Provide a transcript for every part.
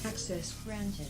Access granted.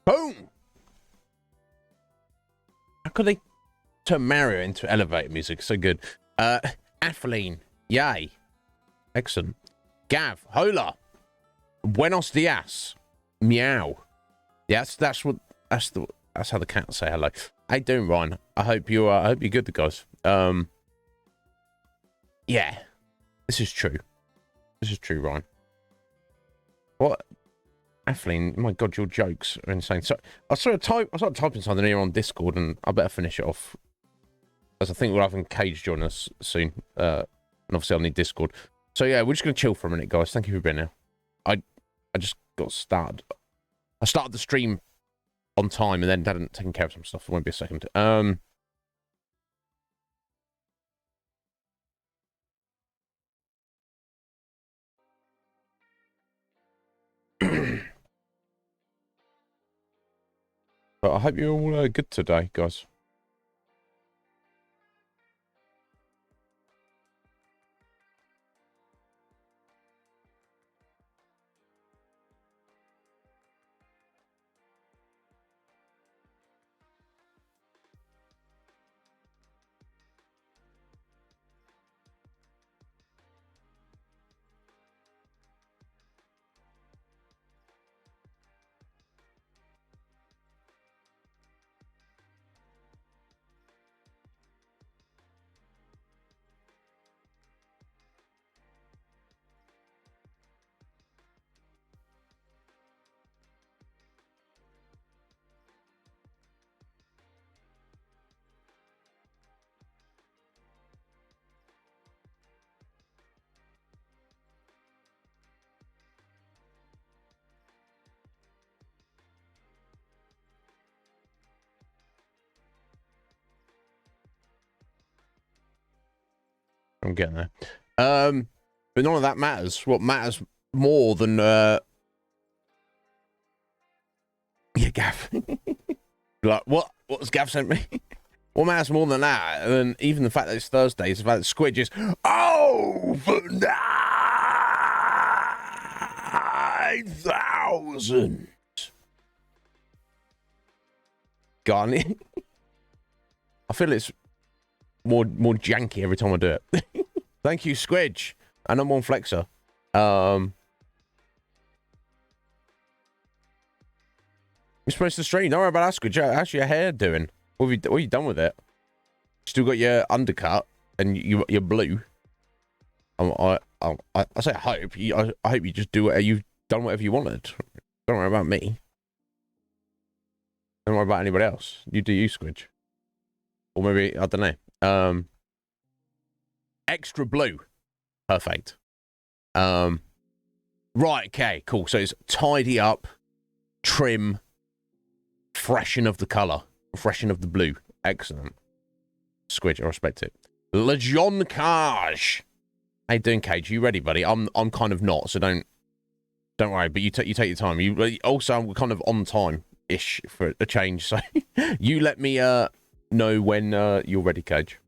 Boom! How could they turn Mario into elevator music? So good. Atheline, yay. Excellent. Gav, hola. Buenos dias. Meow. Yes, that's how the cats say hello. How you doing, Ryan? I hope you're good, guys. Yeah. This is true. This is true, Ryan. What? Atheline, my God, your jokes are insane. So I started typing something here on Discord, and I better finish it off, as I think we're having Cage join us soon. And obviously I'll need Discord. So yeah, we're just gonna chill for a minute, guys. Thank you for being here. I just got started. I started the stream on time and then hadn't taken care of some stuff. It won't be a second. But I hope you're all good today, guys. I'm getting there. But none of that matters. What matters more than yeah, Gav. Like, what's Gav sent me? What matters more than that, than even the fact that it's Thursday, is the fact that Squid is over 9,000. Garnet. I feel it's more janky every time I do it. Thank you, Squidge. And I'm on Flexer. You're supposed to stream. Don't worry about that, Squidge. How's your hair doing? What have you done with it? Still got your undercut and you're blue. I say I hope. I hope you just do whatever you've done whatever you wanted. Don't worry about me. Don't worry about anybody else. You do you, Squidge. Or maybe, I don't know. Extra blue. Perfect. Right, okay, cool. So it's tidy up, trim, freshen of the colour, freshen of the blue. Excellent. Squidge, I respect it. Legion Kaj. How you doing, Cage? You ready, buddy? I'm kind of not, so don't worry. But you take your time. You also, I'm kind of on time-ish for a change. So you let me know when you're ready, Cage.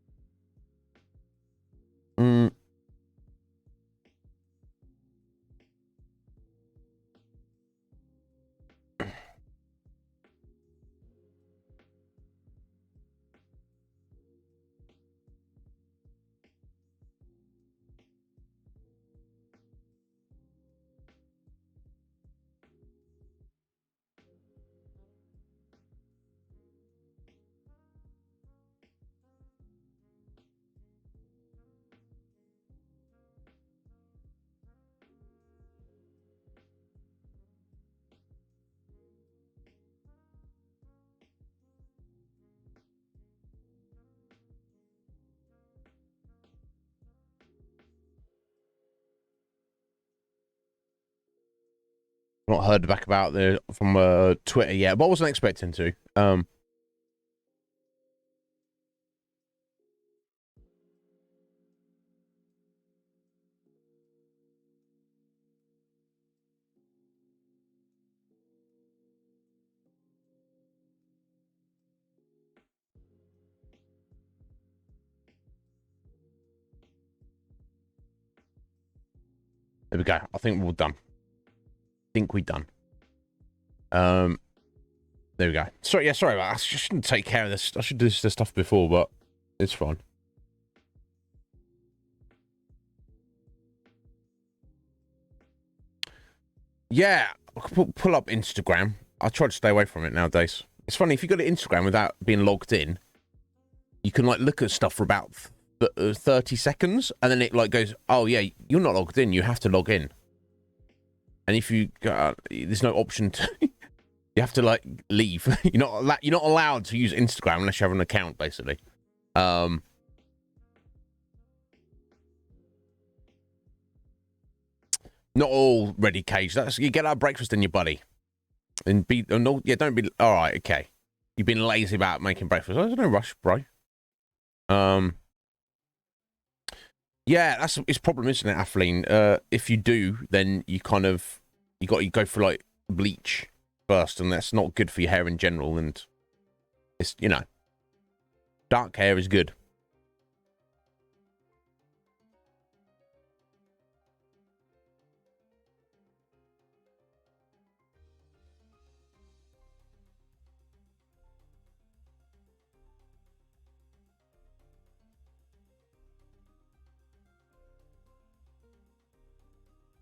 Not heard back about from Twitter yet, but I wasn't expecting to. There we go. I think we're done. We're done. There we go. Sorry about that. I shouldn't take care of this. I should do this stuff before, but it's fine. Yeah, pull up Instagram. I try to stay away from it nowadays. It's funny, if you go to Instagram without being logged in, you can like look at stuff for about 30 seconds, and then it like goes, oh yeah, you're not logged in, you have to log in. And if you there's no option to you have to like leave. You're not allowed to use Instagram unless you have an account, basically. Not all ready, Cage. That's, you get our breakfast in your buddy. And don't be all right, okay. You've been lazy about making breakfast. There's no rush, bro. Yeah, that's his problem, isn't it, Atheline? If you do, then you kind of you go for like bleach first, and that's not good for your hair in general. And it's, you know, dark hair is good.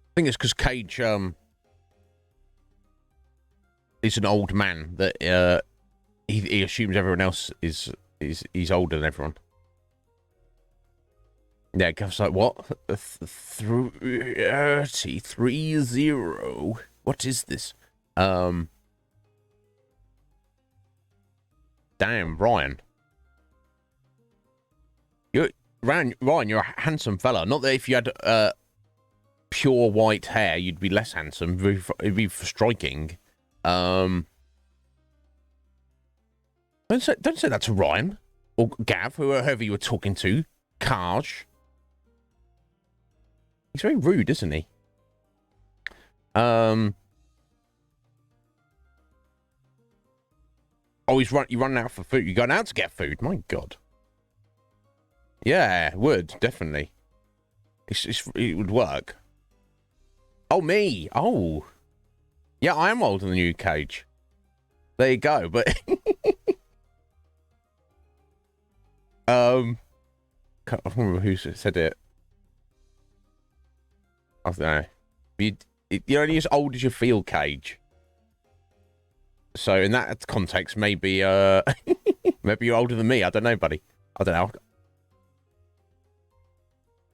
I think it's because Cage is an old man that he assumes everyone else is he's older than everyone. Yeah, Gav's like, what? 30. What is this? Damn, Ryan. Ryan, you're a handsome fella. Not that if you had pure white hair, you'd be less handsome. It'd be striking. Don't say that to Ryan or Gav, whoever you were talking to. Kaj. He's very rude, isn't he? Oh, you're running out for food. You're going out to get food. My God. Yeah, it would definitely. It would work. Oh, me. Oh. Yeah, I am older than you, Cage. There you go. But I can't remember who said it. I don't know. You're only as old as you feel, Cage. So in that context, maybe maybe you're older than me. I don't know, buddy. I don't know.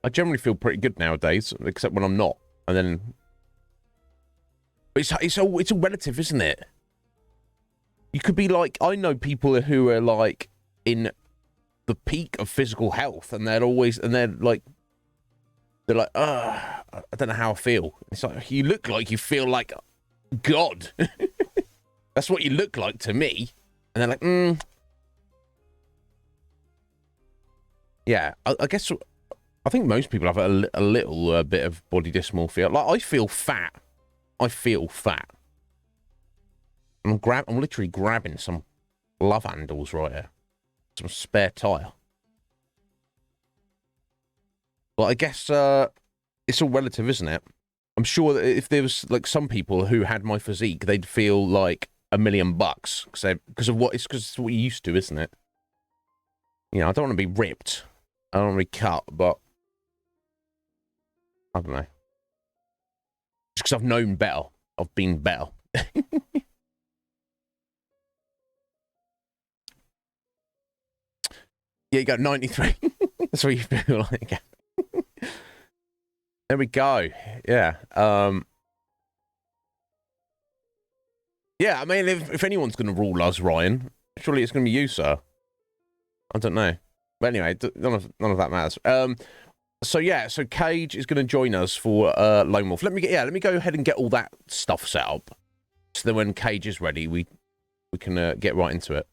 I generally feel pretty good nowadays, except when I'm not. And then it's all relative, isn't it? You could be like, I know people who are like in the peak of physical health, and they're like, I don't know how I feel. It's like, you look like you feel like God. That's what you look like to me. And they're like, Yeah, I guess, I think most people have a little bit of body dysmorphia. Like, I feel fat. I'm literally grabbing some love handles right here. Some spare tire. Well, I guess it's all relative, isn't it? I'm sure that if there was like some people who had my physique, they'd feel like $1 million because of what it's what you're used to, isn't it? You know, I don't want to be ripped. I don't want to be cut, but I don't know. It's because I've known better. I've been better. Yeah, you got 93. That's what you feel like. There we go. Yeah. Yeah, I mean, if anyone's going to rule us, Ryan, surely it's going to be you, sir. I don't know. But anyway, none of that matters. So yeah, so Cage is going to join us for Lone Wolf. Let me go ahead and get all that stuff set up. So then when Cage is ready, we can get right into it.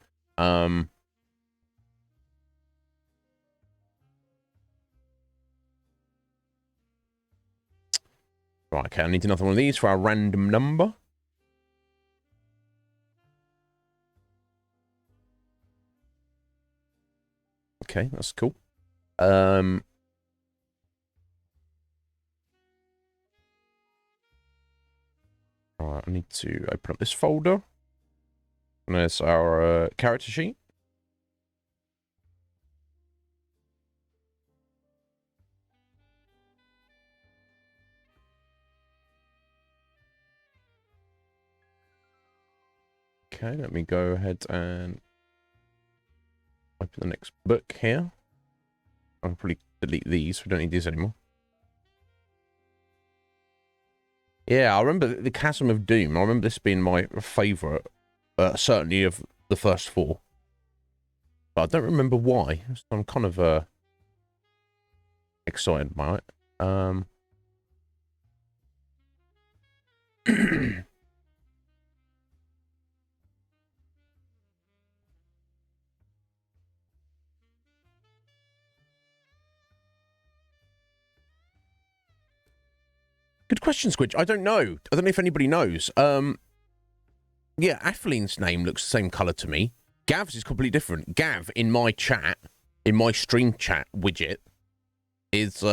Right, okay, I need another one of these for our random number. Okay, that's cool. Right, I need to open up this folder. And there's our character sheet. Okay, let me go ahead and open the next book here. I'll probably delete these. We don't need these anymore. Yeah, I remember the Chasm of Doom. I remember this being my favourite, certainly of the first 4. But I don't remember why. So I'm kind of excited about it. Good question, Squidge. I don't know. I don't know if anybody knows. Yeah, Athleen's name looks the same colour to me. Gav's is completely different. Gav, in my chat, in my stream chat widget, is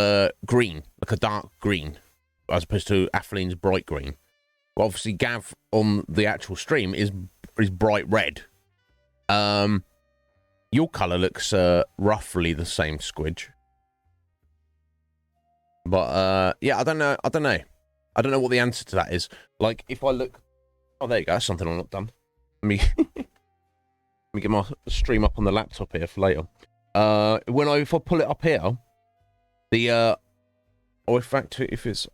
green, like a dark green, as opposed to Athleen's bright green. Well, obviously, Gav on the actual stream is bright red. Your colour looks roughly the same, Squidge. But yeah, I don't know. I don't know what the answer to that is. Like, if I look, oh, there you go. That's something I'm not done. Let me let me get my stream up on the laptop here for later. If I pull it up here, the oh, in fact, if it's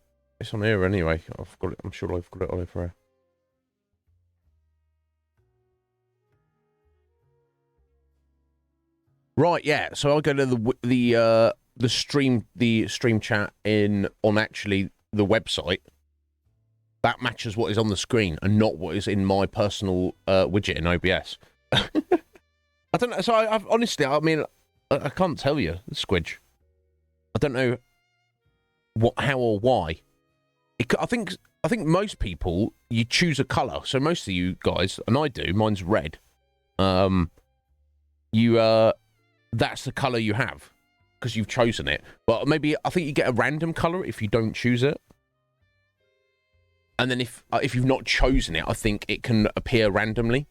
on here anyway. I've got it. I'm sure I've got it on over here. Right, yeah. So I'll go to the stream chat on actually the website. That matches what is on the screen and not what is in my personal widget in OBS. I don't know. So I've honestly, I mean, I can't tell you, Squidge. I don't know how or why. I think most people, you choose a color. So most of you guys, and I do, mine's red. That's the color you have because you've chosen it. But maybe I think you get a random color if you don't choose it. And then if you've not chosen it, I think it can appear randomly.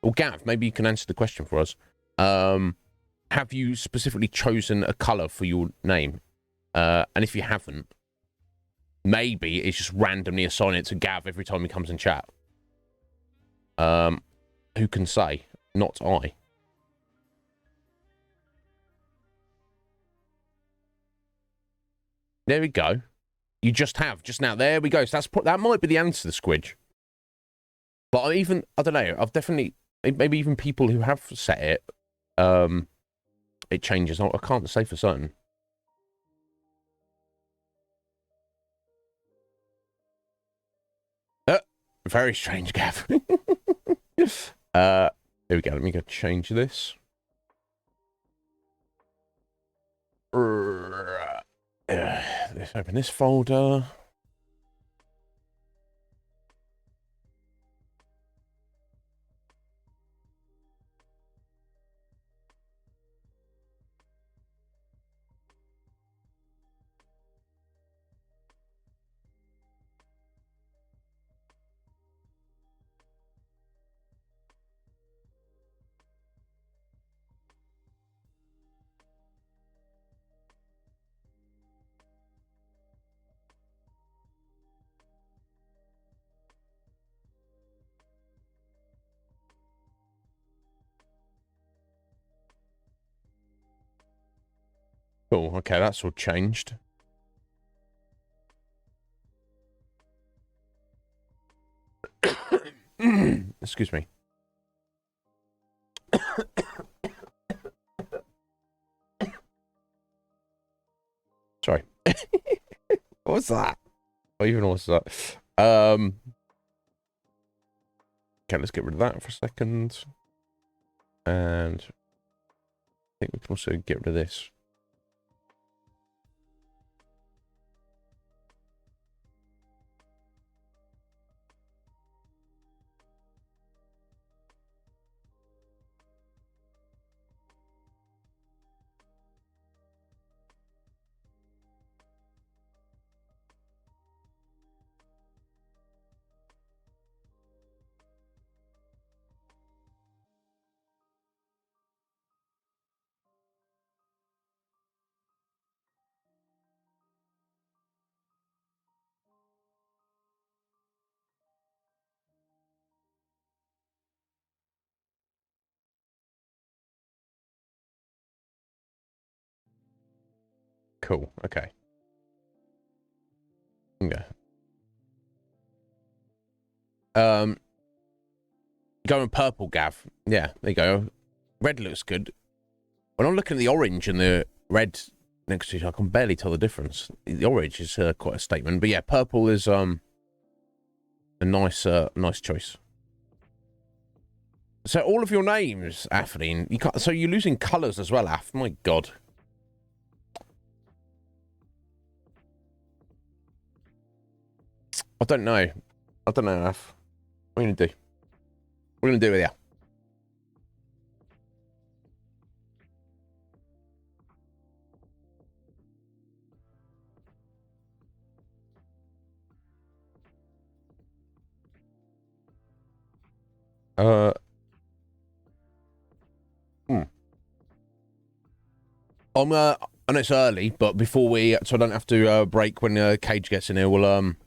Well, Gav, maybe you can answer the question for us. Have you specifically chosen a color for your name? And if you haven't, maybe it's just randomly assigning it to Gav every time he comes in chat. Who can say? Not I. There we go. You just have, just now. There we go. So that might be the answer, the Squidge. But I don't know. I've definitely, maybe even people who have set it, it changes. I can't say for certain. Very strange, Gav. There we go. Let me go change this. Let's open this folder. Cool. Okay, that's all changed. Excuse me. Sorry What's that? What even was that? Okay, let's get rid of that for a second. And I think we can also get rid of this. Cool. Okay. Okay. Going purple, Gav. Yeah, there you go. Red looks good. When I'm looking at the orange and the red next to each other, I can barely tell the difference. The orange is quite a statement, but yeah, purple is a nice choice. So all of your names, Aphrodine, you can't. So you're losing colours as well, Aph. My God. I don't know. I don't know, Aph. What are you gonna do? What are you gonna do with you? I know it's early, but before we, so I don't have to break when Cage gets in here. We'll I'm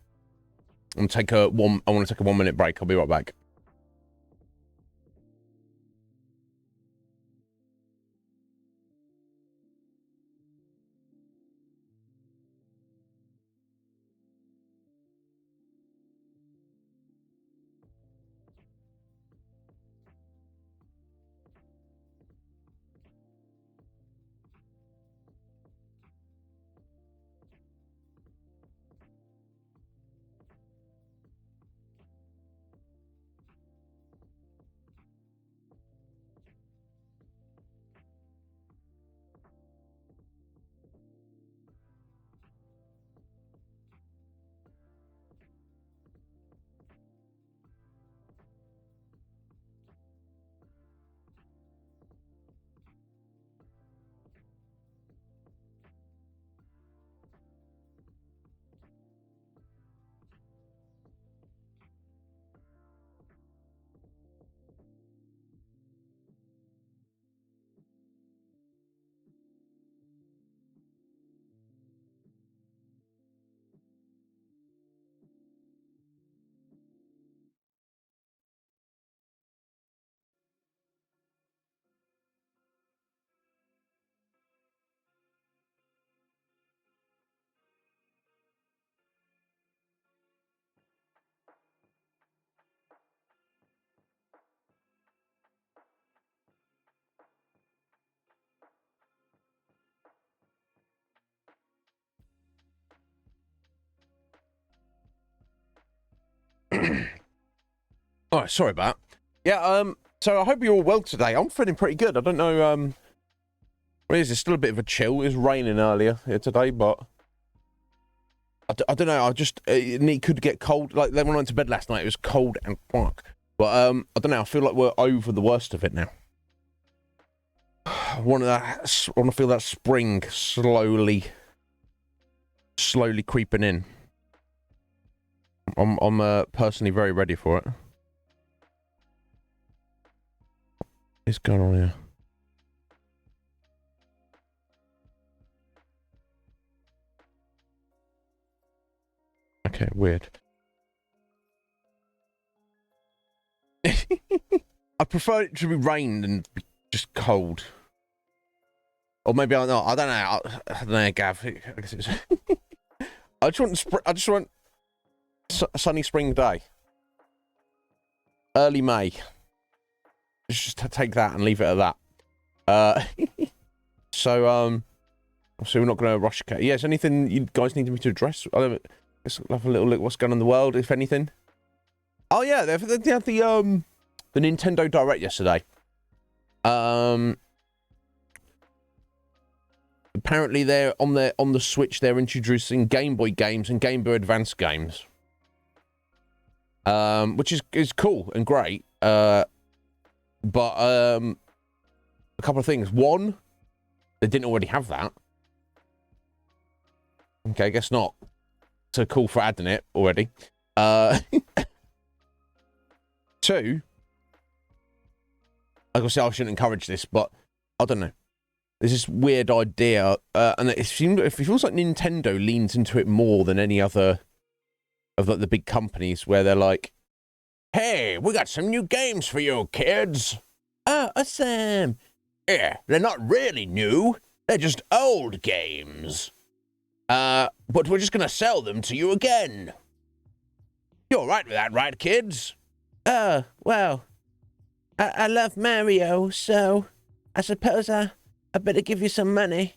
gonna take a 1-minute break. I'll be right back. All right, sorry about that. Yeah, so I hope you're all well today. I'm feeling pretty good. I don't know, what is it? Still a bit of a chill. It was raining earlier here today, but I don't know. I just, it could get cold. Like, when I went to bed last night, it was cold and fuck. But, I don't know. I feel like we're over the worst of it now. I want to feel that spring slowly creeping in. I'm personally very ready for it. What's going on here? Okay, weird. I prefer it to be rain than be just cold. Or maybe I don't know. I don't know, Gav. I guess it's I just want a sunny spring day. Early May. Just take that and leave it at that. So So we're not going to rush. Yeah, is anything you guys need me to address? Let's have a little look what's going on in the world, if anything. Oh yeah, they had the Nintendo Direct yesterday. Apparently they're on the Switch. They're introducing Game Boy games and Game Boy Advance games, which is cool and great. But a couple of things. One, they didn't already have that. Okay, I guess not. So cool for adding it already. Two, like I said, I shouldn't encourage this, but I don't know. There's this weird idea, and it feels like Nintendo leans into it more than any other of like the big companies, where they're like, "Hey, we got some new games for you kids." Oh, awesome! Yeah, they're not really new; they're just old games. But we're just gonna sell them to you again. You're all right with that, right, kids? Oh, well, I love Mario, so I suppose I better give you some money.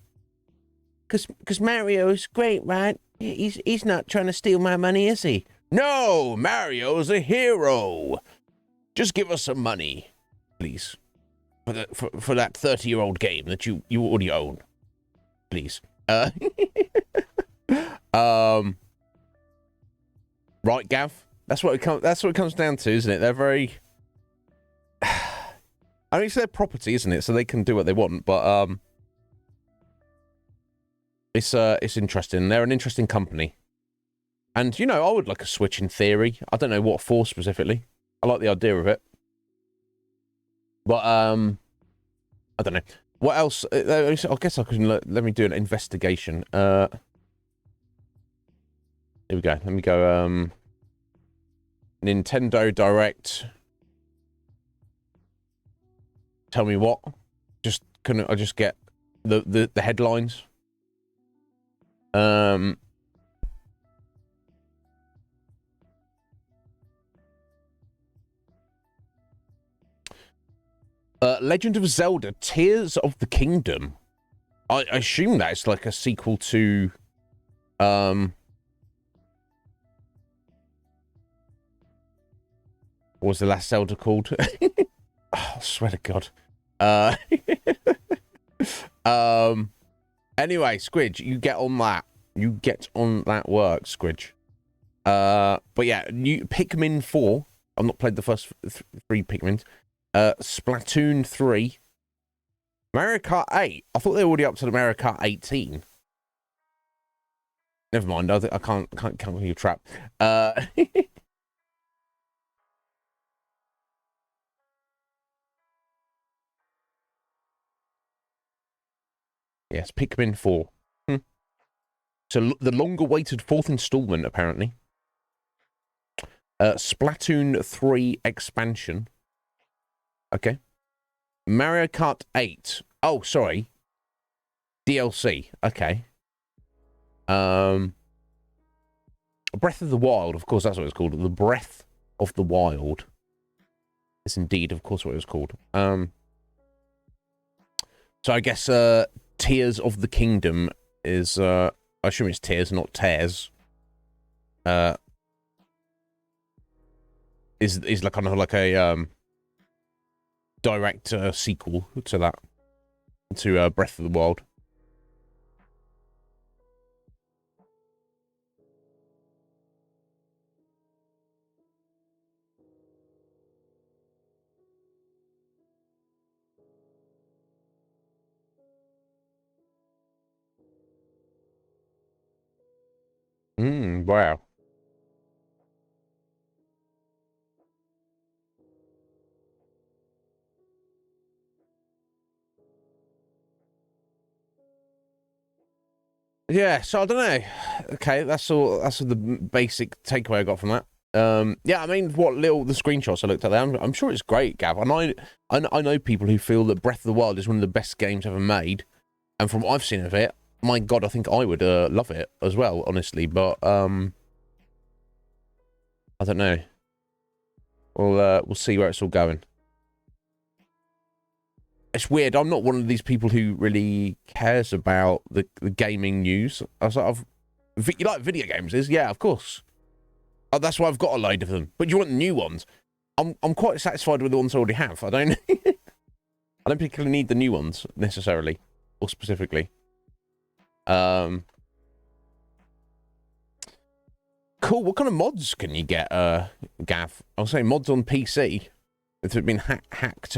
Cause Mario's great, right? He's not trying to steal my money, is he? No, Mario's a hero. Just give us some money, please, for that 30-year-old game that you already own, please. Right, Gav. That's what it comes down to, isn't it? They're very. I mean, it's their property, isn't it? So they can do what they want. But it's interesting. They're an interesting company, and you know, I would like a Switch in theory. I don't know what for specifically. I like the idea of it, but I don't know what else. I guess I can let me do an investigation. Here we go. Let me go. Nintendo Direct. Tell me what. Just couldn't I just get the headlines? Legend of Zelda: Tears of the Kingdom. I assume that it's like a sequel to what was the last Zelda called? Oh, I swear to God. Anyway, Squidge, you get on that. You get on that work, Squidge. But yeah, new Pikmin 4. I've not played the first 3 Pikmins. Splatoon 3. Mario Kart 8. I thought they were already up to the Mario Kart 18. Never mind. I can't hear your trap. Yes, Pikmin 4. So the longer-awaited 4th installment, apparently. Splatoon 3 expansion. Okay. Mario Kart 8. Oh, sorry. DLC. Okay. Breath of the Wild. Of course, that's what it's called. The Breath of the Wild. Is indeed, of course, what it was called. So I guess Tears of the Kingdom is I assume it's Tears, not Tears. Is like kind of like a direct sequel to that, to Breath of the Wild. Wow. Yeah, so I don't know. Okay, that's all. That's the basic takeaway I got from that. Yeah, I mean, the screenshots I looked at there, I'm sure it's great, Gav. And I know people who feel that Breath of the Wild is one of the best games ever made, and from what I've seen of it, my God, I think I would love it as well, honestly. But I don't know. We'll see where it's all going. it's weird. I'm not one of these people who really cares about the gaming news. I was like, you like video games? Yeah, of course. Oh, that's why I've got a load of them. But you want new ones? I'm quite satisfied with the ones I already have. I don't particularly need the new ones necessarily or specifically. Cool. What kind of mods can you get, Gav? I was saying mods on PC. If it's been hacked.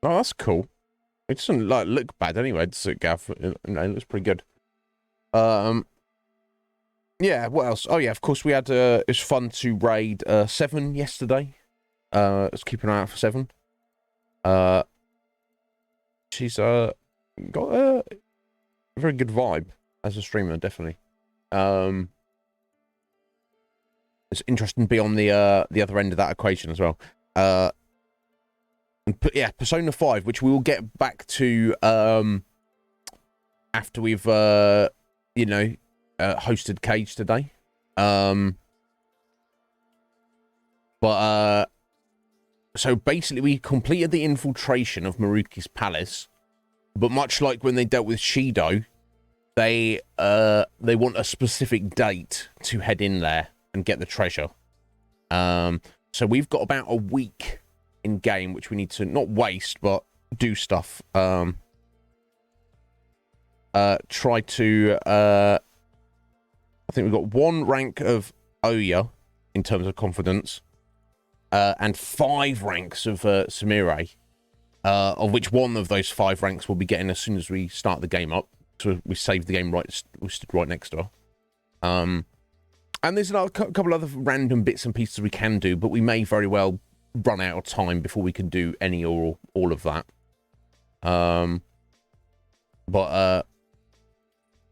Oh, that's cool. It doesn't like look bad anyway, does it, Gav? It looks pretty good. Yeah, what else? Oh yeah, of course we had it was fun to raid 7 yesterday. Let's keep an eye out for 7. She's got a very good vibe as a streamer, definitely. It's interesting to be on the other end of that equation as well. Yeah, Persona 5, which we will get back to after we've hosted Cage today. So basically we completed the infiltration of Maruki's palace, but much like when they dealt with Shido, they want a specific date to head in there and get the treasure. So we've got about a week in game, which we need to not waste, but do stuff. Try to, I think we've got 1 rank of Oya in terms of confidence, and 5 ranks of Sumire, of which one of those 5 ranks we'll be getting as soon as we start the game up. So we saved the game right, we stood right next to her. And there's a couple other random bits and pieces we can do, but we may very well run out of time before we can do any or all of that. But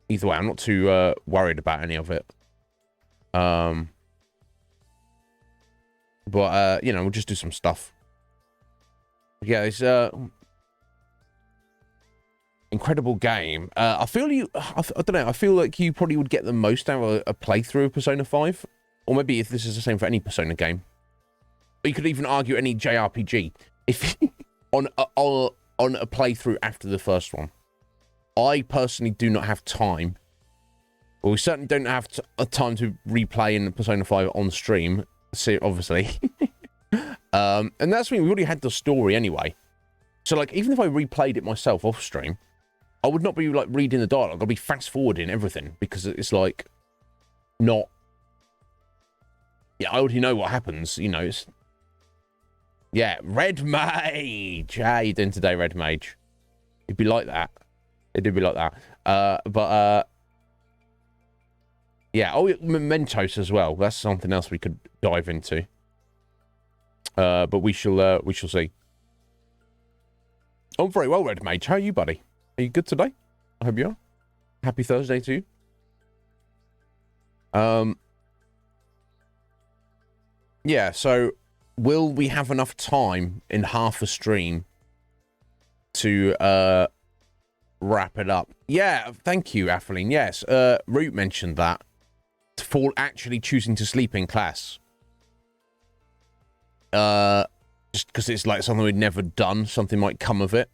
either way, I'm not too worried about any of it. But we'll just do some stuff. Yeah, it's incredible game. I feel I don't know. I feel like you probably would get the most out of a playthrough of Persona 5, or maybe if this is the same for any Persona game. But you could even argue any JRPG if on a playthrough after the first one. I personally do not have time. Well, we certainly don't have time to replay in Persona 5 on stream, so obviously. And that's when we already had the story anyway. So, like, even if I replayed it myself off stream, I would not be, like, reading the dialogue. I'd be fast-forwarding everything, because it's, like, not... Yeah, I already know what happens, it's... Yeah, Red Mage! How you doing today, Red Mage? It'd be like that. It'd be like that. Yeah, Mementos as well. That's something else we could dive into. But we shall see. I'm very well, Red Mage. How are you, buddy? Are you good today? I hope you are. Happy Thursday to you. Yeah, so will we have enough time in half a stream to wrap it up? Yeah, thank you, Atheline. Yes, Root mentioned that. For actually choosing to sleep in class. Just because it's like something we'd never done, something might come of it.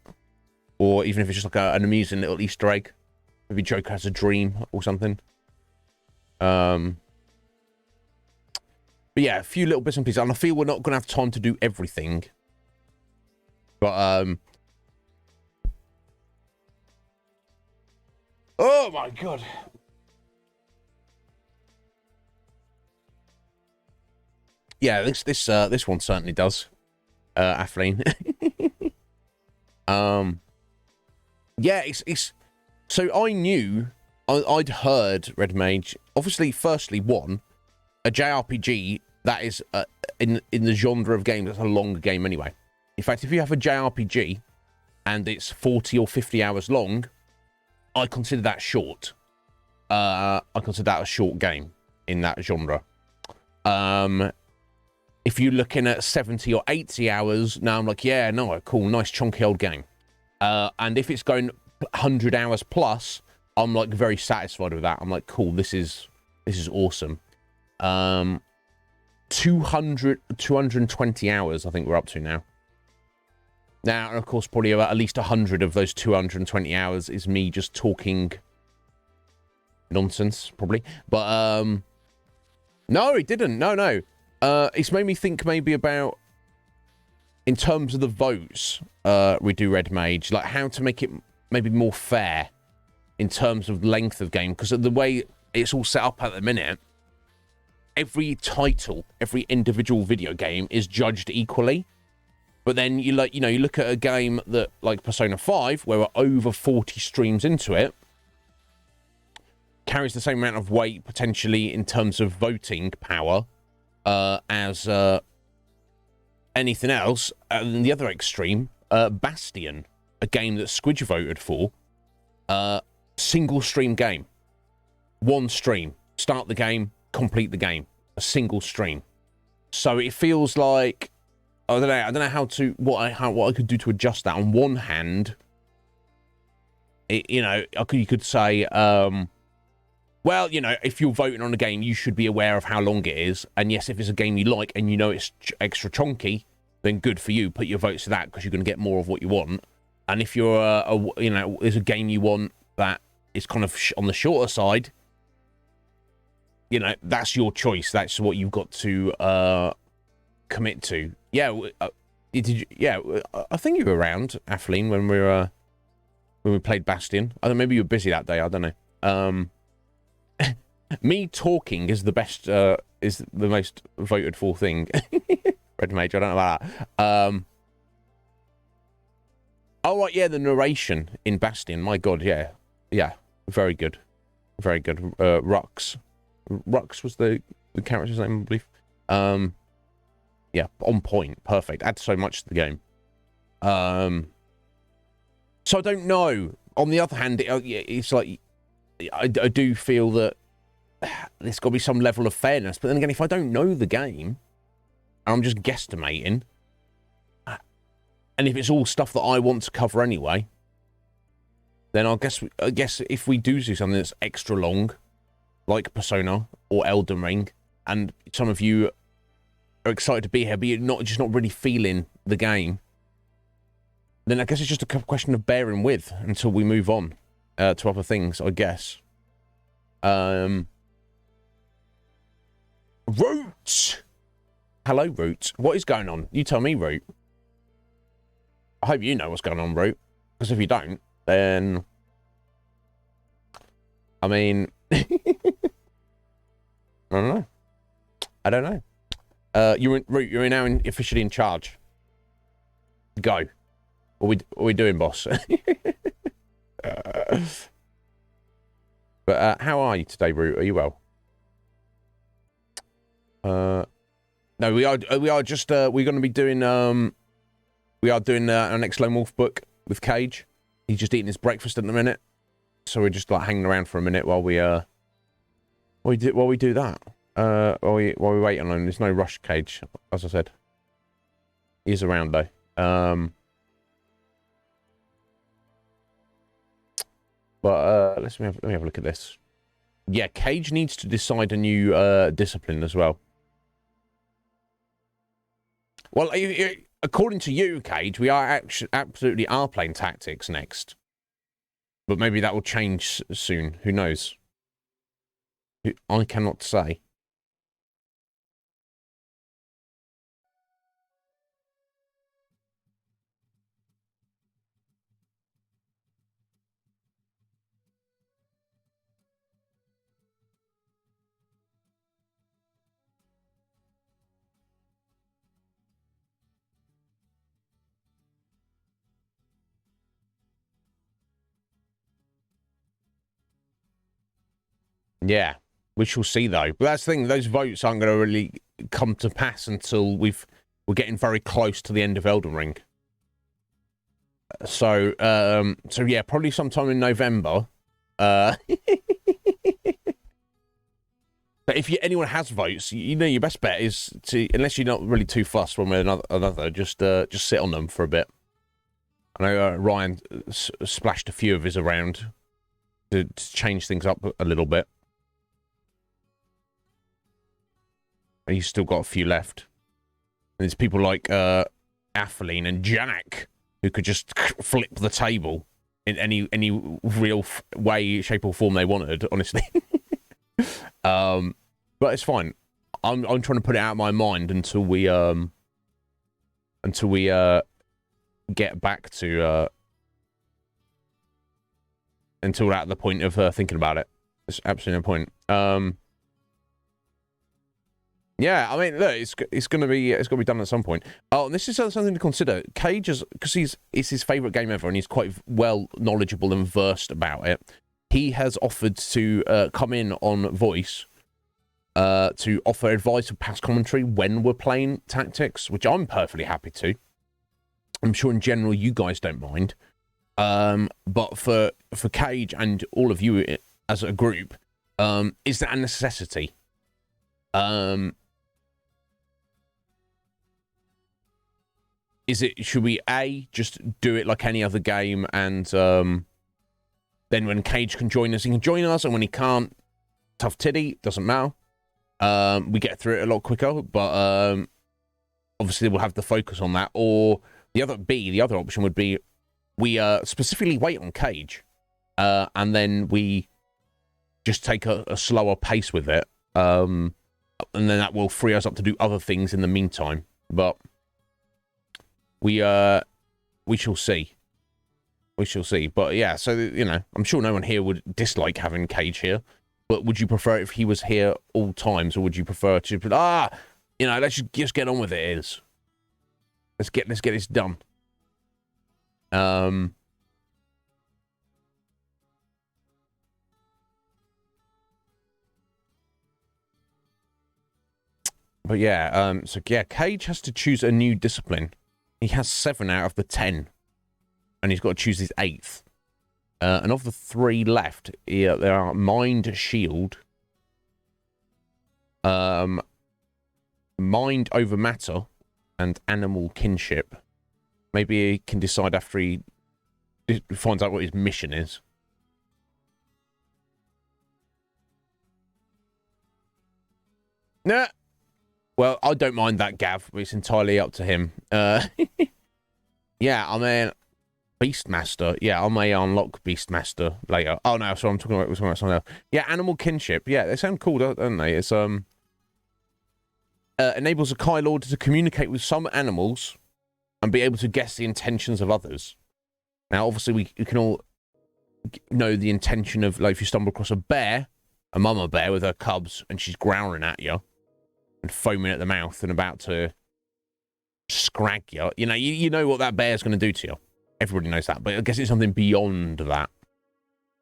Or even if it's just like an amusing little Easter egg. Maybe Joker has a dream or something. But yeah, a few little bits and pieces. And I feel we're not going to have time to do everything. But, oh my god. Yeah, this one certainly does. Atheline. Yeah, it's so I knew I'd heard Red Mage. Obviously, firstly, a JRPG that is in the genre of game that's a longer game anyway. In fact, if you have a JRPG and it's 40 or 50 hours long, I consider that short. I consider that a short game in that genre. If you're looking at 70 or 80 hours, now I'm like, yeah, no, cool, nice chunky old game. And if it's going 100 hours plus, I'm like very satisfied with that. I'm like, cool, this is awesome. 220 hours, I think we're up to now. Now, and of course, probably about at least 100 of those 220 hours is me just talking nonsense, probably. But, no, it didn't. No. It's made me think maybe about, in terms of the votes, we do Red Mage, like how to make it maybe more fair in terms of length of game, because of the way it's all set up at the minute, every title, every individual video game is judged equally. But then you look at a game that like Persona 5, where we're over 40 streams into it, carries the same amount of weight potentially in terms of voting power as anything else. And the other extreme, Bastion, a game that Squidge voted for, single stream game, one stream, start the game, complete the game, a single stream. So it feels like I don't know what I could do to adjust that. On one hand, you could say, well, if you're voting on a game, you should be aware of how long it is. And yes, if it's a game you like and it's extra chunky, then good for you. Put your votes to that because you're going to get more of what you want. And if you're there's a game you want that is kind of on the shorter side, that's your choice. That's what you've got to commit to. Yeah, I think you were around, Atheline, when we played Bastion. I don't know, maybe you were busy that day. I don't know. Me talking is the best, is the most voted for thing. Red Mage, I don't know about that. Oh, right, yeah, the narration in Bastion. My God, yeah. Yeah, very good. Very good. Rux. Rux was the character's name, I believe. Yeah, on point. Perfect. Adds so much to the game. So I don't know. On the other hand, it's like, I do feel that there's got to be some level of fairness. But then again, if I don't know the game, and I'm just guesstimating, and if it's all stuff that I want to cover anyway, then I guess if we do something that's extra long, like Persona or Elden Ring, and some of you are excited to be here, but you're not really feeling the game, then I guess it's just a question of bearing with until we move on to other things, I guess. Root! Hello, Root. What is going on? You tell me, Root. I hope you know what's going on, Root. Because if you don't, then... I mean... I don't know. Root, you're now officially in charge. Go. What are we doing, boss? But how are you today, Root? Are you well? No, we are just we're going to be doing we are doing our next Lone Wolf book with Cage. He's just eating his breakfast at the minute, so we're just like hanging around for a minute while we do that. While we wait on him. There's no rush, Cage, as I said. He's around though. But let me have a look at this. Yeah, Cage needs to decide a new discipline as well. Well, according to you, Cage, we are absolutely are playing tactics next. But maybe that will change soon. Who knows? I cannot say. Yeah, we shall see though. But that's the thing; those votes aren't going to really come to pass until we're getting very close to the end of Elden Ring. So yeah, probably sometime in November. But if anyone has votes, you know, your best bet is to, unless you're not really too fussed one way or another, just sit on them for a bit. I know Ryan splashed a few of his around to change things up a little bit. And he's still got a few left. And there's people like Atheline and Jack who could just flip the table in any real way, shape, or form they wanted, honestly. But it's fine. I'm trying to put it out of my mind until we get back to until we're at the point of thinking about it. There's absolutely no point. Yeah, I mean, look, it's gonna be done at some point. Oh, and this is something to consider. Cage is, because it's his favorite game ever, and he's quite well knowledgeable and versed about it. He has offered to come in on voice to offer advice of past commentary when we're playing tactics, which I'm perfectly happy to. I'm sure in general you guys don't mind, but for Cage and all of you as a group, is that a necessity? Should we just do it like any other game, and then when Cage can join us, he can join us, and when he can't, tough titty, doesn't matter. We get through it a lot quicker, but obviously we'll have the focus on that. Or the other option would be we specifically wait on Cage, and then we just take a slower pace with it, and then that will free us up to do other things in the meantime. But we shall see. We shall see. But yeah, so, you know, I'm sure no one here would dislike having Cage here. But would you prefer it if he was here all times, or would you prefer to, you know, let's just get on with it? Let's get this done. But yeah, so yeah, Cage has to choose a new discipline. He has 7 out of the 10, and he's got to choose his 8th. And of the 3 left, there are Mind Shield, Mind Over Matter, and Animal Kinship. Maybe he can decide after he finds out what his mission is. Nah. Well, I don't mind that, Gav, but it's entirely up to him. Yeah, I mean, Beastmaster. Yeah, I may unlock Beastmaster later. Oh, no, so I'm talking about something else. Yeah, Animal Kinship. Yeah, they sound cool, don't they? It's, enables a Kai Lord to communicate with some animals and be able to guess the intentions of others. Now, obviously, we can all know the intention of, like, if you stumble across a bear, a mama bear with her cubs, and she's growling at you and foaming at the mouth and about to scrag you. You know, you know what that bear's going to do to you. Everybody knows that. But I guess it's something beyond that.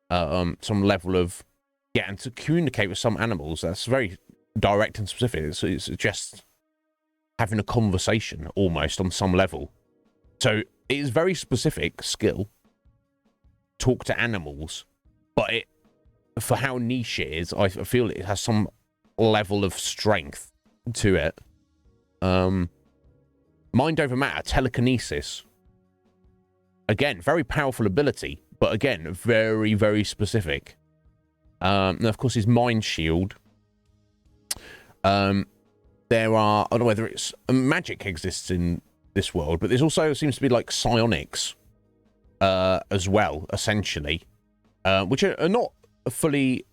Some level of getting to communicate with some animals. That's very direct and specific. It's just having a conversation almost on some level. So it is very specific skill. Talk to animals. But for how niche it is, I feel it has some level of strength to it. Mind Over Matter, telekinesis. Again, very powerful ability, but again, very, very specific. And of course, his Mind Shield. There are, I don't know whether it's magic exists in this world, but there's also seems to be like psionics as well, essentially, which are not fully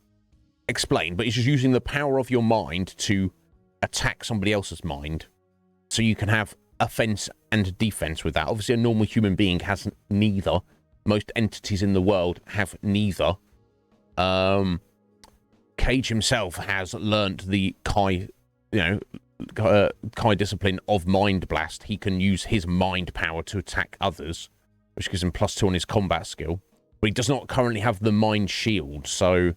explained, but it's just using the power of your mind to attack somebody else's mind, so you can have offense and defense with that. Obviously, a normal human being has neither. Most entities in the world have neither. Cage himself has learnt the Kai, Kai discipline of Mind Blast. He can use his mind power to attack others, which gives him +2 on his combat skill. But he does not currently have the Mind Shield, so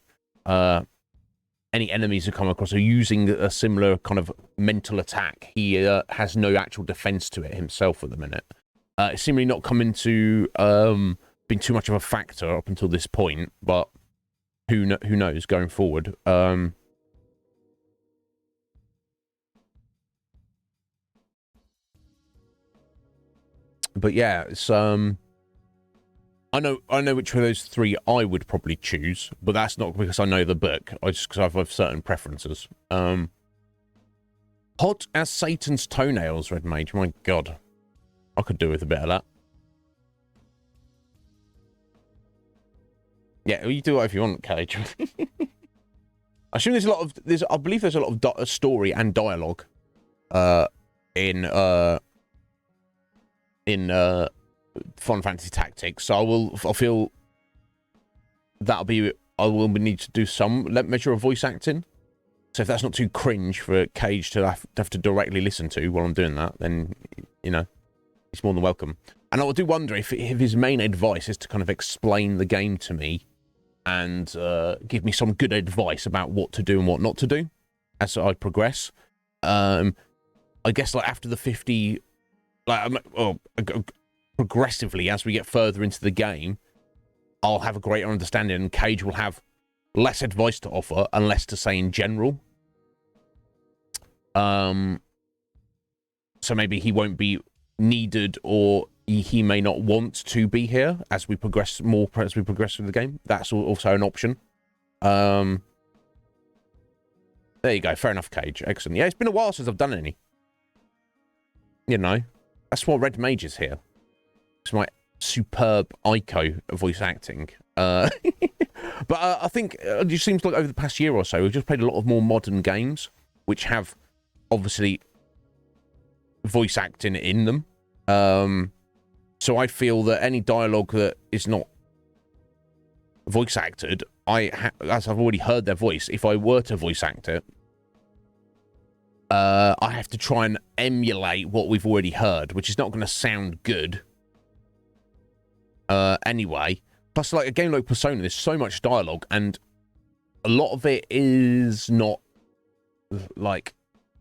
any enemies who come across are using a similar kind of mental attack. He has no actual defense to it himself at the minute. It's seemingly not come into being too much of a factor up until this point, but who knows going forward. But yeah, it's I know which of those three I would probably choose, but that's not because I know the book. I just because I have certain preferences. Hot as Satan's toenails, Red Mage. My God, I could do with a bit of that. Yeah, you do whatever you want, Cage. I assume there's a lot of I believe there's a lot of story and dialogue, in Final Fantasy Tactics, so I feel I will need to do some measure of voice acting. So if that's not too cringe for Cage to have to directly listen to while I'm doing that, then, you know, he's more than welcome. And I do wonder if his main advice is to kind of explain the game to me and give me some good advice about what to do and what not to do as I progress. I guess like after the 50, progressively as we get further into the game, I'll have a greater understanding, and Cage will have less advice to offer and less to say in general. So maybe he won't be needed, or he may not want to be here as we progress through the game. That's also an option. There you go. Fair enough, Cage. Excellent. Yeah, it's been a while since I've done any. You know, that's what Red Mage is here. It's my superb Ico voice acting. But I think it just seems like over the past year or so, we've just played a lot of more modern games, which have obviously voice acting in them. So I feel that any dialogue that is not voice acted, as I've already heard their voice, if I were to voice act it, I have to try and emulate what we've already heard, which is not going to sound good. Anyway, plus like a game like Persona, there's so much dialogue, and a lot of it is not like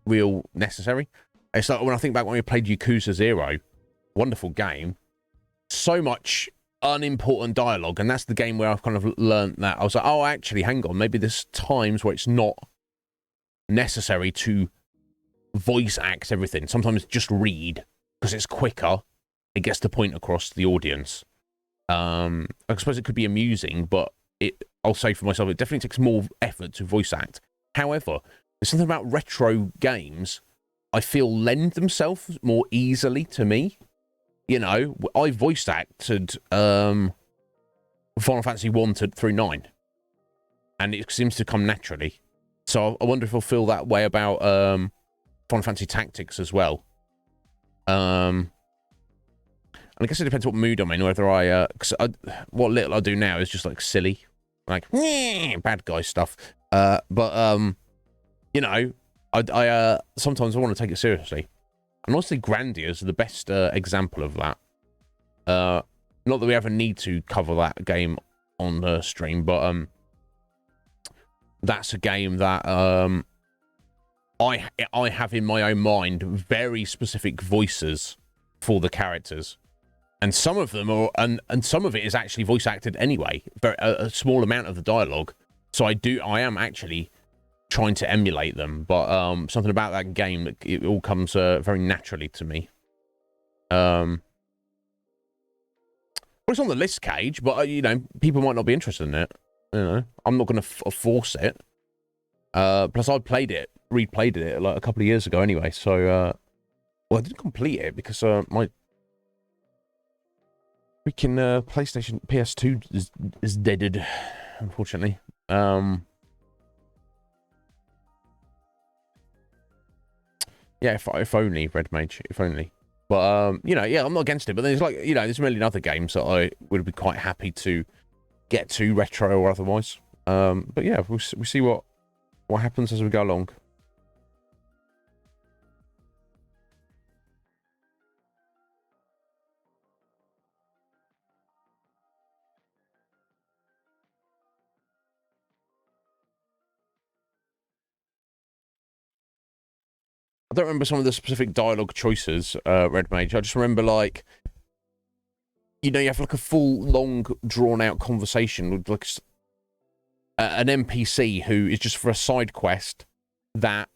real necessary. It's like when I think back when we played Yakuza 0, wonderful game, so much unimportant dialogue, and that's the game where I've kind of learned that I was like, oh, actually, hang on, maybe there's times where it's not necessary to voice act everything. Sometimes just read, because it's quicker, it gets the point across to the audience. I suppose it could be amusing, but I'll say for myself, it definitely takes more effort to voice act. However, there's something about retro games I feel lend themselves more easily to me. You know, I voice acted Final Fantasy 1 through 9, and it seems to come naturally. So I wonder if I'll feel that way about Final Fantasy Tactics as well. And I guess it depends what mood I'm in, whether what little I do now is just like silly, like bad guy stuff. But you know, I sometimes I want to take it seriously. And honestly, Grandia is the best example of that. Not that we ever need to cover that game on the stream, but that's a game that I have in my own mind very specific voices for the characters. And some of them are, and some of it is actually voice acted anyway. A small amount of the dialogue. So I am actually trying to emulate them. But something about that game, it all comes very naturally to me. Well, it's on the list, Cage, but you know, people might not be interested in it. You know, I'm not going to force it. Plus, I replayed it like a couple of years ago anyway. So, well, I didn't complete it because my freaking PlayStation PS2 is deaded, unfortunately. Yeah, if only, Red Mage, if only. But you know, yeah, I'm not against it. But there's like, you know, there's a million other games that I would be quite happy to get to, retro or otherwise. But yeah, we'll see what happens as we go along. I don't remember some of the specific dialogue choices, Red Mage. I just remember, like, you know, you have like a full, long, drawn-out conversation with like an NPC who is just for a side quest that,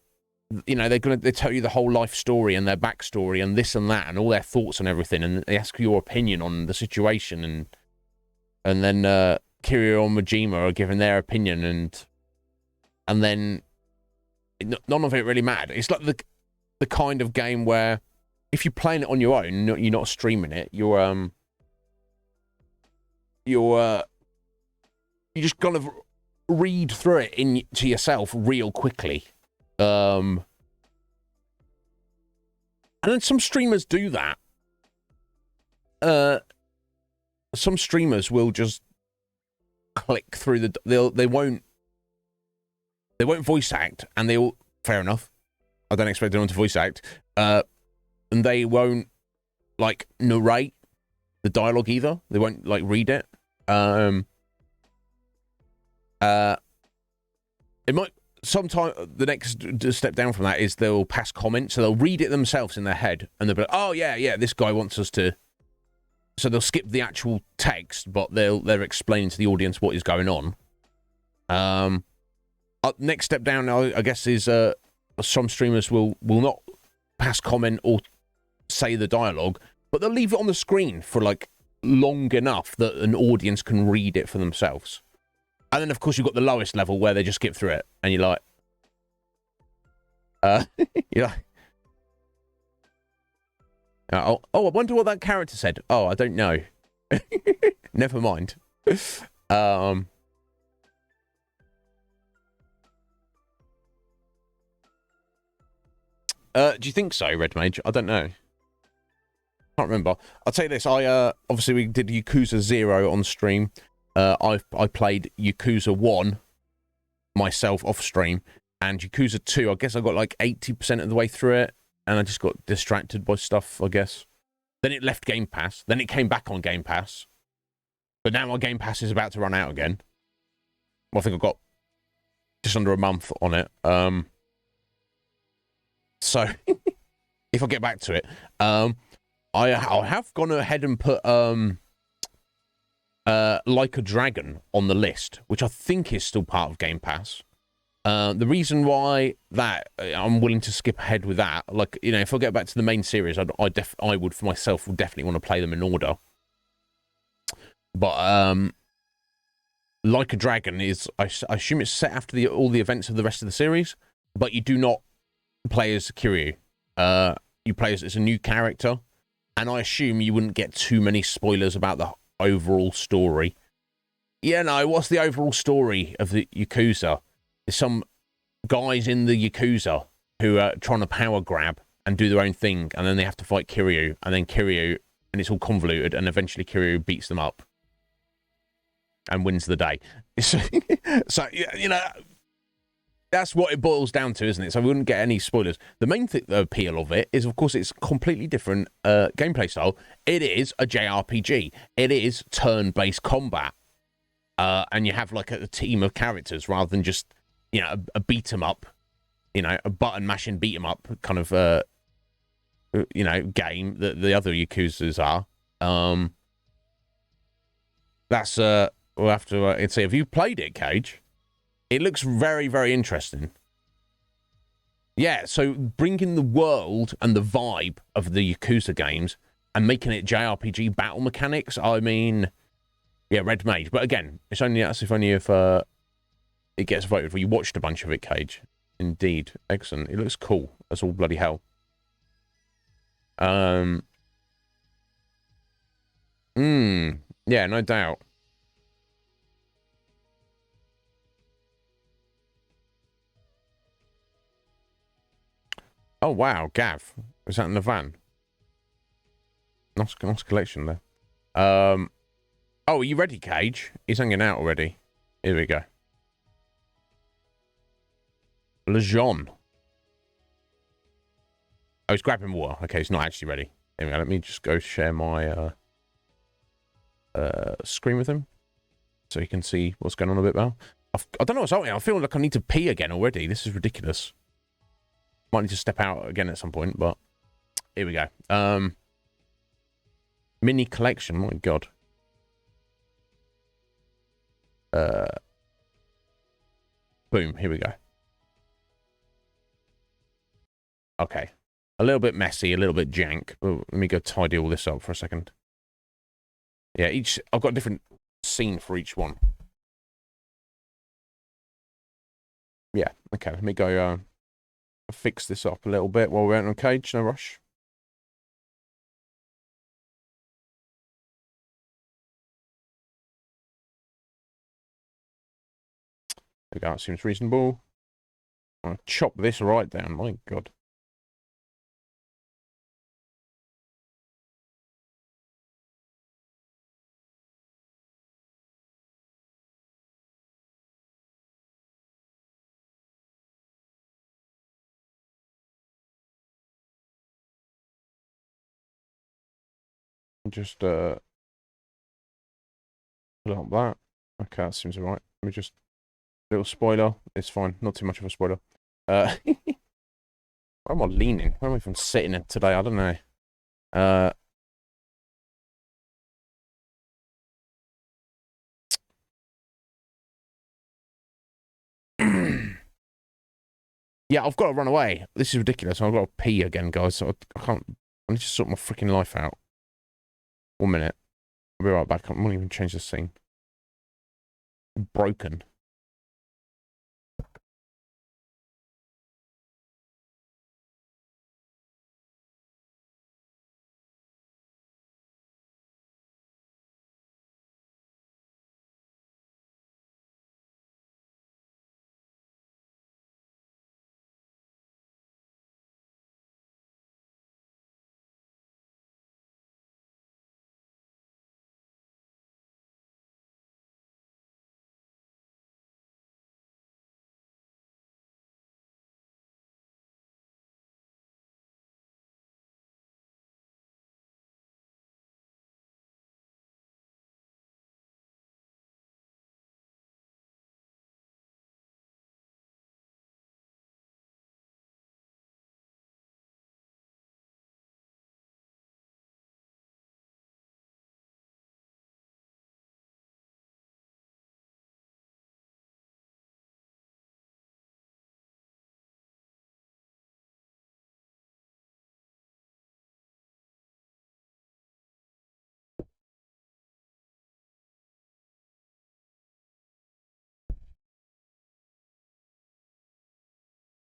you know, they tell you the whole life story and their backstory and this and that and all their thoughts and everything, and they ask your opinion on the situation, and then Kiryu and Majima are giving their opinion, and then none of it really mattered. It's like the kind of game where if you're playing it on your own, you're not streaming it, you just kind of read through it to yourself real quickly. And then some streamers do that. Some streamers will just click through they won't voice act, and they'll, fair enough, I don't expect anyone to voice act, and they won't like narrate the dialogue either. They won't like read it. It might sometime the next step down from that is they'll pass comments, so they'll read it themselves in their head, and they'll be like, oh yeah, this guy wants us to. So they'll skip the actual text, but they're explaining to the audience what is going on. Next step down, I guess, is some streamers will not pass comment or say the dialogue, but they'll leave it on the screen for like long enough that an audience can read it for themselves. And then, of course, you've got the lowest level where they just skip through it, and you're like, oh, I wonder what that character said. Oh, I don't know. Never mind. Do you think so, Red Mage? I don't know. Can't remember. I'll tell you this. Obviously we did Yakuza 0 on stream. I played Yakuza 1 myself off stream, and Yakuza 2, I guess I got like 80% of the way through it, and I just got distracted by stuff, I guess. Then it left Game Pass. Then it came back on Game Pass. But now my Game Pass is about to run out again. Well, I think I've got just under a month on it. So, if I get back to it, I have gone ahead and put Like a Dragon on the list, which I think is still part of Game Pass. The reason why that I'm willing to skip ahead with that, like, you know, if I get back to the main series, I would for myself would definitely want to play them in order. But Like a Dragon is, I assume it's set after all the events of the rest of the series, but you do not play as Kiryu. You play as a new character, and I assume you wouldn't get too many spoilers about the overall story. Yeah, no, what's the overall story of the Yakuza? There's some guys in the Yakuza who are trying to power grab and do their own thing, and then they have to fight Kiryu, and it's all convoluted, and eventually Kiryu beats them up and wins the day. So you know, that's what it boils down to, isn't it? So we wouldn't get any spoilers. The main appeal of it is, of course, it's completely different gameplay style. It is a JRPG. It is turn-based combat. And you have like a team of characters rather than just, you know, a beat 'em up, you know, a button mashing beat 'em up kind of, you know, game that the other Yakuzas are. That's, we'll have to see. Have you played it, Cage? It looks very, very interesting. Yeah, so bringing the world and the vibe of the Yakuza games and making it JRPG battle mechanics, I mean, yeah, Red Mage. But again, that's if it gets voted for. You watched a bunch of it, Cage. Indeed. Excellent. It looks cool. That's all bloody hell. Yeah, no doubt. Oh, wow, Gav. Is that in the van? Nice collection there. Oh, are you ready, Cage? He's hanging out already. Here we go. Lejeune. Oh, he's grabbing water. Okay, he's not actually ready. Here we go. Let me just go share my screen with him so he can see what's going on a bit better. I don't know what's happening. I feel like I need to pee again already. This is ridiculous. Might need to step out again at some point, but here we go. Mini collection, my God. Boom, here we go. Okay. A little bit messy, a little bit jank, but let me go tidy all this up for a second. Yeah, I've got a different scene for each one. Yeah, okay, let me go fix this up a little bit while we're out on cage, no rush. There we go, that seems reasonable. I'll chop this right down, my God. Just pull up that. Okay, that seems alright. Let me just little spoiler. It's fine. Not too much of a spoiler. Why am I leaning? Why am I even sitting in today? I don't know. Yeah, I've got to run away. This is ridiculous. I've got to pee again, guys. So I can't. I need to sort my freaking life out. 1 minute. I'll be right back. I won't even change the scene. I'm broken.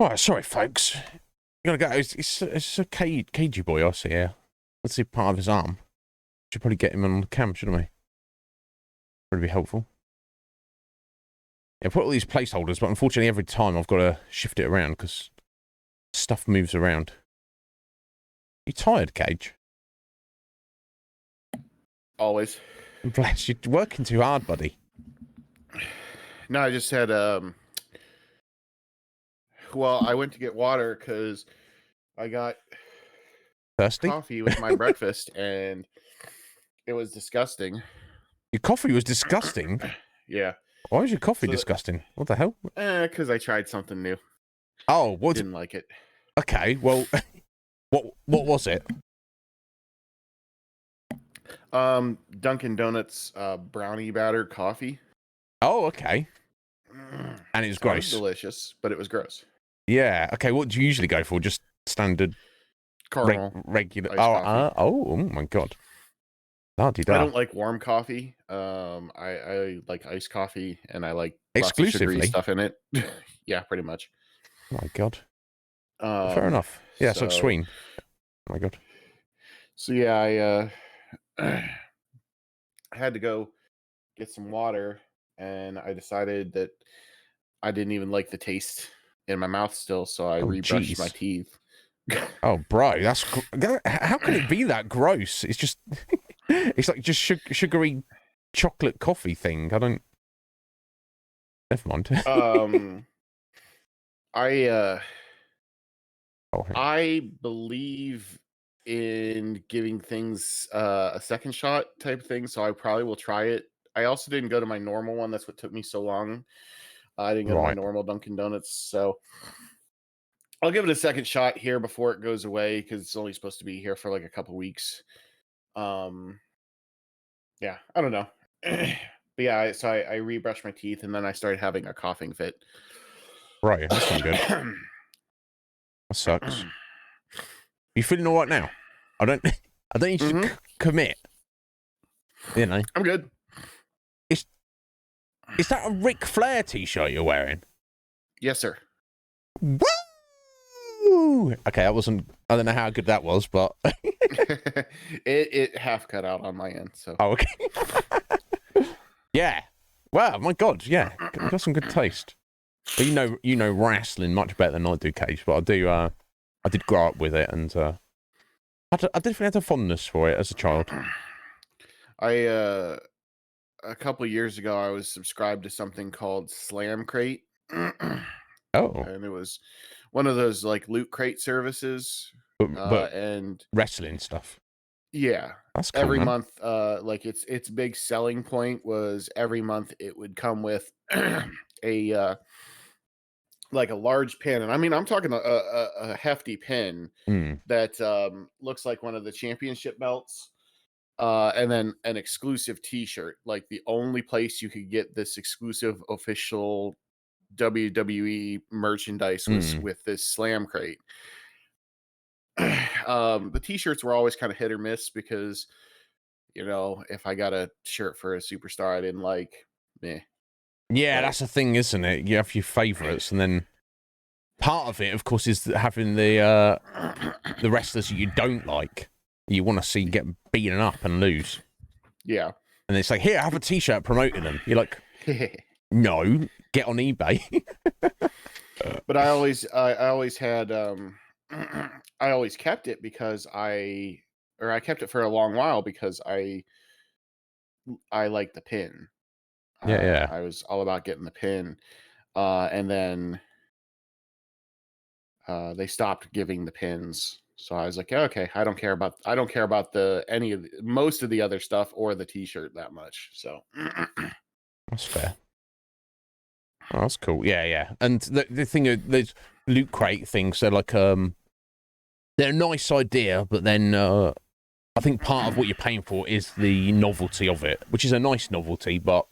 All right, sorry, folks. You gotta go. It's a cagey boy I see here. Let's see part of his arm. Should probably get him on the cam, shouldn't we? Would be helpful. Yeah, put all these placeholders, but unfortunately every time I've got to shift it around because stuff moves around. You tired, Cage? Always. Bless you. Working too hard, buddy. No, I just had well, I went to get water because I got Thirsty? coffee with my breakfast and it was disgusting. Your coffee was disgusting? Yeah. Why was your coffee disgusting? What the hell? Because I tried something new. Oh, what? Didn't like it. Okay, well, what was it? Dunkin' Donuts brownie batter coffee. Oh, okay. And it was gross. It was delicious, but it was gross. Yeah. Okay. What do you usually go for? Just standard caramel regular. coffee. Oh my God. I don't like warm coffee. I like iced coffee, and I like lots of sugary stuff in it. Yeah, pretty much. Oh my God. Fair enough. Yeah, it's like sweet. Oh my God. So yeah, I had to go get some water, and I decided that I didn't even like the taste in my mouth still, so I rebrushed my teeth. Oh, bro, that's how can it be that gross? It's just it's like just sugary chocolate coffee thing. I don't. Never mind. I believe in giving things a second shot type thing, so I probably will try it. I also didn't go to my normal one. That's what took me so long. I didn't go to my normal Dunkin' Donuts, so I'll give it a second shot here before it goes away because it's only supposed to be here for like a couple weeks. Um, yeah, I don't know. But yeah, so I rebrushed my teeth and then I started having a coughing fit. Right, that's not good. That sucks. You feeling all right now? I don't need you to commit. You know. I'm good. Is that a Ric Flair t-shirt you're wearing? Yes, sir. Woo! Okay, I don't know how good that was, but it half cut out on my end. So. Oh, okay. Yeah. Wow, my God, yeah. Got some good taste. But you know wrestling much better than I do, Cage, but I did grow up with it, and I definitely had a fondness for it as a child. A couple years ago, I was subscribed to something called Slam Crate. Oh. And it was one of those like loot crate services. But and wrestling stuff. Yeah. That's cool, every man. month, like its big selling point was every month it would come with a like a large pin. And I mean, I'm talking a hefty pin that looks like one of the championship belts. And then an exclusive t-shirt, like the only place you could get this exclusive official WWE merchandise was with this Slam Crate. The t-shirts were always kind of hit or miss because, you know, if I got a shirt for a superstar I didn't like, meh. Yeah, that's the thing, isn't it? You have your favorites, and then part of it, of course, is having the wrestlers you don't like. You want to see get beaten up and lose. Yeah. And it's like, here, have a t-shirt promoting them. You're like, no, get on eBay. But I always had I always kept it because I kept it for a long while because I like the pin. Yeah. I was all about getting the pin. And then they stopped giving the pins. So I was like, okay, I don't care about most of the other stuff or the t-shirt that much. So That's fair. Oh, that's cool. Yeah. And the thing of those loot crate things, they're like they're a nice idea, but then I think part of what you're paying for is the novelty of it, which is a nice novelty, but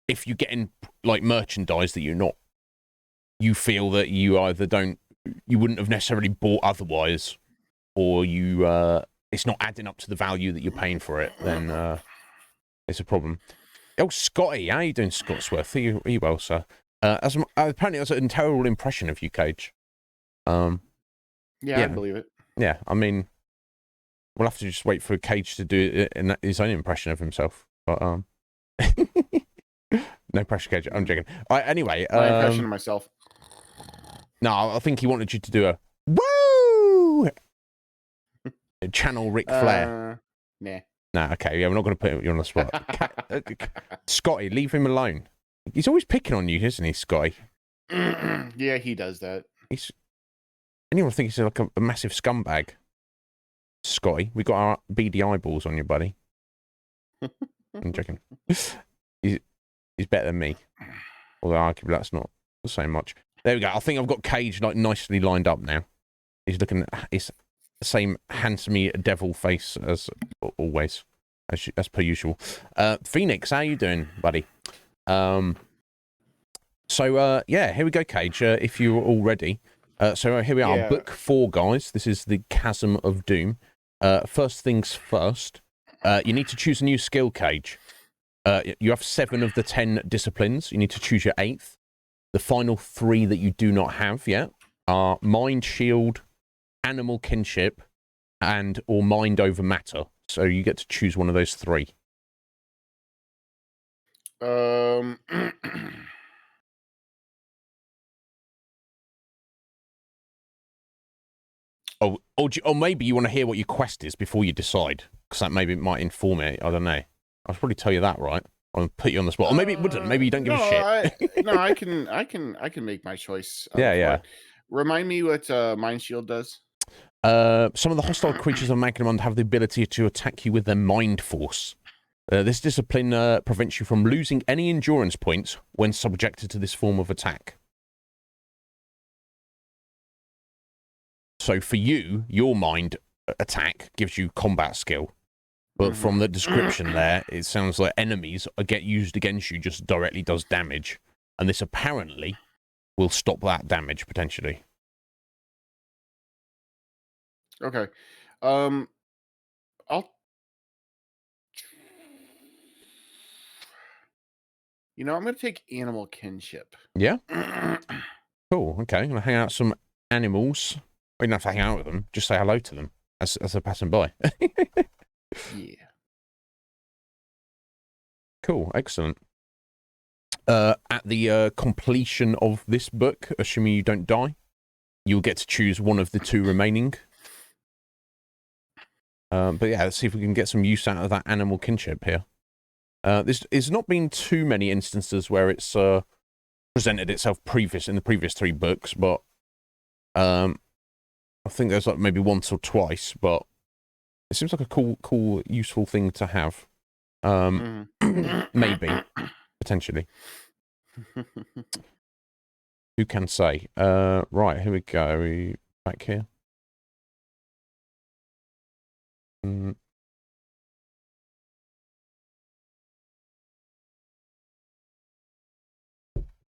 if you're getting like merchandise that you feel that you wouldn't have necessarily bought otherwise, or it's not adding up to the value that you're paying for it, then it's a problem. Oh, Scotty, how you doing, Scotsworth? Are you well, sir? Apparently, it was an terrible impression of you, Cage. Yeah, I believe it. Yeah, I mean, we'll have to just wait for Cage to do his own impression of himself. But no pressure, Cage. I'm joking. Anyway, my impression of myself. No, I think he wanted you to do a woo channel Ric Flair. Nah. Nah, okay, yeah, we're not going to put you on the spot. Scotty, leave him alone. He's always picking on you, isn't he, Scotty? Yeah, he does that. Anyone think he's like a massive scumbag? Scotty, we got our beady eyeballs on you, buddy. I'm joking. He's better than me. Although arguably that's not so much. There we go. I think I've got Cage like nicely lined up now. He's looking at his same handsome devil face as always, as per usual. Phoenix, how you doing, buddy? Yeah, here we go, Cage. If you're all ready. So here we are, book 4, guys. This is the Chasm of Doom. First things first, you need to choose a new skill, Cage. You have 7 of the 10 disciplines. You need to choose your 8th. The final 3 that you do not have yet are Mind Shield, Animal Kinship, or Mind Over Matter. So you get to choose one of those 3. Or maybe you want to hear what your quest is before you decide, because that maybe might inform it. I don't know. I'll probably tell you that, right? I'll put you on the spot. Or maybe it wouldn't. Maybe you don't give a shit. I can make my choice. Yeah. Remind me what Mind Shield does. Some of the hostile creatures of Magnamund have the ability to attack you with their mind force. This discipline prevents you from losing any endurance points when subjected to this form of attack. So for you, your mind attack gives you combat skill. But from the description there, it sounds like enemies get used against you just directly does damage. And this apparently will stop that damage, potentially. Okay. I'll... You know, I'm going to take animal kinship. Yeah? Cool, okay. I'm going to hang out some animals. You don't have to hang out with them. Just say hello to them as they're passing by. Yeah. Cool, excellent. At the completion of this book, assuming you don't die, you'll get to choose one of the two remaining. But yeah, let's see if we can get some use out of that animal kinship here. There's not been too many instances where it's presented itself in the previous 3 books, but I think there's like maybe once or twice, but it seems like a cool, useful thing to have. Maybe, potentially. Who can say? Right, here we go. Are we back here?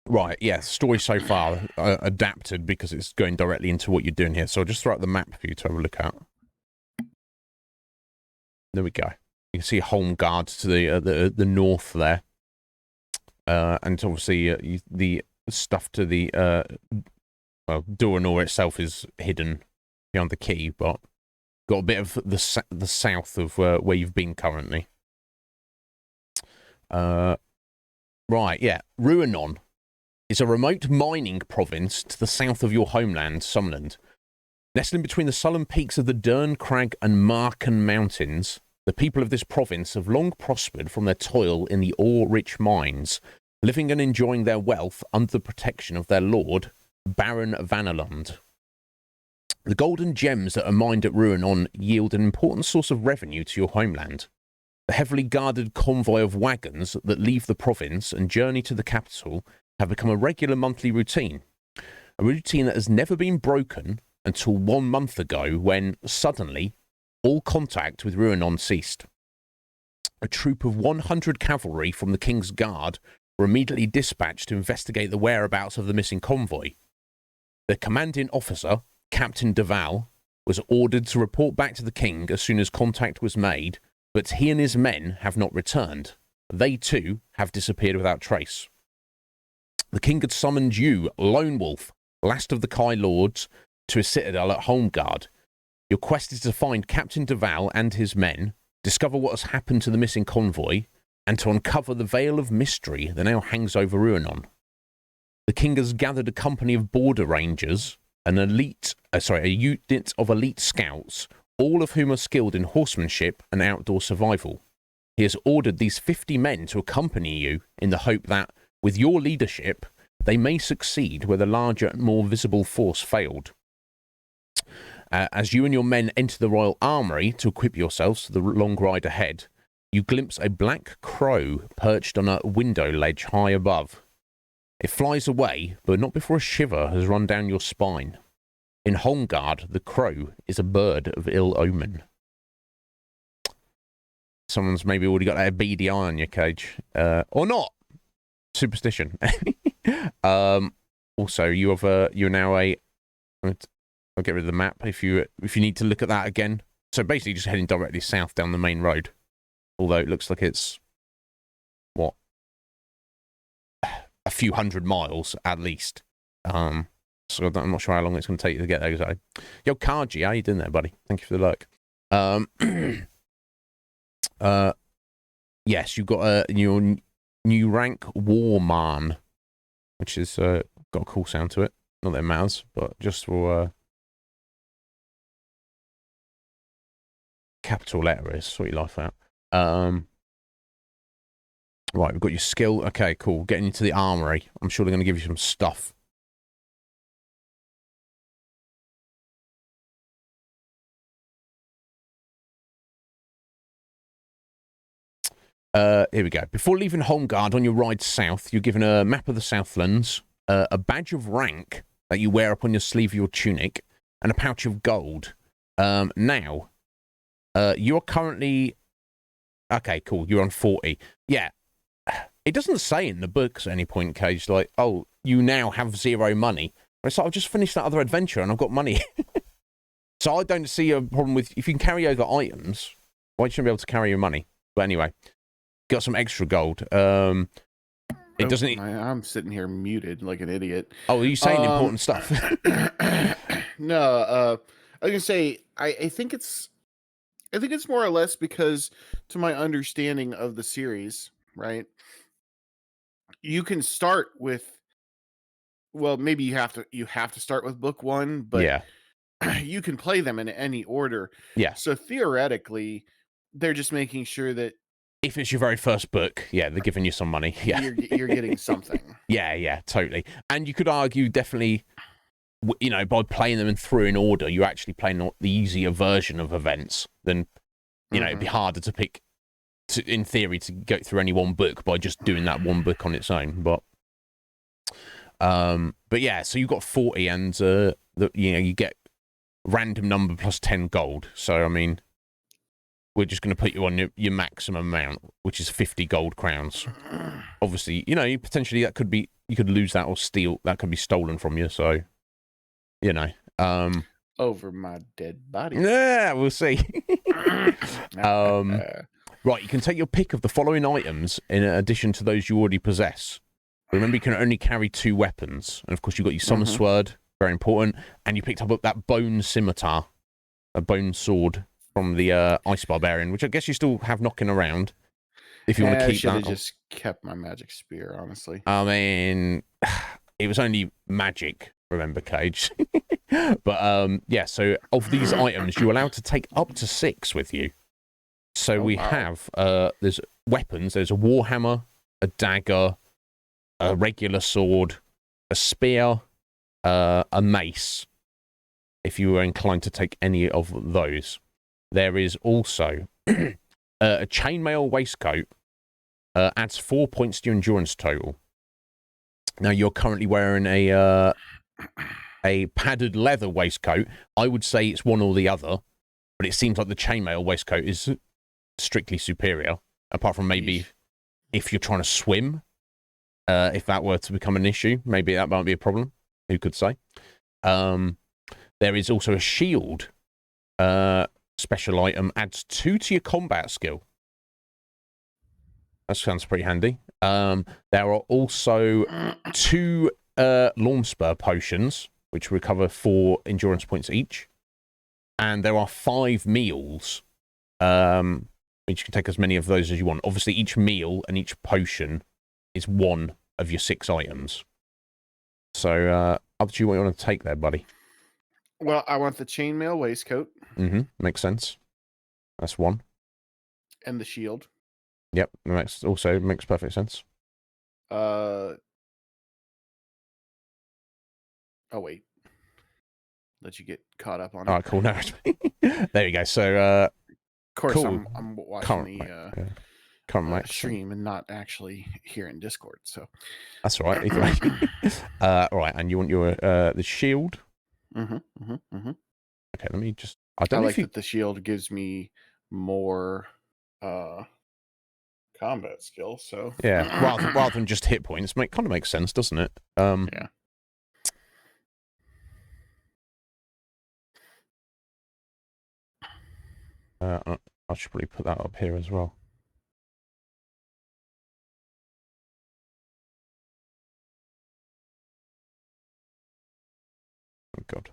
Right, yeah, story so far adapted because it's going directly into what you're doing here. So I'll just throw out the map for you to have a look at. There we go. You can see Home Guard to the north there. And obviously the stuff to the well, Duranor itself is hidden behind the key, but got a bit of the south of where you've been currently. Right, yeah, Ruanon is a remote mining province to the south of your homeland, Sumland. Nestling between the sullen peaks of the Dern Crag and Marken Mountains, the people of this province have long prospered from their toil in the ore-rich mines, living and enjoying their wealth under the protection of their lord, Baron Vanelund. The golden gems that are mined at Ruanon yield an important source of revenue to your homeland. The heavily guarded convoy of wagons that leave the province and journey to the capital have become a regular monthly routine. A routine that has never been broken until 1 month ago when, suddenly, all contact with Ruanon ceased. A troop of 100 cavalry from the King's Guard were immediately dispatched to investigate the whereabouts of the missing convoy. The commanding officer, Captain Duval, was ordered to report back to the King as soon as contact was made, but he and his men have not returned. They, too, have disappeared without trace. The King had summoned you, Lone Wolf, last of the Kai Lords, to his citadel at Holmgard. Your quest is to find Captain Duval and his men, discover what has happened to the missing convoy, and to uncover the veil of mystery that now hangs over Ruanon. The King has gathered a company of border rangers, a unit of elite scouts, all of whom are skilled in horsemanship and outdoor survival. He has ordered these 50 men to accompany you in the hope that, with your leadership, they may succeed where the larger and more visible force failed. As you and your men enter the royal armoury to equip yourselves for the long ride ahead, you glimpse a black crow perched on a window ledge high above. It flies away, but not before a shiver has run down your spine. In Holmgard, the crow is a bird of ill omen. Someone's maybe already got a beady eye on your cage. Or not. Superstition. Also, you're now a... I'll get rid of the map if you need to look at that again. So basically just heading directly south down the main road. Although it looks like it's... what? A few hundred miles, at least. So I'm not sure how long it's going to take you to get there. Exactly. Yo, Kaji, how you doing there, buddy? Thank you for the luck. Yes, you've got your new rank, Warman, which is got a cool sound to it. Not that it matters, but just for capital letter is sort your life out. Right, we've got your skill. Okay, cool. Getting into the armory. I'm sure they're going to give you some stuff. Here we go. Before leaving Holmgard on your ride south, you're given a map of the Southlands, a badge of rank that you wear upon your sleeve of your tunic, and a pouch of gold. Now, you are currently... Okay, cool. You're on 40. Yeah. It doesn't say in the books at any point, Cage, like, oh, you now have 0 money. It's like, I've just finished that other adventure and I've got money. So I don't see a problem with... If you can carry over items, why shouldn't you be able to carry your money? But anyway, got some extra gold. It doesn't... I'm sitting here muted like an idiot. Oh, are you saying important stuff? No, I was gonna say I think it's more or less because, to my understanding of the series, right? You can start with, well, maybe you have to start with book 1, but yeah. you can play them in any order. Yeah. So theoretically, they're just making sure that if it's your very first book, yeah, they're giving you some money. Yeah, you're getting something. Yeah, totally. And you could argue definitely, you know, by playing them through in order, you're actually playing the easier version of events than, you know, it'd be harder to pick, in theory, to go through any one book by just doing that one book on its own. But yeah, so you've got 40, and you know, you get random number plus 10 gold. So I mean, we're just going to put you on your maximum amount, which is 50 gold crowns. Obviously, you know, potentially that could be, you could lose that or steal, that could be stolen from you. So, you know, over my dead body. Yeah, we'll see. Right, you can take your pick of the following items in addition to those you already possess. Remember, you can only carry 2 weapons. And of course, you've got your summer sword, very important. And you picked up that bone scimitar, a bone sword from the Ice Barbarian, which I guess you still have knocking around. If you want to keep that. I should have just kept my magic spear, honestly. I mean, it was only magic, remember, Cage. But yeah, so of these items, you're allowed to take up to 6 with you. So we have, there's weapons, there's a warhammer, a dagger, a regular sword, a spear, a mace, if you were inclined to take any of those. There is also a chainmail waistcoat, adds 4 points to your endurance total. Now, you're currently wearing a padded leather waistcoat. I would say it's one or the other, but it seems like the chainmail waistcoat is strictly superior, apart from maybe if you're trying to swim. If that were to become an issue, maybe that might be a problem. Who could say? There is also a shield special item, adds 2 to your combat skill. That sounds pretty handy. There are also 2 lawn spur potions, which recover 4 endurance points each. And there are 5 meals, which you can take as many of those as you want. Obviously, each meal and each potion is 1 of your 6 items. So, up to you what you want to take there, buddy. Well, I want the chainmail waistcoat. Makes sense. That's 1. And the shield. Yep, also makes perfect sense. Oh, wait. Let you get caught up on it. All right, cool. No, there you go. So, of course, cool. I'm watching the stream and not actually here in Discord. So that's all right. Either way. All right, and you want your the shield? Okay, let me just. I like that the shield gives me more combat skill. So yeah, rather than just hit points, kind of makes sense, doesn't it? Yeah. I should probably put that up here as well. Oh, God.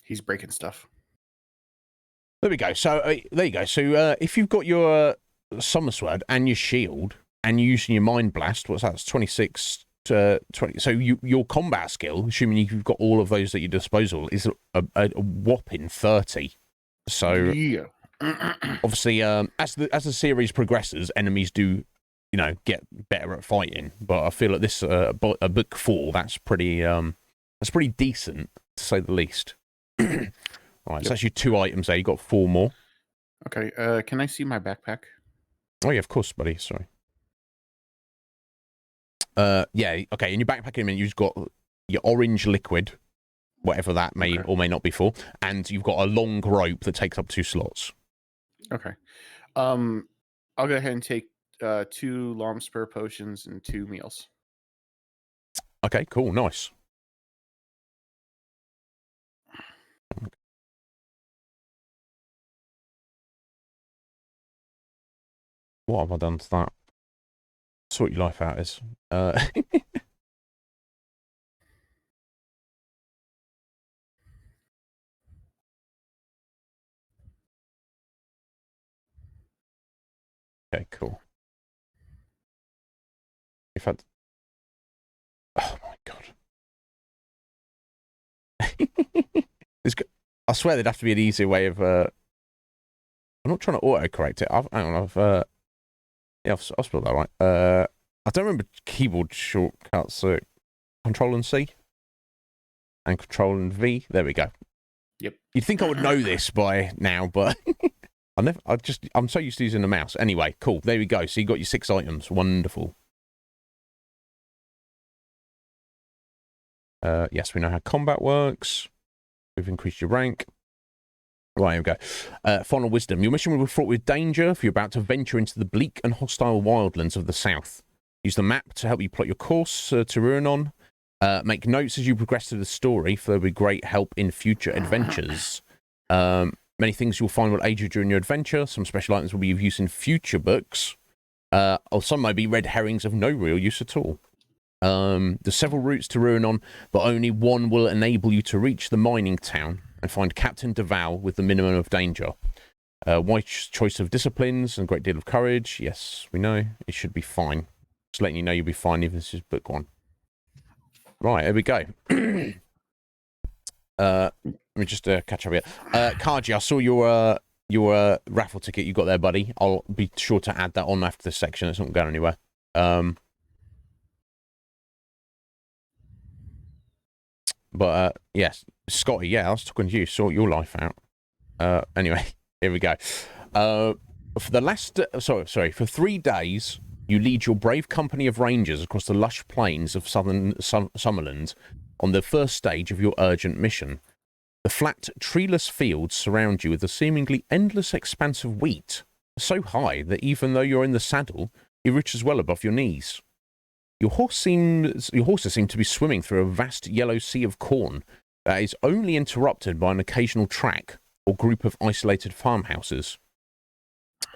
He's breaking stuff. There we go. So, there you go. So, if you've got your summer sword and your shield, and you're using your mind blast, what's that? It's 26 to 20. So, your combat skill, assuming you've got all of those at your disposal, is a whopping 30. So, yeah. Obviously, as the series progresses, enemies do, you know, get better at fighting. But I feel like this book 4, that's pretty decent to say the least. Right, so that's your 2 items there. You got 4 more. Okay. Can I see my backpack? Oh yeah, of course, buddy. Sorry. Yeah. Okay. In your backpack, you've got your orange liquid, whatever that may or may not be for. And you've got a long rope that takes up 2 slots. Okay. I'll go ahead and take 2 long spur potions and 2 meals. Okay, cool, nice. What have I done to that? Sort your life out is. Okay, cool. In fact, oh my god. I swear there'd have to be an easier way of. I'm not trying to autocorrect it. Yeah, I've spelled that right. I don't remember keyboard shortcuts. So Control and C and Control and V. There we go. Yep. You'd think I would know this by now, but I'm so used to using the mouse. Anyway, cool. There we go. So you got your 6 items. Wonderful. Yes, we know how combat works. We've increased your rank. Right, here we go. Final wisdom. Your mission will be fraught with danger if you're about to venture into the bleak and hostile wildlands of the south. Use the map to help you plot your course to Ruinon. Make notes as you progress through the story, for there'll be great help in future adventures. Many things you'll find will aid you during your adventure. Some special items will be of use in future books. Or some may be red herrings of no real use at all. There's several routes to Ruinon, but only one will enable you to reach the mining town and find Captain Duval with the minimum of danger. Wise choice of disciplines and a great deal of courage. Yes, we know. It should be fine. Just letting you know you'll be fine even if this is book 1. Right, here we go. Let me just catch up here. Kaji, I saw your raffle ticket you got there, buddy. I'll be sure to add that on after this section. It's not going anywhere. But yes, Scotty, yeah, I was talking to you. Sort your life out. Anyway, here we go. For the last, for 3 days, you lead your brave company of rangers across the lush plains of southern Summerland on the first stage of your urgent mission. The flat, treeless fields surround you with a seemingly endless expanse of wheat, so high that even though you're in the saddle, it reaches well above your knees. Your horses seem to be swimming through a vast yellow sea of corn that is only interrupted by an occasional track or group of isolated farmhouses.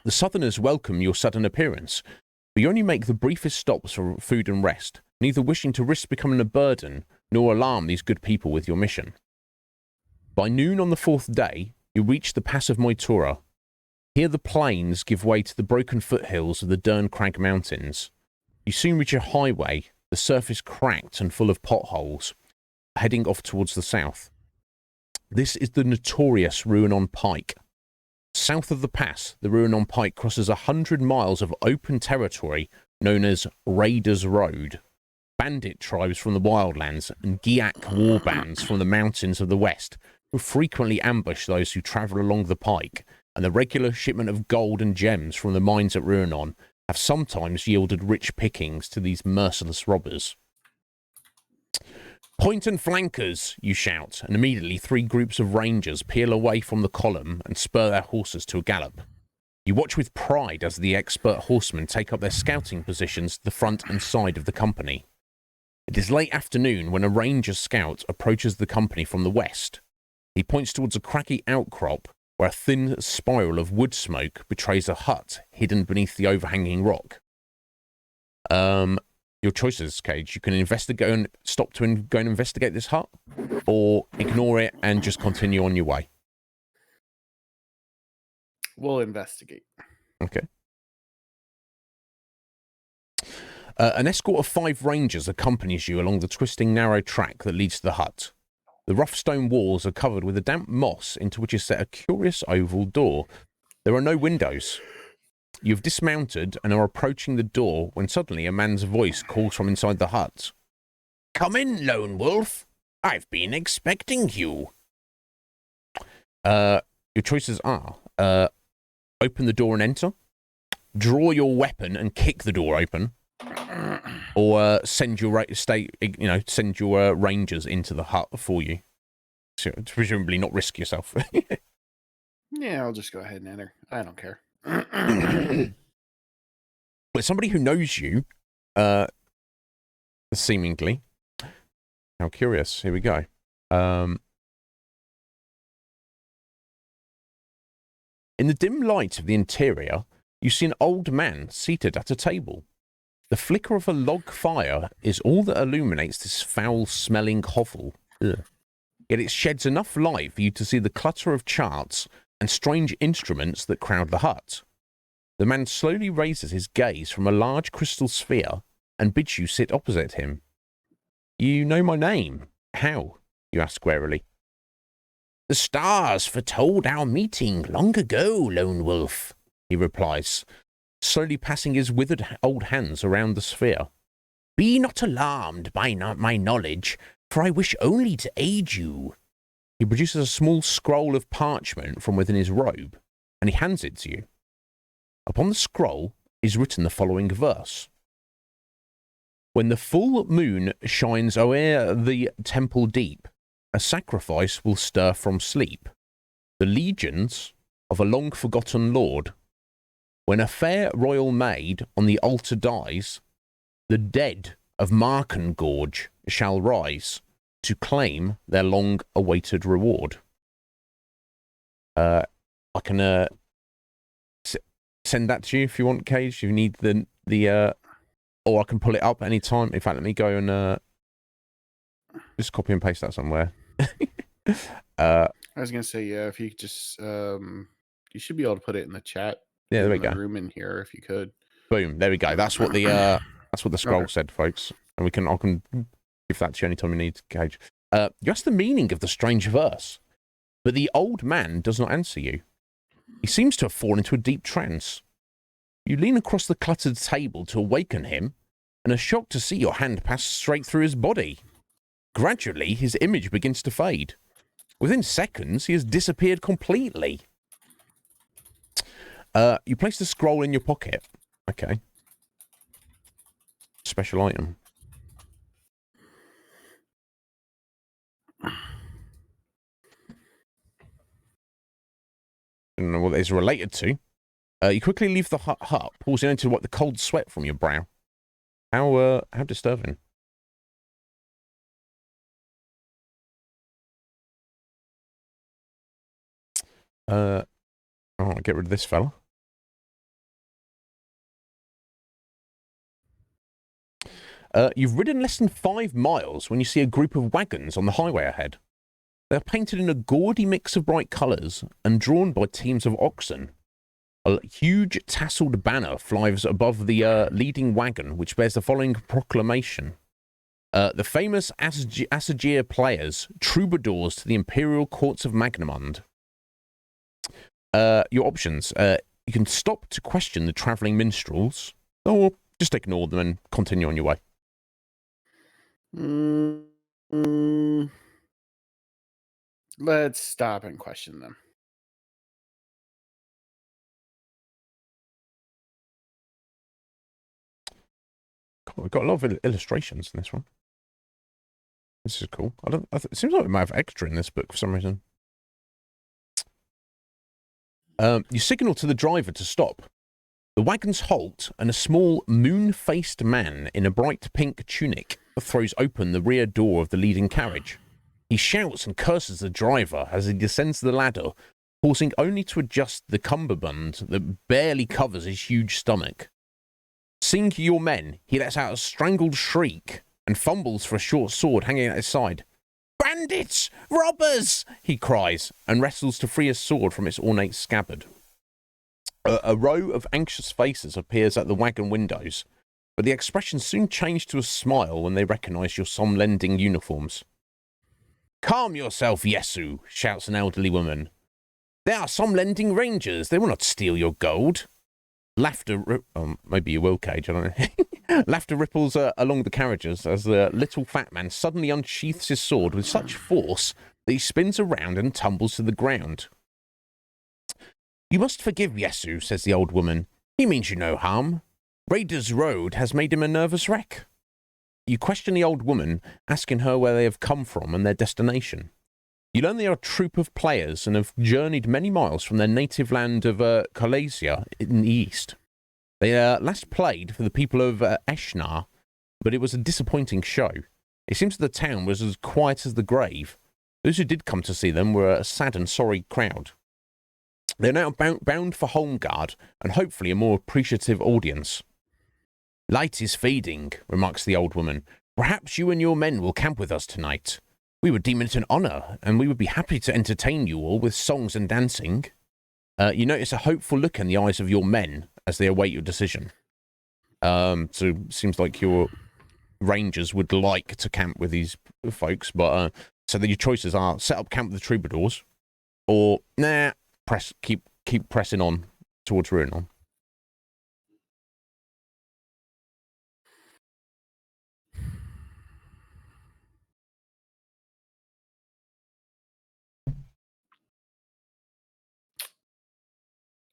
The southerners welcome your sudden appearance, but you only make the briefest stops for food and rest, neither wishing to risk becoming a burden nor alarm these good people with your mission. By noon on the 4th day, you reach the pass of Moitura. Here the plains give way to the broken foothills of the Dern Crag Mountains. You soon reach a highway, the surface cracked and full of potholes, heading off towards the south. This is the notorious Ruinon Pike. South of the pass, the Ruinon Pike crosses 100 miles of open territory known as Raiders Road. Bandit tribes from the wildlands and Giak war bands from the mountains of the west will frequently ambush those who travel along the pike, and the regular shipment of gold and gems from the mines at Ruinon have sometimes yielded rich pickings to these merciless robbers. Point and flankers, you shout, and immediately 3 groups of rangers peel away from the column and spur their horses to a gallop. You watch with pride as the expert horsemen take up their scouting positions to the front and side of the company. It is late afternoon when a ranger scout approaches the company from the west. He points towards a craggy outcrop where a thin spiral of wood smoke betrays a hut hidden beneath the overhanging rock. Your choices, Cage. You can investigate and stop to go and investigate this hut, or ignore it and just continue on your way. We'll investigate. Okay. An escort of 5 rangers accompanies you along the twisting narrow track that leads to the hut. The rough stone walls are covered with a damp moss into which is set a curious oval door. There are no windows. You've dismounted and are approaching the door when suddenly a man's voice calls from inside the hut. "Come in, Lone Wolf. I've been expecting you." Your choices are open the door and enter, draw your weapon and kick the door open, or send your rangers into the hut for you. to presumably not risk yourself. Yeah, I'll just go ahead and enter. I don't care. But somebody who knows you, seemingly. How curious. Here we go. In the dim light of the interior, you see an old man seated at a table. The flicker of a log fire is all that illuminates this foul-smelling hovel. Ugh. Yet it sheds enough light for you to see the clutter of charts and strange instruments that crowd the hut. The man slowly raises his gaze from a large crystal sphere and bids you sit opposite him. You know my name. How? You ask warily. The stars foretold our meeting long ago, Lone Wolf, he replies, slowly passing his withered old hands around the sphere. Be not alarmed by my knowledge, for I wish only to aid you. He produces a small scroll of parchment from within his robe, and he hands it to you. Upon the scroll is written the following verse. When the full moon shines o'er the temple deep, a sacrifice will stir from sleep. The legions of a long-forgotten lord. When a fair royal maid on the altar dies, the dead of Marken Gorge shall rise to claim their long-awaited reward. I can send that to you if you want, Cage. If you need the or I can pull it up anytime. In fact, let me go and just copy and paste that somewhere. I was gonna say, yeah, if you could just you should be able to put it in the chat. Yeah, there we the go. Room in here, if you could. Boom, there we go. That's what the scroll said, folks. And I can give that to you anytime you need, Cage. You ask the meaning of the strange verse, but the old man does not answer you. He seems to have fallen into a deep trance. You lean across the cluttered table to awaken him, and are shocked to see your hand pass straight through his body. Gradually, his image begins to fade. Within seconds, he has disappeared completely. You place the scroll in your pocket. Okay. Special item. I don't know what it is related to. You quickly leave the hut, pausing in to wipe the cold sweat from your brow. How disturbing. I'll get rid of this fella. You've ridden less than 5 miles when you see a group of wagons on the highway ahead. They're painted in a gaudy mix of bright colours and drawn by teams of oxen. A huge tasselled banner flies above the leading wagon, which bears the following proclamation. The famous Assagear players, troubadours to the imperial courts of Magnamund. Your options. You can stop to question the travelling minstrels, or just ignore them and continue on your way. Let's stop and question them. We've got a lot of illustrations in this one. This is cool. It seems like we might have extra in this book for some reason. You signal to the driver to stop. The wagons halt, and a small moon-faced man in a bright pink tunic throws open the rear door of the leading carriage. He shouts and curses the driver as he descends the ladder, pausing only to adjust the cummerbund that barely covers his huge stomach. Seeing your men, he lets out a strangled shriek and fumbles for a short sword hanging at his side. Bandits! Robbers! He cries, and wrestles to free his sword from its ornate scabbard. A row of anxious faces appears at the wagon windows, but the expression soon change to a smile when they recognise your some-lending uniforms. Calm yourself, Yesu, shouts an elderly woman. They are some-lending rangers. They will not steal your gold. Laughter, maybe you will, Cage, I don't know. Laughter ripples along the carriages as the little fat man suddenly unsheaths his sword with such force that he spins around and tumbles to the ground. You must forgive Yesu, says the old woman. He means you no harm. Raiders Road has made him a nervous wreck. You question the old woman, asking her where they have come from and their destination. You learn they are a troop of players and have journeyed many miles from their native land of Kalasia in the east. They last played for the people of Eshnar, but it was a disappointing show. It seems the town was as quiet as the grave. Those who did come to see them were a sad and sorry crowd. They're now bound for Holmgard and hopefully a more appreciative audience. Light is fading, remarks the old woman. Perhaps you and your men will camp with us tonight. We would deem it an honour, and we would be happy to entertain you all with songs and dancing. You notice a hopeful look in the eyes of your men as they await your decision. So it seems like your rangers would like to camp with these folks, but so that your choices are set up camp with the troubadours, or keep pressing on towards Ruinon.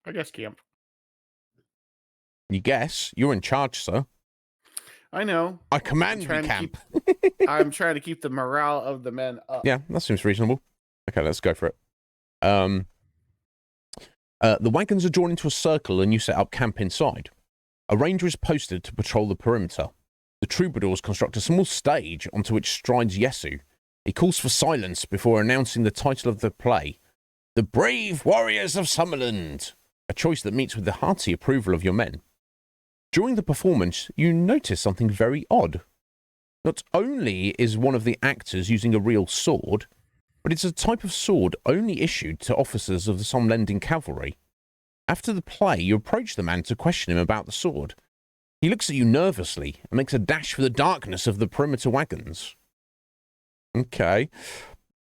I guess camp. You guess? You're in charge, sir. I know. I command you camp. I'm trying to keep the morale of the men up. Yeah, that seems reasonable. Okay, let's go for it. The wagons are drawn into a circle and you set up camp inside. A ranger is posted to patrol the perimeter. The troubadours construct a small stage onto which strides Yesu. He calls for silence before announcing the title of the play, The Brave Warriors of Summerland, a choice that meets with the hearty approval of your men. During the performance, you notice something very odd. Not only is one of the actors using a real sword, but it's a type of sword only issued to officers of the Somlending cavalry. After the play, you approach the man to question him about the sword. He looks at you nervously and makes a dash for the darkness of the perimeter wagons. Okay.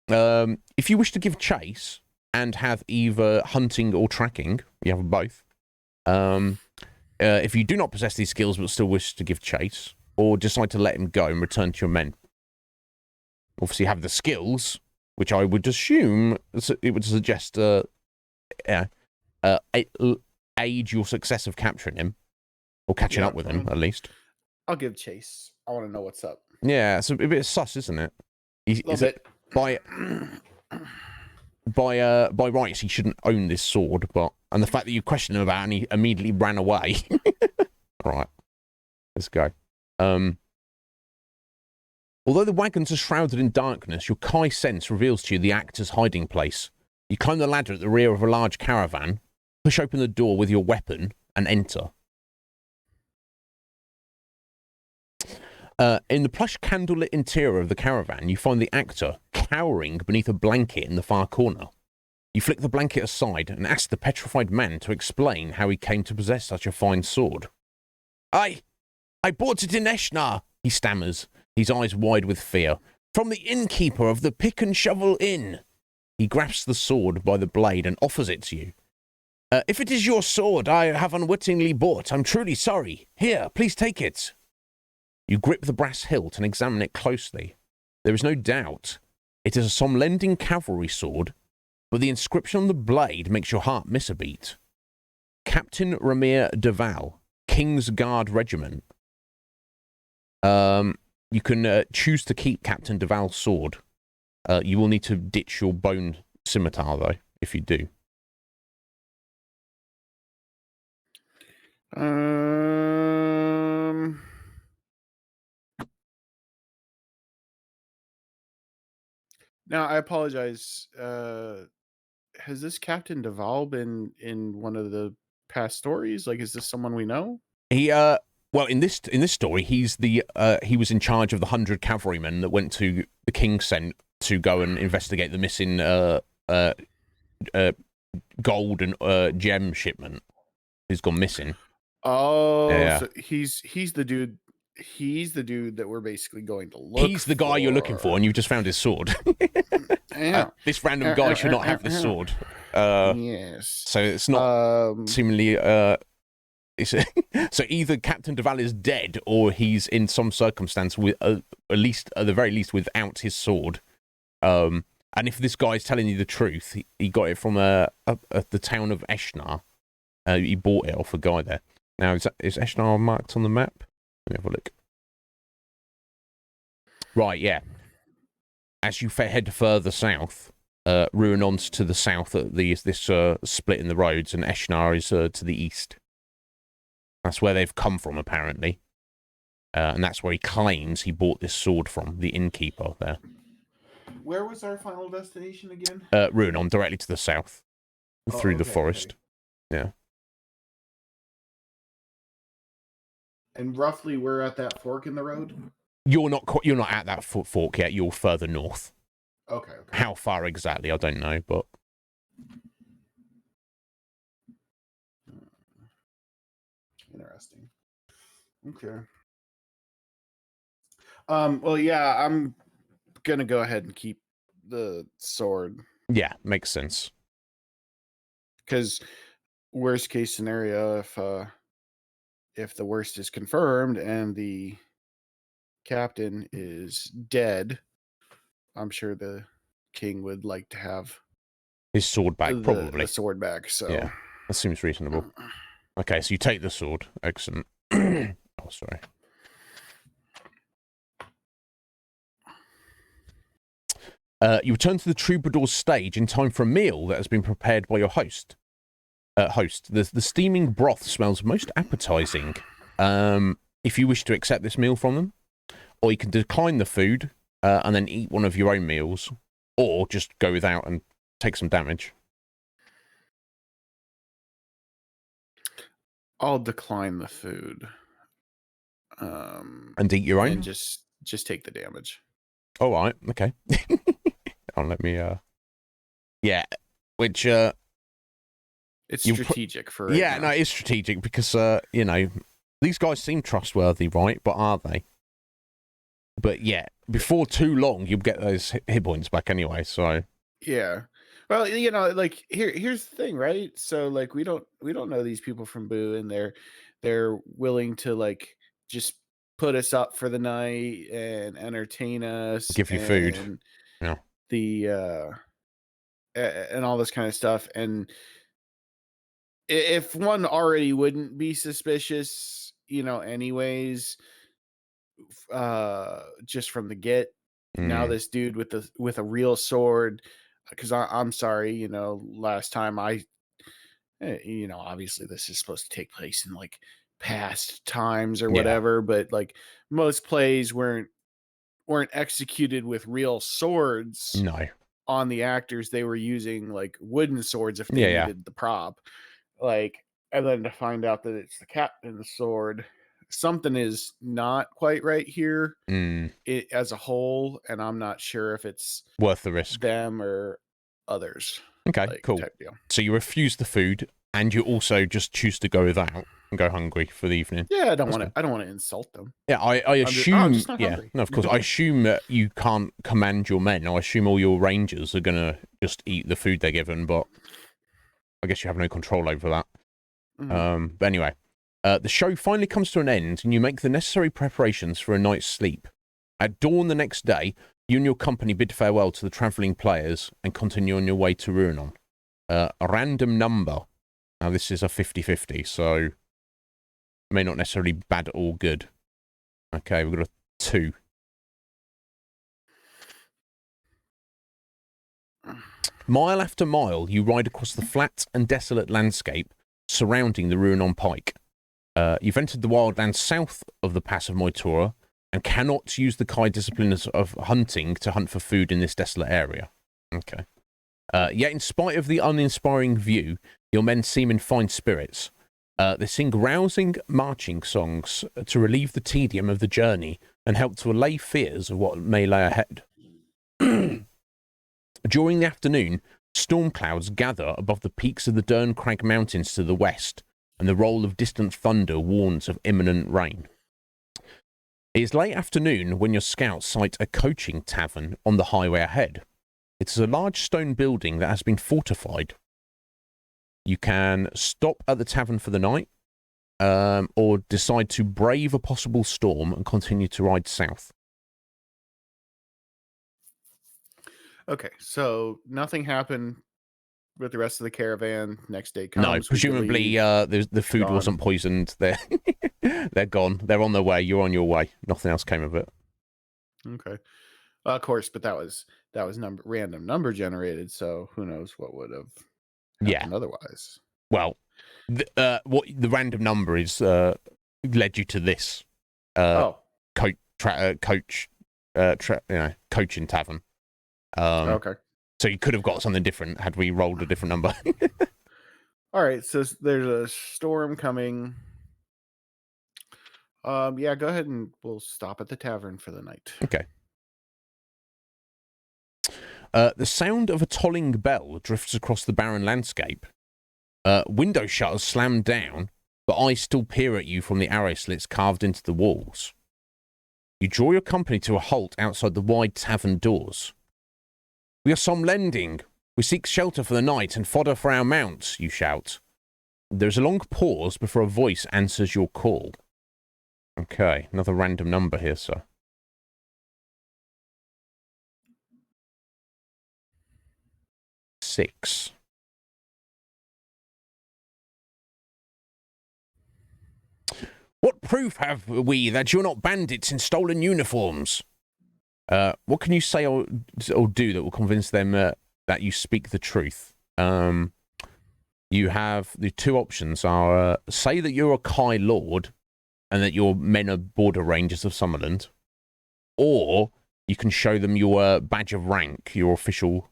If you wish to give chase and have either hunting or tracking, you have both. If you do not possess these skills but still wish to give chase, or decide to let him go and return to your men. Obviously, you have the skills, which I would assume it would suggest aid your success of capturing him, or catching up with him, at least. I'll give chase. I want to know what's up. Yeah, it's a bit sus, isn't it? By rights, he shouldn't own this sword, and the fact that you questioned him about it and he immediately ran away. All right, let's go. Although the wagons are shrouded in darkness, your Kai sense reveals to you the actor's hiding place. You climb the ladder at the rear of a large caravan, push open the door with your weapon, and enter. In the plush candlelit interior of the caravan, you find the actor cowering beneath a blanket in the far corner. You flick the blanket aside and ask the petrified man to explain how he came to possess such a fine sword. I bought it in Eshnar, he stammers, his eyes wide with fear. From the innkeeper of the Pick and Shovel Inn. He grasps the sword by the blade and offers it to you. If it is your sword I have unwittingly bought, I'm truly sorry. Here, please take it. You grip the brass hilt and examine it closely. There is no doubt. It is a Somlending cavalry sword, but the inscription on the blade makes your heart miss a beat. Captain Ramir Deval, King's Guard Regiment. You can choose to keep Captain Deval's sword. You will need to ditch your bone scimitar, though, if you do. Now, I apologize. Has this Captain Deval been in one of the past stories? Like, is this someone we know? He well, in this story, he's he was in charge of the 100 cavalrymen that went to the king sent to go and investigate the missing gold and gem shipment who's gone missing. Oh, yeah. So he's the dude. He's the dude that we're basically going to look for. He's the guy you're looking for, and you've just found his sword. Yeah. This random guy should not have this sword. Yes. So it's not seemingly... so either Captain Deval is dead, or he's in some circumstance with at the very least without his sword. And if this guy's telling you the truth, he got it from the town of Eshnar. He bought it off a guy there. Now, is Eshnar marked on the map? Let me have a look. Right, yeah. As you head further south, Ruinon's to the south at this split in the roads, and Eshnar is to the east. That's where they've come from, apparently. And that's where he claims he bought this sword from, the innkeeper there. Where was our final destination again? Ruinon, directly to the south, through the forest. Okay. Yeah. And roughly, we're at that fork in the road? You're not at that fork yet. You're further north. Okay. How far exactly, I don't know, but... Interesting. Okay. Well, yeah, I'm gonna go ahead and keep the sword. Yeah, makes sense. Because worst case scenario, if the worst is confirmed and the captain is dead, I'm sure the king would like to have his sword back, probably. The sword back, so... Yeah, that seems reasonable. Okay, so you take the sword. Excellent. Oh, sorry. You return to the troubadour's stage in time for a meal that has been prepared by your host. The steaming broth smells most appetizing. If you wish to accept this meal from them, or you can decline the food and then eat one of your own meals, or just go without and take some damage. I'll decline the food. And eat your own? And just take the damage. All right, okay. Let me, yeah, which, it's strategic for right yeah, now. No, it's strategic because, you know, these guys seem trustworthy, right? But are they? But yeah, before too long, you'll get those hit points back anyway, so. Yeah. Well, you know, like here's the thing, right? So like we don't know these people from Boo, and they're willing to like just put us up for the night and entertain us, give you food, yeah, and all this kind of stuff. And if one already wouldn't be suspicious, you know, anyways, just from the get, now this dude with a real sword. Because I'm sorry, you know, last time you know, obviously this is supposed to take place in like past times or whatever, but like most plays weren't executed with real swords. No. On the actors, they were using like wooden swords if they needed the prop. Like, and then to find out that it's the captain's sword, something is not quite right here as a whole, and I'm not sure if it's worth the risk, them or others. Okay, like, cool. So you refuse the food, and you also just choose to go without and go hungry for the evening. Yeah, I don't want to insult them. Yeah, I assume. I'm just not hungry. No, of course. I assume that you can't command your men. I assume all your rangers are gonna just eat the food they're given, but I guess you have no control over that. But anyway, the show finally comes to an end, and you make the necessary preparations for a night's sleep. At dawn the next day, you and your company bid farewell to the travelling players and continue on your way to Ruinon. A random number. Now, this is a 50-50, so may not necessarily be bad or good. Okay, we've got a 2. Mile after mile, you ride across the flat and desolate landscape surrounding the Ruinon Pike. You've entered the wildlands south of the Pass of Moitura and cannot use the Kai disciplines of hunting to hunt for food in this desolate area. Okay. Yet, in spite of the uninspiring view, your men seem in fine spirits. They sing rousing marching songs to relieve the tedium of the journey and help to allay fears of what may lay ahead. During the afternoon, storm clouds gather above the peaks of the Derncrag Mountains to the west, and the roll of distant thunder warns of imminent rain. It is late afternoon when your scouts sight a coaching tavern on the highway ahead. It is a large stone building that has been fortified. You can stop at the tavern for the night, or decide to brave a possible storm and continue to ride south. Okay, so nothing happened with the rest of the caravan. Next day comes. No, presumably the food wasn't poisoned. They're gone. They're on their way. You're on your way. Nothing else came of it. Okay. Of course, but that was random number generated, so who knows what would have Yeah. happened otherwise. Well, what the random number is led you to this coaching tavern. Okay. So you could have got something different had we rolled a different number. All right, so there's a storm coming. Yeah, go ahead and we'll stop at the tavern for the night. Okay. The sound of a tolling bell drifts across the barren landscape. Window shutters slam down, but eyes still peer at you from the arrow slits carved into the walls. You draw your company to a halt outside the wide tavern doors. "We are some lending. We seek shelter for the night and fodder for our mounts," you shout. There is a long pause before a voice answers your call. Okay, another random number here, sir. Six. "What proof have we that you're not bandits in stolen uniforms?" What can you say or do that will convince them that you speak the truth? You have the two options are say that you're a Kai Lord and that your men are border rangers of Summerland, or you can show them your badge of rank, your official,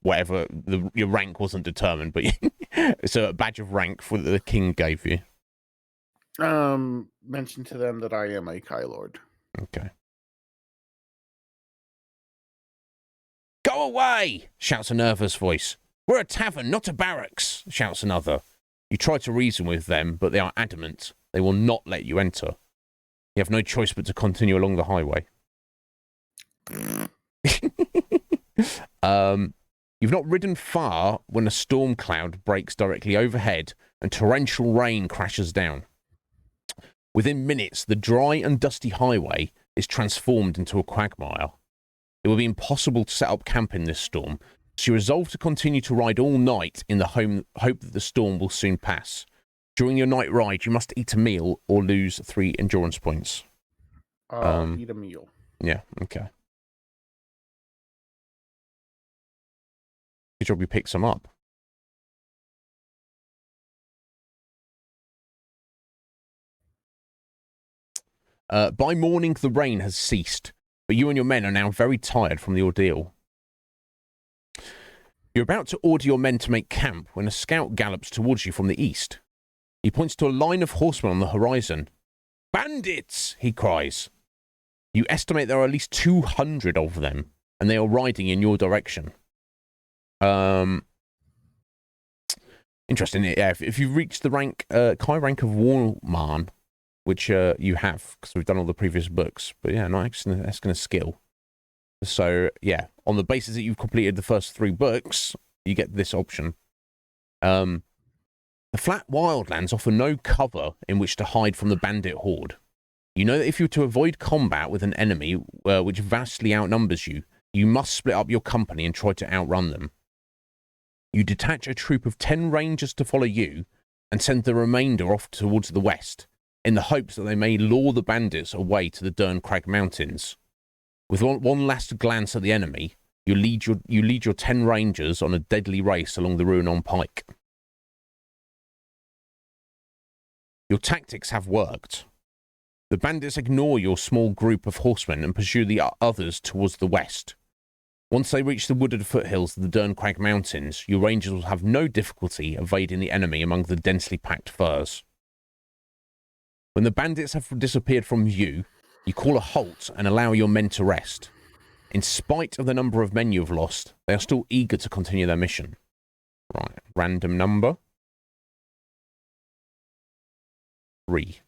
whatever, your rank wasn't determined, but so a badge of rank for the king gave you. Mention to them that I am a Kai Lord. Okay. "Go away!" shouts a nervous voice. "We're a tavern, not a barracks," shouts another. You try to reason with them, but they are adamant. They will not let you enter. You have no choice but to continue along the highway. You've not ridden far when a storm cloud breaks directly overhead and torrential rain crashes down. Within minutes, the dry and dusty highway is transformed into a quagmire. It will be impossible to set up camp in this storm, so you resolve to continue to ride all night in the hope that the storm will soon pass. During your night ride, you must eat a meal or lose 3 endurance points. Eat a meal. Yeah, okay. Good job you picked some up. By morning, the rain has ceased, but you and your men are now very tired from the ordeal. You're about to order your men to make camp when a scout gallops towards you from the east. He points to a line of horsemen on the horizon. "Bandits!" he cries. You estimate there are at least 200 of them, and they are riding in your direction. Interesting. Yeah, if you reach the Kai rank of Warman, which you have, because we've done all the previous books, but yeah, not that's going to skill. So yeah, on the basis that you've completed the first 3 books, you get this option. The flat wildlands offer no cover in which to hide from the bandit horde. You know that if you're to avoid combat with an enemy which vastly outnumbers you, you must split up your company and try to outrun them. You detach a troop of 10 rangers to follow you and send the remainder off towards the west, in the hopes that they may lure the bandits away to the Derncrag Mountains. With one last glance at the enemy, you lead your 10 rangers on a deadly race along the Ruinon Pike. Your tactics have worked. The bandits ignore your small group of horsemen and pursue the others towards the west. Once they reach the wooded foothills of the Derncrag Mountains, your rangers will have no difficulty evading the enemy among the densely packed firs. When the bandits have disappeared from view, you call a halt and allow your men to rest. In spite of the number of men you have lost, they are still eager to continue their mission. Right, random number. 3.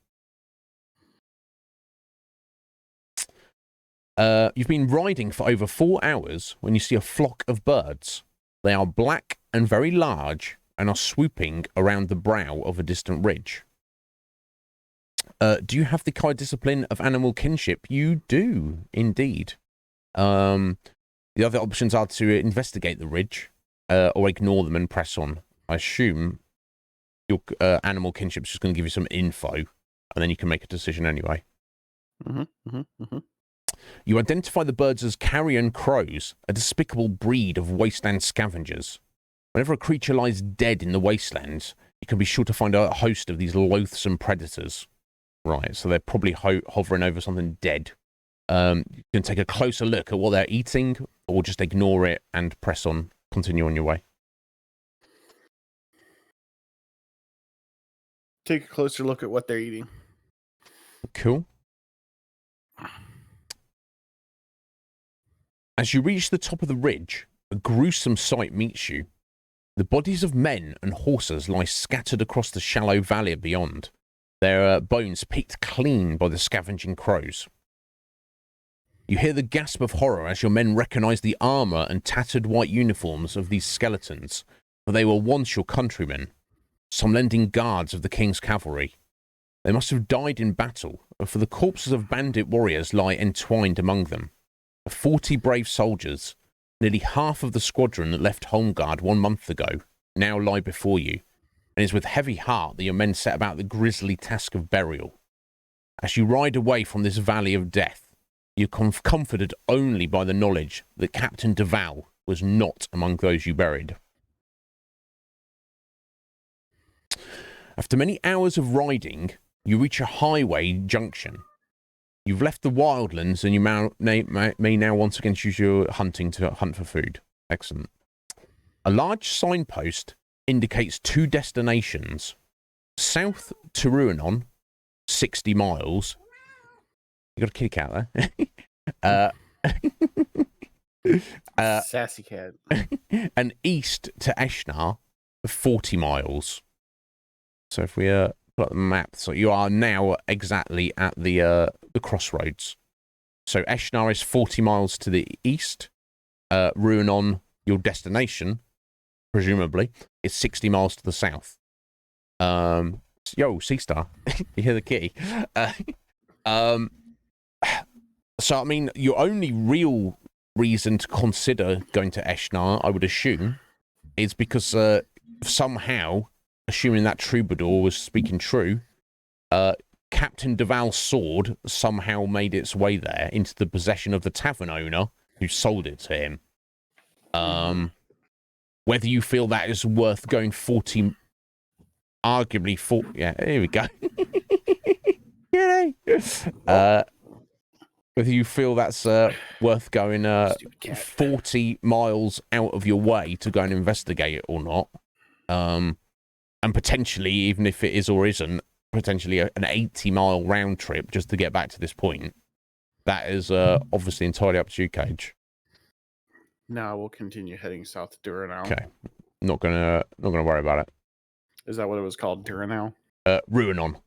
You've been riding for over 4 hours when you see a flock of birds. They are black and very large and are swooping around the brow of a distant ridge. Do you have the Kai discipline of animal kinship? You do, indeed. The other options are to investigate the ridge or ignore them and press on. I assume your animal kinship is just going to give you some info, and then you can make a decision anyway. You identify the birds as carrion crows, a despicable breed of wasteland scavengers. Whenever a creature lies dead in the wastelands, you can be sure to find a host of these loathsome predators. Right, so they're probably hovering over something dead. You can take a closer look at what they're eating, or just ignore it and press on, continue on your way. Take a closer look at what they're eating. Cool. As you reach the top of the ridge, a gruesome sight meets you. The bodies of men and horses lie scattered across the shallow valley beyond, their bones picked clean by the scavenging crows. You hear the gasp of horror as your men recognise the armour and tattered white uniforms of these skeletons, for they were once your countrymen, some lending guards of the king's cavalry. They must have died in battle, for the corpses of bandit warriors lie entwined among them. 40 brave soldiers, nearly half of the squadron that left Homeguard 1 month ago, now lie before you, and it is with heavy heart that your men set about the grisly task of burial. As you ride away from this valley of death, you're comforted only by the knowledge that Captain Duval was not among those you buried. After many hours of riding, you reach a highway junction. You've left the wildlands and you may now once again choose your hunting to hunt for food. Excellent. A large signpost indicates 2 destinations. South to Ruanon, 60 miles. You got a kitty cat there. Sassy cat. And east to Eshnar, 40 miles. So if we put up the map, so you are now exactly at the crossroads. So Eshnar is 40 miles to the east. Ruanon, your destination, presumably, is 60 miles to the south. Yo, Seastar, you hear the kitty? So, I mean, your only real reason to consider going to Eshnar, I would assume, is because somehow, assuming that troubadour was speaking true, Captain Duval's sword somehow made its way there into the possession of the tavern owner who sold it to him. Whether you feel that is worth going 40... Arguably 40... Yeah, here we go. Whether you feel that's worth going 40 miles out of your way to go and investigate it or not. And potentially, even if it is or isn't, potentially an 80-mile round trip just to get back to this point. That is obviously entirely up to you, Cage. No, we'll continue heading south to Duranau. Okay. Not gonna worry about it. Is that what it was called? Duranau? Ruanon.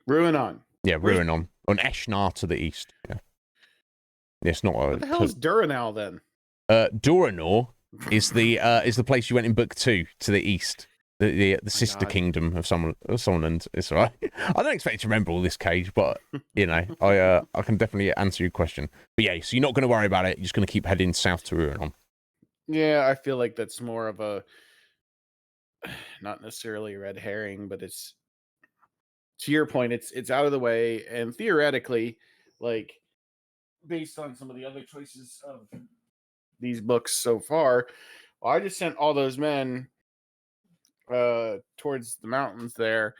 Ruanon. Yeah, Ruanon. On Eshnar to the east. Yeah. It's not. What the hell is Duranau then? Duranor is the place you went in book 2 to the east. The sister kingdom of Summerland. It's all right. I don't expect you to remember all this, Cage, but you know, I can definitely answer your question. But yeah, so you're not going to worry about it. You're just going to keep heading south to Ruanon. Yeah, I feel like that's more of a not necessarily a red herring, but it's to your point. It's out of the way, and theoretically, like based on some of the other choices of these books so far, well, I just sent all those men towards the mountains there.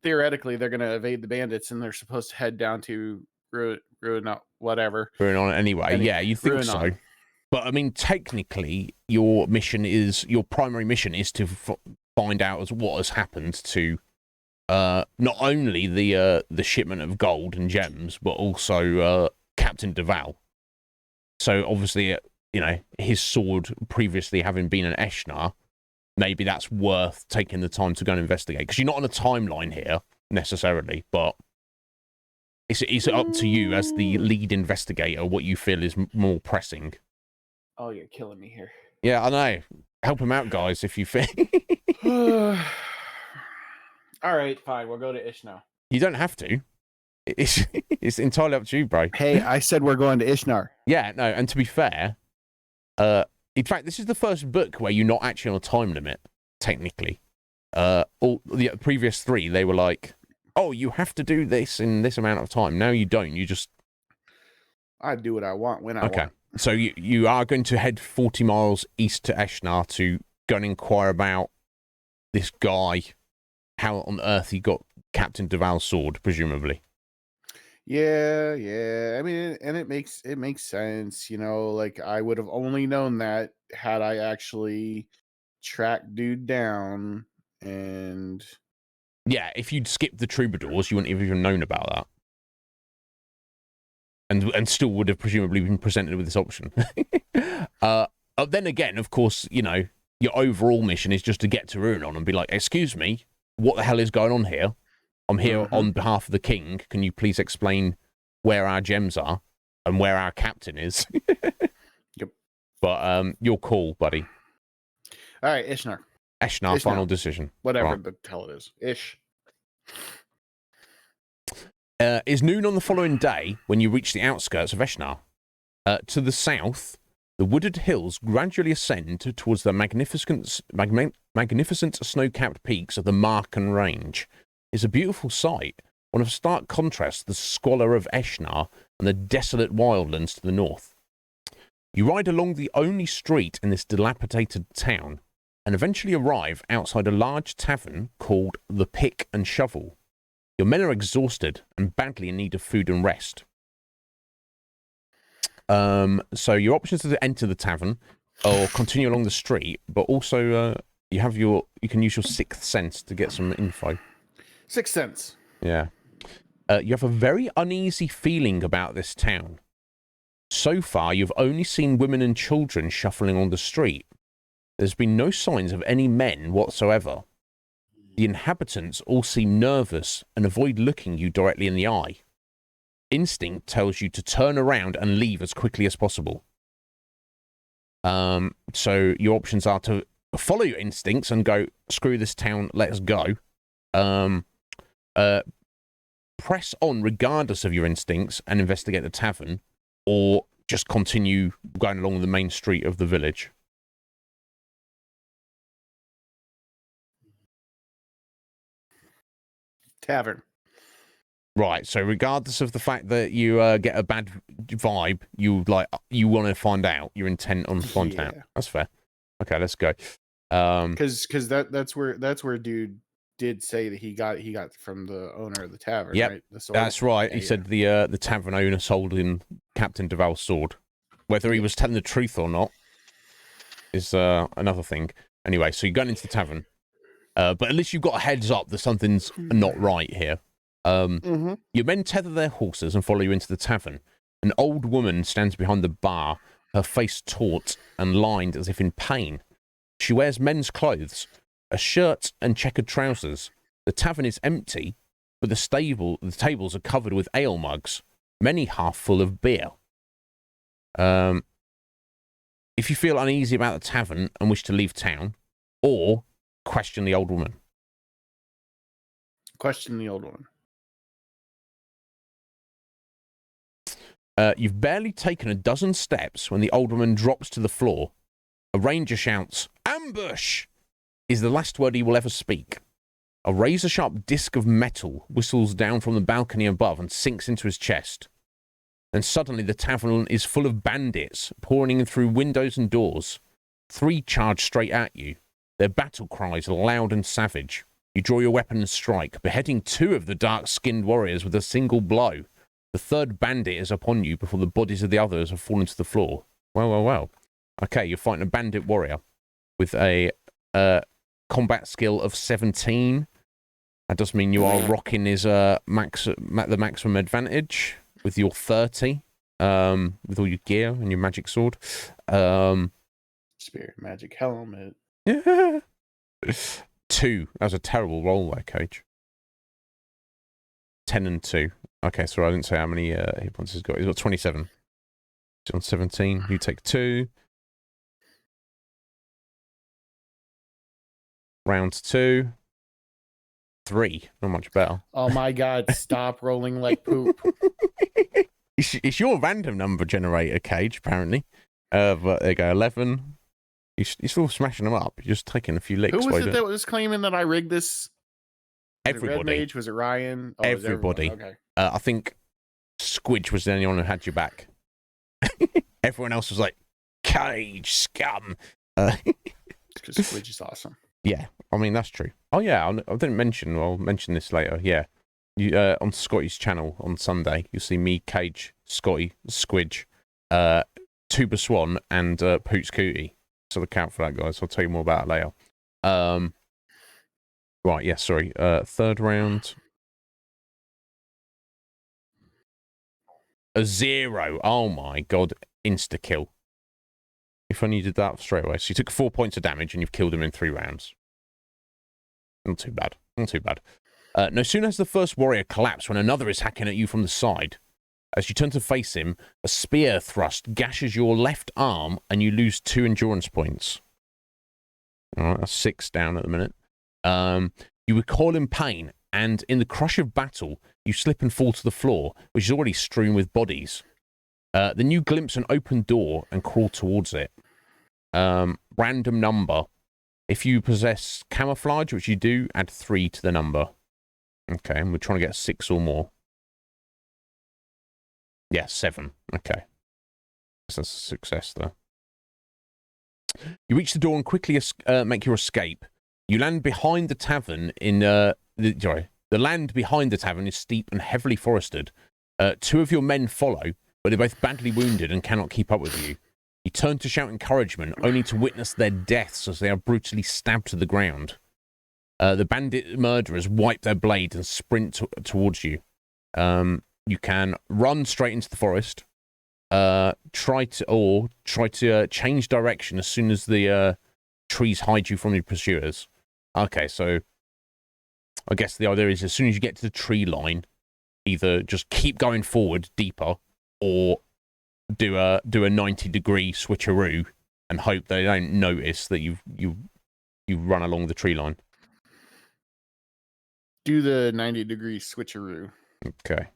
Theoretically, they're going to evade the bandits, and they're supposed to head down to Ruanon, whatever. Ruanon anyway. Yeah, you think Ruanon. so. But I mean, technically, your primary mission is to find out what has happened to not only the shipment of gold and gems, but also Captain Duval. So obviously, you know, his sword previously having been an Eshnar, maybe that's worth taking the time to go and investigate. Because you're not on a timeline here necessarily, but it's up to you as the lead investigator what you feel is more pressing. Oh, you're killing me here. Yeah, I know. Help him out, guys, if you think. All right, fine. We'll go to Ishnar. You don't have to. It's entirely up to you, bro. Hey, I said we're going to Ishnar. Yeah, no, and to be fair, in fact, this is the first book where you're not actually on a time limit, technically. All the previous 3, they were like, oh, you have to do this in this amount of time. Now you don't. You just... I do what I want when I Okay. want. So you are going to head 40 miles east to Eshnar to go and inquire about this guy, how on earth he got Captain Duval's sword, presumably. Yeah. I mean, and it makes sense, you know. Like I would have only known that had I actually tracked dude down and Yeah, if you'd skipped the troubadours, you wouldn't have even known about that. And still would have presumably been presented with this option. Then again, of course, you know, your overall mission is just to get to Ruinon and be like, excuse me, what the hell is going on here? I'm here on behalf of the king. Can you please explain where our gems are and where our captain is? Yep. But you're cool, buddy. All right, Ishnar. Eshnar, final decision. Whatever Right. the hell it is. Ish. Is noon on the following day when you reach the outskirts of Eshnar. To the south, the wooded hills gradually ascend towards the magnificent snow-capped peaks of the Marken Range. It's a beautiful sight, one of stark contrast to the squalor of Eshnar and the desolate wildlands to the north. You ride along the only street in this dilapidated town and eventually arrive outside a large tavern called the Pick and Shovel. Your men are exhausted and badly in need of food and rest. So your options are to enter the tavern or continue along the street, but also you can use your sixth sense to get some info. Sixth sense. Yeah. You have a very uneasy feeling about this town. So far, you've only seen women and children shuffling on the street. There's been no signs of any men whatsoever. The inhabitants all seem nervous and avoid looking you directly in the eye. Instinct tells you to turn around and leave as quickly as possible. So your options are to follow your instincts and go, screw this town, let's go. Press on regardless of your instincts and investigate the tavern, or just continue going along the main street of the village. Tavern. Right, so regardless of the fact that you get a bad vibe, you want to find out. You're intent on finding out. That's fair. Okay, let's go. Because that's where dude did say that he got from the owner of the tavern. Yep, right? that's right. He said the tavern owner sold him Captain Duval's sword. Whether he was telling the truth or not is another thing. Anyway, so you're going into the tavern, but at least you've got a heads up that something's not right here. Your men tether their horses and follow you into the tavern. An old woman stands behind the bar, her face taut and lined as if in pain. She wears men's clothes, a shirt and checkered trousers. The tavern is empty, but the tables are covered with ale mugs, many half full of beer. If you feel uneasy about the tavern and wish to leave town, or question the old woman. Question the old woman. You've barely taken a dozen steps when the old woman drops to the floor. A ranger shouts, "Ambush!" is the last word he will ever speak. A razor-sharp disc of metal whistles down from the balcony above and sinks into his chest. Then suddenly the tavern is full of bandits, pouring in through windows and doors. 3 charge straight at you. Their battle cries are loud and savage. You draw your weapon and strike, beheading 2 of the dark-skinned warriors with a single blow. The 3rd bandit is upon you before the bodies of the others have fallen to the floor. Well. Okay, you're fighting a bandit warrior with a combat skill of 17. That does mean you are rocking his the maximum advantage with your 30, with all your gear and your magic sword. Spirit magic helmet. 2. That was a terrible roll there, Cage. 10 and 2. Okay, sorry, I didn't say how many hit points he's got. He's got 27. He's on 17. You take 2. Round 2. 3. Not much better. Oh my god, stop rolling like poop. It's your random number generator, Cage, apparently. But there you go, 11. You're still smashing them up. You're just taking a few licks. Who was it that was claiming that I rigged this? Everybody. Red Mage? Was it Ryan? Oh, everybody. Okay. I think Squidge was the only one who had your back. Everyone else was like, Cage, scum. Because Squidge is awesome. Yeah, I mean, that's true. Oh, yeah, I didn't mention, I'll mention this later, yeah. You, on Scotty's channel on Sunday, you'll see me, Cage, Scotty, Squidge, Tuba Swan, and Poots Cootie. So look out for that, guys. I'll tell you more about it later. Right, yeah, sorry. Third round. A 0. Oh, my God. Insta-kill. If only you did that straight away. So you took 4 points of damage and you've killed him in 3 rounds. Not too bad. Not too bad. No sooner has the first warrior collapsed when another is hacking at you from the side. As you turn to face him, a spear thrust gashes your left arm and you lose 2 endurance points. All right, that's 6 down at the minute. You recoil in pain, and in the crush of battle, you slip and fall to the floor, which is already strewn with bodies. Then you glimpse an open door and crawl towards it. Random number. If you possess camouflage, which you do, add 3 to the number. Okay, and we're trying to get 6 or more. Yeah, 7. Okay. So that's a success there. You reach the door and quickly make your escape. You land behind the tavern in... the land behind the tavern is steep and heavily forested. 2 of your men follow, but they're both badly wounded and cannot keep up with you. You turn to shout encouragement, only to witness their deaths as they are brutally stabbed to the ground. The bandit murderers wipe their blades and sprint towards you. You can run straight into the forest, try to change direction as soon as the trees hide you from your pursuers. Okay, so I guess the idea is as soon as you get to the tree line, either just keep going forward deeper, or do a 90-degree switcheroo and hope they don't notice that you run along the tree line. Do the 90-degree switcheroo. Okay.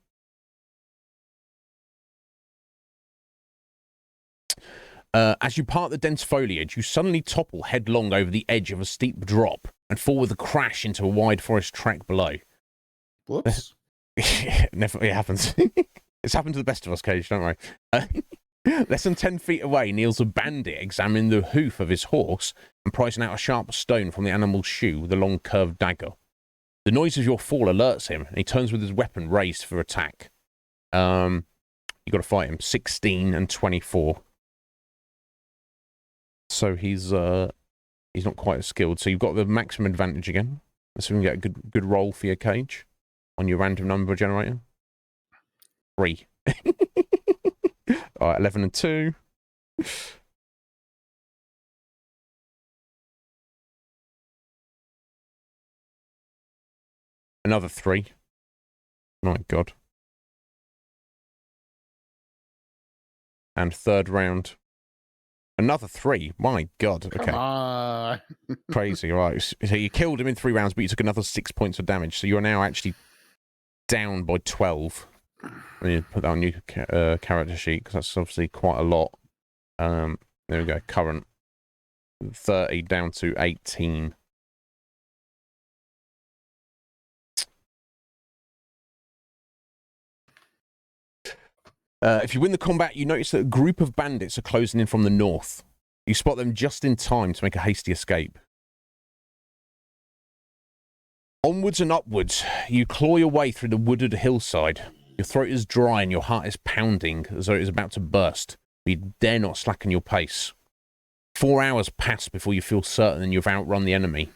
As you part the dense foliage, you suddenly topple headlong over the edge of a steep drop and fall with a crash into a wide forest track below. Whoops. It happens. It's happened to the best of us, Cage, don't worry. Less than 10 feet away kneels a bandit examining the hoof of his horse and prizing out a sharp stone from the animal's shoe with a long curved dagger. The noise of your fall alerts him, and he turns with his weapon raised for attack. You got to fight him. 16 and 24. So he's not quite as skilled. So you've got the maximum advantage again. So we can get a good roll for your Cage on your random number generator. 3. All right, 11 and 2. Another 3. My God. And third round. Another 3. My God. Okay. Come on. Crazy. Right. So you killed him in 3 rounds, but you took another 6 points of damage. So you're now actually down by 12. I need to put that on your character sheet because that's obviously quite a lot. There we go. Current 30 down to 18. If you win the combat, you notice that a group of bandits are closing in from the north. You spot them just in time to make a hasty escape. Onwards and upwards, you claw your way through the wooded hillside. Your throat is dry and your heart is pounding as though it is about to burst. But you dare not slacken your pace. 4 hours pass before you feel certain you've outrun the enemy.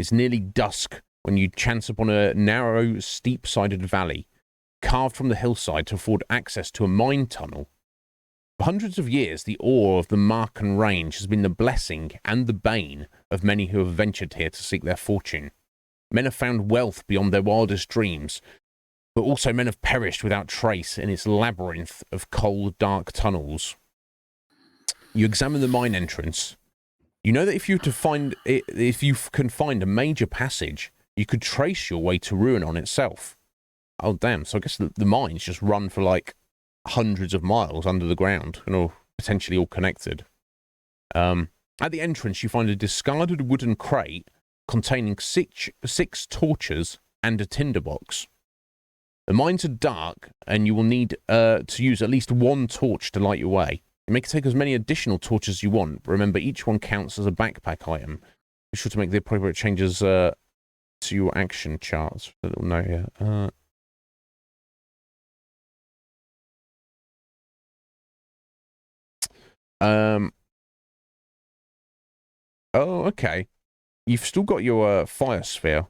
It's nearly dusk when you chance upon a narrow, steep-sided valley, carved from the hillside to afford access to a mine tunnel. For hundreds of years, the ore of the Marken Range has been the blessing and the bane of many who have ventured here to seek their fortune. Men have found wealth beyond their wildest dreams, but also men have perished without trace in its labyrinth of cold, dark tunnels. You examine the mine entrance. You know that if you can find a major passage, you could trace your way to ruin on itself. Oh, damn. So I guess the mines just run for like hundreds of miles under the ground and are potentially all connected. At the entrance, you find a discarded wooden crate containing six torches and a tinderbox. The mines are dark, and you will need to use at least one torch to light your way. You may take as many additional torches as you want, but remember each one counts as a backpack item. Be sure to make the appropriate changes to your action charts. A little note here. Oh, okay. You've still got your fire sphere,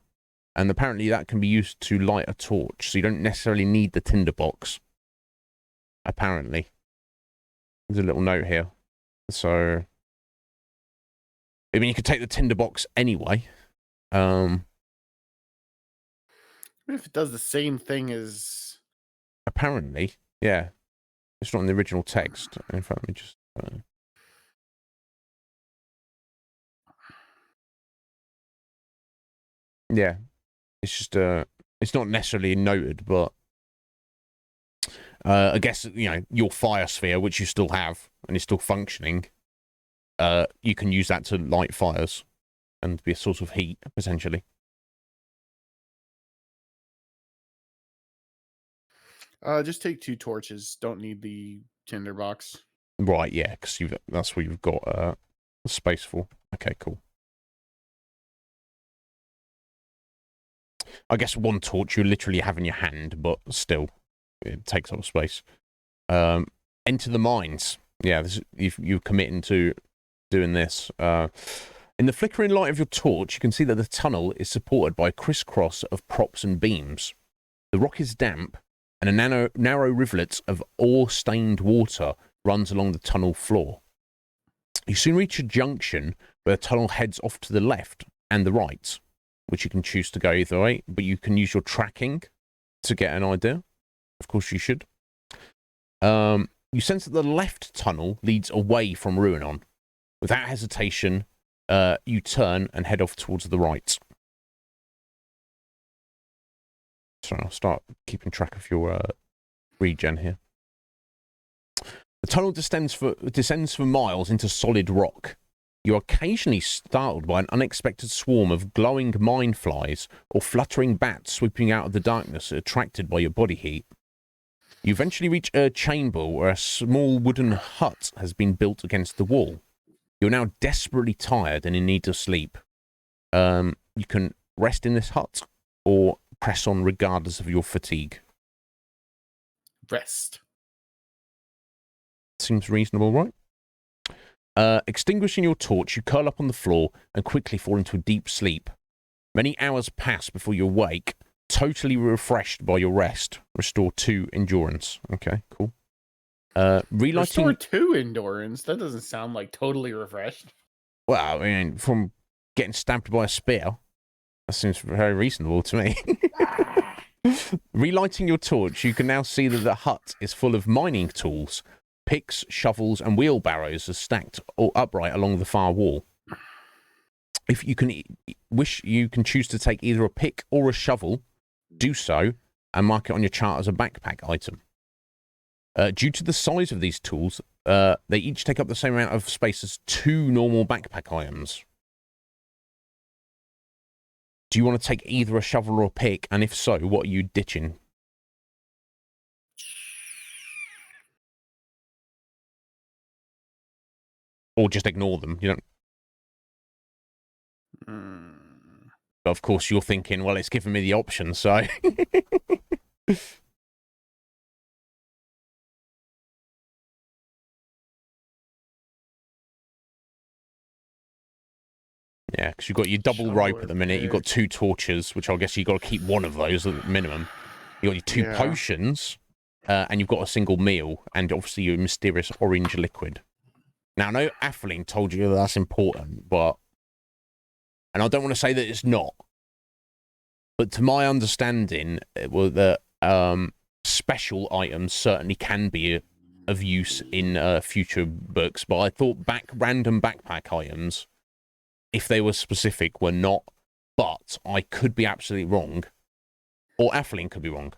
and apparently that can be used to light a torch, so you don't necessarily need the tinderbox. Apparently. There's a little note here. So, I mean, you could take the tinderbox anyway. Even if it does the same thing as... Apparently, yeah. It's not in the original text. In fact, let me just... Yeah. It's just, it's not necessarily noted, but... I guess, you know, your fire sphere, which you still have, and is still functioning, you can use that to light fires and be a source of heat, essentially. Just take 2 torches. Don't need the tinderbox. Right, yeah, because that's what you've got space for. Okay, cool. I guess one torch you literally have in your hand, but still, it takes up space. Enter the mines. Yeah, you're committing to doing this. In the flickering light of your torch, you can see that the tunnel is supported by a crisscross of props and beams. The rock is damp, and a narrow rivulet of ore-stained water runs along the tunnel floor. You soon reach a junction where the tunnel heads off to the left and the right, which you can choose to go either way, but you can use your tracking to get an idea. Of course you should. You sense that the left tunnel leads away from Ruinon. Without hesitation, you turn and head off towards the right. So I'll start keeping track of your regen here. The tunnel descends for miles into solid rock. You are occasionally startled by an unexpected swarm of glowing mine flies or fluttering bats swooping out of the darkness attracted by your body heat. You eventually reach a chamber where a small wooden hut has been built against the wall. You're now desperately tired and in need of sleep. You can rest in this hut or press on regardless of your fatigue. Rest. Seems reasonable, right? Extinguishing your torch, you curl up on the floor and quickly fall into a deep sleep. Many hours pass before you awake, totally refreshed by your rest. Restore 2 endurance. Okay, cool. Relighting... Restore 2 endurance? That doesn't sound like totally refreshed. Well, I mean, from getting stabbed by a spear, that seems very reasonable to me. Relighting your torch, you can now see that the hut is full of mining tools. Picks, shovels, and wheelbarrows are stacked or upright along the far wall. If you can you can choose to take either a pick or a shovel, do so, and mark it on your chart as a backpack item. Due to the size of these tools, they each take up the same amount of space as 2 normal backpack items. Do you want to take either a shovel or a pick? And if so, what are you ditching? Or just ignore them. You don't... But of course, you're thinking, well, it's given me the option, so... Yeah, because you've got your double rope at the minute. You've got 2 torches, which I guess you've got to keep one of those at the minimum. You've got your 2 potions, and you've got a single meal, and obviously your mysterious orange liquid. Now, I know Atheling told you that's important, but... And I don't want to say that it's not. But to my understanding, that special items certainly can be of use in future books, but I thought random backpack items, if they were specific, were not. But I could be absolutely wrong. Or Atheling could be wrong.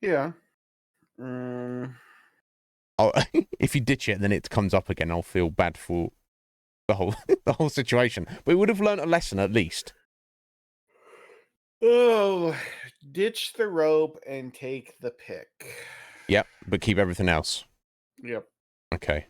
Yeah. If you ditch it, then it comes up again. I'll feel bad for the whole situation. But we would have learnt a lesson at least. Oh, ditch the rope and take the pick. Yep, but keep everything else. Yep. Okay.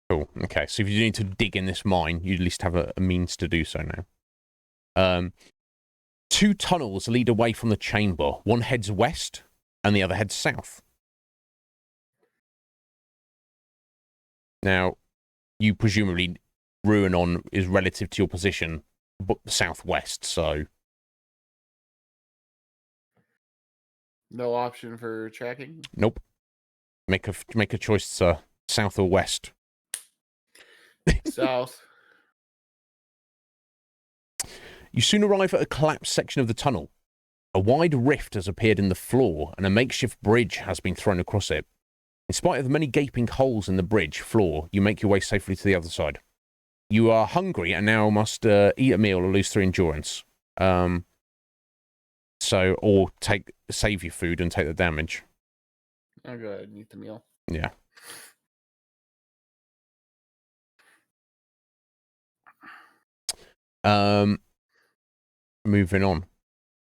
Cool. Okay, so if you need to dig in this mine, you at least have a means to do so now. 2 tunnels lead away from the chamber. One heads west, and the other heads south. Now, you presumably Ruinon is relative to your position, but southwest. So, No option for tracking. nope. Make a choice, sir. South or west. South. You soon arrive at a collapsed section of the tunnel. A wide rift has appeared in the floor, and a makeshift bridge has been thrown across it. In spite of the many gaping holes in the bridge floor, you make your way safely to the other side. You are hungry and now must eat a meal or lose 3 endurance. Or save your food and take the damage. I'll go ahead and eat the meal. Yeah. Moving on.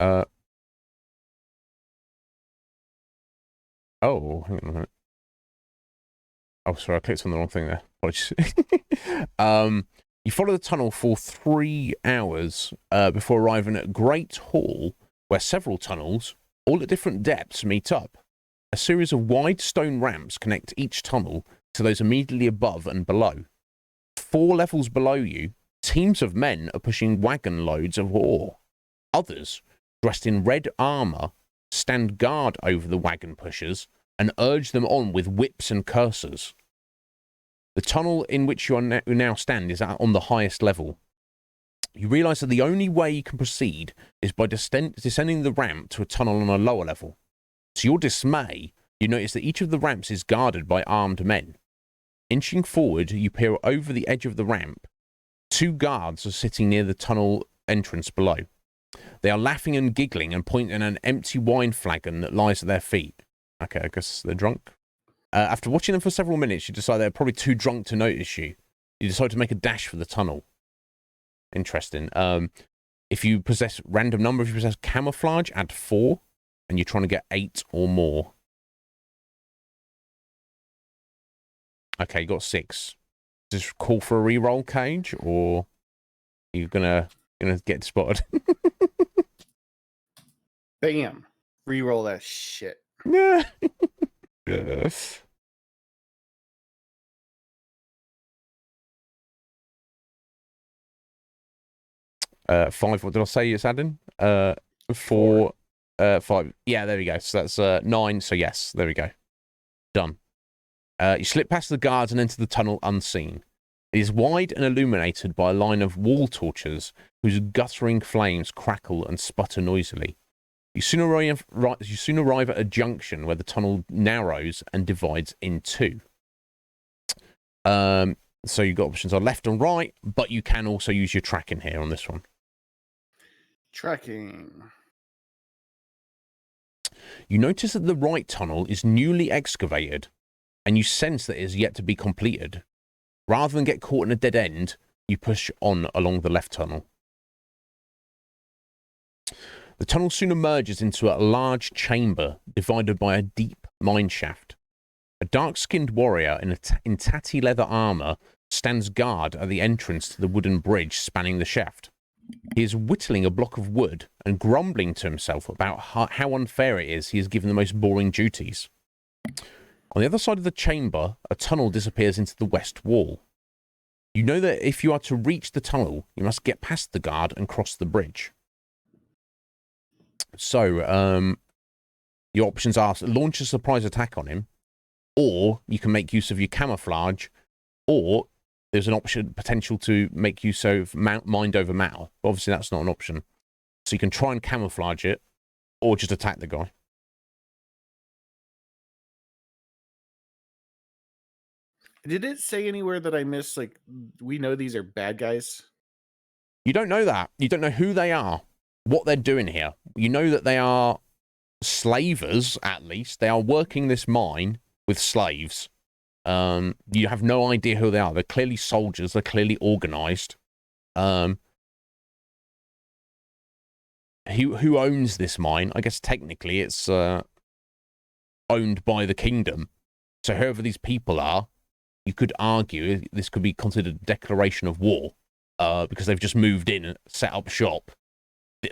Oh, hang on a minute. Oh, sorry, I clicked on the wrong thing there. Apologies. You follow the tunnel for 3 hours before arriving at Great Hall, where several tunnels, all at different depths, meet up. A series of wide stone ramps connect each tunnel to those immediately above and below. 4 levels below you, teams of men are pushing wagon loads of ore. Others, dressed in red armor, stand guard over the wagon pushers and urge them on with whips and cursors. The tunnel in which you now stand is on the highest level. You realise that the only way you can proceed is by descending the ramp to a tunnel on a lower level. To your dismay, you notice that each of the ramps is guarded by armed men. Inching forward, you peer over the edge of the ramp. 2 guards are sitting near the tunnel entrance below. They are laughing and giggling and pointing at an empty wine flagon that lies at their feet. Okay, I guess they're drunk. After watching them for several minutes, you decide they're probably too drunk to notice you. You decide to make a dash for the tunnel. Interesting. If you possess random number, if you possess camouflage, add 4, and you're trying to get 8 or more. Okay, you got 6. Does this call for a reroll, Cage, or are you gonna get spotted? Bam. Reroll that shit. Yeah. Yes. Five. What did I say? It's adding. 4. 5. Yeah, there we go. So that's 9. So yes, there we go. Done. You slip past the guards and enter the tunnel unseen. It is wide and illuminated by a line of wall torches whose guttering flames crackle and sputter noisily. You soon arrive at a junction where the tunnel narrows and divides in 2. So you've got options on left and right, but you can also use your tracking here on this one. Tracking. You notice that the right tunnel is newly excavated, and you sense that it is yet to be completed. Rather than get caught in a dead end, you push on along the left tunnel. The tunnel soon emerges into a large chamber divided by a deep mine shaft. A dark-skinned warrior in tatty leather armor stands guard at the entrance to the wooden bridge spanning the shaft. He is whittling a block of wood and grumbling to himself about how unfair it is he is given the most boring duties. On the other side of the chamber, a tunnel disappears into the west wall. You know that if you are to reach the tunnel, you must get past the guard and cross the bridge. So, your options are launch a surprise attack on him, or you can make use of your camouflage, or there's an option potential to make use of mind over matter. But obviously, that's not an option. So you can try and camouflage it, or just attack the guy. Did it say anywhere that I missed, like, we know these are bad guys? You don't know that. You don't know who they are, what they're doing here. You know that they are slavers, at least. They are working this mine. with slaves. You have no idea who they are. They're clearly soldiers. They're clearly organized. Who owns this mine? I guess technically it's owned by the kingdom. So whoever these people are, you could argue this could be considered a declaration of war because they've just moved in and set up shop.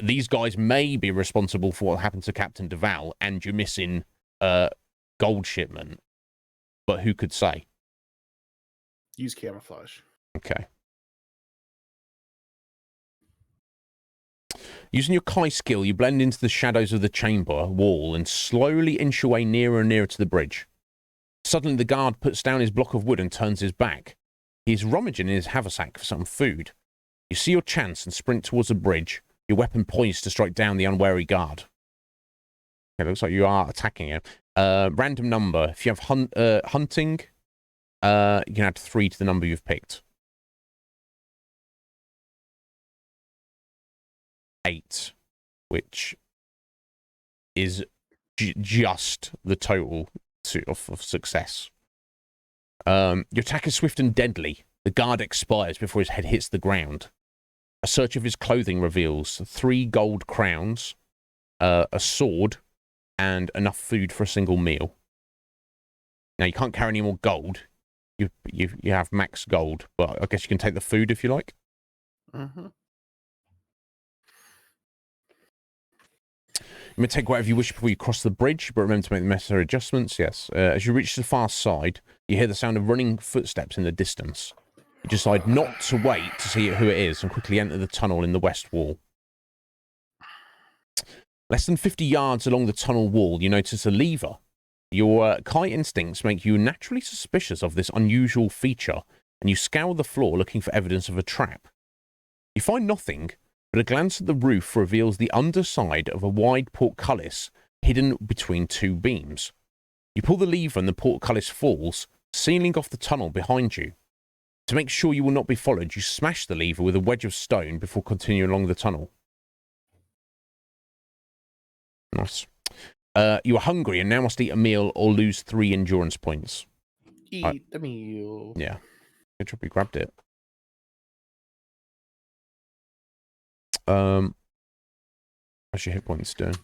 These guys may be responsible for what happened to Captain Duval and your missing gold shipment. But who could say? Use camouflage. Okay. Using your Kai skill, you blend into the shadows of the chamber wall and slowly inch your way nearer and nearer to the bridge. Suddenly, the guard puts down his block of wood and turns his back. He is rummaging in his haversack for some food. You see your chance and sprint towards the bridge, your weapon poised to strike down the unwary guard. Okay, looks like you are attacking him. Random number. If you have hunting, you can add 3 to the number you've picked. 8, which is just the total of success. Your attack is swift and deadly. The guard expires before his head hits the ground. A search of his clothing reveals 3 gold crowns, a sword, and enough food for a single meal. Now, you can't carry any more gold. You have max gold, but I guess you can take the food if you like. Mm-hmm. You may take whatever you wish before you cross the bridge, but remember to make the necessary adjustments. Yes. As you reach the far side, you hear the sound of running footsteps in the distance. You decide not to wait to see who it is and quickly enter the tunnel in the west wall. Less than 50 yards along the tunnel wall, you notice a lever. Your Kai instincts make you naturally suspicious of this unusual feature, and you scour the floor looking for evidence of a trap. You find nothing, but a glance at the roof reveals the underside of a wide portcullis hidden between 2 beams. You pull the lever and the portcullis falls, sealing off the tunnel behind you. To make sure you will not be followed, you smash the lever with a wedge of stone before continuing along the tunnel. Nice. You are hungry and now must eat a meal or lose 3 endurance points. Eat the meal. Yeah. Good job you grabbed it. How's your hit points doing?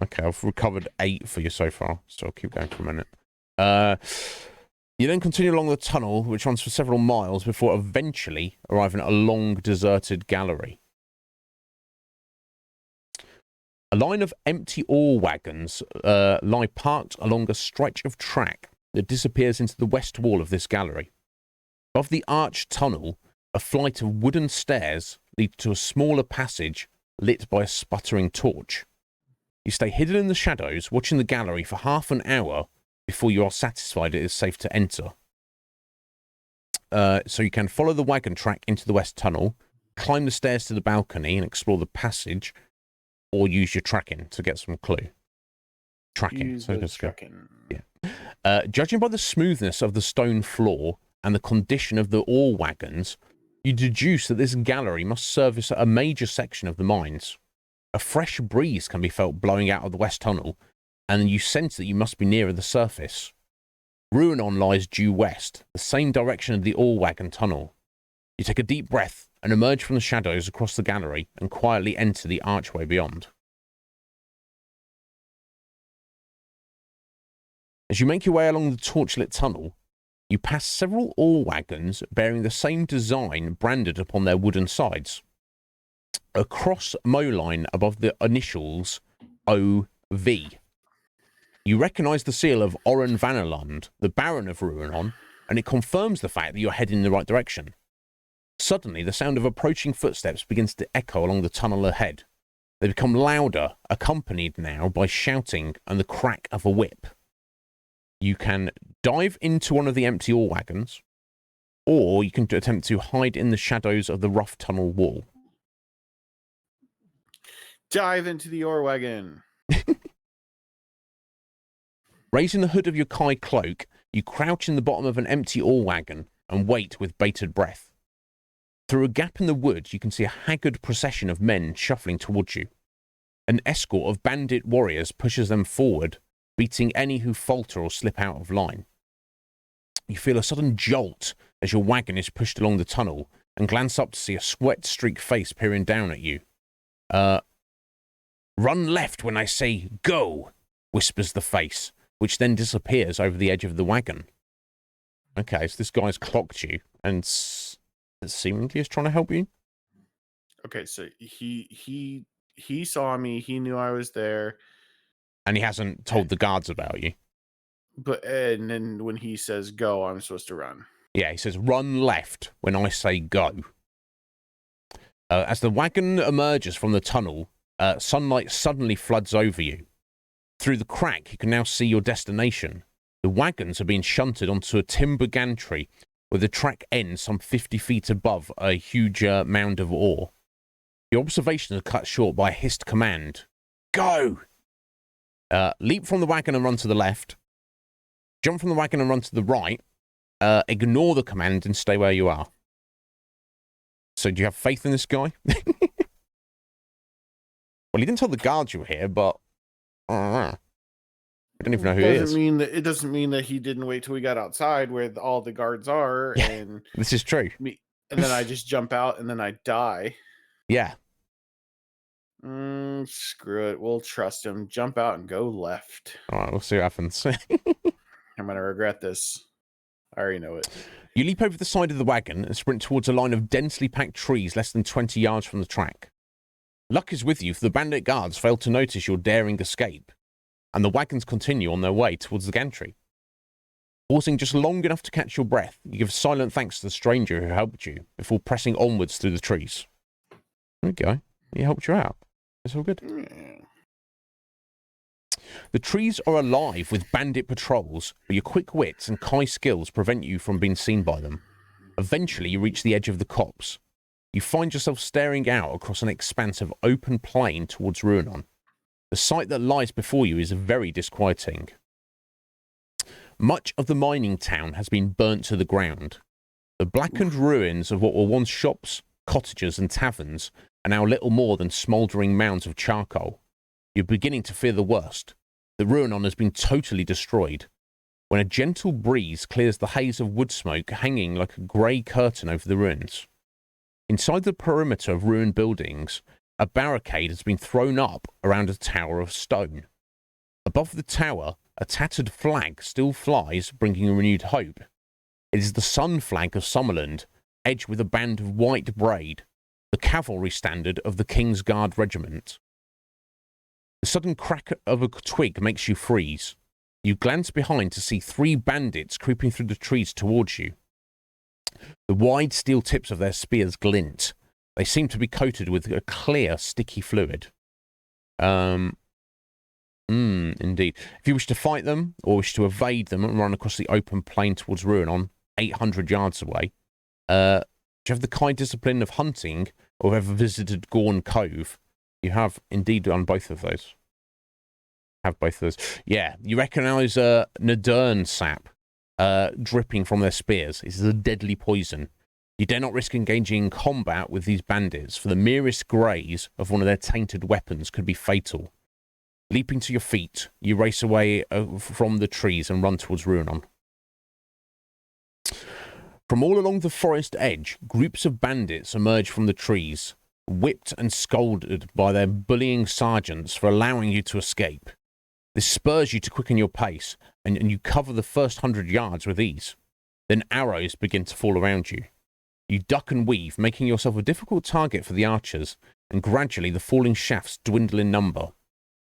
Okay, I've recovered 8 for you so far, so I'll keep going for a minute. You then continue along the tunnel, which runs for several miles before eventually arriving at a long, deserted gallery. A line of empty ore wagons lie parked along a stretch of track that disappears into the west wall of this gallery. Above the arched tunnel, a flight of wooden stairs lead to a smaller passage lit by a sputtering torch. You stay hidden in the shadows, watching the gallery for half an hour before you are satisfied it is safe to enter. So you can follow the wagon track into the west tunnel, climb the stairs to the balcony and explore the passage, or use your tracking to get some clue. Tracking. Tracking. Yeah. Judging by the smoothness of the stone floor and the condition of the ore wagons, you deduce that this gallery must service a major section of the mines. A fresh breeze can be felt blowing out of the west tunnel, and you sense that you must be nearer the surface. Ruinon lies due west, the same direction as the ore wagon tunnel. You take a deep breath and emerge from the shadows across the gallery and quietly enter the archway beyond. As you make your way along the torchlit tunnel, you pass several ore wagons bearing the same design branded upon their wooden sides. A cross moline above the initials OV. You recognise the seal of Oren Vanneland, the Baron of Ruinon, and it confirms the fact that you're heading in the right direction. Suddenly, the sound of approaching footsteps begins to echo along the tunnel ahead. They become louder, accompanied now by shouting and the crack of a whip. You can dive into one of the empty ore wagons, or you can attempt to hide in the shadows of the rough tunnel wall. Dive into the ore wagon. Raising the hood of your Kai cloak, you crouch in the bottom of an empty ore wagon and wait with bated breath. Through a gap in the wood, you can see a haggard procession of men shuffling towards you. An escort of bandit warriors pushes them forward beating any who falter or slip out of line. You feel a sudden jolt as your wagon is pushed along the tunnel and glance up to see a sweat-streaked face peering down at you. Run left when I say go, whispers the face, which then disappears over the edge of the wagon. Okay, so this guy's clocked you and seemingly is trying to help you. Okay, so he saw me. He knew I was there, and he hasn't told the guards about you. And then when he says go, I'm supposed to run. Yeah, he says run left when I say go. As the wagon emerges from the tunnel, sunlight suddenly floods over you. Through the crack, you can now see your destination. The wagons are being shunted onto a timber gantry where the track ends some 50 feet above a huge mound of ore. Your observations are cut short by a hissed command. Go! Leap from the wagon and run to the left. Jump from the wagon and run to the right. Ignore the command and stay where you are. So do you have faith in this guy? Well, he didn't tell the guards you were here, but I don't know. I don't even know who he is. It doesn't mean that he didn't wait till we got outside where all the guards are. And this is true. And then I just jump out and then I die. Yeah. Screw it. We'll trust him. Jump out and go left. All right, we'll see what happens. I'm going to regret this. I already know it. You leap over the side of the wagon and sprint towards a line of densely packed trees less than 20 yards from the track. Luck is with you, for the bandit guards fail to notice your daring escape, and the wagons continue on their way towards the gantry. Pausing just long enough to catch your breath, you give silent thanks to the stranger who helped you before pressing onwards through the trees. There we go. He helped you out. It's all good. Yeah. The trees are alive with bandit patrols, but your quick wits and Kai skills prevent you from being seen by them. Eventually, you reach the edge of the copse. You find yourself staring out across an expanse of open plain towards Ruinon. The sight that lies before you is very disquieting. Much of the mining town has been burnt to the ground. The blackened ruins of what were once shops, cottages and taverns are now little more than smouldering mounds of charcoal. You're beginning to fear the worst. The Ruinon has been totally destroyed. When a gentle breeze clears the haze of wood smoke hanging like a grey curtain over the ruins. Inside the perimeter of ruined buildings, a barricade has been thrown up around a tower of stone. Above the tower, a tattered flag still flies, bringing renewed hope. It is the sun flag of Summerland, edged with a band of white braid, the cavalry standard of the King's Guard Regiment. The sudden crack of a twig makes you freeze. You glance behind to see 3 bandits creeping through the trees towards you. The wide steel tips of their spears glint. They seem to be coated with a clear, sticky fluid. Indeed. If you wish to fight them, or wish to evade them and run across the open plain towards Ruinon, 800 yards away, do you have the kind discipline of hunting, or ever visited Gorn Cove? You have indeed done both of those. Have both of those. Yeah, you recognise Nadern sap dripping from their spears. This is a deadly poison. You dare not risk engaging in combat with these bandits, for the merest graze of one of their tainted weapons could be fatal. Leaping to your feet, you race away from the trees and run towards Ruinon. From all along the forest edge, groups of bandits emerge from the trees, whipped and scolded by their bullying sergeants for allowing you to escape. This spurs you to quicken your pace, and you cover the first 100 yards with ease. Then arrows begin to fall around you. You duck and weave, making yourself a difficult target for the archers, and gradually the falling shafts dwindle in number.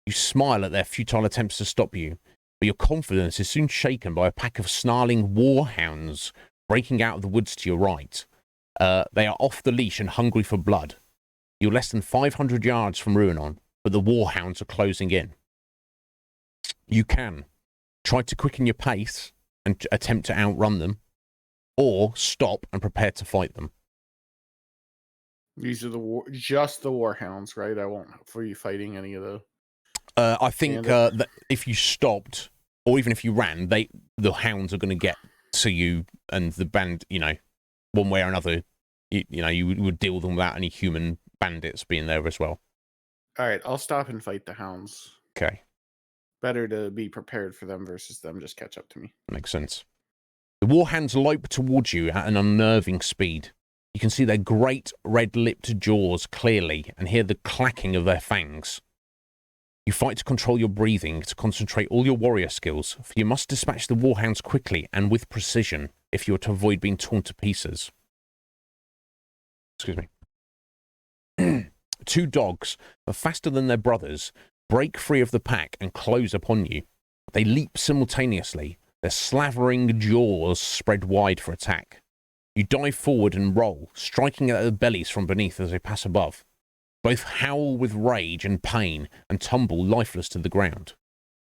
You smile at their futile attempts to stop you, but your confidence is soon shaken by a pack of snarling warhounds breaking out of the woods to your right. They are off the leash and hungry for blood. You're less than 500 yards from Ruinon, but the warhounds are closing in. You can try to quicken your pace and attempt to outrun them, or stop and prepare to fight them. These are just the warhounds, right? I won't for you fighting any of those. I think that if you stopped, or even if you ran, the hounds are going to get to you, and the band, one way or another, you would deal with them without any human bandits being there as well. All right, I'll stop and fight the hounds. Okay. Better to be prepared for them versus them just catch up to me. Makes sense. The warhounds lope towards you at an unnerving speed. You can see their great red-lipped jaws clearly and hear the clacking of their fangs. You fight to control your breathing, to concentrate all your warrior skills, for you must dispatch the warhounds quickly and with precision if you are to avoid being torn to pieces. Excuse me. Two dogs, faster than their brothers, break free of the pack and close upon you. They leap simultaneously, their slavering jaws spread wide for attack. You dive forward and roll, striking at their bellies from beneath as they pass above. Both howl with rage and pain and tumble lifeless to the ground.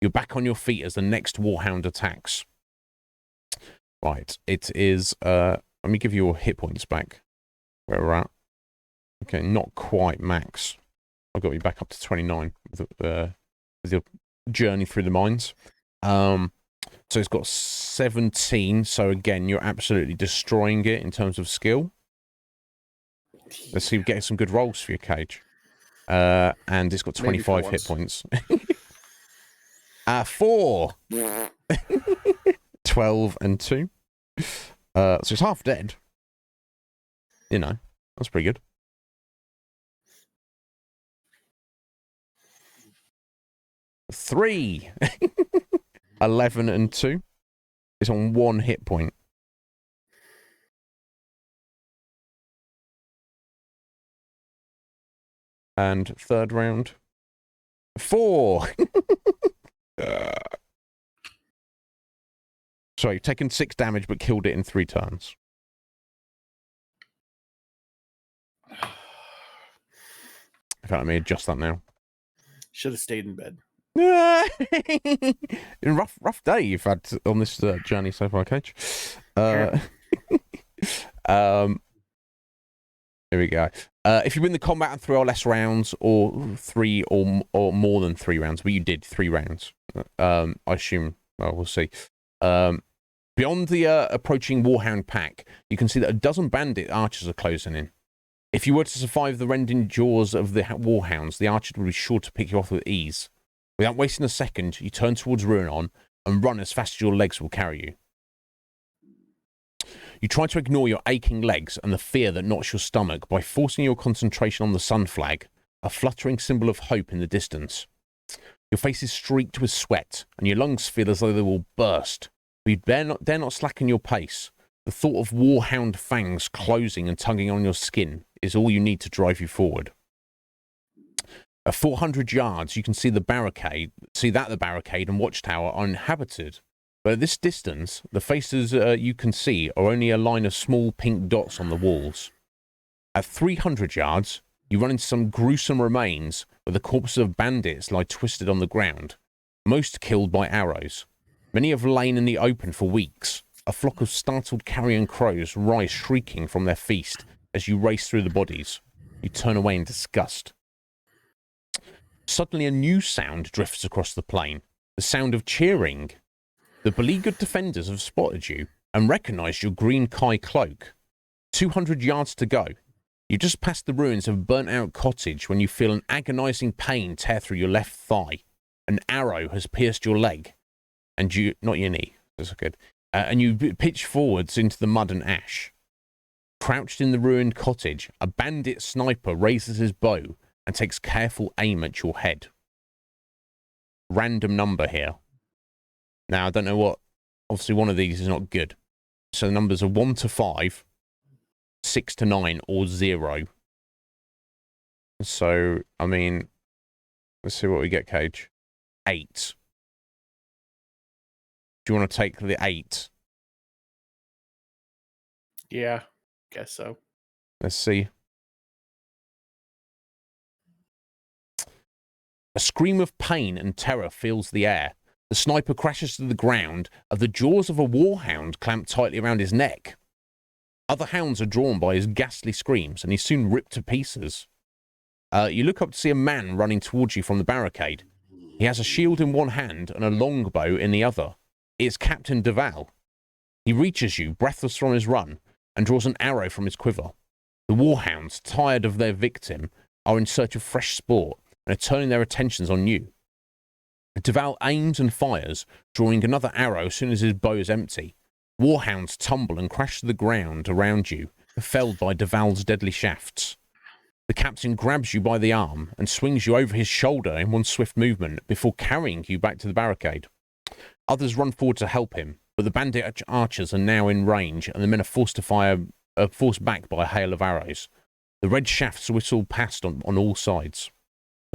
You're back on your feet as the next warhound attacks. Right, it is... let me give you your hit points back. Where we're at. Okay, not quite max. I've got you back up to 29 with your journey through the mines. So it's got 17. So again, you're absolutely destroying it in terms of skill. Let's see if we get some good rolls for your cage. And it's got 25 hit points. 4. 12 and 2. So it's half dead. You know, that's pretty good. 3. 11 and 2. It's on 1 hit point. And third round. 4. So you've taken 6 damage but killed it in 3 turns. In fact, let me adjust that now. Should have stayed in bed. rough day you've had on this journey so far, Cage. Here we go. If you win the combat in 3 or less rounds, or 3 or more than 3 rounds, but you did 3 rounds. I assume. Well, we'll see. Beyond the approaching warhound pack, you can see that a dozen bandit archers are closing in. If you were to survive the rending jaws of the warhounds, the archers would be sure to pick you off with ease. Without wasting a second, you turn towards Ruinon and run as fast as your legs will carry you. You try to ignore your aching legs and the fear that knots your stomach by forcing your concentration on the sun flag, a fluttering symbol of hope in the distance. Your face is streaked with sweat, and your lungs feel as though they will burst. But you dare not slacken your pace. The thought of warhound fangs closing and tugging on your skin is all you need to drive you forward. At 400 yards, you can see the barricade and watchtower are inhabited. But at this distance, the faces you can see are only a line of small pink dots on the walls. At 300 yards, you run into some gruesome remains where the corpses of bandits lie twisted on the ground, most killed by arrows. Many have lain in the open for weeks. A flock of startled carrion crows rise shrieking from their feast as you race through the bodies. You turn away in disgust. Suddenly a new sound drifts across the plain, the sound of cheering. The beleaguered defenders have spotted you and recognized your green Kai cloak. 200 yards to go. You just passed the ruins of a burnt-out cottage when you feel an agonizing pain tear through your left thigh. An arrow has pierced your leg, and you... not your knee, that's good. And you pitch forwards into the mud and ash. Crouched in the ruined cottage, a bandit sniper raises his bow and takes careful aim at your head. Random number here. Now, I don't know what... obviously, one of these is not good. So the numbers are 1 to 5, 6 to 9, or 0. So, I mean... let's see what we get, Cage. 8. Do you want to take the 8? Yeah, guess so. Let's see. A scream of pain and terror fills the air. The sniper crashes to the ground as the jaws of a warhound clamp tightly around his neck. Other hounds are drawn by his ghastly screams, and he's soon ripped to pieces. You look up to see a man running towards you from the barricade. He has a shield in one hand and a longbow in the other. It's Captain Duval. He reaches you, breathless from his run, and draws an arrow from his quiver. The warhounds, tired of their victim, are in search of fresh sport and are turning their attentions on you. Deval aims and fires, drawing another arrow as soon as his bow is empty. Warhounds tumble and crash to the ground around you, felled by Deval's deadly shafts. The captain grabs you by the arm and swings you over his shoulder in one swift movement before carrying you back to the barricade. Others run forward to help him, but the bandit archers are now in range and the men are forced back by a hail of arrows. The red shafts whistle past on all sides.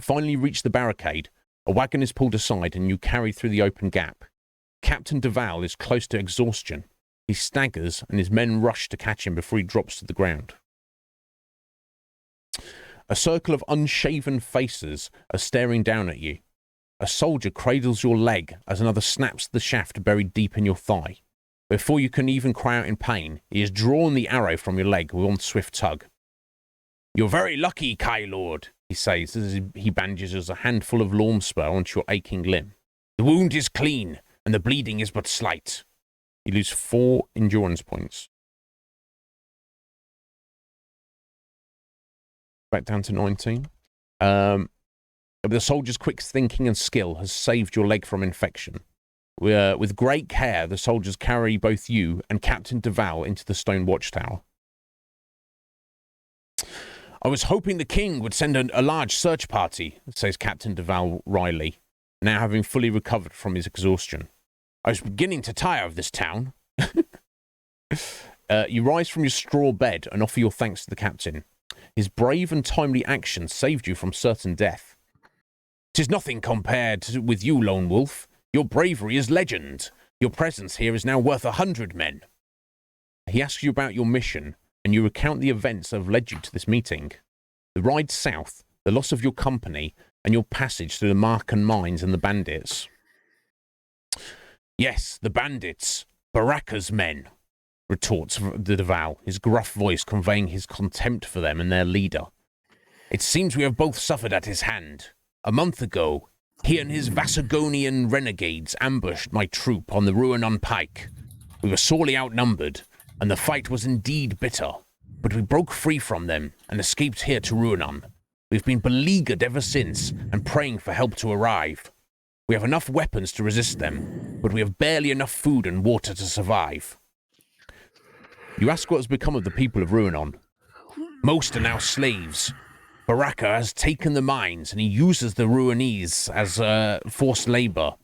Finally reach the barricade. A wagon is pulled aside and you carry through the open gap. Captain Deval is close to exhaustion. He staggers and his men rush to catch him before he drops to the ground. A circle of unshaven faces are staring down at you. A soldier cradles your leg as another snaps the shaft buried deep in your thigh. Before you can even cry out in pain, he has drawn the arrow from your leg with one swift tug. "You're very lucky, Kai Lord," he says as he bandages a handful of Lormspur onto your aching limb. "The wound is clean, and the bleeding is but slight." You lose 4 endurance points. Back down to 19. The soldier's quick thinking and skill has saved your leg from infection. With great care, the soldiers carry both you and Captain Deval into the stone watchtower. "I was hoping the king would send a large search party," says Captain Deval wryly, now having fully recovered from his exhaustion. "I was beginning to tire of this town." You rise from your straw bed and offer your thanks to the captain. His brave and timely action saved you from certain death. "'Tis nothing compared with you, Lone Wolf. Your bravery is legend. Your presence here is now worth 100 men." He asks you about your mission, and you recount the events that have led you to this meeting. The ride south, the loss of your company, and your passage through the Marken mines and the bandits. "Yes, the bandits. Baraka's men," retorts Deval, his gruff voice conveying his contempt for them and their leader. "It seems we have both suffered at his hand. A month ago, he and his Vasagonian renegades ambushed my troop on the Ruanon Pike. We were sorely outnumbered, and the fight was indeed bitter, but we broke free from them and escaped here to Ruanon. We've been beleaguered ever since and praying for help to arrive. We have enough weapons to resist them, but we have barely enough food and water to survive." You ask what has become of the people of Ruanon. "Most are now slaves. Baraka has taken the mines and he uses the Ruanese as forced labor.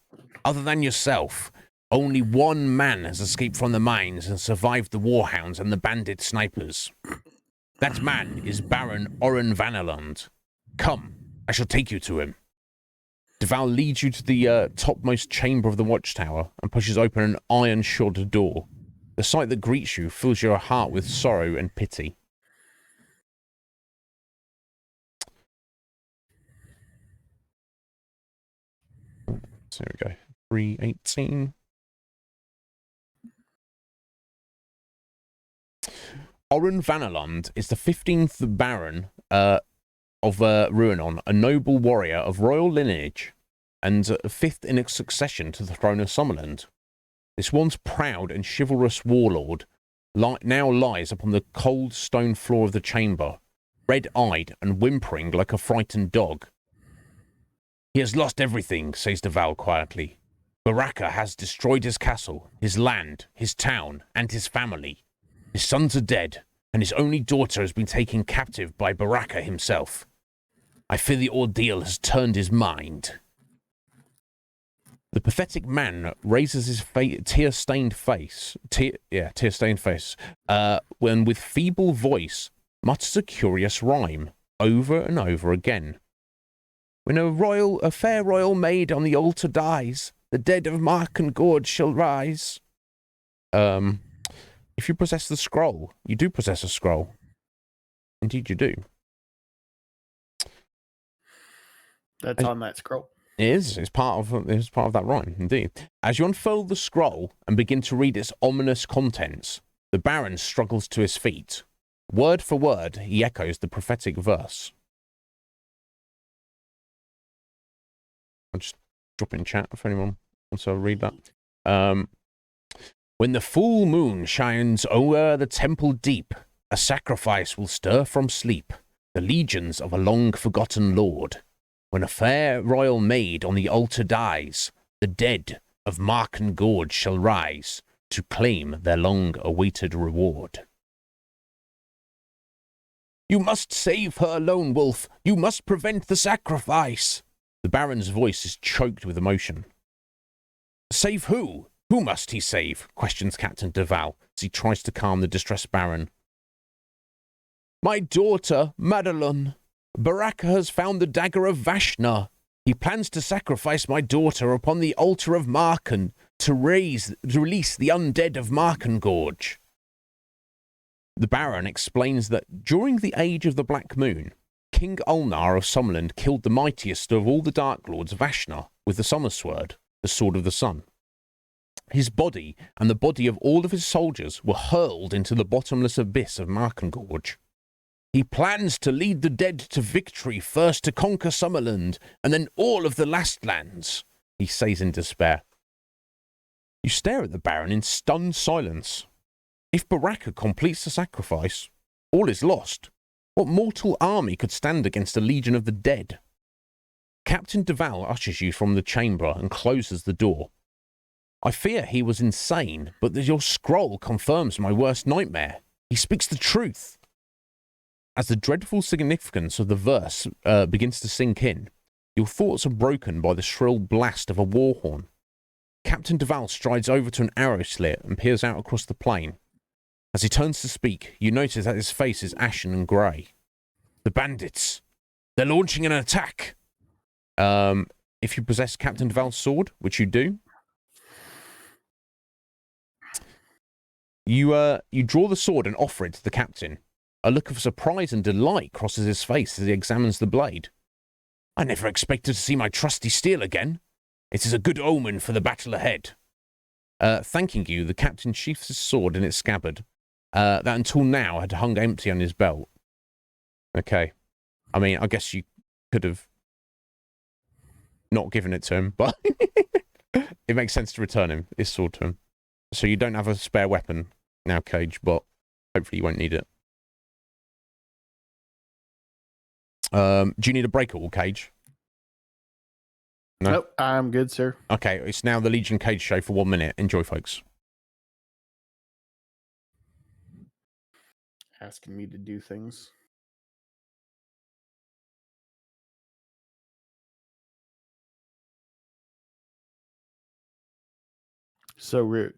Other than yourself, only one man has escaped from the mines and survived the warhounds and the bandit snipers. That man is Baron Oren Vaneland. Come, I shall take you to him." Deval leads you to the topmost chamber of the watchtower and pushes open an iron-shod door. The sight that greets you fills your heart with sorrow and pity. So here we go. 318. Oren Vaneland is the 15th Baron of Ruanon, a noble warrior of royal lineage, and 5th in succession to the throne of Summerland. This once proud and chivalrous warlord now lies upon the cold stone floor of the chamber, red-eyed and whimpering like a frightened dog. "He has lost everything," says Deval quietly. "Baraka has destroyed his castle, his land, his town, and his family. His sons are dead, and his only daughter has been taken captive by Baraka himself. I fear the ordeal has turned his mind." The pathetic man raises his tear-stained face, when with feeble voice mutters a curious rhyme over and over again. "When a fair royal maid on the altar dies, the dead of Marken Gorge shall rise." If you possess the scroll, you do possess a scroll. Indeed, you do. That's on that scroll. It is. It's part of that rhyme, indeed. As you unfold the scroll and begin to read its ominous contents, the Baron struggles to his feet. Word for word, he echoes the prophetic verse. I'll just drop in chat if anyone wants to read that. "When the full moon shines o'er the temple deep, a sacrifice will stir from sleep the legions of a long-forgotten lord. When a fair royal maid on the altar dies, the dead of Marken Gorge shall rise to claim their long-awaited reward. You must save her, Lone Wolf. You must prevent the sacrifice. The Baron's voice is choked with emotion. Save who? Who must he save? Questions Captain Duval as he tries to calm the distressed Baron. My daughter, Madelon. Baraka has found the dagger of Vashna. He plans to sacrifice my daughter upon the altar of Marken to release the undead of Marken Gorge. The Baron explains that during the Age of the Black Moon, King Ulnar of Summerland killed the mightiest of all the Dark Lords, Vashna, with the Summer Sword, the Sword of the Sun. His body and the body of all of his soldiers were hurled into the bottomless abyss of Marken Gorge. He plans to lead the dead to victory, first to conquer Summerland, and then all of the last lands, he says in despair. You stare at the Baron in stunned silence. If Baraka completes the sacrifice, all is lost. What mortal army could stand against a legion of the dead? Captain Duval ushers you from the chamber and closes the door. I fear he was insane, but your scroll confirms my worst nightmare. He speaks the truth. As the dreadful significance of the verse begins to sink in, your thoughts are broken by the shrill blast of a war horn. Captain Duval strides over to an arrow slit and peers out across the plain. As he turns to speak, you notice that his face is ashen and grey. The bandits! They're launching an attack! If you possess Captain Duval's sword, which you do, you draw the sword and offer it to the captain. A look of surprise and delight crosses his face as he examines the blade. I never expected to see my trusty steel again. It is a good omen for the battle ahead. Thanking you, the captain sheaths his sword in its scabbard, that until now had hung empty on his belt. Okay. I mean, I guess you could have not given it to him, but it makes sense to return his sword to him. So you don't have a spare weapon now, Cage, but hopefully you won't need it. Do you need a breakable, Cage? No? Nope, I'm good, sir. Okay, it's now the Legion Cage show for 1 minute. Enjoy, folks. Asking me to do things. So rude.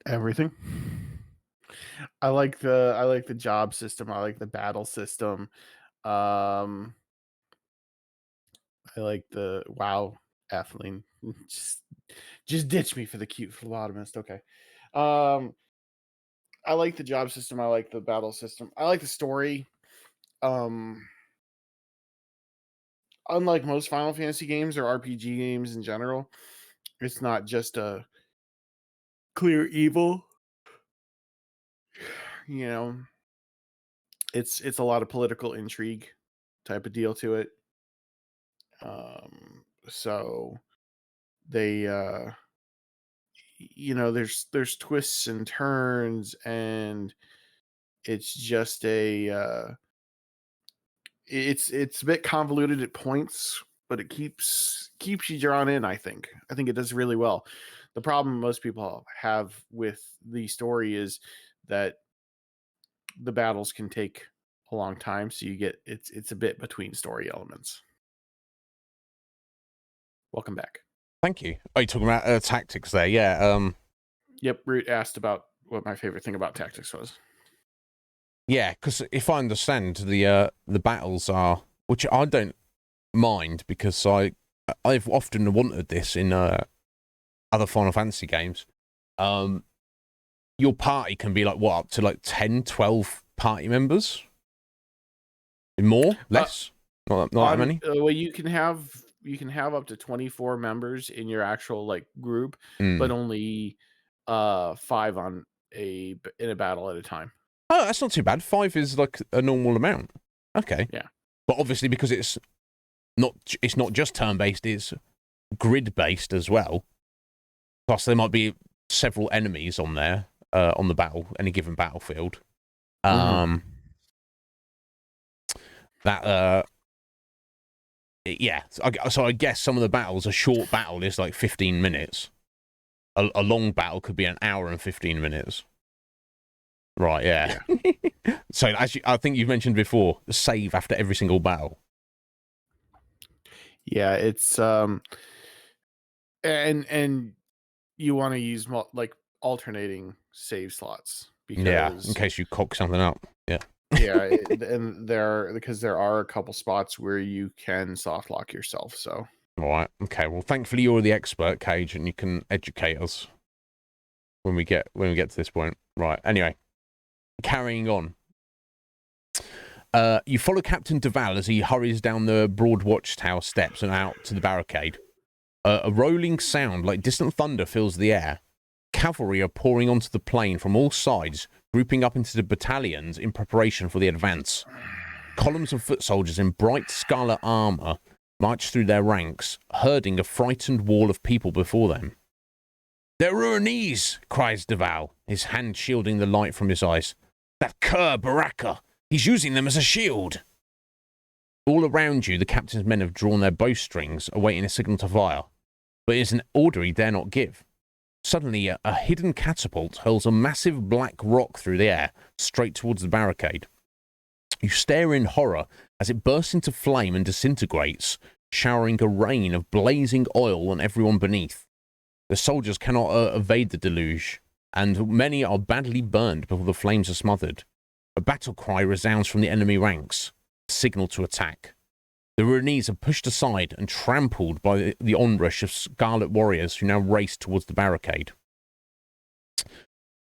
Everything. I like the job system. I like the battle system. I like the Atheling. Just ditch me for the cute phlebotomist. Okay. I like the job system. I like the battle system. I like the story. Unlike most Final Fantasy games or RPG games in general, it's not just a clear evil. You know, it's a lot of political intrigue type of deal to it. So they there's twists and turns, and it's just it's a bit convoluted at points, but it keeps you drawn in. I think it does really well. The problem most people have with the story is that the battles can take a long time, so you get it's a bit between story elements. Welcome back. Thank you. Oh, you're talking about tactics there, yeah. Yep, Root asked about what my favorite thing about tactics was. Yeah, because if I understand, the battles are, which I don't mind, because I've often wanted this in other Final Fantasy games. Your party can be like, what, up to like 10, 12 party members? More? Less? Not that many? Well, you can have up to 24 members in your actual like group, but only 5 in a battle at a time. Oh, that's not too bad. 5 is like a normal amount. Okay. Yeah. But obviously, because it's not just turn-based, it's grid-based as well. Plus, there might be several enemies on there on the any given battlefield. Mhm. That yeah. So I guess some of the battles, a short battle is like 15 minutes. A long battle could be an hour and 15 minutes. Right, yeah. So as I think you've mentioned before, the save after every single battle. Yeah, it's and you want to use like alternating save slots Yeah, in because case you cock something up. Yeah. yeah, and there are a couple spots where you can soft lock yourself. So All right. Okay. Well, thankfully you're the expert, Cage, and you can educate us when we get to this point. Right. Anyway, carrying on. You follow Captain Duval as he hurries down the broad watchtower steps and out to the barricade. A rolling sound like distant thunder fills the air. Cavalry are pouring onto the plain from all sides, grouping up into the battalions in preparation for the advance. Columns of foot soldiers in bright scarlet armour march through their ranks, herding a frightened wall of people before them. "They're Ruinese!" cries Duval, his hand shielding the light from his eyes. "That cur Baraka! He's using them as a shield!" All around you, the captain's men have drawn their bowstrings, awaiting a signal to fire. But it is an order he dare not give. Suddenly, a hidden catapult hurls a massive black rock through the air, straight towards the barricade. You stare in horror as it bursts into flame and disintegrates, showering a rain of blazing oil on everyone beneath. The soldiers cannot evade the deluge, and many are badly burned before the flames are smothered. A battle cry resounds from the enemy ranks, a signal to attack. The Ruinese are pushed aside and trampled by the onrush of scarlet warriors who now race towards the barricade.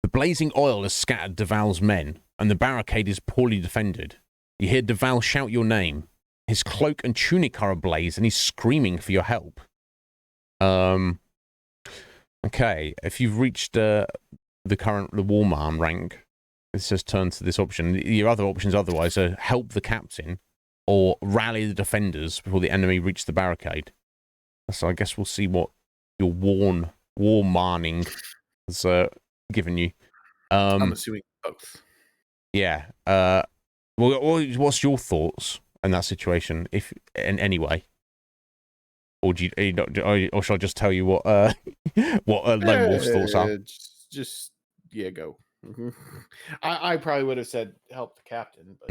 The blazing oil has scattered Duval's men, and the barricade is poorly defended. You hear Duval shout your name. His cloak and tunic are ablaze, and he's screaming for your help. Okay, if you've reached the Warmarm rank, it says turn to this option. Your other options otherwise are help the captain or rally the defenders before the enemy reach the barricade. So I guess we'll see what your Warmarning has given you. I'm assuming both. Yeah. What's your thoughts on that situation, if in any way? Or or shall I just tell you what Lone Wolf's thoughts are? Just yeah, go. I probably would have said help the captain, but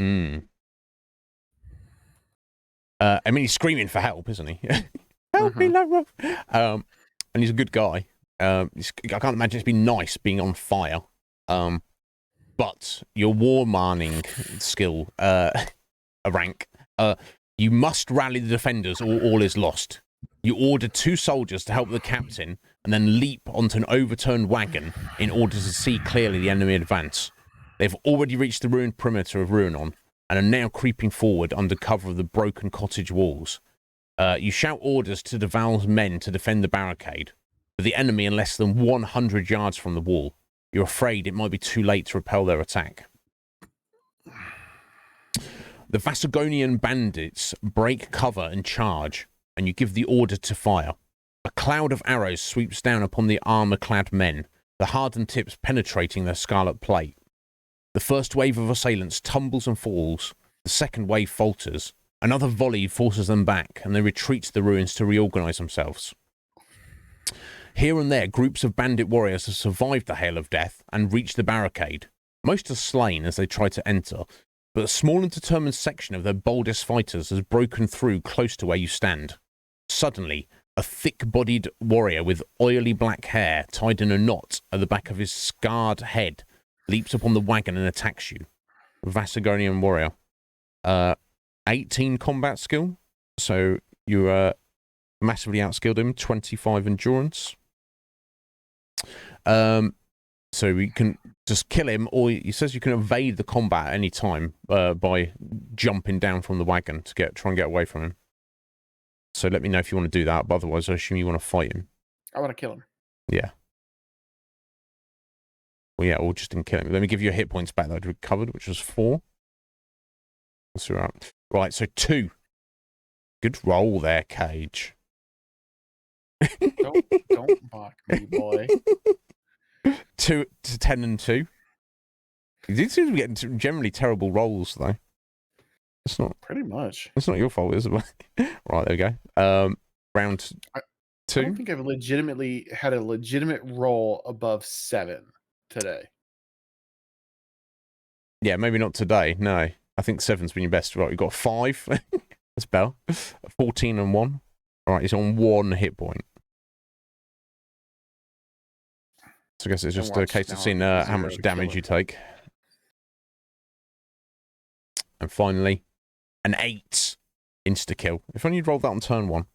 I mean, he's screaming for help, isn't he? Help me, Lone Wolf. And he's a good guy. I can't imagine it's been nice being on fire. But your Warmarning skill, a rank, you must rally the defenders or all is lost. You order 2 soldiers to help the captain and then leap onto an overturned wagon in order to see clearly the enemy advance. They've already reached the ruined perimeter of Ruinon and are now creeping forward under cover of the broken cottage walls. You shout orders to Duval's men to defend the barricade, but the enemy are less than 100 yards from the wall. You're afraid it might be too late to repel their attack. The Vasagonian bandits break cover and charge, and you give the order to fire. A cloud of arrows sweeps down upon the armour-clad men, the hardened tips penetrating their scarlet plate. The first wave of assailants tumbles and falls. The second wave falters. Another volley forces them back, and they retreat to the ruins to reorganise themselves. Here and there, groups of bandit warriors have survived the hail of death and reached the barricade. Most are slain as they try to enter, but a small and determined section of their boldest fighters has broken through close to where you stand. Suddenly, a thick-bodied warrior with oily black hair tied in a knot at the back of his scarred head leaps upon the wagon and attacks you. Vasagonian warrior. 18 combat skill, so you massively outskilled him. 25 endurance. So you can just kill him, or he says you can evade the combat at any time by jumping down from the wagon to try and get away from him. So let me know if you want to do that, but otherwise I assume you want to fight him. I want to kill him. Yeah. Well, yeah, or just didn't kill him. Let me give you your hit points back that I'd recovered, which was 4. That's all right. Right, so 2. Good roll there, Cage. Don't mock me, boy. 2 to 10 and 2. You do seem to be getting generally terrible rolls, though. It's not pretty much. It's not your fault, is it? Right, there we go. Round 2. I don't think I've legitimately had a legitimate roll above 7 today. Yeah, maybe not today. No, I think 7's been your best. Right, you've got 5. That's Bell. 14 and 1. All right, he's on 1 hit point. So I guess it's just a case of seeing how much damage you take. And finally, an 8 insta kill. If only you'd rolled that on turn 1.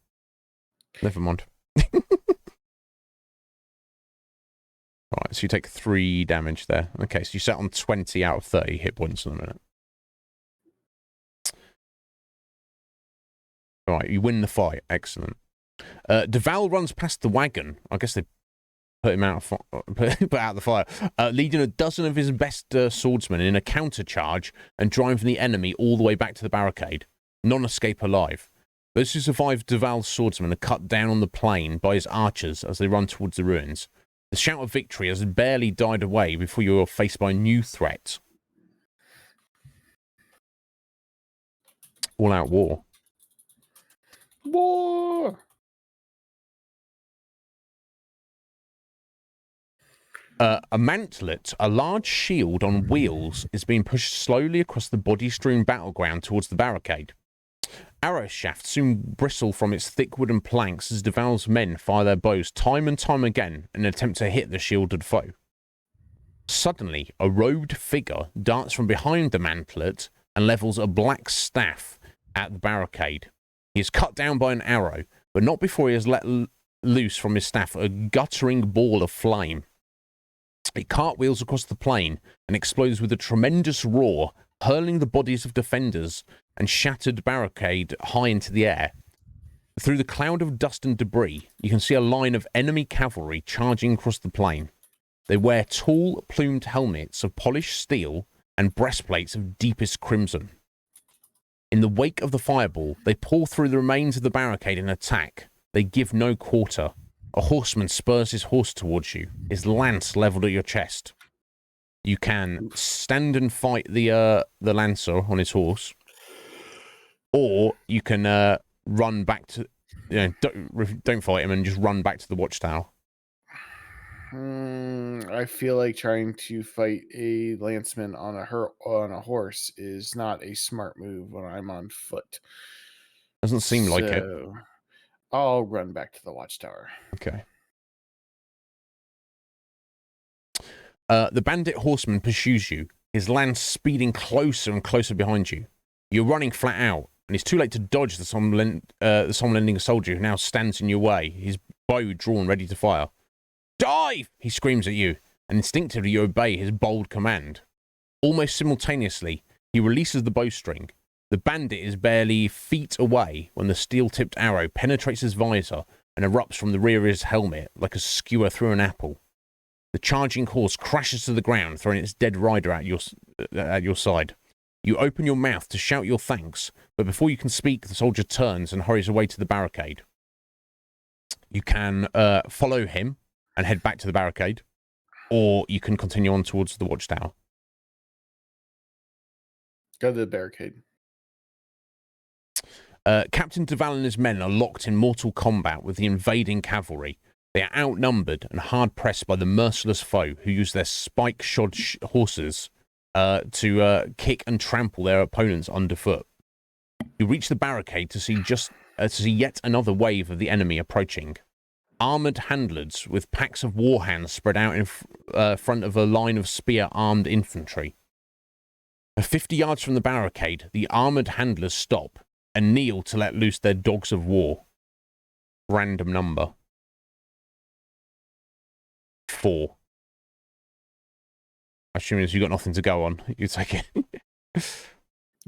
Never mind. Alright, so you take 3 damage there. Okay, so you set on 20 out of 30 hit points in a minute. Alright, you win the fight. Excellent. Deval runs past the wagon. I guess they put him out put out the fire, leading a dozen of his best swordsmen in a counter-charge and driving the enemy all the way back to the barricade. None escape alive. Those who survived Deval's swordsmen are cut down on the plain by his archers as they run towards the ruins. The shout of victory has barely died away before you are faced by a new threat. All-out war. War! A mantlet, a large shield on wheels, is being pushed slowly across the body-strewn battleground towards the barricade. Arrow shafts soon bristle from its thick wooden planks as Deval's men fire their bows time and time again in an attempt to hit the shielded foe. Suddenly, a robed figure darts from behind the mantlet and levels a black staff at the barricade. He is cut down by an arrow, but not before he has let loose from his staff a guttering ball of flame. It cartwheels across the plain and explodes with a tremendous roar, hurling the bodies of defenders and shattered barricade high into the air. Through the cloud of dust and debris, you can see a line of enemy cavalry charging across the plain. They wear tall, plumed helmets of polished steel and breastplates of deepest crimson. In the wake of the fireball, they pour through the remains of the barricade and attack. They give no quarter. A horseman spurs his horse towards you, his lance leveled at your chest. You can stand and fight the lancer on his horse, or you can run back to, don't fight him and just run back to the watchtower. I feel like trying to fight a lanceman on a horse is not a smart move when I'm on foot. Doesn't seem like it. I'll run back to the watchtower. Okay. The bandit horseman pursues you, his lance speeding closer and closer behind you. You're running flat out, and it's too late to dodge the somnolending soldier who now stands in your way, his bow drawn ready to fire. Dive! He screams at you, and instinctively you obey his bold command. Almost simultaneously, he releases the bowstring. The bandit is barely feet away when the steel-tipped arrow penetrates his visor and erupts from the rear of his helmet like a skewer through an apple. The charging horse crashes to the ground, throwing its dead rider at your side. You open your mouth to shout your thanks, but before you can speak, the soldier turns and hurries away to the barricade. You can follow him and head back to the barricade, or you can continue on towards the watchtower. Go to the barricade. Captain Deval and his men are locked in mortal combat with the invading cavalry. They are outnumbered and hard-pressed by the merciless foe who use their spike-shod horses to kick and trample their opponents underfoot. You reach the barricade to see yet another wave of the enemy approaching. Armoured handlers with packs of warhounds spread out in front of a line of spear-armed infantry. 50 yards from the barricade, the armoured handlers stop and kneel to let loose their dogs of war. Random number. 4. Assuming as you've got nothing to go on, you take it.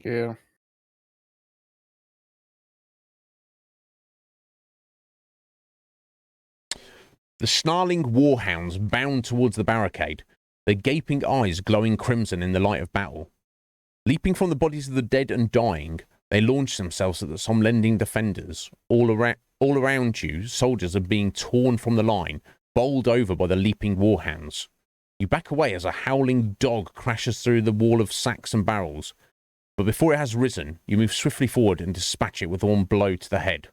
Yeah. The snarling warhounds bound towards the barricade, their gaping eyes glowing crimson in the light of battle. Leaping from the bodies of the dead and dying, they launch themselves at the somnolending defenders. All around you, soldiers are being torn from the line, bowled over by the leaping warhounds. You back away as a howling dog crashes through the wall of sacks and barrels. But before it has risen, you move swiftly forward and dispatch it with one blow to the head.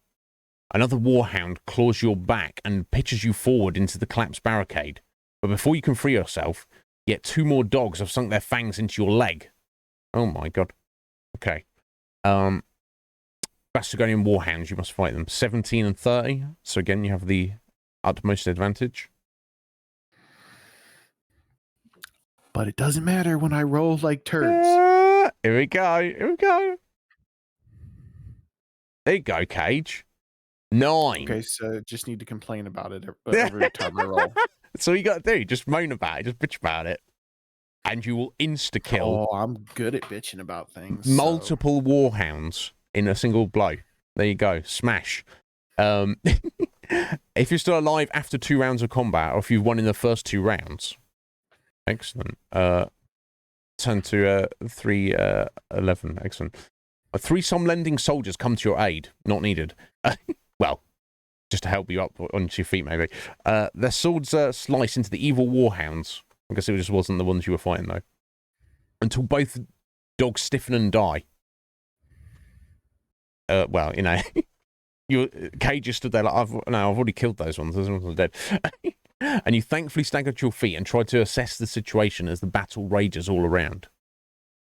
Another warhound claws your back and pitches you forward into the collapsed barricade. But before you can free yourself, yet 2 more dogs have sunk their fangs into your leg. Oh my god. Okay. Bastagonian warhounds, you must fight them. 17 and 30. So again, you have the utmost advantage. But it doesn't matter when I roll like turds. Here we go. Here we go. There you go, Cage. 9. Okay, so just need to complain about it every time I roll. That's all you got to do. Just moan about it. Just bitch about it. And you will insta-kill. Oh, I'm good at bitching about things. Multiple warhounds in a single blow. There you go. Smash. If you're still alive after 2 rounds of combat, or if you've won in the first 2 rounds. Excellent. Turn to 311. Excellent. 3 some-lending soldiers come to your aid. Not needed. Well, just to help you up onto your feet, maybe. Their swords slice into the evil warhounds. I guess it just wasn't the ones you were fighting, though. Until both dogs stiffen and die. Well, you know, Cage just stood there like, I've already killed those ones. Those ones are dead. And you thankfully stagger to your feet and try to assess the situation as the battle rages all around.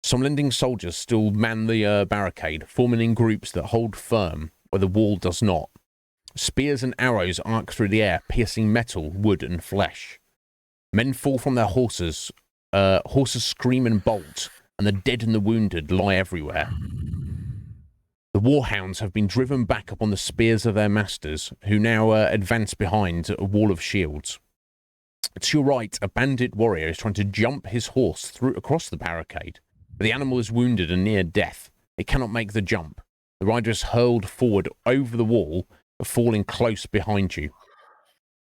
Some lending soldiers still man the barricade, forming in groups that hold firm where the wall does not. Spears and arrows arc through the air, piercing metal, wood, and flesh. Men fall from their horses. Horses scream and bolt, and the dead and the wounded lie everywhere. The warhounds have been driven back upon the spears of their masters, who now advance behind a wall of shields. To your right, a bandit warrior is trying to jump his horse across the barricade, but the animal is wounded and near death. It cannot make the jump. The rider is hurled forward over the wall, falling close behind you.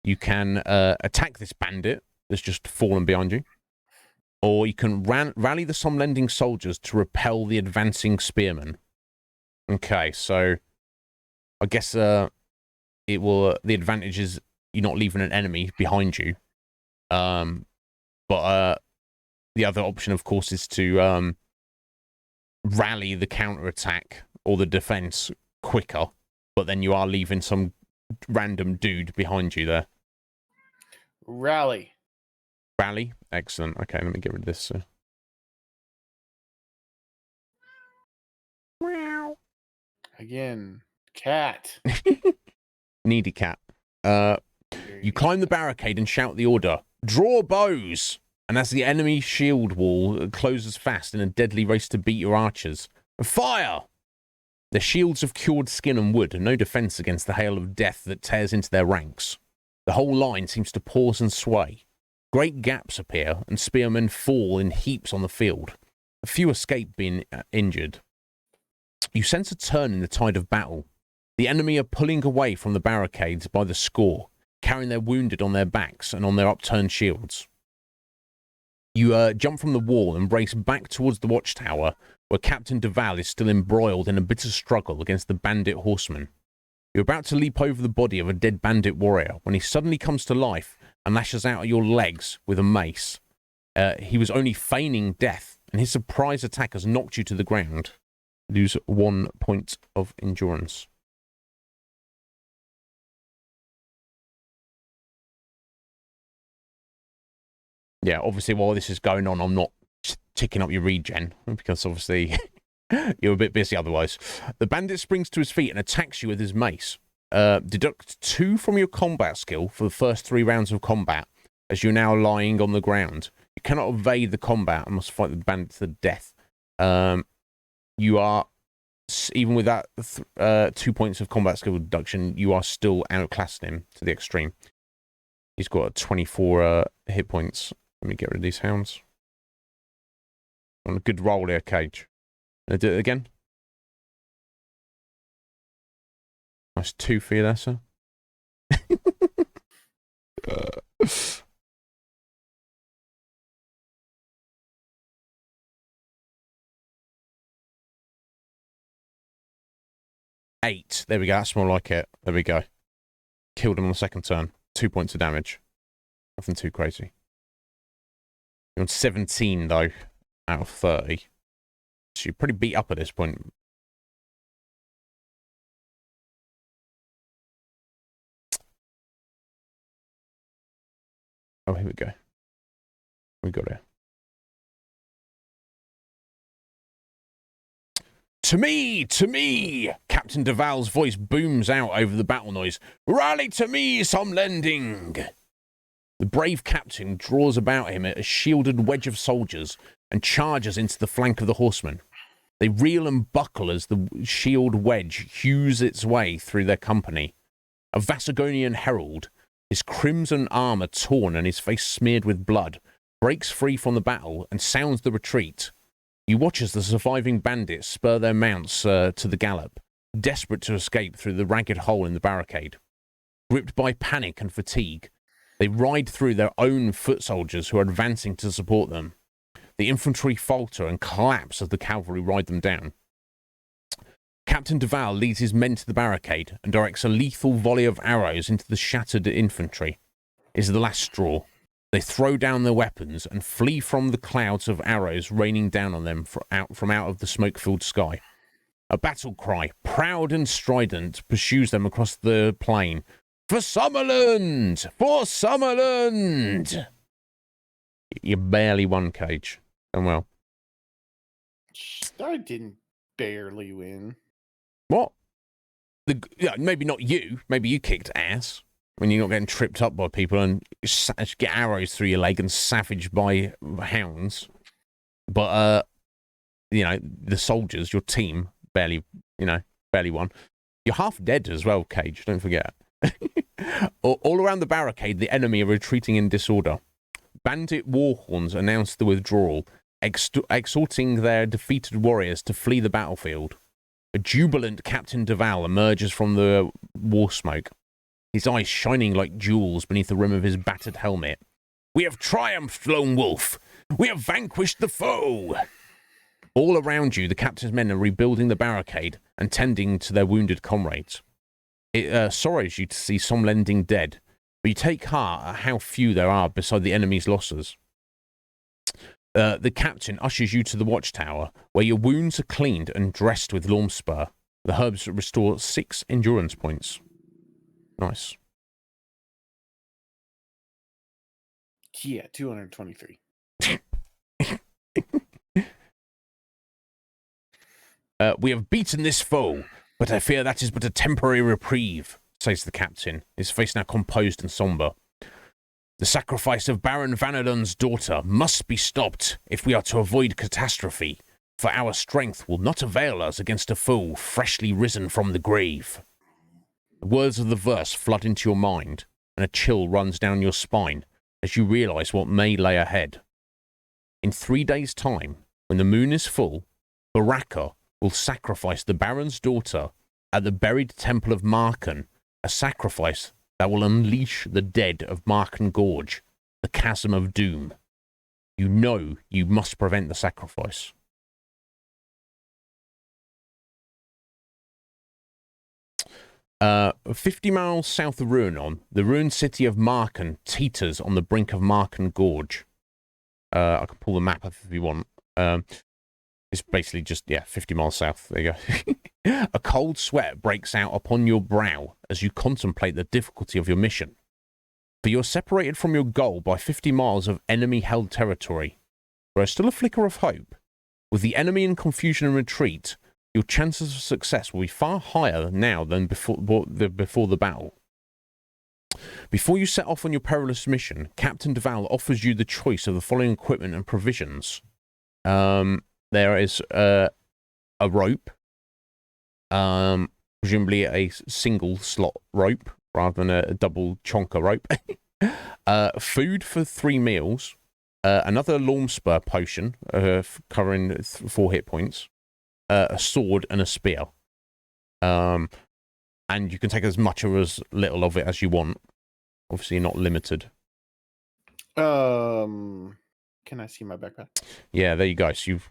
You can attack this bandit that's just fallen behind you, or you can rally the some lending soldiers to repel the advancing spearmen. Okay, so I guess the advantage is you're not leaving an enemy behind you. But the other option, of course, is to rally the counterattack or the defense quicker, but then you are leaving some random dude behind you there. Rally. Excellent. Okay, let me get rid of this. Meow. Again, cat. Needy cat. You climb the barricade and shout the order, "Draw bows!" And as the enemy shield wall closes fast in a deadly race to beat your archers, fire! Their shields of cured skin and wood, and no defense against the hail of death that tears into their ranks. The whole line seems to pause and sway. Great gaps appear, and spearmen fall in heaps on the field. A few escape being injured. You sense a turn in the tide of battle. The enemy are pulling away from the barricades by the score, carrying their wounded on their backs and on their upturned shields. You jump from the wall and race back towards the watchtower, where Captain Duval is still embroiled in a bitter struggle against the bandit horsemen. You're about to leap over the body of a dead bandit warrior when he suddenly comes to life and lashes out at your legs with a mace. He was only feigning death, and his surprise attack has knocked you to the ground. Lose 1 point of endurance. Yeah, obviously while this is going on, I'm not ticking up your regen, because obviously you're a bit busy otherwise. The bandit springs to his feet and attacks you with his mace. Deduct 2 from your combat skill for the first 3 rounds of combat, as you're now lying on the ground. You cannot evade the combat and must fight the bandit to the death. You are, even with that 2 points of combat skill deduction, you are still outclassing him to the extreme. He's got 24 hit points. Let me get rid of these hounds. On a good roll here, Cage. Gonna do it again. Nice 2 for you there, sir. 8. There we go. That's more like it. There we go. Killed him on the second turn. 2 points of damage. Nothing too crazy. You're on 17, though, out of 30. So you're pretty beat up at this point. Oh, here we go. We got it. To me! To me! Captain Duval's voice booms out over the battle noise. Rally to me, some lending! The brave captain draws about him a shielded wedge of soldiers and charges into the flank of the horsemen. They reel and buckle as the shield wedge hews its way through their company. A Vasagonian herald, his crimson armour torn and his face smeared with blood, breaks free from the battle and sounds the retreat. You watch as the surviving bandits spur their mounts to the gallop, desperate to escape through the ragged hole in the barricade. Gripped by panic and fatigue, they ride through their own foot soldiers who are advancing to support them. The infantry falter and collapse as the cavalry ride them down. Captain Duval leads his men to the barricade and directs a lethal volley of arrows into the shattered infantry. It is the last straw. They throw down their weapons and flee from the clouds of arrows raining down on them from out of the smoke-filled sky. A battle cry, proud and strident, pursues them across the plain. For Summerland! For Summerland! You barely won, Cage. Done well. I didn't barely win. What? Yeah, maybe not you. Maybe you kicked ass when you're not getting tripped up by people and get arrows through your leg and savaged by hounds. But, the soldiers, your team, barely won. You're half dead as well, Cage. Don't forget. All around the barricade, the enemy are retreating in disorder. Bandit war horns announce the withdrawal, exhorting their defeated warriors to flee the battlefield. A jubilant Captain Duval emerges from the war smoke, his eyes shining like jewels beneath the rim of his battered helmet. We have triumphed, Lone Wolf! We have vanquished the foe! All around you, the captain's men are rebuilding the barricade and tending to their wounded comrades. It sorrows you to see some lending dead, but you take heart at how few there are beside the enemy's losses. The captain ushers you to the watchtower, where your wounds are cleaned and dressed with Lormspur. The herbs restore 6 endurance points. Nice. Yeah, 223. We have beaten this foe, but I fear that is but a temporary reprieve, says the captain, his face now composed and sombre. The sacrifice of Baron Vanadon's daughter must be stopped if we are to avoid catastrophe, for our strength will not avail us against a foe freshly risen from the grave. The words of the verse flood into your mind, and a chill runs down your spine as you realise what may lay ahead. In 3 days' time, when the moon is full, Baraka will sacrifice the Baron's daughter at the buried temple of Marken, a sacrifice that will unleash the dead of Marken Gorge, the chasm of doom. You know you must prevent the sacrifice. Uh, 50 miles south of Ruinon, the ruined city of Marken teeters on the brink of Marken Gorge. I can pull the map up if you want. It's basically just, 50 miles south. There you go. A cold sweat breaks out upon your brow as you contemplate the difficulty of your mission. For you're separated from your goal by 50 miles of enemy-held territory. There is still a flicker of hope. With the enemy in confusion and retreat, your chances of success will be far higher now than before the battle. Before you set off on your perilous mission, Captain Duval offers you the choice of the following equipment and provisions. There is a rope, presumably a single slot rope rather than a double chonker rope. Food for 3 meals, another Lormspur potion covering 4 hit points, a sword and a spear. And you can take as much or as little of it as you want. Obviously, not limited. Can I see my backpack? Yeah, there you go. So you've...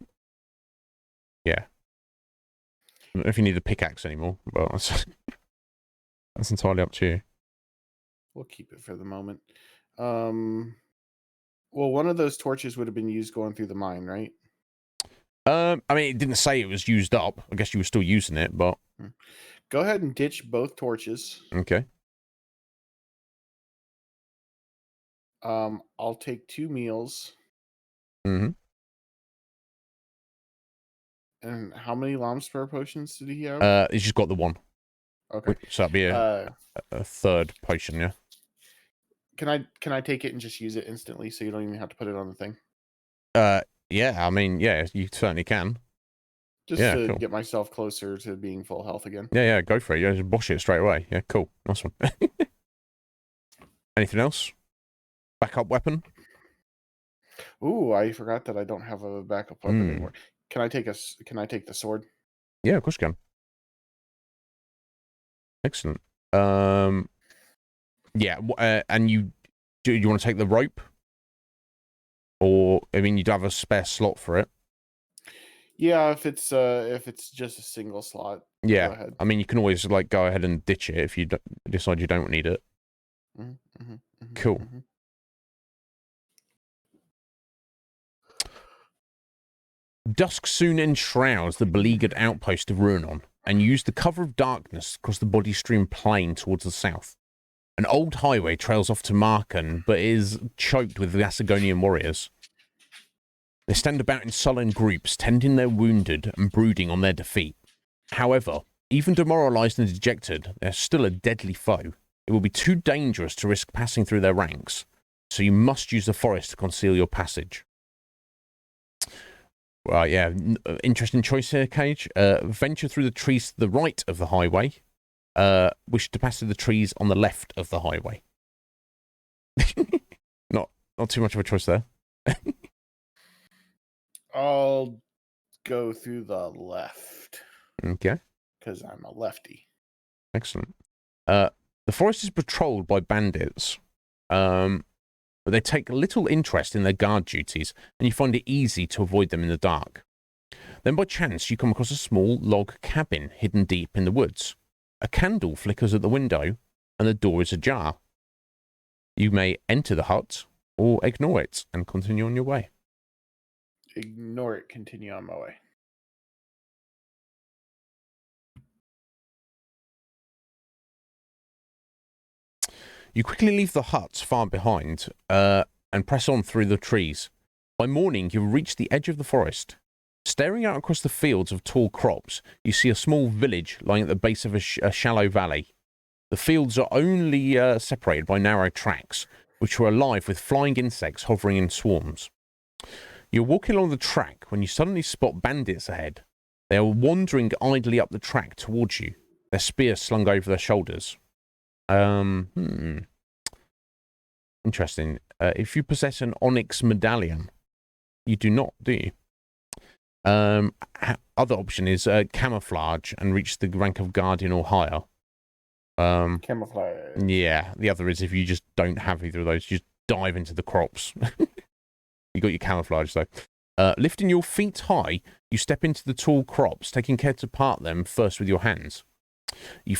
Yeah. I don't know if you need a pickaxe anymore, but that's entirely up to you. We'll keep it for the moment. Well, one of those torches would have been used going through the mine, right? I mean, it didn't say it was used up. I guess you were still using it, but Go ahead and ditch both torches. okay. I'll take 2 meals. Mm-hmm. And how many Lom Spur potions did he have? He's just got the one. Okay. So that'd be a third potion, yeah. Can I take it and just use it instantly so you don't even have to put it on the thing? Yeah, I mean, yeah, you certainly can. Just Yeah, to cool. get myself closer to being full health again. Yeah, go for it. Yeah, just bosh it straight away. Yeah, cool. Nice one. Anything else? Backup weapon? Ooh, I forgot that I don't have a backup weapon anymore. Can I take the sword? Yeah, of course you can. Excellent. Yeah, and you want to take the rope? Or, I mean, you'd have a spare slot for it. Yeah, if it's just a single slot. Yeah, go ahead. I mean, you can always like go ahead and ditch it if you decide you don't need it. Cool. Dusk soon enshrouds the beleaguered outpost of Ruinon, and used the cover of darkness across the body stream plain towards the south. An old highway trails off to Marken, but is choked with Macedonian warriors. They stand about in sullen groups, tending their wounded and brooding on their defeat. However, even demoralized and dejected, they're still a deadly foe. It will be too dangerous to risk passing through their ranks, so you must use the forest to conceal your passage. Well, yeah, interesting choice here, Cage. Venture through the trees to the right of the highway. Wish to pass through the trees on the left of the highway. not too much of a choice there. I'll go through the left. Okay. Because I'm a lefty. Excellent. The forest is patrolled by bandits, but they take little interest in their guard duties, and you find it easy to avoid them in the dark. Then by chance you come across a small log cabin hidden deep in the woods. A candle flickers at the window, and the door is ajar. You may enter the hut, or ignore it, and continue on your way. Ignore it, continue on my way. You quickly leave the hut far behind, and press on through the trees. By morning, you reach the edge of the forest. Staring out across the fields of tall crops, you see a small village lying at the base of a shallow valley. The fields are only separated by narrow tracks, which are alive with flying insects hovering in swarms. You're walking along the track when you suddenly spot bandits ahead. They are wandering idly up the track towards you, their spears slung over their shoulders. Interesting. If you possess an onyx medallion, you do not, do you? Other option is camouflage and reach the rank of guardian or higher. Camouflage. Yeah, the other is if you just don't have either of those, you just dive into the crops. You got your camouflage though. Lifting your feet high, you step into the tall crops, taking care to part them first with your hands. You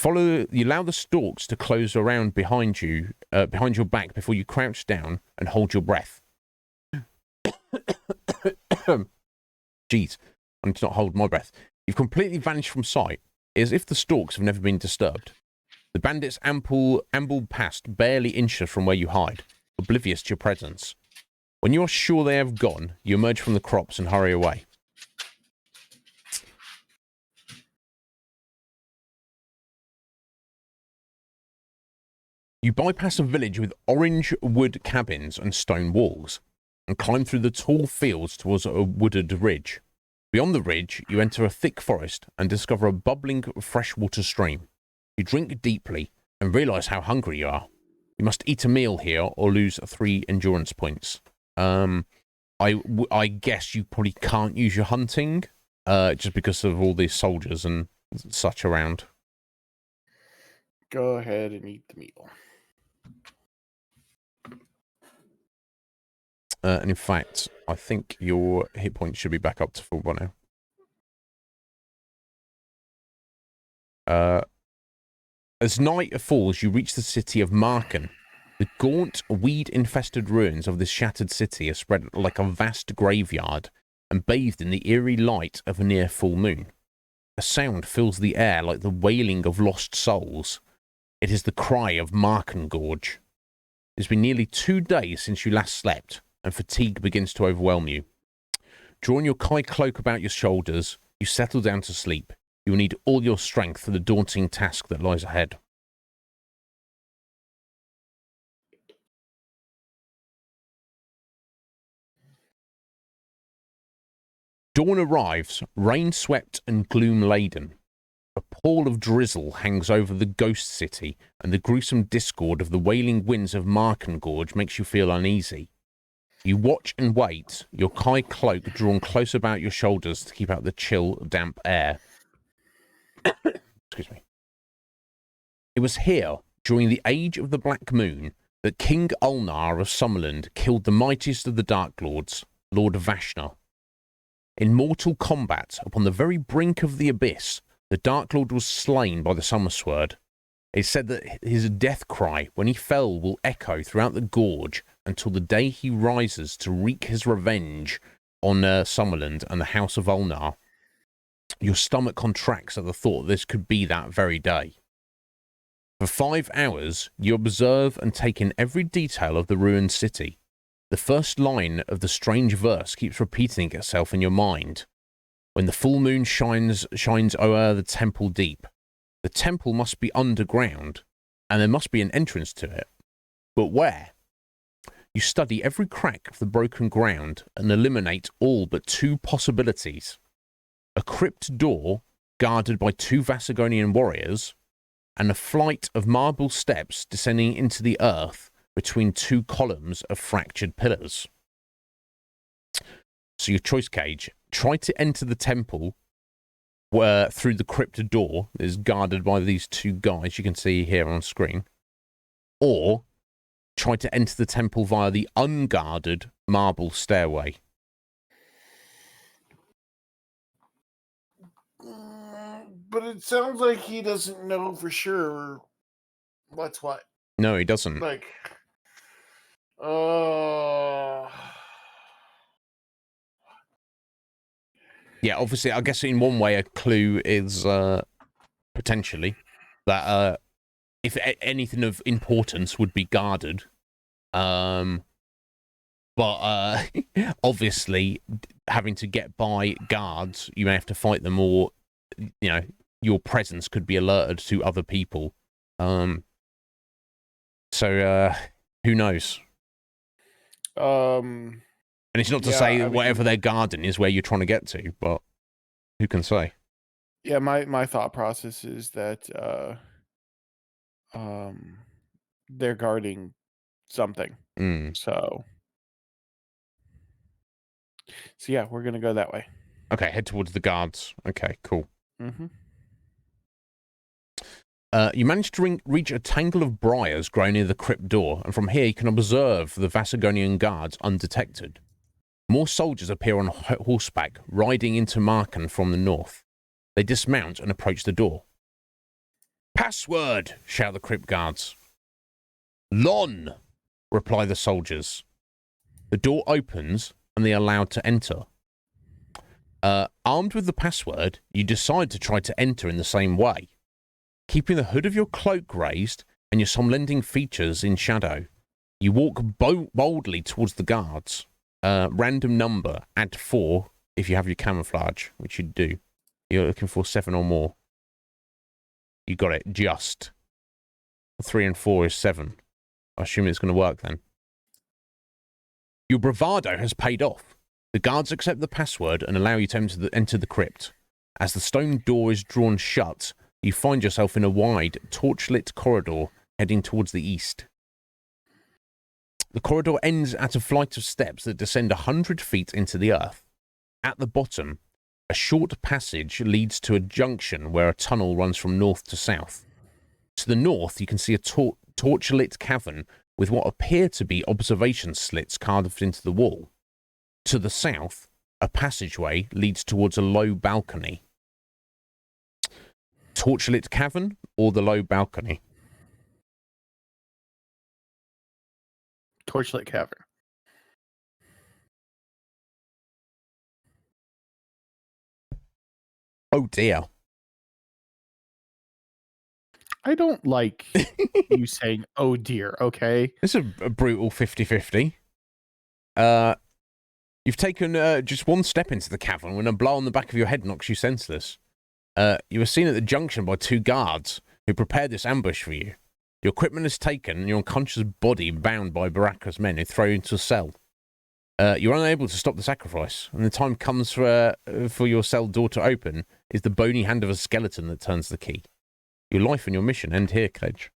allow the stalks to close around behind you, behind your back before you crouch down and hold your breath. Jeez, I need to not hold my breath. You've completely vanished from sight, as if the stalks have never been disturbed. The bandits amble past, barely inches from where you hide, oblivious to your presence. When you are sure they have gone, you emerge from the crops and hurry away. You bypass a village with orange wood cabins and stone walls, and climb through the tall fields towards a wooded ridge. Beyond the ridge, you enter a thick forest and discover a bubbling freshwater stream. You drink deeply and realize how hungry you are. You must eat a meal here or lose 3 endurance points. I guess you probably can't use your hunting, just because of all these soldiers and such around. Go ahead and eat the meal. And in fact, I think your hit points should be back up to full by now. As night falls, you reach the city of Marken. The gaunt, weed-infested ruins of this shattered city are spread like a vast graveyard and bathed in the eerie light of a near full moon. A sound fills the air like the wailing of lost souls. It is the cry of Markengorge. It's been nearly 2 days since you last slept, and fatigue begins to overwhelm you. Drawing your Kai cloak about your shoulders, you settle down to sleep. You will need all your strength for the daunting task that lies ahead. Dawn arrives, rain-swept and gloom-laden. A pall of drizzle hangs over the ghost city, and the gruesome discord of the wailing winds of Markengorge makes you feel uneasy. You watch and wait, your Kai cloak drawn close about your shoulders to keep out the chill, damp air. Excuse me. It was here, during the Age of the Black Moon, that King Ulnar of Summerland killed the mightiest of the Dark Lords, Lord Vashna. In mortal combat, upon the very brink of the abyss, the Dark Lord was slain by the Summersword. It's said that his death cry, when he fell, will echo throughout the gorge until the day he rises to wreak his revenge on Summerland and the House of Ulnar. Your stomach contracts at the thought this could be that very day. For 5 hours, you observe and take in every detail of the ruined city. The first line of the strange verse keeps repeating itself in your mind. When the full moon shines o'er the temple deep. The temple must be underground, and there must be an entrance to it. But where? You study every crack of the broken ground and eliminate all but 2 possibilities. A crypt door, guarded by 2 Vasagonian warriors, and a flight of marble steps descending into the earth between 2 columns of fractured pillars. So your choice, Cage. Try to enter the temple where through the crypt door that is guarded by these 2 guys you can see here on screen, or try to enter the temple via the unguarded marble stairway. But it sounds like he doesn't know for sure what's what. No, he doesn't. Like, yeah, obviously, I guess in one way a clue is potentially that if anything of importance would be guarded. But obviously, having to get by guards, you may have to fight them, or your presence could be alerted to other people. So who knows? And it's not to say that whatever they're guarding is where you're trying to get to, but who can say? Yeah, my thought process is that they're guarding something. So yeah, we're gonna go that way. Okay, head towards the guards. Okay, cool. Mm-hmm. You manage to reach a tangle of briars growing near the crypt door, and from here you can observe the Vasagonian guards undetected. More soldiers appear on horseback, riding into Marken from the north. They dismount and approach the door. "Password!" shout the crypt guards. "Lon!" reply the soldiers. The door opens, and they are allowed to enter. Armed with the password, you decide to try to enter in the same way. Keeping the hood of your cloak raised and your somnolending features in shadow, you walk boldly towards the guards. Random number, add 4 if you have your camouflage, which you do. You're looking for 7 or more. You got it, just. 3 and 4 is 7. I assume it's going to work then. Your bravado has paid off. The guards accept the password and allow you to enter the crypt. As the stone door is drawn shut, you find yourself in a wide, torchlit corridor heading towards the east. The corridor ends at a flight of steps that descend 100 feet into the earth. At the bottom, a short passage leads to a junction where a tunnel runs from north to south. To the north, you can see a torchlit cavern with what appear to be observation slits carved into the wall. To the south, a passageway leads towards a low balcony. Torchlit cavern or the low balcony? Torchlit cavern. Oh dear. I don't like you saying, oh dear, okay? It's a brutal 50-50. You've taken just one step into the cavern when a blow on the back of your head knocks you senseless. You were seen at the junction by 2 guards who prepared this ambush for you. Your equipment is taken and your unconscious body bound by Baraka's men who throw you into a cell. You're unable to stop the sacrifice, and the time comes for your cell door to open is the bony hand of a skeleton that turns the key. Your life and your mission end here, Cage.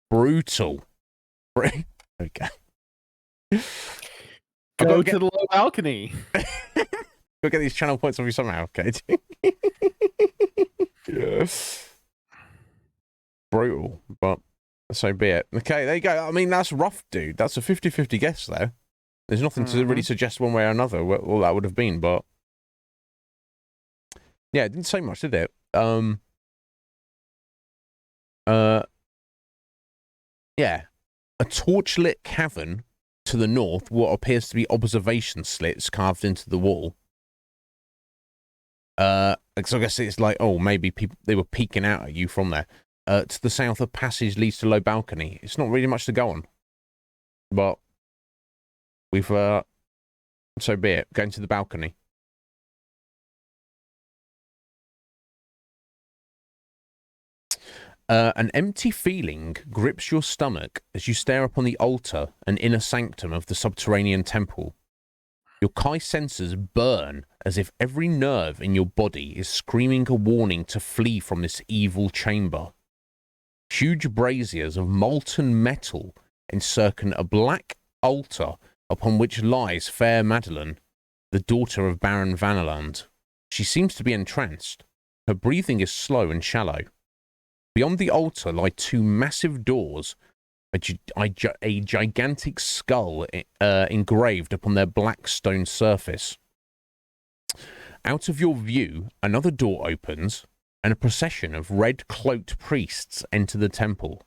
Brutal. Okay. Go to the low balcony. Go get these channel points off you somehow, Cage. Yes. Brutal, but so be it. Okay, there you go. I mean, that's rough, dude. That's a 50-50 guess, though. There's nothing to really suggest one way or another what all that would have been, but yeah, it didn't say much, did it? Yeah, a torchlit cavern to the north, what appears to be observation slits carved into the wall. So I guess it's like, oh, maybe they were peeking out at you from there. To the south, a passage leads to a low balcony. It's not really much to go on, but we've so be it. Going to the balcony. An empty feeling grips your stomach as you stare upon the altar and inner sanctum of the subterranean temple. Your Kai senses burn as if every nerve in your body is screaming a warning to flee from this evil chamber. Huge braziers of molten metal encircle a black altar upon which lies fair Madeline, the daughter of Baron Vanaland. She seems to be entranced. Her breathing is slow and shallow. Beyond the altar lie 2 massive doors, a gigantic skull engraved upon their black stone surface. Out of your view, another door opens, and a procession of red-cloaked priests enter the temple.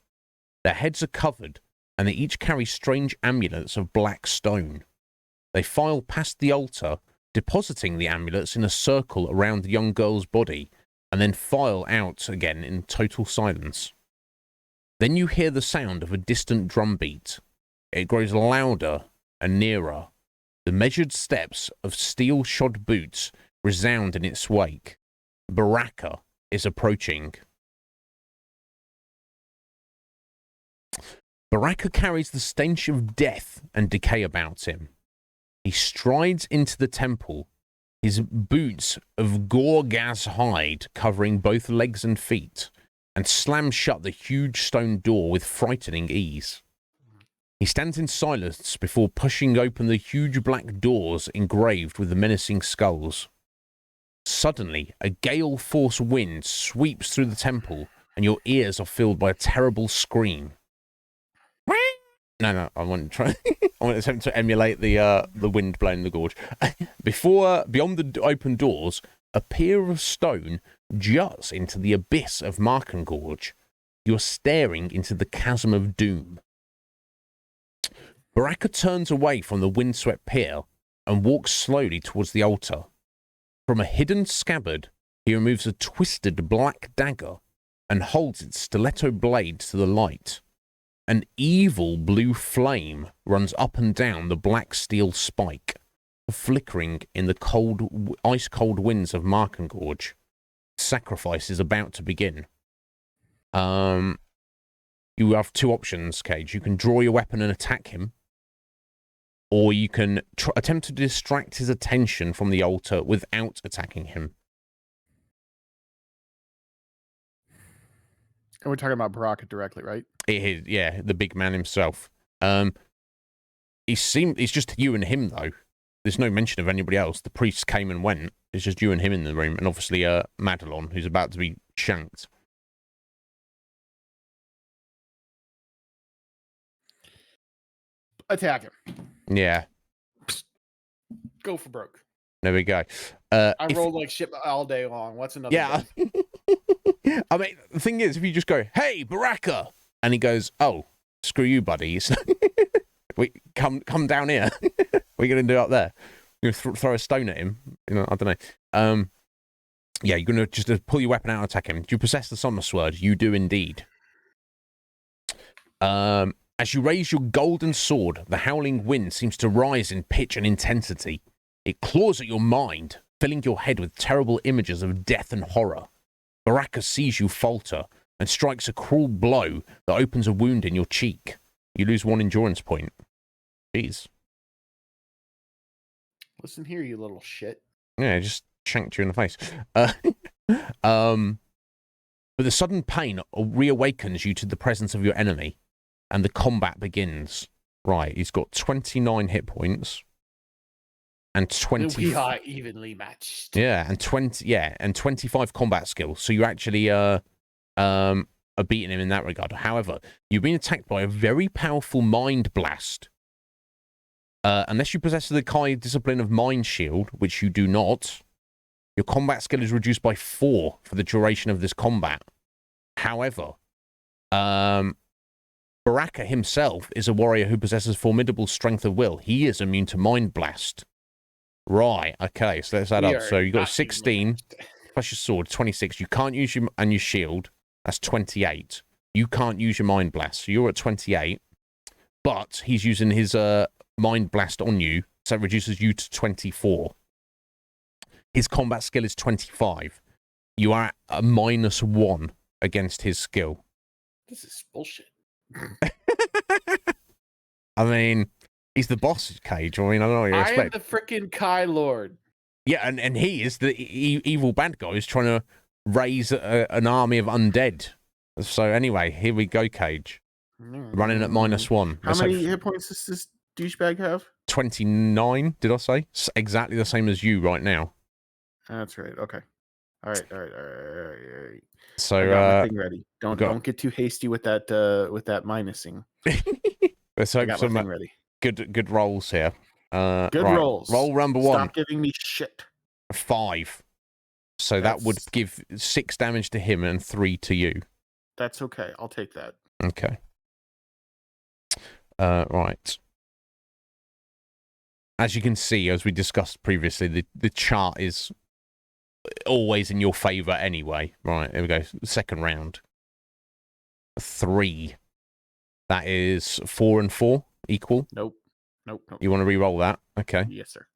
Their heads are covered, and they each carry strange amulets of black stone. They file past the altar, depositing the amulets in a circle around the young girl's body, and then file out again in total silence. Then you hear the sound of a distant drumbeat. It grows louder and nearer. The measured steps of steel-shod boots resound in its wake. Baraka is approaching. Baraka carries the stench of death and decay about him. He strides into the temple, his boots of Gorgas hide covering both legs and feet, and slams shut the huge stone door with frightening ease. He stands in silence before pushing open the huge black doors engraved with the menacing skulls. Suddenly, a gale-force wind sweeps through the temple, and your ears are filled by a terrible scream. No, I want to try. I want to attempt to emulate the wind blowing the gorge. Beyond the open doors, a pier of stone juts into the abyss of Marken Gorge. You're staring into the chasm of doom. Baraka turns away from the windswept pier and walks slowly towards the altar. From a hidden scabbard, he removes a twisted black dagger and holds its stiletto blade to the light. An evil blue flame runs up and down the black steel spike, flickering in the ice-cold winds of Marken Gorge. Sacrifice is about to begin. You have 2 options, Cage. You can draw your weapon and attack him, or you can attempt to distract his attention from the altar without attacking him. And we're talking about Baraka directly, right? It is, yeah, the big man himself. It's just you and him, though. There's no mention of anybody else. The priests came and went. It's just you and him in the room, and obviously Madelon, who's about to be shanked. Attack him. Yeah. Go for broke. There we go. I rolled like shit all day long. What's another? Yeah. I mean, the thing is, if you just go, "Hey, Baraka," and he goes, "Oh," screw you, buddy. We come down here. What are you gonna do up there? You're gonna throw a stone at him? You know, I don't know. Yeah, you're gonna just pull your weapon out and attack him. Do you possess the Summer Sword? You do indeed. As you raise your golden sword, the howling wind seems to rise in pitch and intensity. It claws at your mind, filling your head with terrible images of death and horror. Baraka sees you falter and strikes a cruel blow that opens a wound in your cheek. You lose 1 endurance point. Jeez. Listen here, you little shit. Yeah, just shanked you in the face. But the sudden pain reawakens you to the presence of your enemy, and the combat begins. Right, he's got 29 hit points. And 20. We are evenly matched. Yeah, and 25 combat skills. So you actually are beating him in that regard. However, you've been attacked by a very powerful mind blast. Unless you possess the Kai discipline of Mind Shield, which you do not, your combat skill is reduced by 4 for the duration of this combat. However, Baraka himself is a warrior who possesses formidable strength of will. He is immune to Mind Blast. Right, okay, so let's add up. So you got 16 plus your sword, 26. You can't use your shield. That's 28. You can't use your Mind Blast, so you're at 28. But he's using his Mind Blast on you, so it reduces you to 24. His combat skill is 25. You are at a -1 against his skill. This is bullshit. I mean, he's the boss, Cage. I mean, I don't know what you expect. I am the freaking Kai Lord. Yeah, and he is the evil bad guy who's trying to raise an army of undead. So anyway, here we go, Cage. Running at -1. How many hit points does this douchebag have? 29, did I say? Exactly the same as you right now. That's right. Okay. All right. So I got my thing ready. Don't get too hasty with that minusing. Let's hope some ready. Good rolls here. Good rolls. Roll number 1. Stop giving me shit. 5. So that would give 6 damage to him and 3 to you. That's okay. I'll take that. Okay. Right. As you can see, as we discussed previously, the chart is always in your favor anyway. Right, here we go. Second round. 3. That is 4 and 4 equal. Nope. You want to re-roll that? Okay. Yes, sir.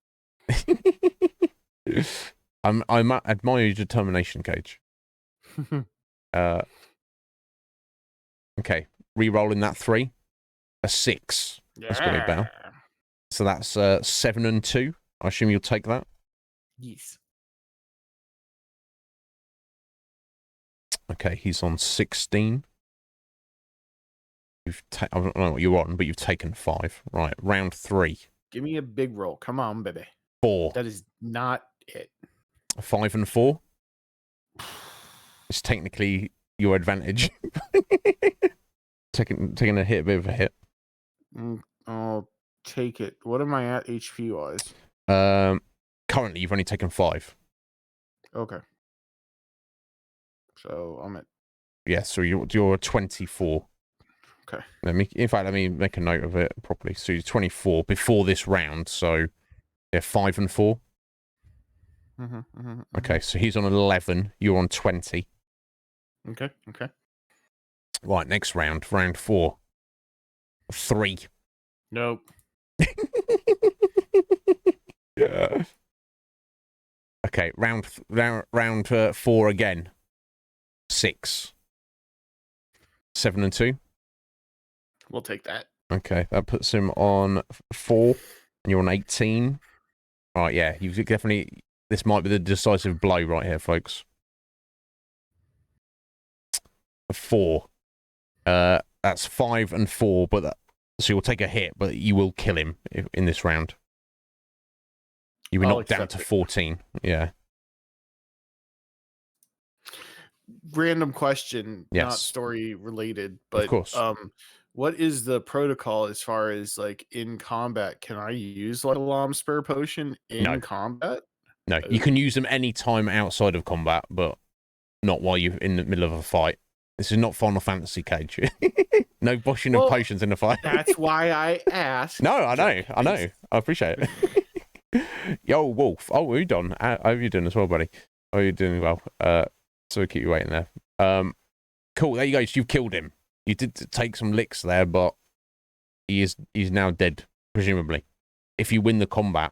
I admire your determination, Cage. Okay. Re-rolling that 3. A 6. Yeah. That's going to be better. So that's 7 and 2. I assume you'll take that? Yes. Okay, he's on 16. I don't know what you're on, but you've taken 5. Right, round 3. Give me a big roll. Come on, baby. 4. That is not it. 5 and 4. It's technically your advantage. taking a hit, a bit of a hit. I'll take it. What am I at HP wise? Currently, you've only taken 5. Okay. So I'm at. Yeah, so you're 24. Okay. Let me make a note of it properly. So you're 24 before this round. So yeah, 5 and 4. Okay, so he's on 11. You're on 20. Okay. Right, next round, round 4. 3. Nope. Yeah. Okay, round 4 again. 6. 7 and 2. We'll take that. Okay, that puts him on 4, and you're on 18. All right, yeah, you've definitely. This might be the decisive blow right here, folks. 4. That's 5 and 4, but so you'll take a hit, but you will kill him in this round. You'll be knocked down to 14. Yeah. Random question, yes. Not story related, but of course. What is the protocol as far as like in combat? Can I use like a Lom Spur potion in combat? No, you can use them anytime outside of combat, but not while you're in the middle of a fight. This is not Final Fantasy, Cage. No boshing of Well, potions in the fight. That's why I asked. No, I know. I appreciate it. Yo, Wolf. Oh, Udon. How are you doing as well, buddy? Oh, you're doing well. So we keep you waiting there. Cool. There you go. So you've killed him. You did take some licks there, but he's now dead, presumably. If you win the combat.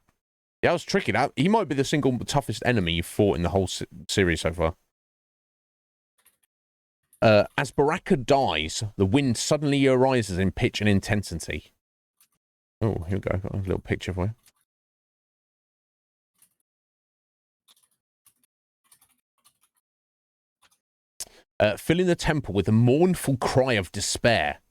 Yeah, that was tricky. He might be the single toughest enemy you've fought in the whole series so far. As Baraka dies, the wind suddenly arises in pitch and intensity. Oh, here we go. Got a little picture for you. Filling the temple with a mournful cry of despair,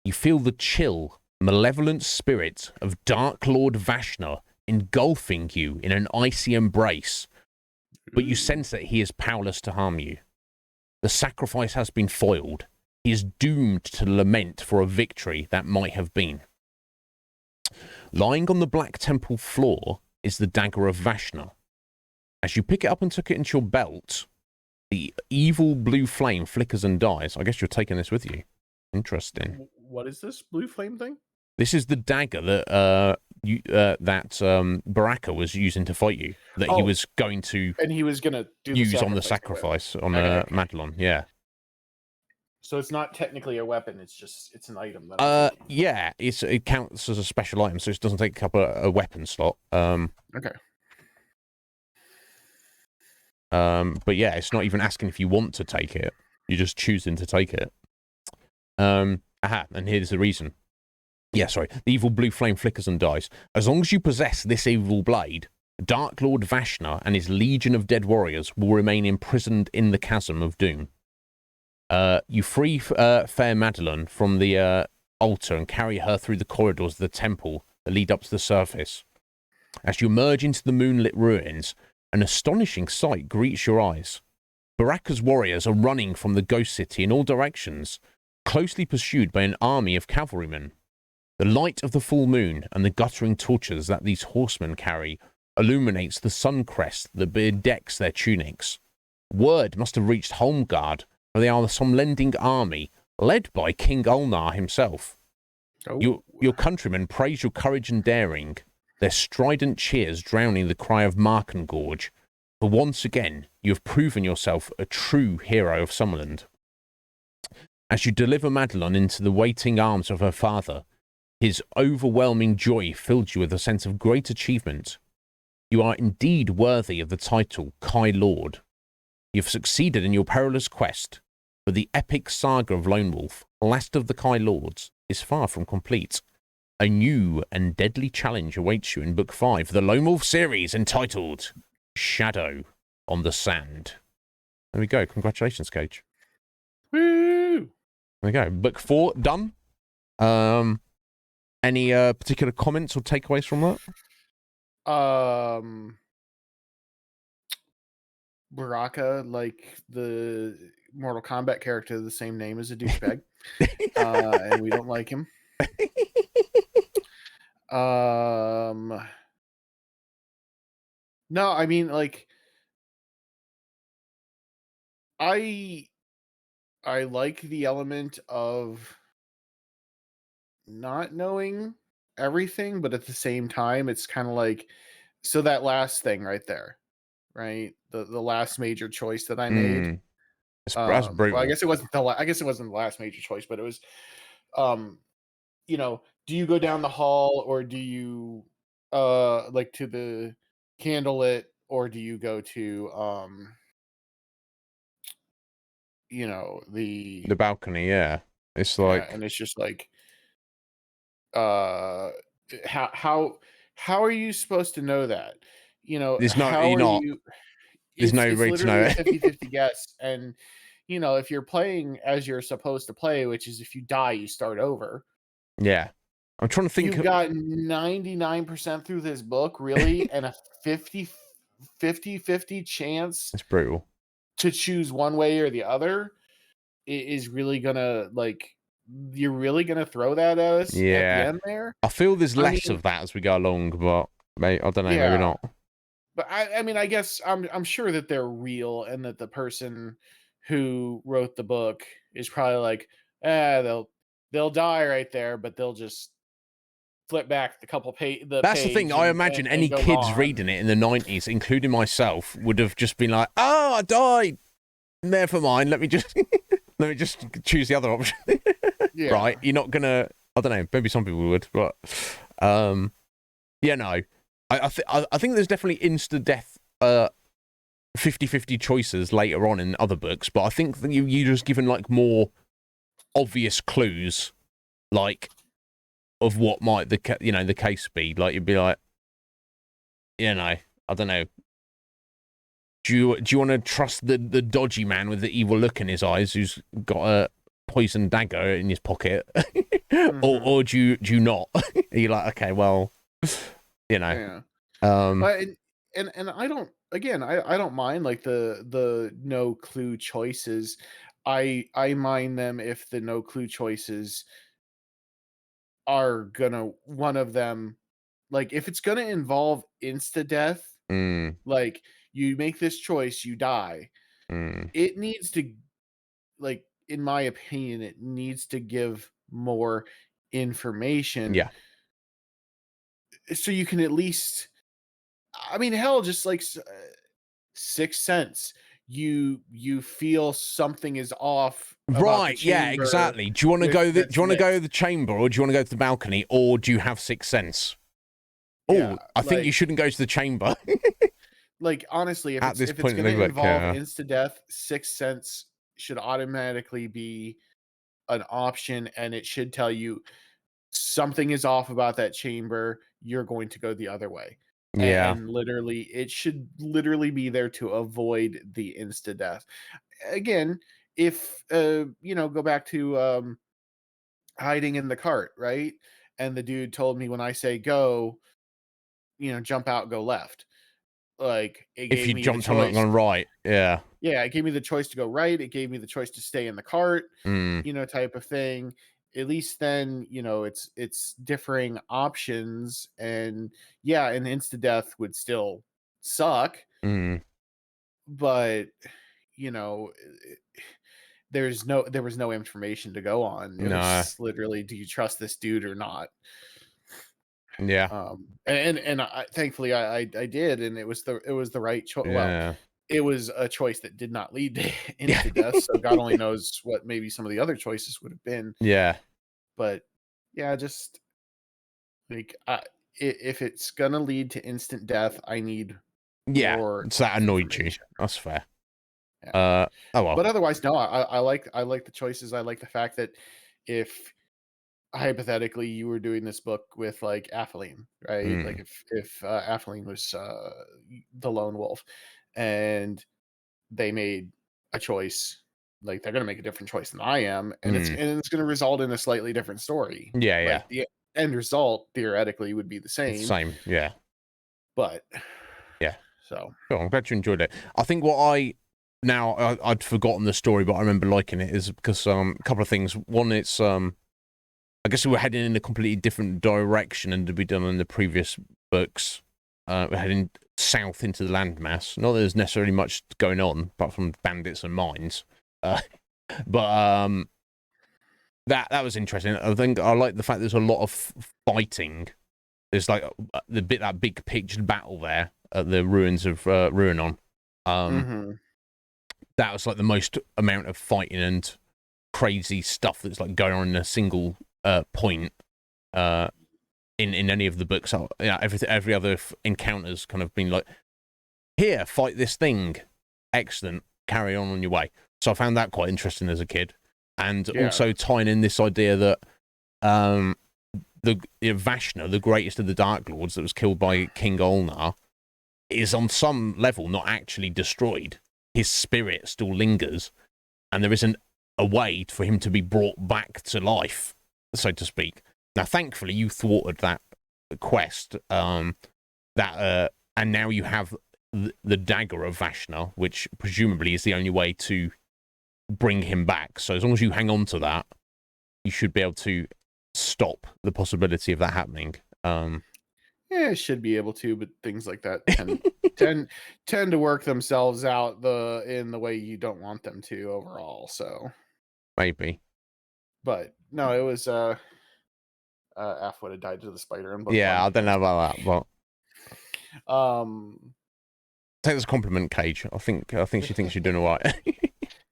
you feel the chill, malevolent spirit of Dark Lord Vashna engulfing you in an icy embrace, but you sense that he is powerless to harm you. The sacrifice has been foiled. He is doomed to lament for a victory that might have been. Lying on the Black Temple floor is the dagger of Vashna. As you pick it up and tuck it into your belt, the evil blue flame flickers and dies. I guess you're taking this with you. Interesting. What is this blue flame thing? This is the dagger that Baraka was using to fight you. That he was going to and he was gonna use on the sacrifice on Madelon. Yeah. So it's not technically a weapon. It's an item. Yeah. It counts as a special item, so it doesn't take up a weapon slot. Okay. But yeah, it's not even asking if you want to take it. You're just choosing to take it. And here's the reason. Yeah, sorry. The evil blue flame flickers and dies. As long as you possess this evil blade, Dark Lord Vashna and his legion of dead warriors will remain imprisoned in the chasm of doom. You free fair Madelon from the altar and carry her through the corridors of the temple that lead up to the surface. As you emerge into the moonlit ruins, an astonishing sight greets your eyes. Baraka's warriors are running from the ghost city in all directions, closely pursued by an army of cavalrymen. The light of the full moon and the guttering torches that these horsemen carry illuminates the sun crest that bedecks their tunics. Word must have reached Holmgard, for they are some lending army, led by King Ulnar himself. Oh. Your countrymen praise your courage and daring, their strident cheers drowning the cry of Markengorge, for once again you have proven yourself a true hero of Summerland. As you deliver Madelon into the waiting arms of her father, his overwhelming joy filled you with a sense of great achievement. You are indeed worthy of the title Kai Lord. You have succeeded in your perilous quest, but the epic saga of Lone Wolf, last of the Kai Lords, is far from complete. A new and deadly challenge awaits you in Book 5 of the Lone Wolf series, entitled Shadow on the Sand. There we go. Congratulations, Cage. Woo! There we go. Book 4 done. Any particular comments or takeaways from that? Baraka, like the Mortal Kombat character, the same name as a douchebag, and we don't like him. No, I mean, like, I like the element of not knowing everything, but at the same time, it's kind of like, so that last thing right there, right? The last major choice that I made. That's brutal. Well, I guess it wasn't the last major choice, but it was, you know, do you go down the hall or do you like to the candlelit, or do you go to you know, the balcony? Yeah, it's like, and it's just like, how are you supposed to know that? You know, there's no, how you're are not. you? There's no way to know it. 50-50 guess, and you know, if you're playing as you're supposed to play, which is if you die, you start over. Yeah. I'm trying to think. You've got 99% through this book, really, and a 50-50 chance. It's brutal. To choose one way or the other is really gonna, like, you're really gonna throw that at us at the end there? I feel there's less of that as we go along, but I don't know, maybe not. But I mean, I guess I'm sure that they're real and that the person who wrote the book is probably like, they'll die right there, but they'll just flip back the That's the thing. page I and imagine any go kids on. reading it in the 90s, including myself, would have just been like, "Oh, I died. Never mind. Let me just let me just choose the other option." Yeah. Right? You're not gonna. I don't know. Maybe some people would, but yeah, no. I think there's definitely insta death 50-50 choices later on in other books, but I think that you just given like more obvious clues, like of what might the case be. Like you'd be like, I don't know. Do you want to trust the dodgy man with the evil look in his eyes, who's got a poison dagger in his pocket, or do you not? Are you like, okay, well, Yeah. um, But and I don't, again, I don't mind like the no clue choices. I mind them if the no clue choices are gonna, one of them, like if it's gonna involve insta death, mm, like you make this choice, you die. mm, It needs to, like, in my opinion, it needs to give more information yeah, so you can at least, I mean, hell, just like Sixth Sense. You feel something is off about the right, yeah, chamber exactly. Do you want to with go? Do that's you want to lit. go to the chamber, or do you want to go to the balcony, or do you have sixth sense? Yeah, Oh, I think you shouldn't go to the chamber honestly, at this if it's point in gonna the book. involve insta death, Sixth Sense should automatically be an option, and it should tell you something is off about that chamber. You're going to go the other way. Yeah. And literally, it should literally be there to avoid the insta death. Again, if go back to hiding in the cart, right? And the dude told me when I say go, jump out, go left. Like it If gave you me the jumped on it choice. gone right, yeah. Yeah, it gave me the choice to go right. It gave me the choice to stay in the cart, Mm, type of thing. At least then, it's differing options, and yeah, an insta death would still suck, mm, but you know, there was no information to go on. It no, was literally, do you trust this dude or not? yeah, And thankfully I did, and it was the right choice. Well, yeah, it was a choice that did not lead to yeah, insta death, so God only knows what maybe some of the other choices would have been. yeah, But yeah, just like, if it's gonna lead to instant death, I need yeah. more So that annoyed you. information. That's fair. Yeah. Oh well. But otherwise, no, I like the choices. I like the fact that if hypothetically you were doing this book with like Athelene, right? Like Mm, if Athelene was the lone wolf, and they made a choice, like they're gonna make a different choice than I am, mm, and it's gonna result in a slightly different story. yeah, yeah. Like the end result theoretically would be the same, Same. Yeah, but yeah. so Cool. I'm glad you enjoyed it. I think what I'd forgotten the story, but I remember liking it is because a couple of things. One, it's I guess we were heading in a completely different direction than had been done in the previous books. We're heading south into the landmass. Not that there's necessarily much going on, apart from bandits and mines. Uh, but that was interesting. I think I like the fact there's a lot of fighting. There's like that big pitched battle there at the ruins of Ruinon. Um, mhm. that was like the most amount of fighting and crazy stuff that's like going on in a single point in any of the books. Yeah, every other encounter's kind of been like, here, fight this thing. Excellent. Carry on your way. So I found that quite interesting as a kid, and Yeah. also tying in this idea that the Vashna, the greatest of the Dark Lords, that was killed by King Olnar, is on some level not actually destroyed. His spirit still lingers, and there isn't a way for him to be brought back to life, so to speak. Now, thankfully, you thwarted that quest, and now you have the dagger of Vashna, which presumably is the only way to bring him back. So as long as you hang on to that, you should be able to stop the possibility of that happening. Yeah, it should be able to, but things like that tend tend to work themselves out in the way you don't want them to overall. So Maybe. But no, it was F would have died to the spider in book Yeah, one. I don't know about that, but Um, take this as a compliment, Cage. I think she thinks you're doing all right.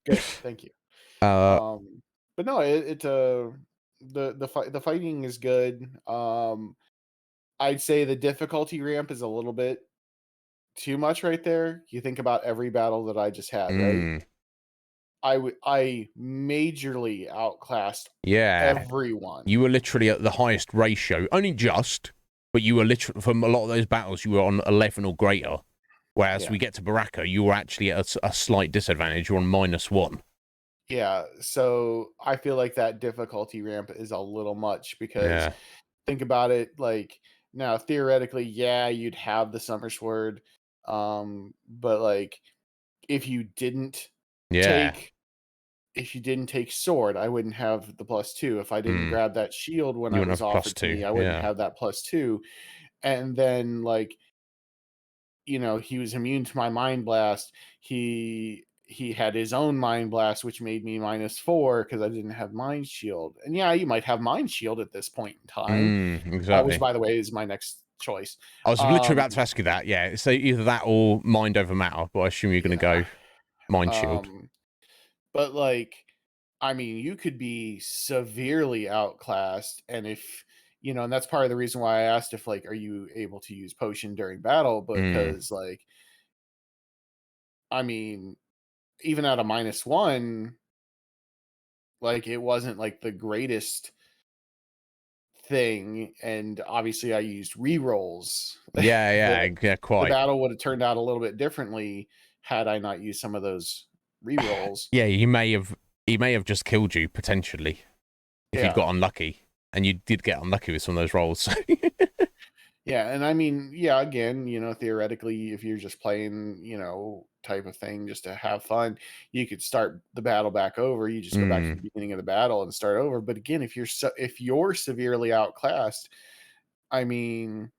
good, thank you. uh, But no, the fighting is good. I'd say the difficulty ramp is a little bit too much right there. You think about every battle that I just had, right? I majorly outclassed yeah. everyone. You were literally at the highest ratio, only just, but you were literally, from a lot of those battles, you were on 11 or greater. Whereas Yeah. we get to Baraka, you were actually at a slight disadvantage. You're on -1. Yeah, so I feel like that difficulty ramp is a little much because Yeah. think about it, like now theoretically, yeah, you'd have the summer sword, but like if you didn't Yeah. take sword, I wouldn't have the +2. If I didn't Mm. grab that shield when You it wouldn't was have offered to +2. me, I wouldn't Yeah. have that +2. And then like, you know, he was immune to my mind blast. He had his own mind blast, which made me -4 because I didn't have mind shield. And yeah, you might have mind shield at this point in time, which Exactly. by the way is my next choice. I was literally about to ask you that. Yeah. So either that or mind over matter, but I assume you're going to Yeah. go mind shield. But like, I mean, you could be severely outclassed, and if you know, and that's part of the reason why I asked if like, are you able to use potion during battle? Mm. Because like, I mean, even at a -1, like it wasn't like the greatest thing, and obviously I used rerolls. Yeah, The quite. battle would have turned out a little bit differently had I not used some of those rerolls. Yeah, he may have just killed you potentially if you'd Yeah. got unlucky, and you did get unlucky with some of those rolls. Yeah, and I mean, yeah, again, you know, theoretically, if you're just playing, you know, type of thing just to have fun, you could start the battle back over. You just go back to the beginning of the battle and start over. But again, if you're severely outclassed, I mean,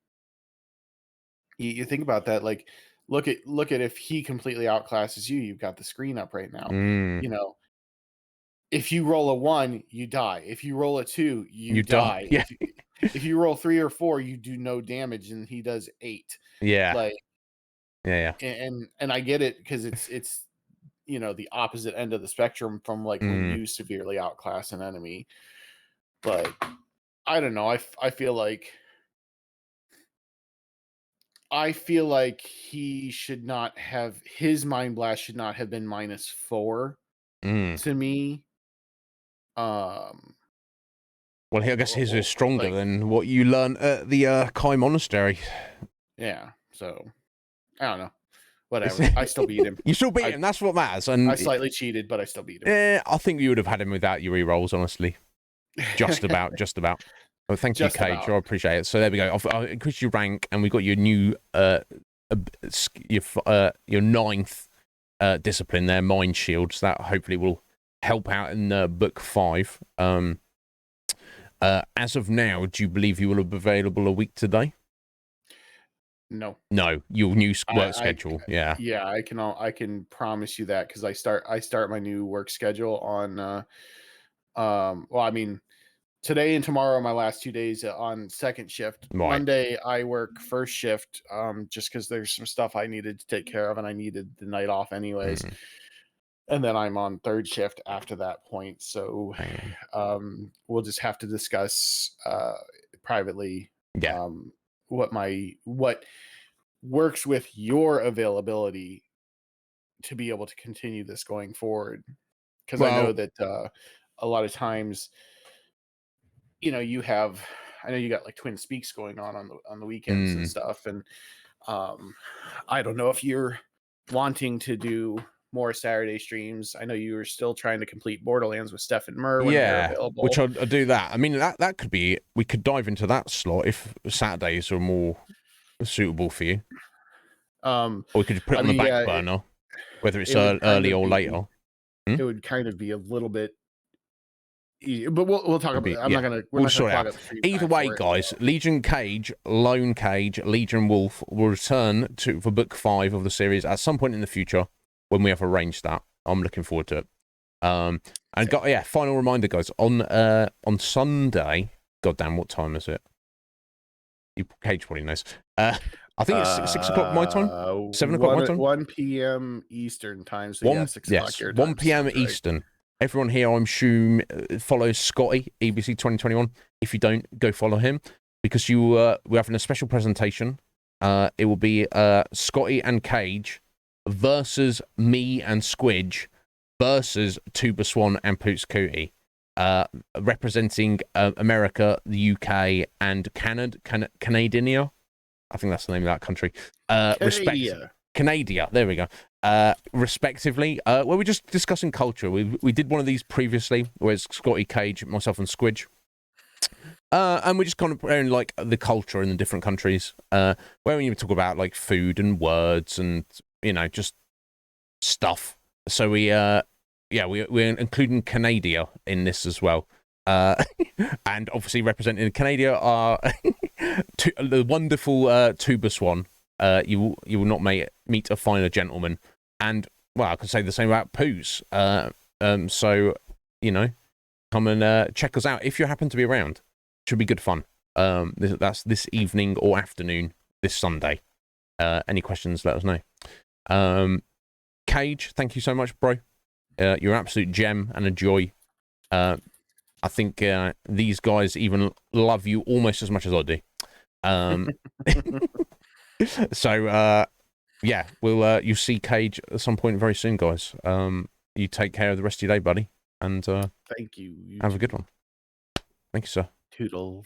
you think about that. Like, look at if he completely outclasses you. You've got the screen up right now. Mm. You know, if you roll a 1, you die. If you roll a 2, you You die. die. Yeah. If you roll 3 or 4, you do no damage, and he does 8. Yeah. Like, Yeah. and I get it because it's you know the opposite end of the spectrum from like when Mm. you severely outclass an enemy. But I don't know. I feel like he should not have his mind blast should not have been -4 Mm. to me. Um, Well, I guess his is stronger like than what you learned at the Kai Monastery. yeah. So I don't know. Whatever. I still beat him. You still beat I him. That's what matters. And I slightly cheated, but I still beat him. I think you would have had him without your re-rolls, honestly. Just about. Well, thank you, Just Cage. about. I appreciate it. So there we go. I've increased your rank, and we got your new your ninth discipline there, Mind Shield. So that hopefully will help out in book 5. As of now, do you believe you will be available a week today? No. No, your new work schedule. Yeah. Yeah, I can promise you that because I start my new work schedule on well, I mean, today and tomorrow are my last 2 days on second shift. Right. Monday I work first shift just because there's some stuff I needed to take care of and I needed the night off anyways. And then I'm on third shift after that point. So we'll just have to discuss privately Yeah. what works with your availability to be able to continue this going forward. Because I know Well, that a lot of times, you know, I know you got like twin speaks going on the weekends and stuff, and I don't know if you're wanting to do more Saturday streams. I know you were still trying to complete Borderlands with Steph and Mur when they're which available. I'll do that. I mean, that could be. We could dive into that slot if Saturdays are more suitable for you, or we could put it I on the mean, back yeah, burner, whether it's it would kind early of or be later. Hmm? it would kind of be a little bit but we'll talk Could about be, it. yeah. We're We'll not gonna sort it clog out. up the stream Either time way, for it. guys, Legion Cage, Lone Cage, Legion Wolf will return for book 5 of the series at some point in the future when we have arranged that. I'm looking forward to it. And And final reminder, guys, on Sunday. Goddamn, what time is it? Cage probably knows. I think it's 6 o'clock my time. 7 o'clock my time. 1 p.m. Eastern time. So 6 o'clock your time. 1 p.m. Eastern. Right. Everyone here, I'm sure, follows Scotty EBC 2021. If you don't, go follow him because we're having a special presentation. It will be Scotty and Cage versus me and Squidge versus Tuba Swan and Poots Cootie, representing America, the UK, and Canada. I think that's the name of that country. Canada. There we go. Respectively, where we're just discussing culture. We did one of these previously, where it's Scotty, Cage, myself, and Squidge. And we're just kind of comparing like the culture in the different countries. Where we talk about like food and words and just stuff. So we're including Canada in this as well. And obviously representing Canada are the wonderful Tuba Swan. You will not meet a finer gentleman. And well, I could say the same about Poos. So come and check us out if you happen to be around. Should be good fun. That's this evening or afternoon this Sunday. Any questions, let us know. Cage, thank you so much, bro. You're an absolute gem and a joy. I think these guys even love you almost as much as I do. So, you'll see Cage at some point very soon, guys. You take care of the rest of your day, buddy. And thank you. Have a good one. Thank you, sir. Toodles.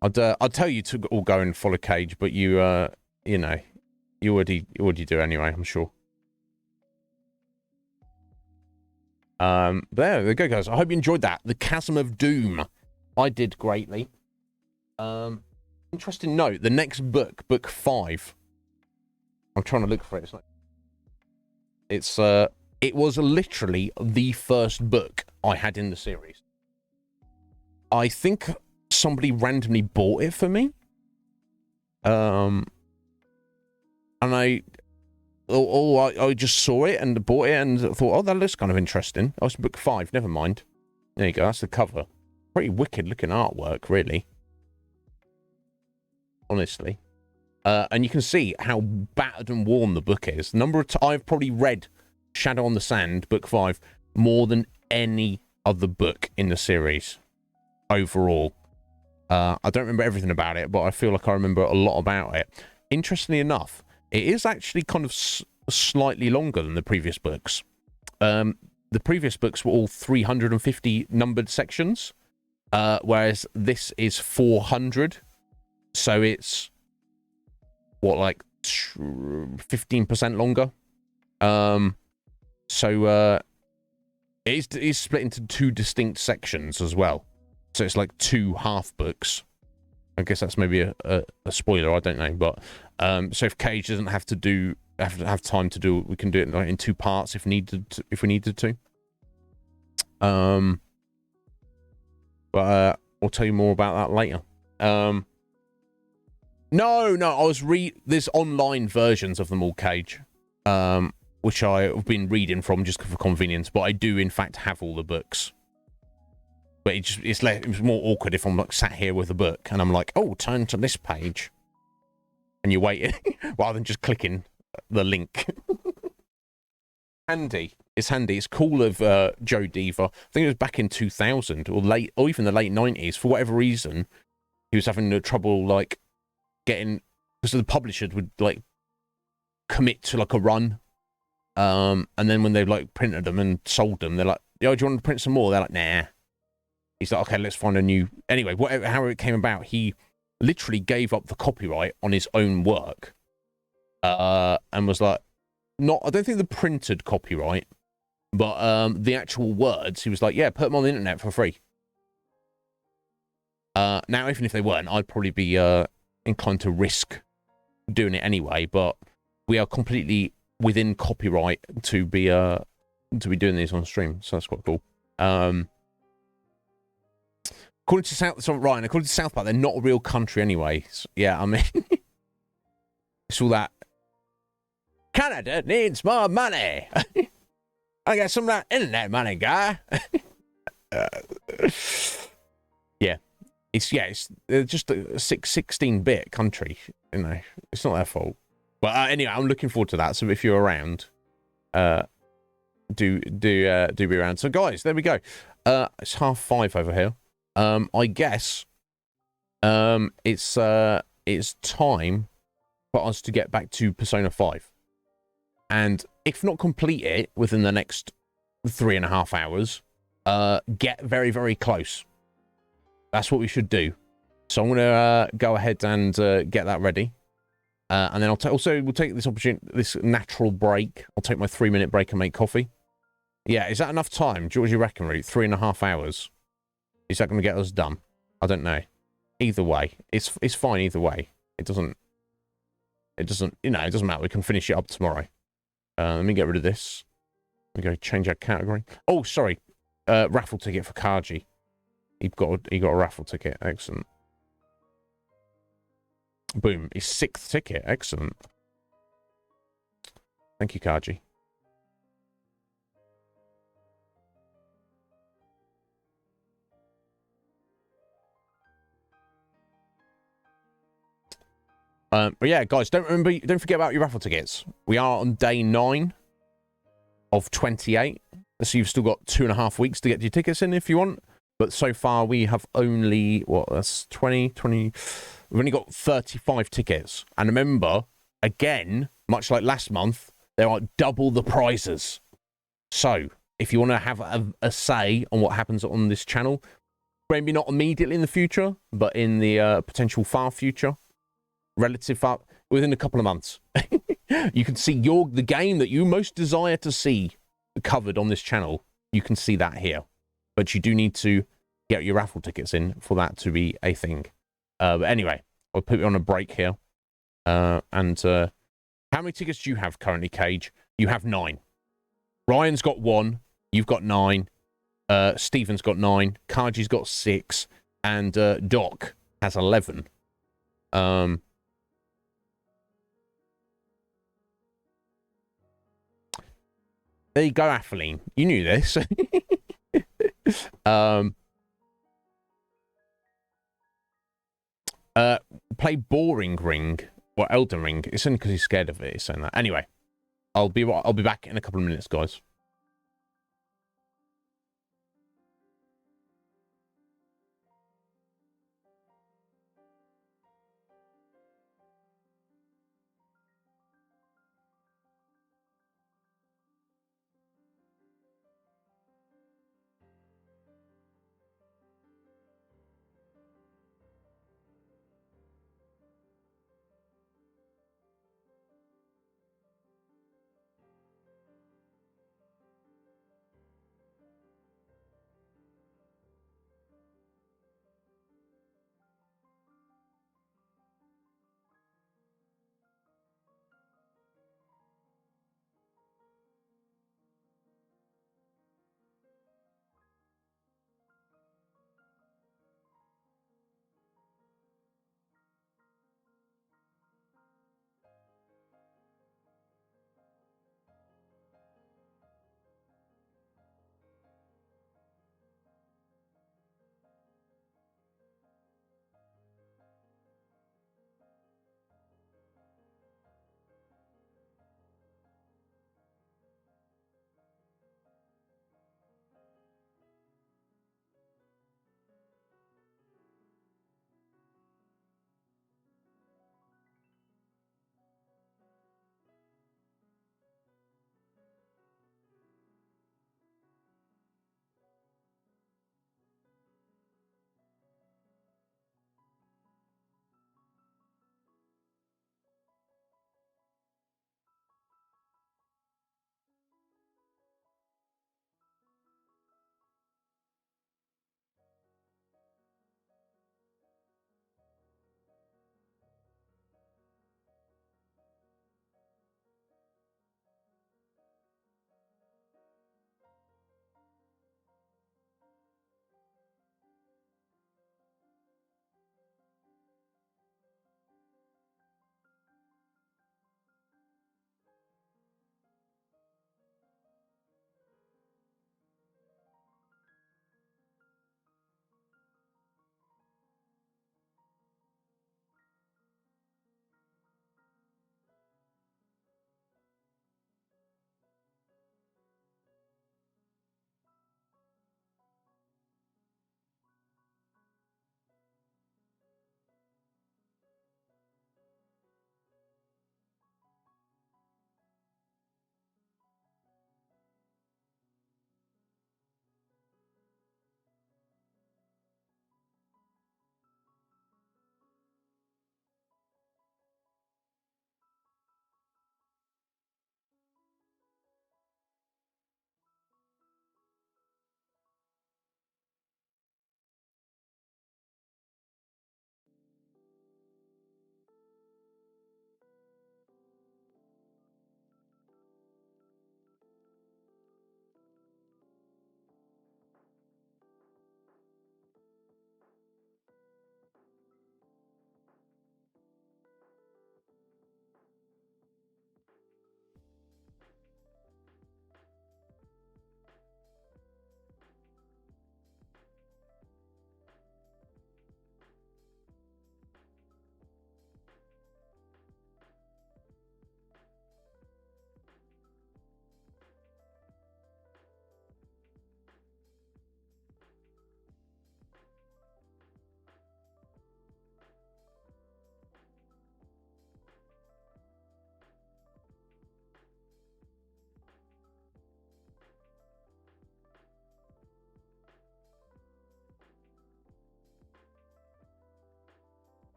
I'd tell you to all go and follow Cage, but you already do anyway, I'm sure. But there we go, guys. I hope you enjoyed that. The Chasm of Doom. I did greatly. Interesting note. The next book, book 5. I'm trying to look for it. It was literally the first book I had in the series. I think somebody randomly bought it for me. And I just saw it and bought it and thought, oh, that looks kind of interesting. Oh, it's book 5. Never mind. There you go. That's the cover. Pretty wicked looking artwork, really. Honestly. And you can see how battered and worn the book is. I've probably read Shadow on the Sand, book 5, more than any other book in the series overall. I don't remember everything about it, but I feel like I remember a lot about it. Interestingly enough, it is actually kind of slightly longer than the previous books. The previous books were all 350 numbered sections, whereas this is 400. So it's, 15% longer? So it is split into 2 distinct sections as well. So it's like 2 half books. I guess that's maybe a spoiler, I don't know. But so if Cage doesn't have time to do it, we can do it like in 2 parts if we needed to. But I'll tell you more about that later. No, there's online versions of them all, Cage. Which I've been reading from just for convenience, but I do in fact have all the books. But it's more awkward if I'm like sat here with a book and I'm like, oh, turn to this page, and you wait rather than just clicking the link. It's handy. It's cool of Joe Diva. I think it was back in 2000 or even the late 90s. For whatever reason, he was having trouble like getting, because the publishers would like commit to like a run. And then when they've like printed them and sold them, they're like, yo, do you want to print some more? They're like, nah. He's like, okay, let's find a new. Anyway, however it came about, he literally gave up the copyright on his own work. And was like, I don't think the printed copyright, but the actual words, he was like, yeah, put them on the internet for free. Now, even if they weren't, I'd probably be inclined to risk doing it anyway, but we are completely within copyright to be doing these on stream, so that's quite cool. According to Ryan, according to South Park, they're not a real country anyway. So, yeah, I mean, it's all that. Canada needs more money. I got some of that internet money, guy. Yeah. It's just a 16-bit country, you know. It's not their fault. But anyway, I'm looking forward to that. So if you're around, do be around. So guys, there we go. It's 5:30 over here. I guess it's time for us to get back to Persona 5. And if not complete it within the next 3.5 hours, get very, very close. That's what we should do. So I'm going to go ahead and get that ready. And then we'll take this opportunity, this natural break. I'll take my 3-minute break and make coffee. Yeah, is that enough time? What do you reckon, Root? 3.5 hours. Is that going to get us done? I don't know. Either way, it's fine either way. It doesn't, it doesn't matter. We can finish it up tomorrow. Let me get rid of this. Let me go change our category. Oh, sorry. Raffle ticket for Kaji. He got a raffle ticket. Excellent. Boom. His 6th ticket. Excellent. Thank you, Kaji. But yeah, guys, don't forget about your raffle tickets. We are on day 9 of 28. So you've still got 2.5 weeks to get your tickets in if you want. But so far we have only, that's 20. We've only got 35 tickets. And remember, again, much like last month, there are double the prizes. So if you want to have a say on what happens on this channel, maybe not immediately in the future, but in the potential far future, relative far, within a couple of months, you can see the game that you most desire to see covered on this channel. You can see that here. But you do need to get your raffle tickets in for that to be a thing. But anyway, I'll put you on a break here. How many tickets do you have currently, Cage? You have 9. Ryan's got 1. You've got 9. Stephen's got 9. Kaji's got 6. And Doc has 11. There you go, Athaline. You knew this. Play Boring Ring or Elden Ring. It's only because he's scared of it. He's saying that. Anyway, I'll be back in a couple of minutes, guys.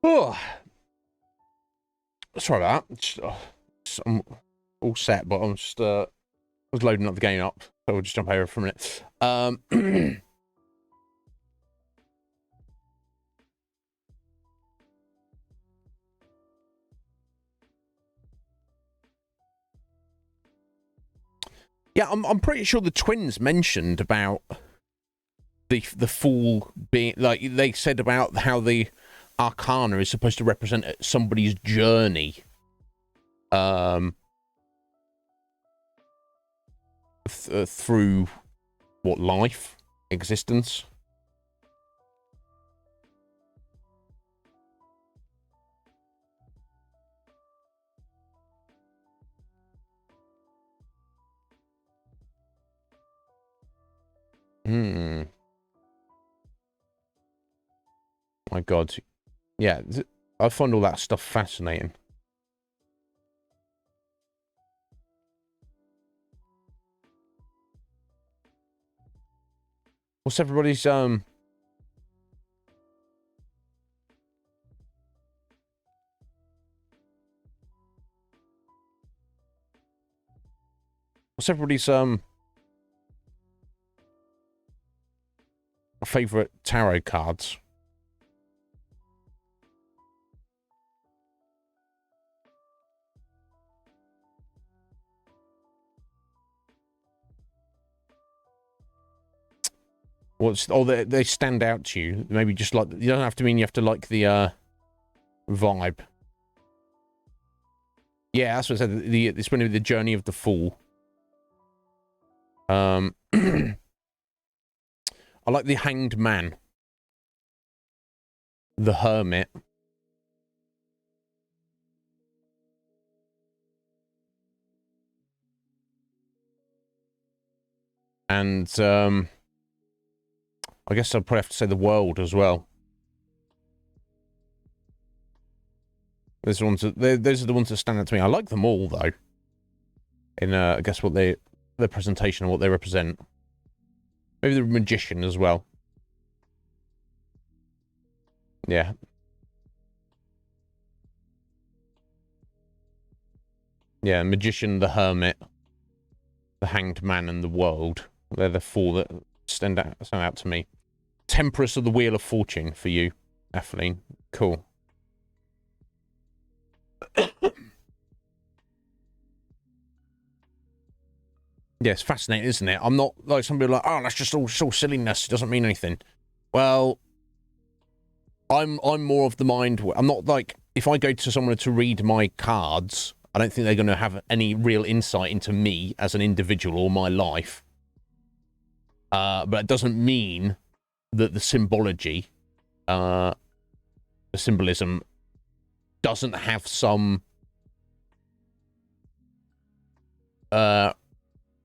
Oh, sorry about that. I'm all set, but I'm just I was loading up the game up, so we'll just jump over for a minute. Yeah, I'm pretty sure the twins mentioned about the fool being, like, they said about how the arcana is supposed to represent somebody's journey through what, life, existence. My God. Yeah, I find all that stuff fascinating. What's everybody's favorite tarot cards? They stand out to you. Maybe just like, you don't have to mean you have to like the vibe. Yeah, that's what I said. It's going to be the journey of the fool. I like the hanged man, the hermit, and I guess I'd probably have to say the world as well. Those are the ones that stand out to me. I like them all, though. In I guess what their presentation and what they represent. Maybe the magician as well. Yeah. Yeah, magician, the hermit, the hanged man, and the world. They're the four that stand out to me. Tempress of the Wheel of Fortune for you, Atheline. Cool. Yeah, it's fascinating, isn't it? I'm not like somebody like, oh, that's just all silliness. It doesn't mean anything. Well, I'm more of the mind. I'm not like, if I go to someone to read my cards, I don't think they're going to have any real insight into me as an individual or my life. But it doesn't mean that the symbology, the symbolism, doesn't have some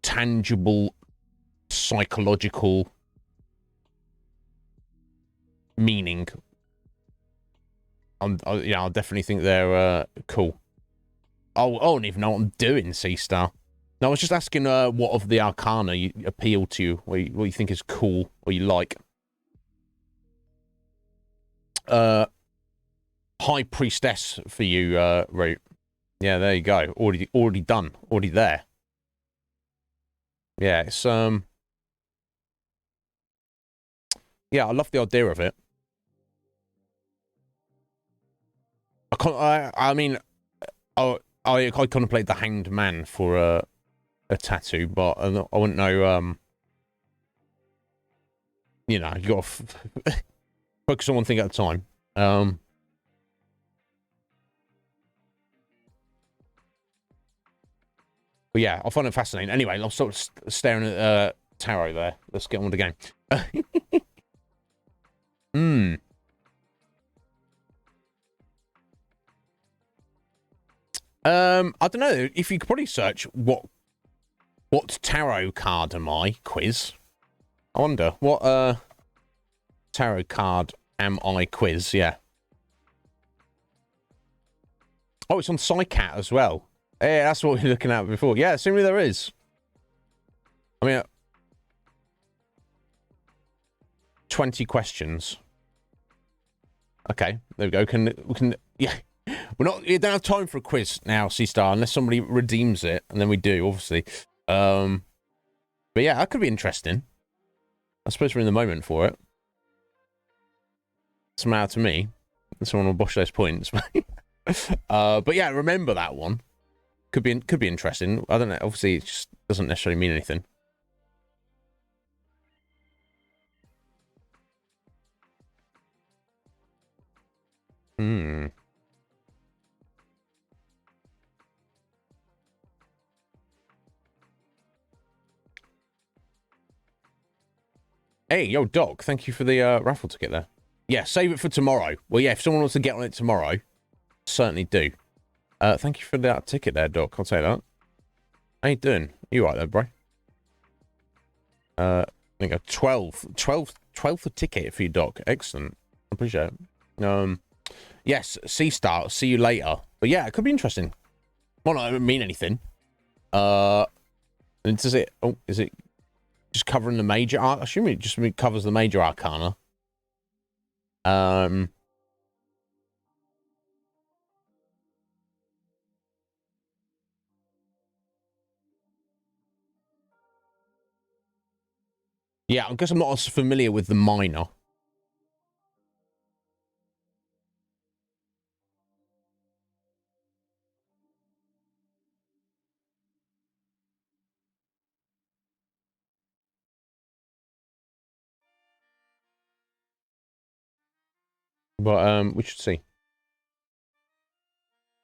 tangible psychological meaning. I definitely think they're cool. I don't even know what I'm doing, C-Star. No, I was just asking what of the arcana appeal to you, what you think is cool, or you like. High Priestess for you, Root. Yeah, there you go. Already done. Already there. Yeah, it's yeah, I love the idea of it. I mean, I contemplate the hanged man for a tattoo, but I wouldn't know. You know, you got to focus on one thing at a time. But yeah, I find it fascinating. Anyway, I'm sort of staring at tarot there. Let's get on with the game. I don't know if you could probably search what tarot card am I quiz. I wonder what tarot card am I quiz. Yeah. Oh, it's on Psycat as well. Yeah, that's what we were looking at before. Yeah, assuming there is. I mean, 20 questions. Okay, there we go. Yeah. We don't have time for a quiz now, C-Star, unless somebody redeems it, and then we do, obviously. But yeah, that could be interesting. I suppose we're in the moment for it. Doesn't matter to me. Someone will bosh those points. But yeah, remember that one. Could be interesting. I don't know. Obviously, it just doesn't necessarily mean anything. Hmm. Hey, yo, Doc. Thank you for the raffle ticket there. Yeah, save it for tomorrow. Well, yeah, if someone wants to get on it tomorrow, certainly do. Thank you for that ticket there, Doc. I'll take that. How you doing? You right there, bro? There you go. 12th ticket for you, Doc. Excellent. I appreciate it. Yes, C-Star. See you later. But yeah, it could be interesting. Well, no, it doesn't mean anything. Does it? Oh, is it just covering the major arc? I assume it just covers the major arcana. Yeah, I guess I'm not as familiar with the minor. But we should see.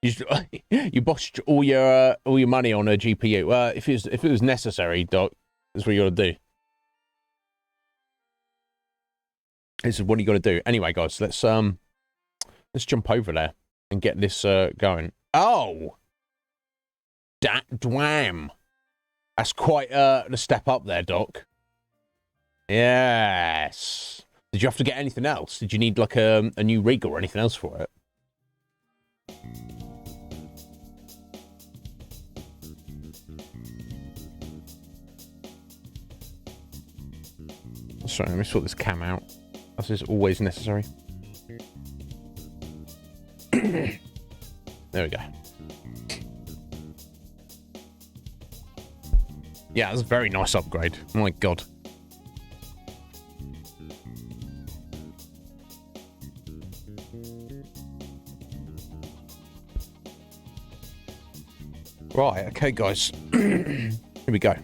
You botched all your money on a GPU. If it was necessary, Doc, that's what you got to do. This is what you got to do. Anyway, guys, let's jump over there and get this going. Oh, damn! That's quite the step up there, Doc. Yes. Did you have to get anything else? Did you need like a new rig or anything else for it? Sorry, let me sort this cam out. This is always necessary. There we go. Yeah, that's a very nice upgrade. Oh my god. Right, okay, guys. Here we go.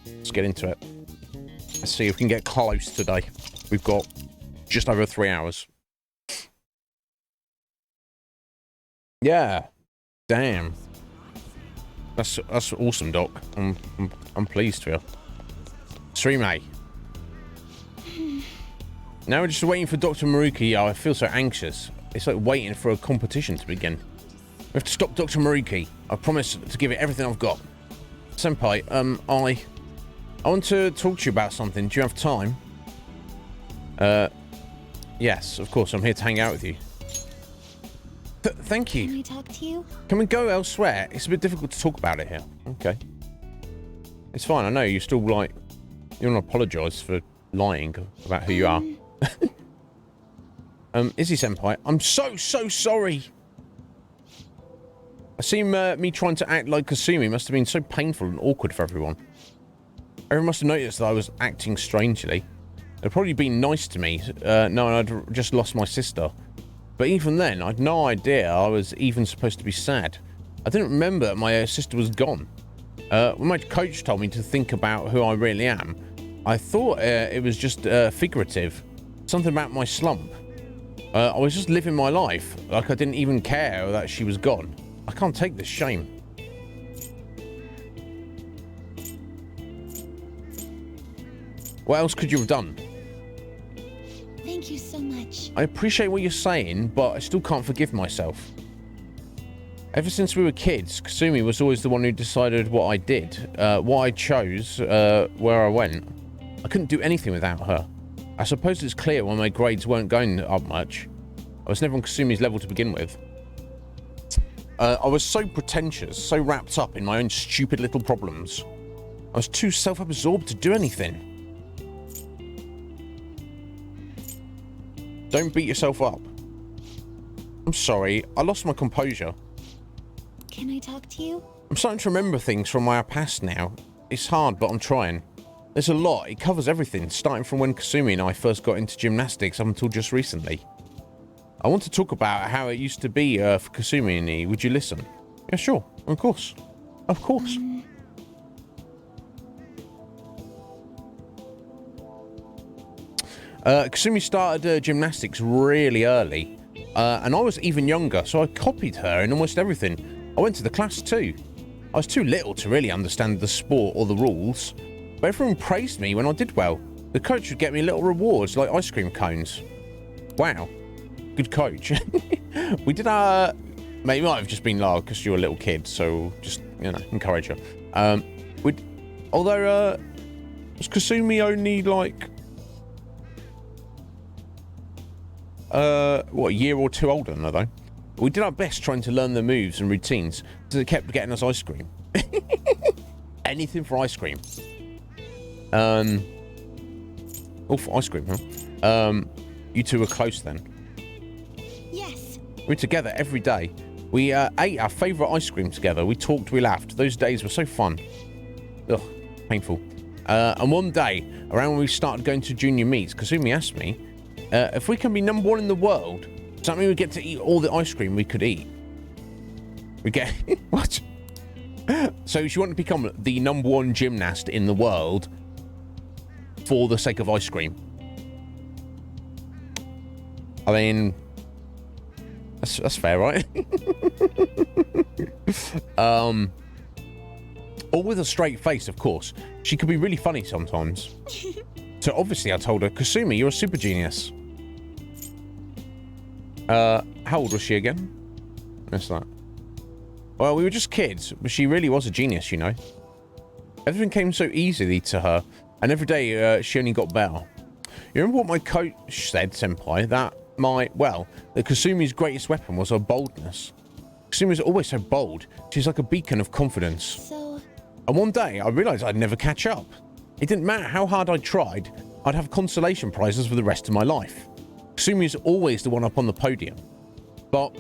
Let's get into it. Let's see if we can get close today. We've got just over 3 hours. Yeah. Damn. That's awesome, Doc. I'm pleased for you. Stream A. Now we're just waiting for Dr. Maruki. Oh, I feel so anxious. It's like waiting for a competition to begin. We have to stop Dr. Maruki. I promise to give it everything I've got. Senpai, I want to talk to you about something. Do you have time? Yes, of course. I'm here to hang out with you. Thank you. Can we talk to you? Can we go elsewhere? It's a bit difficult to talk about it here. Okay. It's fine. I know you're still like... You want to apologise for lying about who you are. Izzy Senpai, I'm so sorry. I seem me trying to act like Kasumi must have been so painful and awkward for everyone. Everyone must have noticed that I was acting strangely. They'd probably been nice to me, knowing I'd just lost my sister. But even then, I'd no idea I was even supposed to be sad. I didn't remember that my sister was gone. When my coach told me to think about who I really am, I thought it was just figurative. Something about my slump. I was just living my life, like I didn't even care that she was gone. I can't take this shame. What else could you have done? Thank you so much. I appreciate what you're saying, but I still can't forgive myself. Ever since we were kids, Kasumi was always the one who decided what I did, what I chose, where I went. I couldn't do anything without her. I suppose it's clear when my grades weren't going up much. I was never on Kasumi's level to begin with. I was so pretentious, so wrapped up in my own stupid little problems. I was too self-absorbed to do anything. Don't beat yourself up. I'm sorry. I lost my composure. Can I talk to you? I'm starting to remember things from my past now. It's hard, but I'm trying. There's a lot. It covers everything, starting from when Kasumi and I first got into gymnastics up until just recently. I want to talk about how it used to be for Kasumi and me. Would you listen? Yeah, sure. Of course. Of course. Kasumi started gymnastics really early, and I was even younger, so I copied her in almost everything. I went to the class too. I was too little to really understand the sport or the rules, but everyone praised me when I did well. The coach would get me little rewards like ice cream cones. Wow. Good coach. We did our... Mate, it might have just been like because you're a little kid, so just, you know, encourage her. Although, was Kasumi only like... what, a year or two older than her, though? We did our best trying to learn the moves and routines, so they kept getting us ice cream. Anything for ice cream. Oh, for ice cream, huh? You two were close then. Yes. We were together every day. We ate our favourite ice cream together. We talked, we laughed. Those days were so fun. Ugh, painful. And one day, around when we started going to junior meets, Kasumi asked me, if we can be #1 in the world, does that mean we get to eat all the ice cream we could eat? We get... What? So she wanted to become the #1 gymnast in the world for the sake of ice cream. I mean... That's fair, right? All with a straight face, of course. She could be really funny sometimes. So obviously I told her, Kasumi, you're a super genius. How old was she again? What's that? Well, we were just kids, but she really was a genius, you know. Everything came so easily to her, and every day she only got better. You remember what my coach said, Senpai? That Kasumi's greatest weapon was her boldness. Kasumi was always so bold. She's like a beacon of confidence. So... And one day, I realised I'd never catch up. It didn't matter how hard I tried, I'd have consolation prizes for the rest of my life. Kasumi is always the one up on the podium. But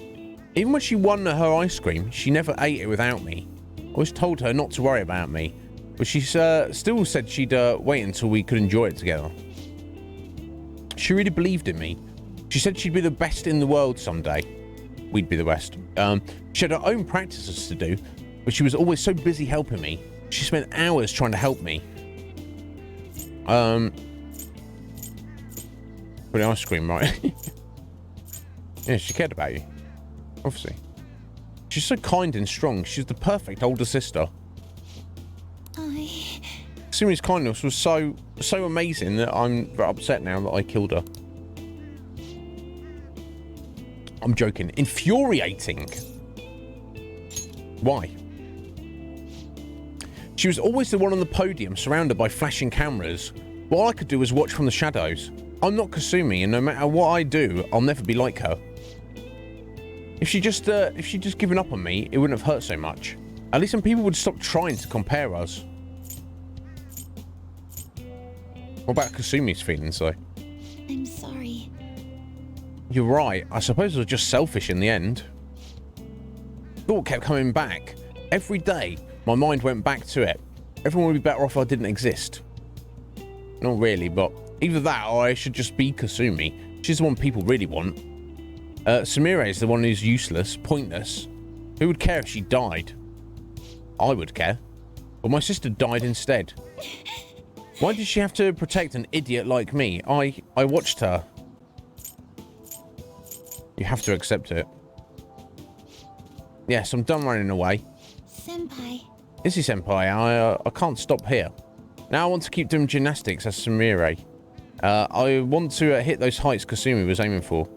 even when she won her ice cream, she never ate it without me. I always told her not to worry about me, but she still said she'd wait until we could enjoy it together. She really believed in me. She said she'd be the best in the world someday. We'd be the best. She had her own practices to do, but she was always so busy helping me. She spent hours trying to help me. For the ice cream, right? Yeah, she cared about you. Obviously. She's so kind and strong. She's the perfect older sister. Kasumi's kindness was so amazing that I'm very upset now that I killed her. I'm joking. Infuriating. Why? She was always the one on the podium, surrounded by flashing cameras. All I could do was watch from the shadows. I'm not Kasumi, and no matter what I do, I'll never be like her. If she'd just given up on me, it wouldn't have hurt so much. At least some people would stop trying to compare us. What about Kasumi's feelings, though? I'm sorry. You're right. I suppose it was just selfish in the end. Thought kept coming back. Every day, my mind went back to it. Everyone would be better off if I didn't exist. Not really, but either that or I should just be Kasumi. She's the one people really want. Sumire is the one who's useless, pointless. Who would care if she died? I would care. But my sister died instead. Why did she have to protect an idiot like me? I watched her. You have to accept it. Yes, I'm done running away. Senpai. Izzy Senpai, I can't stop here. Now I want to keep doing gymnastics as Sumire. I want to hit those heights Kasumi was aiming for.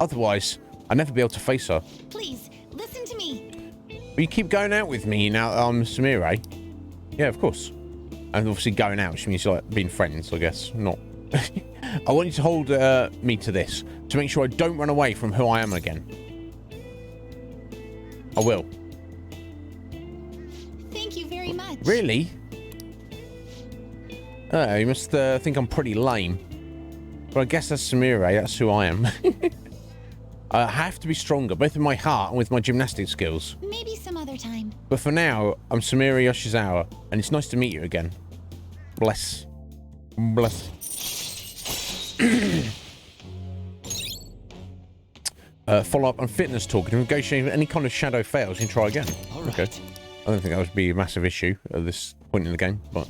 Otherwise, I'll never be able to face her. Please, listen to me. Will you keep going out with me now I'm Sumire? Yeah, of course. And obviously going out, which means like being friends, I guess. Not... I want you to hold me to this, to make sure I don't run away from who I am again. I will. Thank you very much. Really? You must think I'm pretty lame. But I guess that's Sumire, that's who I am. I have to be stronger, both in my heart and with my gymnastic skills. Maybe some other time. But for now, I'm Samira Yoshizawa, and it's nice to meet you again. Bless. Bless. Follow up on fitness talk. If negotiating any kind of shadow fails, you can try again. Okay. I don't think that would be a massive issue at this point in the game, but...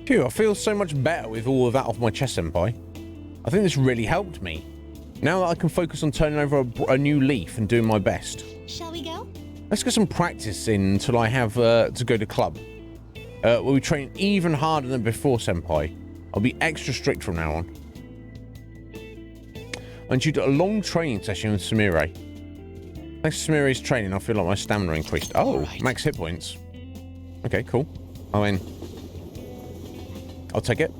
Phew, I feel so much better with all of that off my chest, Senpai. I think this really helped me. Now that I can focus on turning over a new leaf and doing my best. Shall we go? Let's get some practice in until I have to go to club. We'll be training even harder than before, Senpai. I'll be extra strict from now on. And due to a long training session with Samire. Thanks to Samire's training, I feel like my stamina increased. Oh, right. Max hit points. Okay, cool. I mean, I'll take it.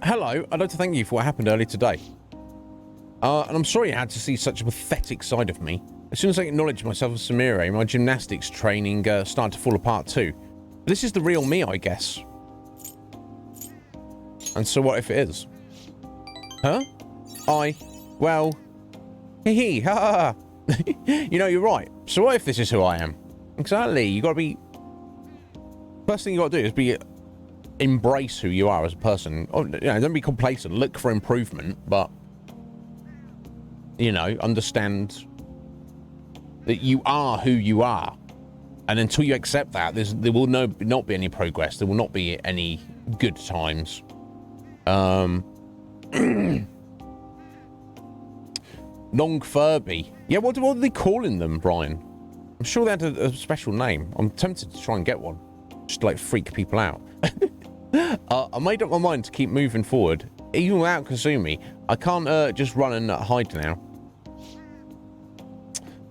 Hello. I'd like to thank you for what happened earlier today. And I'm sorry I had to see such a pathetic side of me. As soon as I acknowledged myself as Samire, my gymnastics training started to fall apart too. But this is the real me, I guess. And so what if it is? Huh? Well... Hee ha ha. You know, you're right. So what if this is who I am? Exactly. You gotta be... First thing you gotta do is be... Embrace who you are as a person. Oh, you know, don't be complacent. Look for improvement, but... You know, understand... that you are who you are. And until you accept that, there will not be any progress. There will not be any good times. Long Furby. Yeah, what are they calling them, Brian? I'm sure they had a special name. I'm tempted to try and get one. Just to, like, freak people out. I made up my mind to keep moving forward. Even without Kasumi, I can't just run and hide now.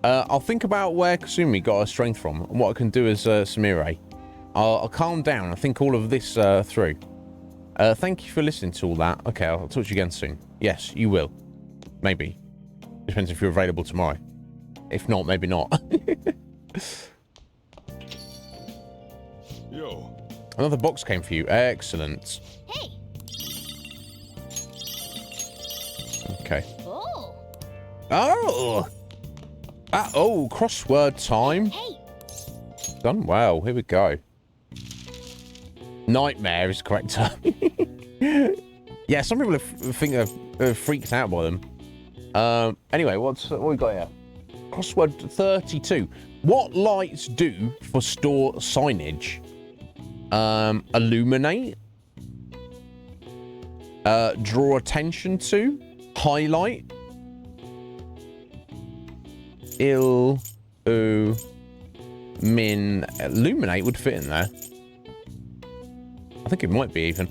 I'll think about where Kasumi got her strength from and what I can do as Samire. I'll calm down and think all of this through. Thank you for listening to all that. Okay, I'll talk to you again soon. Yes, you will. Maybe. Depends if you're available tomorrow. If not, maybe not. Yo. Another box came for you. Excellent. Hey. Okay. Oh. Oh! Oh, crossword time. Hey. Done well. Here we go. Nightmare is the correct term. Yeah, some people think they're freaked out by them. Anyway, what we got here? Crossword 32. What lights do for store signage? Illuminate. Draw attention to. Highlight. Illuminate would fit in there. I think it might be even.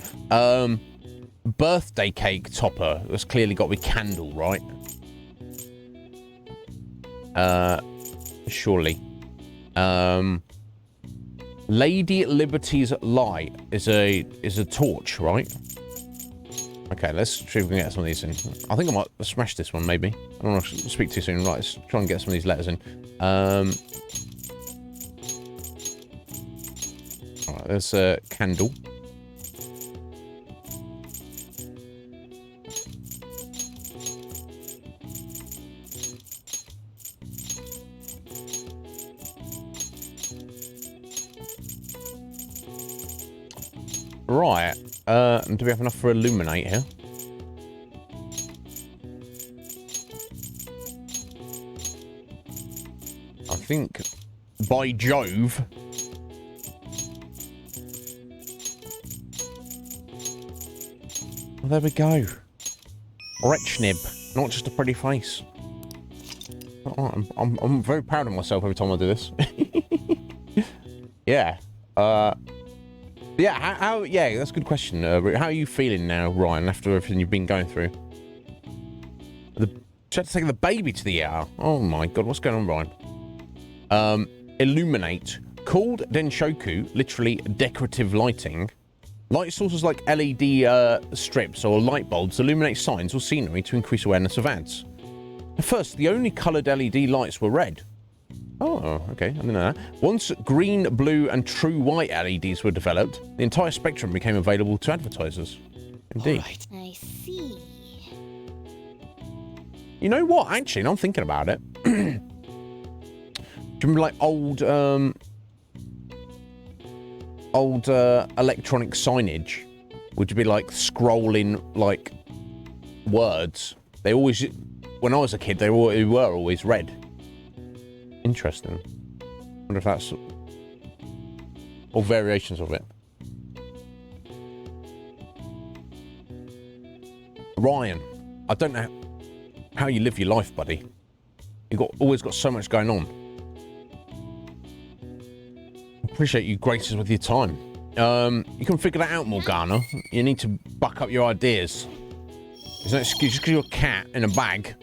Birthday cake topper. That's clearly got to be candle, right? Surely. Lady Liberty's light is a torch, right? Okay, let's see if we can get some of these in. I think I might smash this one, maybe. I don't want to speak too soon. Right, let's try and get some of these letters in. Alright, there's a candle. Right. Do we have enough for illuminate here? I think, by Jove. Well, there we go. Rechnib, not just a pretty face. Oh, I'm very proud of myself every time I do this. Yeah. Yeah, yeah, that's a good question. How are you feeling now, Ryan, after everything you've been going through? She had to take the baby to the ER. Oh my god, what's going on, Ryan? Illuminate. Called Denshoku, literally decorative lighting. Light sources like LED strips or light bulbs illuminate signs or scenery to increase awareness of ads. At first, the only coloured LED lights were red. Oh, okay. I didn't know that. Once green, blue, and true white LEDs were developed, the entire spectrum became available to advertisers. Indeed. I see. You know what? Actually, now I'm thinking about it. Do you remember like old electronic signage? Would you be like scrolling like words? They always, when I was a kid, they were always red. Interesting. Wonder if that's or variations of it. Ryan, I don't know how you live your life, buddy. You've always got so much going on. Appreciate you graces with your time. You can figure that out, Morgana. You need to buck up your ideas. There's no excuse. Just because you're a cat in a bag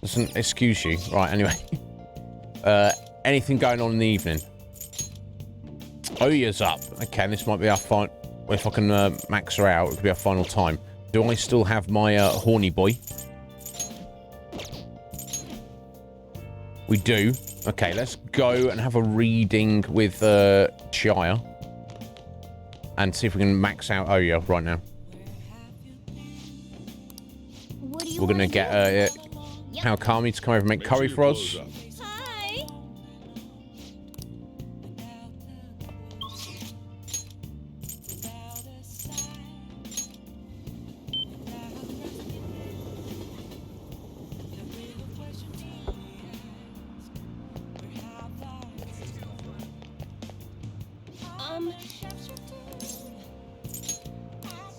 doesn't excuse you. Right, anyway. Anything going on in the evening? Oya's up. Okay, this might be our final. If I can max her out, it could be our final time. Do I still have my horny boy? We do. Okay, let's go and have a reading with Shia. And see if we can max out Oya right now. We're going to get how Kami to come over and make curry for us. Hi.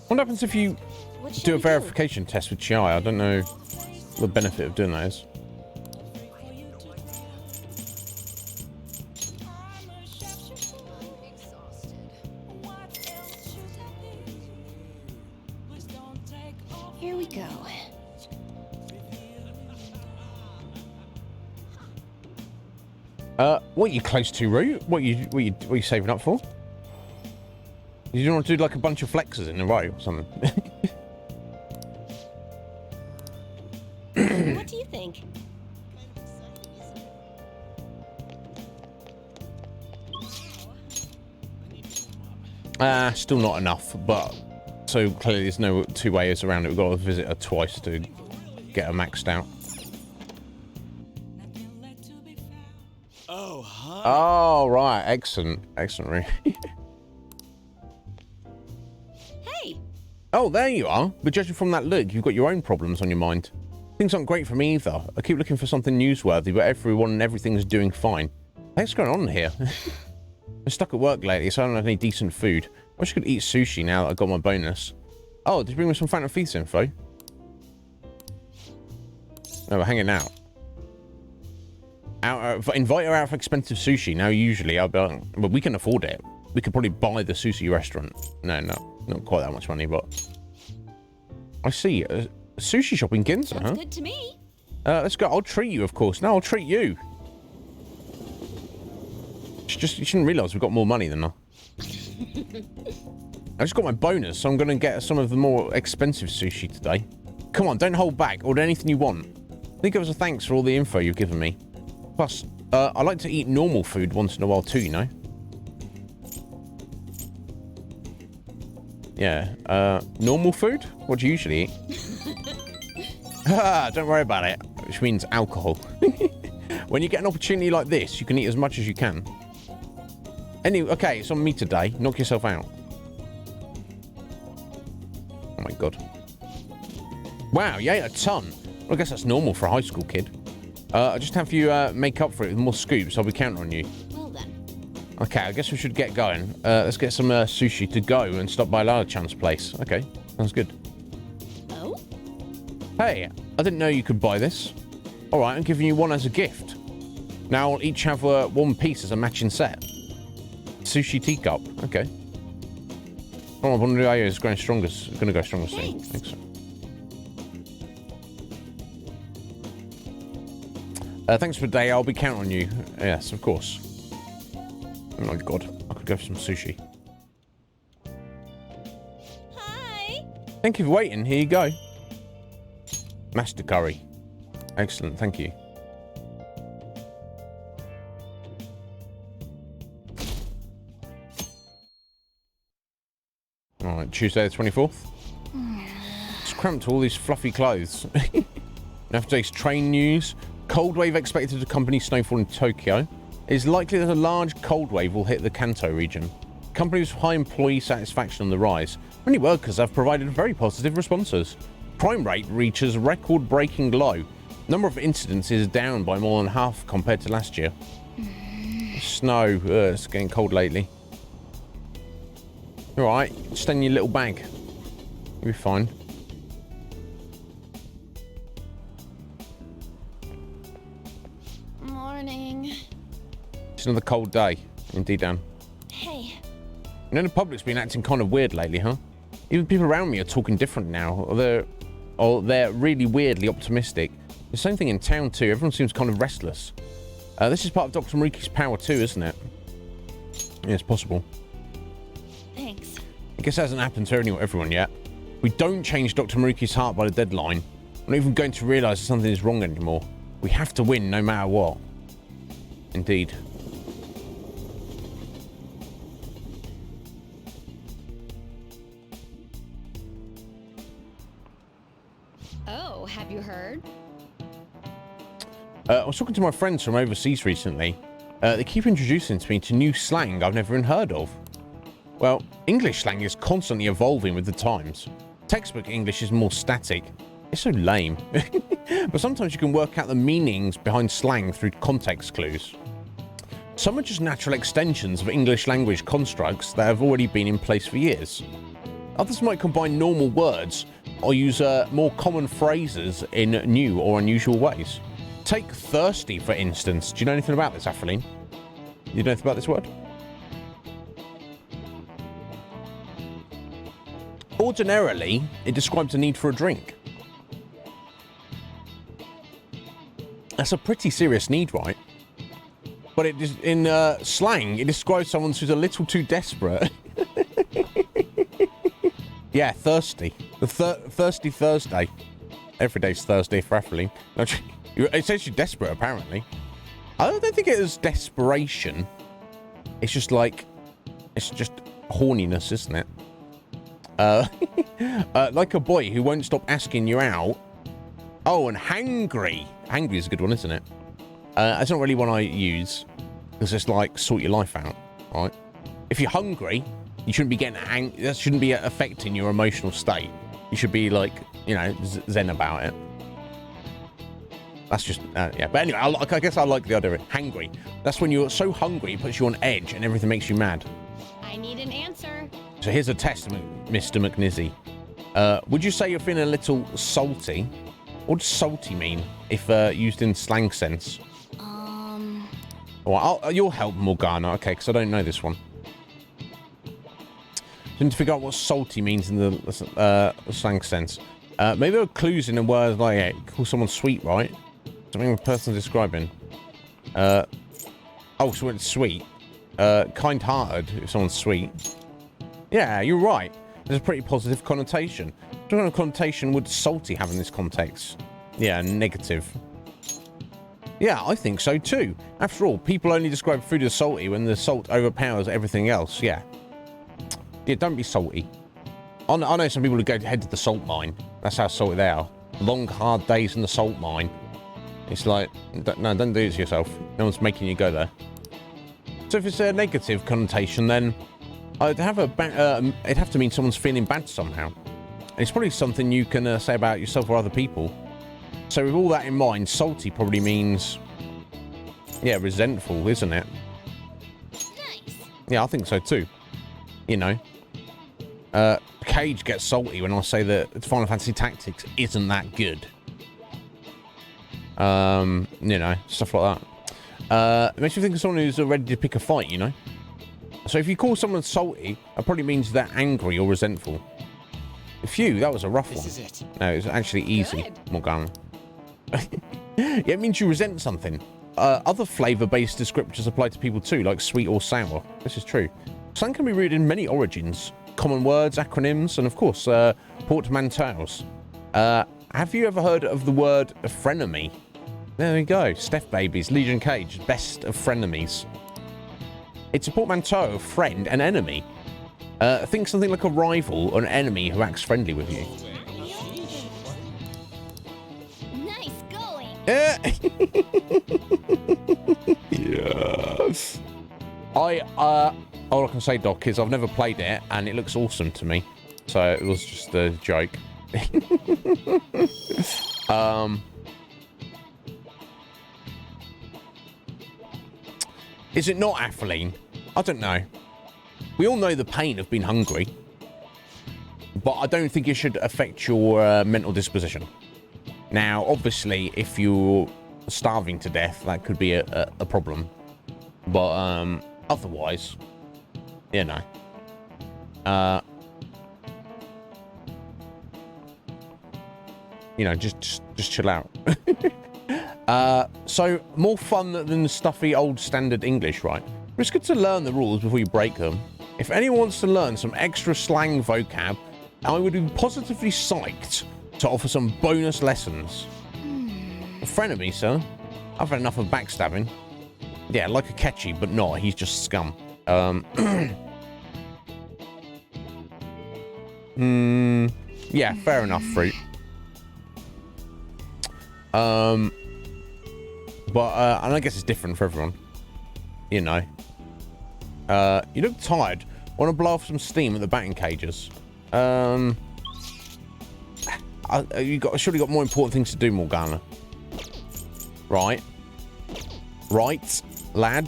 What happens if you do a verification test with Shia? I don't know what the benefit of doing that is. Here we go. What are you close to, Roo? What are you saving up for? You don't want to do like a bunch of flexes in a row or something? What do you think? Still not enough, but so clearly there's no two ways around it. We've got to visit her twice to get her maxed out. Oh, hi. Oh, right. Excellent. Excellent, Roo. Hey. Oh, there you are. But judging from that look, you've got your own problems on your mind. Things aren't great for me either. I keep looking for something newsworthy, but everyone and everything's doing fine. What's going on here? I'm stuck at work lately, so I don't have any decent food. I wish I could eat sushi now that I got my bonus. Oh, did you bring me some Phantom Thieves info? No, we're hanging out. Invite her out for expensive sushi. Now, usually, I'll be like, but we can afford it. We could probably buy the sushi restaurant. No, not quite that much money, but... I see. A sushi shop in Ginza, huh? Good to me. Let's go. I'll treat you, of course. No, I'll treat you. You shouldn't realise we've got more money than her. I just got my bonus, so I'm going to get some of the more expensive sushi today. Come on, don't hold back. Order anything you want. Think of us a thanks for all the info you've given me. Plus, I like to eat normal food once in a while too, you know? Yeah, normal food? What do you usually eat? Don't worry about it. Which means alcohol. When you get an opportunity like this, you can eat as much as you can. Anyway, okay, it's on me today. Knock yourself out. Oh my god. Wow, you ate a ton. Well, I guess that's normal for a high school kid. I'll just have you make up for it with more scoops. I'll be counting on you. Well then. Okay, I guess we should get going. Let's get some sushi to go and stop by Lala-chan's place. Okay, sounds good. Oh? Hey, I didn't know you could buy this. All right, I'm giving you one as a gift. Now I'll each have one piece as a matching set. Sushi teacup. Okay. Oh, I wonder if is going stronger. Going to go stronger soon. Thanks. Thanks for the day. I'll be counting on you. Yes, of course. Oh my god, I could go for some sushi. Hi. Thank you for waiting. Here you go. Master curry. Excellent. Thank you. Tuesday the 24th. It's cramped all these fluffy clothes. After today's train news, cold wave expected to accompany snowfall in Tokyo. It is likely that a large cold wave will hit the Kanto region. Companies with high employee satisfaction on the rise. Many workers have provided very positive responses. Crime rate reaches record-breaking low. Number of incidents is down by more than half compared to last year. Snow. It's getting cold lately. Alright, stay in your little bag. You'll be fine. Morning. It's another cold day. Indeed, Dan. Hey. You know, the public's been acting kind of weird lately, huh? Even people around me are talking different now. Or they're really weirdly optimistic. The same thing in town, too. Everyone seems kind of restless. This is part of Dr. Mariki's power, too, isn't it? Yeah, it's possible. Thanks. I guess it hasn't happened to everyone yet. If we don't change Dr. Mariki's heart by the deadline, we're not even going to realise that something is wrong anymore. We have to win no matter what. Indeed. Oh, have you heard? I was talking to my friends from overseas recently. They keep introducing me to new slang I've never even heard of. Well, English slang is constantly evolving with the times. Textbook English is more static. It's so lame. But sometimes you can work out the meanings behind slang through context clues. Some are just natural extensions of English language constructs that have already been in place for years. Others might combine normal words or use more common phrases in new or unusual ways. Take thirsty, for instance. Do you know anything about this, Aphroline? You know anything about this word? Ordinarily, it describes a need for a drink. That's a pretty serious need, right? But it is, in slang, it describes someone who's a little too desperate. Yeah, thirsty. The thirsty Thursday. Every day's Thursday for Aphroline. You're essentially desperate, apparently. I don't think it is desperation. It's just like... It's just horniness, isn't it? Like a boy who won't stop asking you out. Oh, and hangry. Hangry is a good one, isn't it? That's not really one I use. Because it's like, sort your life out, right? If you're hungry, you shouldn't be getting that shouldn't be affecting your emotional state. You should be like, you know, zen about it. That's just, yeah. But anyway, I guess I like the idea of it. Hangry. That's when you're so hungry, it puts you on edge and everything makes you mad. I need an answer. So here's a test, Mr. McNizzy. Would you say you're feeling a little salty? What does salty mean if used in slang sense? Well, you'll help, Morgana. Okay, because I don't know this one. I need to figure out what salty means in the slang sense. Maybe there are clues in a word like call someone sweet, right? Something the person's describing. Oh, so it's sweet. Kind-hearted if someone's sweet. Yeah, you're right. There's a pretty positive connotation. What kind of connotation would salty have in this context? Yeah, negative. Yeah, I think so too. After all, people only describe food as salty when the salt overpowers everything else. Yeah. Yeah, don't be salty. I know some people who go head to the salt mine. That's how salty they are. Long, hard days in the salt mine. It's like, no, don't do it to yourself. No one's making you go there. So if it's a negative connotation, then it'd have to mean someone's feeling bad somehow. And it's probably something you can say about yourself or other people. So with all that in mind, salty probably means, yeah, resentful, isn't it? Nice. Yeah, I think so too. You know. Cage gets salty when I say that Final Fantasy Tactics isn't that good. You know, stuff like that. It makes you think of someone who's ready to pick a fight, you know? So if you call someone salty, that probably means they're angry or resentful. Phew, that was a rough one. This is it. No, it's actually easy, Good. Morgana. Yeah, it means you resent something. Other flavour-based descriptors apply to people too, like sweet or sour. This is true. Slang can be rooted in many origins. Common words, acronyms, and of course, portmanteaus. Have you ever heard of the word frenemy? There we go. Steph Babies, Legion Cage, best of frenemies. It's a portmanteau of friend and enemy. Think something like a rival or an enemy who acts friendly with you. Nice going. Yes. All I can say, Doc, is I've never played it, and it looks awesome to me. So it was just a joke. Is it not Atheline? I don't know. We all know the pain of being hungry, but I don't think it should affect your mental disposition. Now, obviously, if you're starving to death, that could be a problem. But otherwise, you know. You know, just chill out. So, more fun than the stuffy old standard English, right? But it's good to learn the rules before you break them. If anyone wants to learn some extra slang vocab, I would be positively psyched to offer some bonus lessons. Frenemy, sir. I've had enough of backstabbing. Yeah, like a catchy, but not. He's just scum. Yeah, fair enough, Fruit. But and I guess it's different for everyone. You know. You look tired. Want to blow off some steam at the batting cages? You surely got more important things to do, Morgana. Right, lad.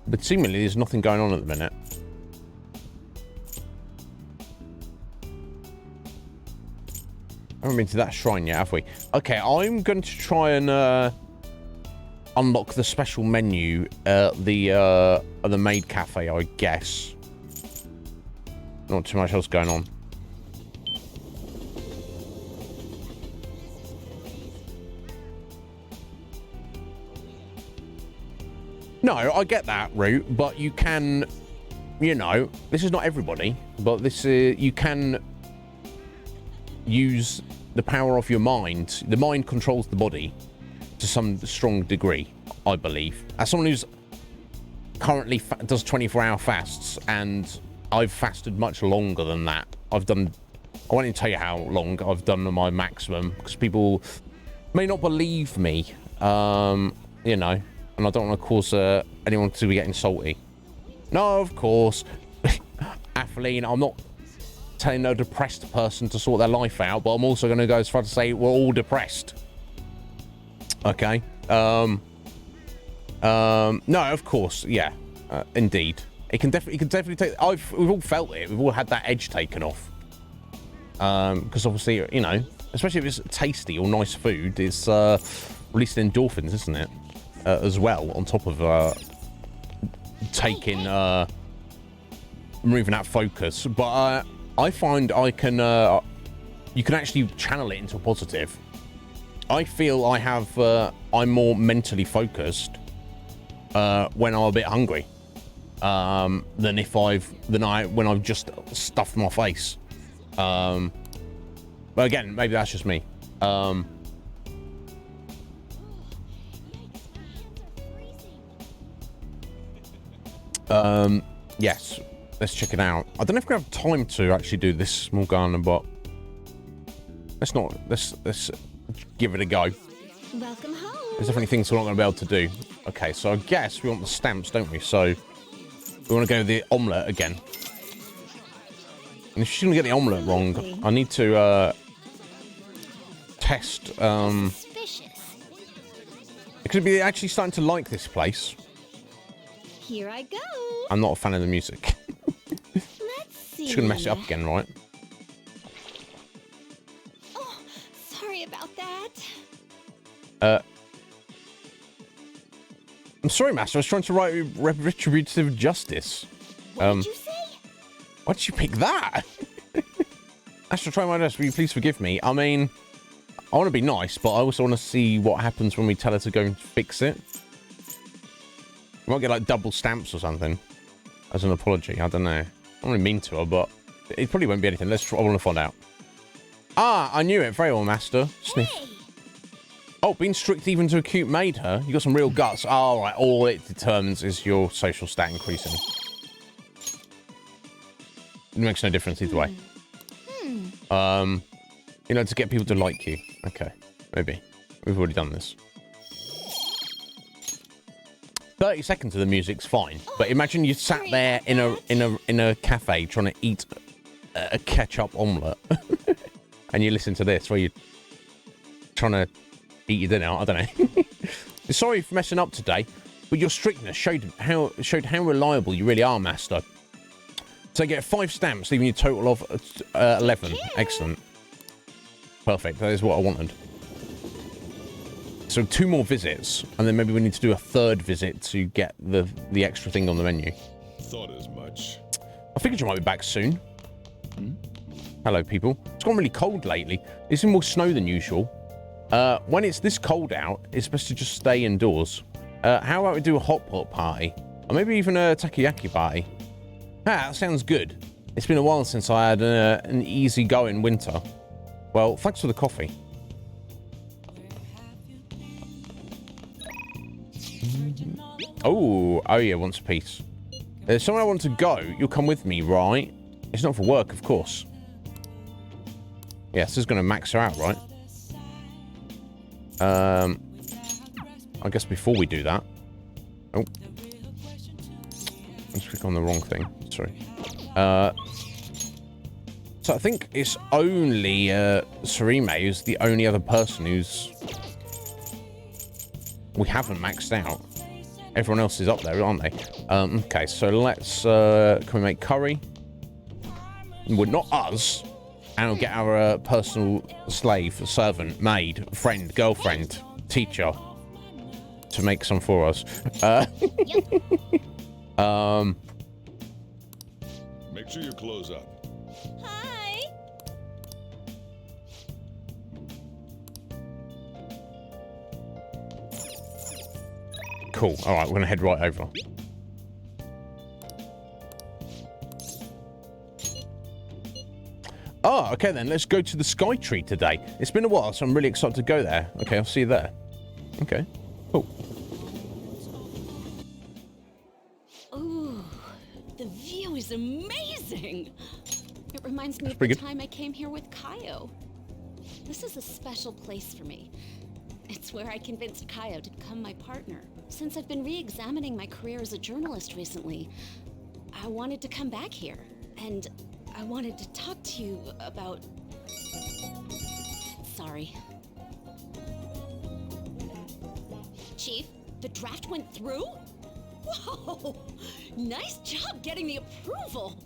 But seemingly there's nothing going on at the minute. I haven't been to that shrine yet, have we? Okay, I'm going to try and unlock the special menu at the maid cafe, I guess. Not too much else going on. No, I get that, Root, but you can, you know, this is not everybody, but this is, you can use the power of your mind. The mind controls the body to some strong degree, I believe. As someone who's currently does 24-hour fasts, and I've fasted much longer than that. I won't even tell you how long I've done my maximum, because people may not believe me, you know, and I don't want to cause anyone to be getting salty. No, of course, Atheline, I'm not telling no depressed person to sort their life out, but I'm also going to go as far to say we're all depressed. Okay. No, of course, yeah, indeed. It can definitely take. We've all felt it. We've all had that edge taken off. Because obviously, you know, especially if it's tasty or nice food, it's releasing endorphins, isn't it? As well, on top of taking removing that focus. But I find I can you can actually channel it into a positive. I feel I have I'm more mentally focused when I'm a bit hungry than when I've just stuffed my face. But again, maybe that's just me. Yes, let's check it out. I don't know if we have time to actually do this, Morgana, but let's give it a go. Welcome home. There's definitely things we're not going to be able to do. Okay, so I guess we want the stamps, don't we? So we want to go the omelette again. And if she's going to get the omelette wrong, I need to test. It could be actually starting to like this place. Here I go. I'm not a fan of the music. Let's see. She's going to mess it up again, right? Oh, sorry about that. I'm sorry, Master. I was trying to write retributive justice. What did you say? Why did you pick that? Master, try my best. Will you please forgive me? I mean, I want to be nice, but I also want to see what happens when we tell her to go and fix it. We might get like double stamps or something as an apology. I don't know. I don't really mean to her, but it probably won't be anything. I want to find out. Ah, I knew it very well, Master. Sniff. Hey. Oh, being strict even to a cute made her. You got some real guts. All right. All it determines is your social stat increasing. It makes no difference either way. You know, to get people to like you. Okay, maybe. We've already done this. 30 seconds of the music's fine, but imagine you sat there in a cafe trying to eat a ketchup omelette, and you listen to this where you're trying to eat your dinner. I don't know. Sorry for messing up today, but your strictness showed how reliable you really are, Master. So you get 5 stamps, leaving you a total of 11. Excellent. Perfect. That is what I wanted. So 2 more visits, and then maybe we need to do a 3rd visit to get the extra thing on the menu. Thought as much. I figured you might be back soon. Hello, people. It's gone really cold lately. It's been more snow than usual. When it's this cold out, it's best to just stay indoors. How about we do a hot pot party? Or maybe even a takoyaki party? Ah, that sounds good. It's been a while since I had an easy-going winter. Well, thanks for the coffee. Oh yeah, once a piece. There's somewhere I want to go. You'll come with me, right? It's not for work, of course. Yeah, this is going to max her out, right? I guess before we do that... Oh. Let's click on the wrong thing. Sorry. So I think it's only Sarime who's the only other person who's... we haven't maxed out. Everyone else is up there, aren't they? Okay, so let's... can we make curry? Well, not us. And we'll get our personal slave, servant, maid, friend, girlfriend, teacher to make some for us. Make sure you close up. Hi. Cool. All right, we're going to head right over. Oh, okay then. Let's go to the Sky Tree today. It's been a while, so I'm really excited to go there. Okay, I'll see you there. Okay, cool. Ooh, the view is amazing. It reminds me of pretty the good. time I came here with Kaio. This is a special place for me. It's where I convinced Kaio to become my partner. Since I've been re-examining my career as a journalist recently, I wanted to come back here, and I wanted to talk to you about... Sorry. Chief, the draft went through? Whoa! Nice job getting the approval!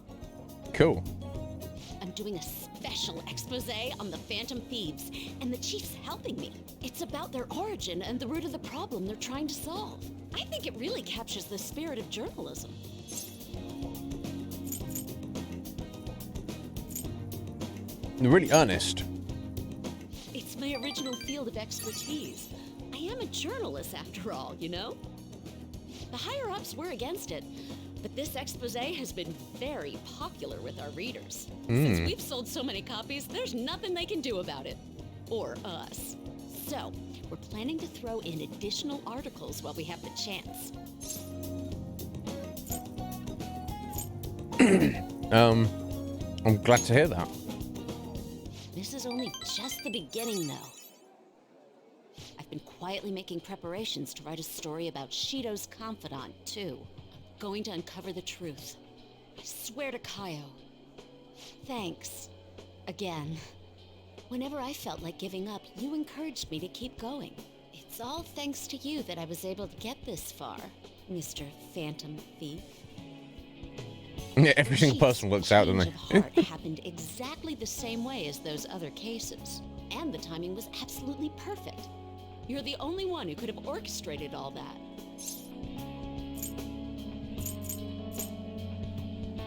Cool. I'm doing a special expose on the Phantom Thieves, and the Chief's helping me. It's about their origin and the root of the problem they're trying to solve. I think it really captures the spirit of journalism. Really earnest. It's my original field of expertise. I am a journalist after all, you know? The higher-ups were against it, but this expose has been very popular with our readers. Since we've sold so many copies, there's nothing they can do about it. Or us. So, we're planning to throw in additional articles while we have the chance. I'm glad to hear that. This is only just the beginning, though. I've been quietly making preparations to write a story about Shido's confidant, too. I'm going to uncover the truth. I swear to Kaio. Thanks. Again. Whenever I felt like giving up, you encouraged me to keep going. It's all thanks to you that I was able to get this far, Mr. Phantom Thief. Yeah, every single person works out, doesn't Change they? of heart happened exactly the same way as those other cases. And the timing was absolutely perfect. You're the only one who could have orchestrated all that.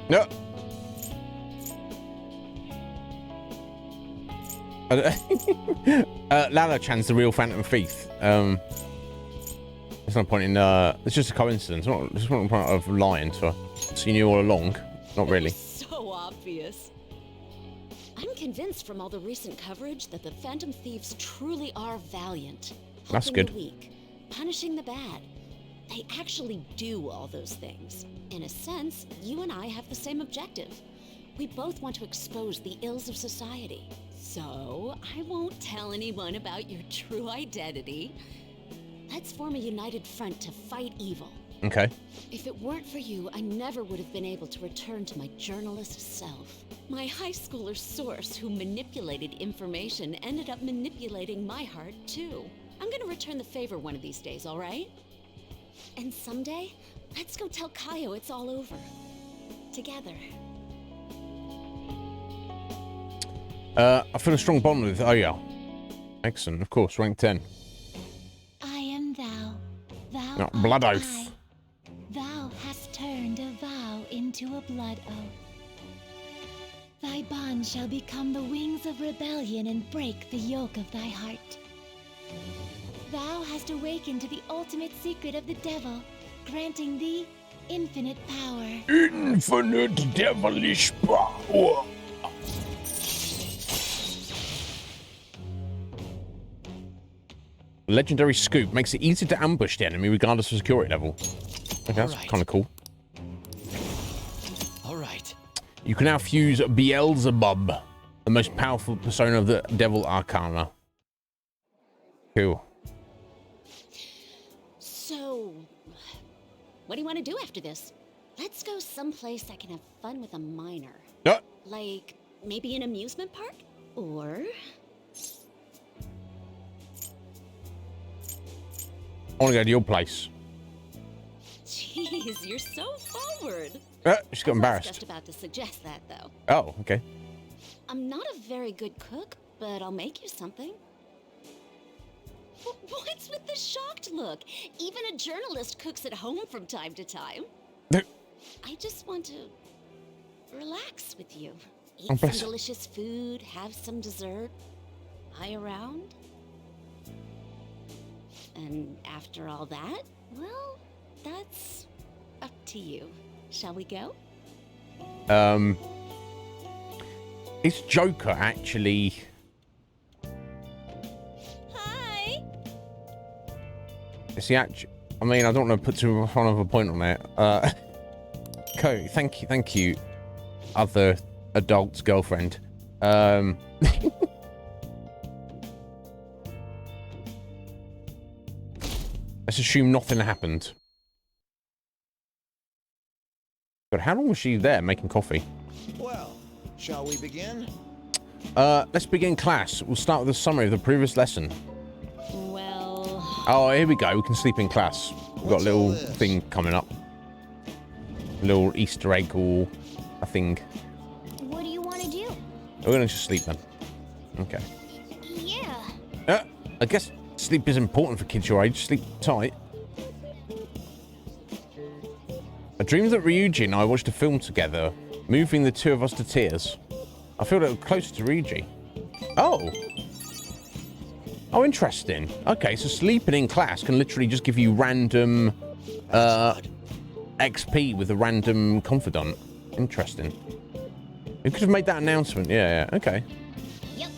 No. Lala-chan's the real Phantom Thief. There's no point in, it's just a coincidence. There's no point of lying to her. So you knew all along. Not really. So obvious. I'm convinced from all the recent coverage that the Phantom Thieves truly are valiant. That's helping good. the weak, punishing the bad. They actually do all those things. In a sense, you and I have the same objective. We both want to expose the ills of society. So, I won't tell anyone about your true identity. Let's form a united front to fight evil. Okay. If it weren't for you, I never would have been able to return to my journalist self. My high schooler source who manipulated information ended up manipulating my heart, too. I'm gonna return the favor one of these days, all right? And someday, let's go tell Kaio it's all over. Together. I feel a strong bond with Oya. Excellent, of course, rank 10. I am thou. Thou No, art blood I. oath. Thou hast turned a vow into a blood oath. Thy bond shall become the wings of rebellion and break the yoke of thy heart. Thou hast awakened to the ultimate secret of the devil, granting thee infinite power. Infinite devilish power. Legendary scoop makes it easy to ambush the enemy regardless of security level. Okay, that's kind of cool. All right. You can now fuse Beelzebub, the most powerful persona of the Devil Arcana. Cool. So, what do you want to do after this? Let's go someplace I can have fun with a minor. Yeah. Like, maybe an amusement park? Or... I want to go to your place. Jeez, you're so forward. She's got I was embarrassed. just about to suggest that, though. Oh, okay. I'm not a very good cook, but I'll make you something. What's with the shocked look? Even a journalist cooks at home from time to time. I just want to relax with you. Eat some bless. delicious food, have some dessert. Lie around. And after all that, well, that's up to you. Shall we go? Is Joker actually... Hi! Is he actually... I mean, I don't want to put too much of a point on it. Okay, thank you, other adult's girlfriend. Let's assume nothing happened. But how long was she there making coffee? Well, shall we begin? Let's begin class. We'll start with a summary of the previous lesson. Well... Oh, here we go. We can sleep in class. We've got a little thing coming up. A little Easter egg or a thing. What do you want to do? We're going to just sleep then. Okay. Yeah. I guess sleep is important for kids your age. Sleep tight. I dreamed that Ryuji and I watched a film together, moving the two of us to tears. I feel that we're closer to Ryuji. Oh. Oh, interesting. Okay, so sleeping in class can literally just give you random XP with a random confidant. Interesting. You could have made that announcement. Yeah, okay. Yep.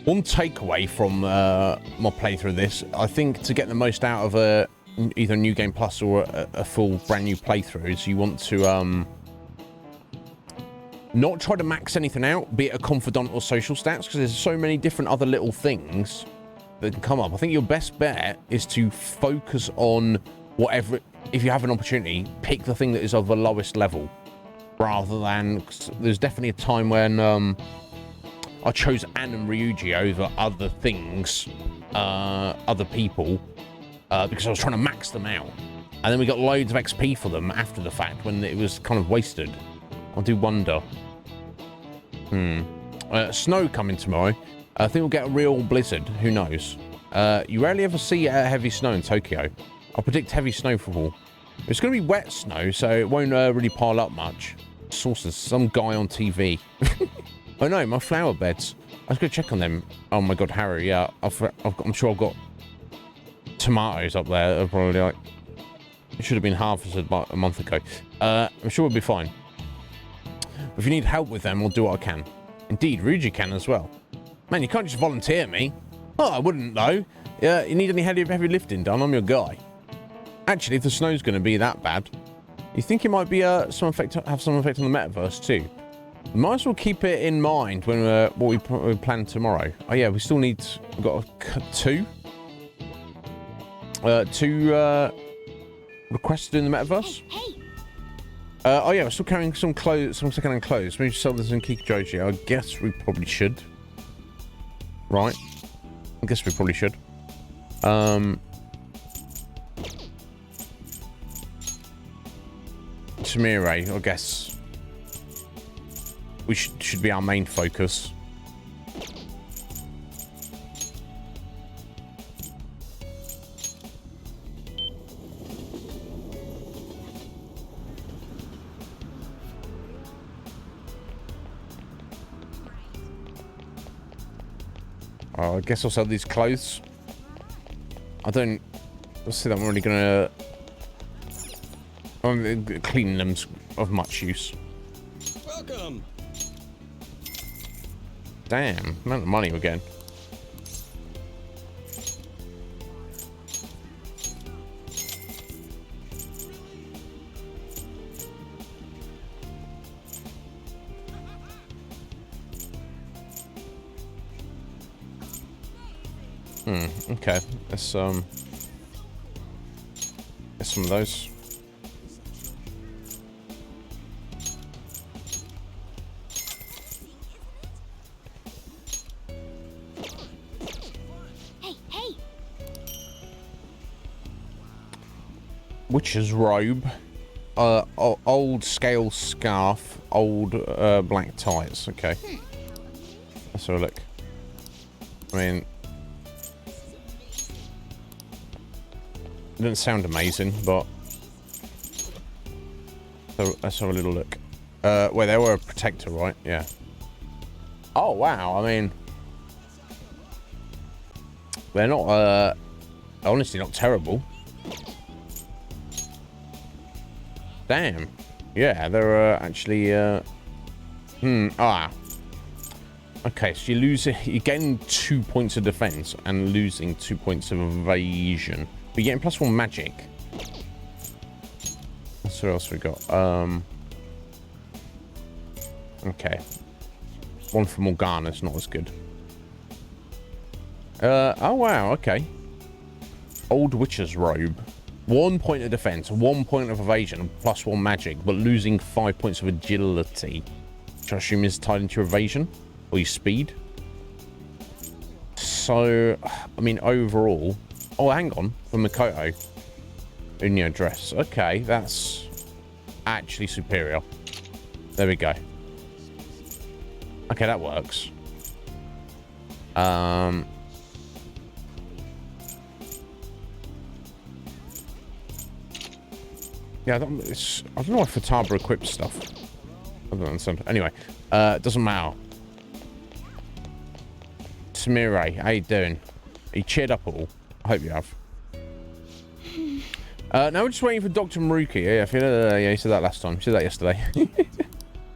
One takeaway from my playthrough of this, I think to get the most out of either New Game Plus or a full brand new playthrough is you want to not try to max anything out, be it a confidant or social stats, because there's so many different other little things that can come up. I think your best bet is to focus on whatever, if you have an opportunity, pick the thing that is of the lowest level, rather than, there's definitely a time when I chose Anne and Ryuji over other things, other people, because I was trying to max them out. And then we got loads of XP for them after the fact when it was kind of wasted. I do wonder. Snow coming tomorrow. I think we'll get a real blizzard. Who knows? You rarely ever see heavy snow in Tokyo. I predict heavy snowfall. It's going to be wet snow, so it won't really pile up much. Sources, some guy on TV. Oh no, my flower beds. I was going to check on them. Oh my god, Harry, yeah. I'm sure I've got tomatoes up there. They're probably like... It should have been harvested about a month ago. I'm sure we'll be fine. If you need help with them, I'll do what I can. Indeed, Ryuji can as well. Man, you can't just volunteer me. Oh, I wouldn't, though. Yeah, you need any heavy lifting done? I'm your guy. Actually, if the snow's going to be that bad, you think it might be have some effect on the metaverse, too? We might as well keep it in mind when what we plan tomorrow. Oh, yeah, we've got two requested in the metaverse. Hey. Oh yeah, we're still carrying some clothes, some second-hand clothes. Maybe sell this in Kikijoji. I guess we probably should. Right. I guess we probably should. Samire, I guess we should be our main focus. I guess I'll sell these clothes. Let's see that I'm really gonna... cleaning them's of much use. Welcome. Damn, amount of money we're getting. Okay. Let's get some of those. Hey. Witch's robe. Old scale scarf. Old black tights. Okay. Let's have a look. I mean, it doesn't sound amazing, but so let's have a little look. Wait, they were a protector, right? Yeah. Oh wow! I mean, they're not honestly not terrible. Damn. Yeah, they're actually okay, so you're getting 2 points of defense and losing 2 points of evasion. But you're getting +1 magic. That's what else we got. Okay. One for Morgana's not as good. Oh wow, okay. Old Witch's robe. 1 point of defense, 1 point of evasion, and +1 magic, but losing 5 points of agility. Which I assume is tied into your evasion or your speed. So, I mean, overall. Oh, hang on. For Makoto. Unyo dress. Okay, that's actually superior. There we go. Okay, that works. Yeah, I don't know why Futaba equips stuff. I don't understand. Anyway, doesn't matter. Samire, how you doing? Are you cheered up at all? I hope you have. Now we're just waiting for Dr. Maruki. Yeah, you said that last time. You said that yesterday.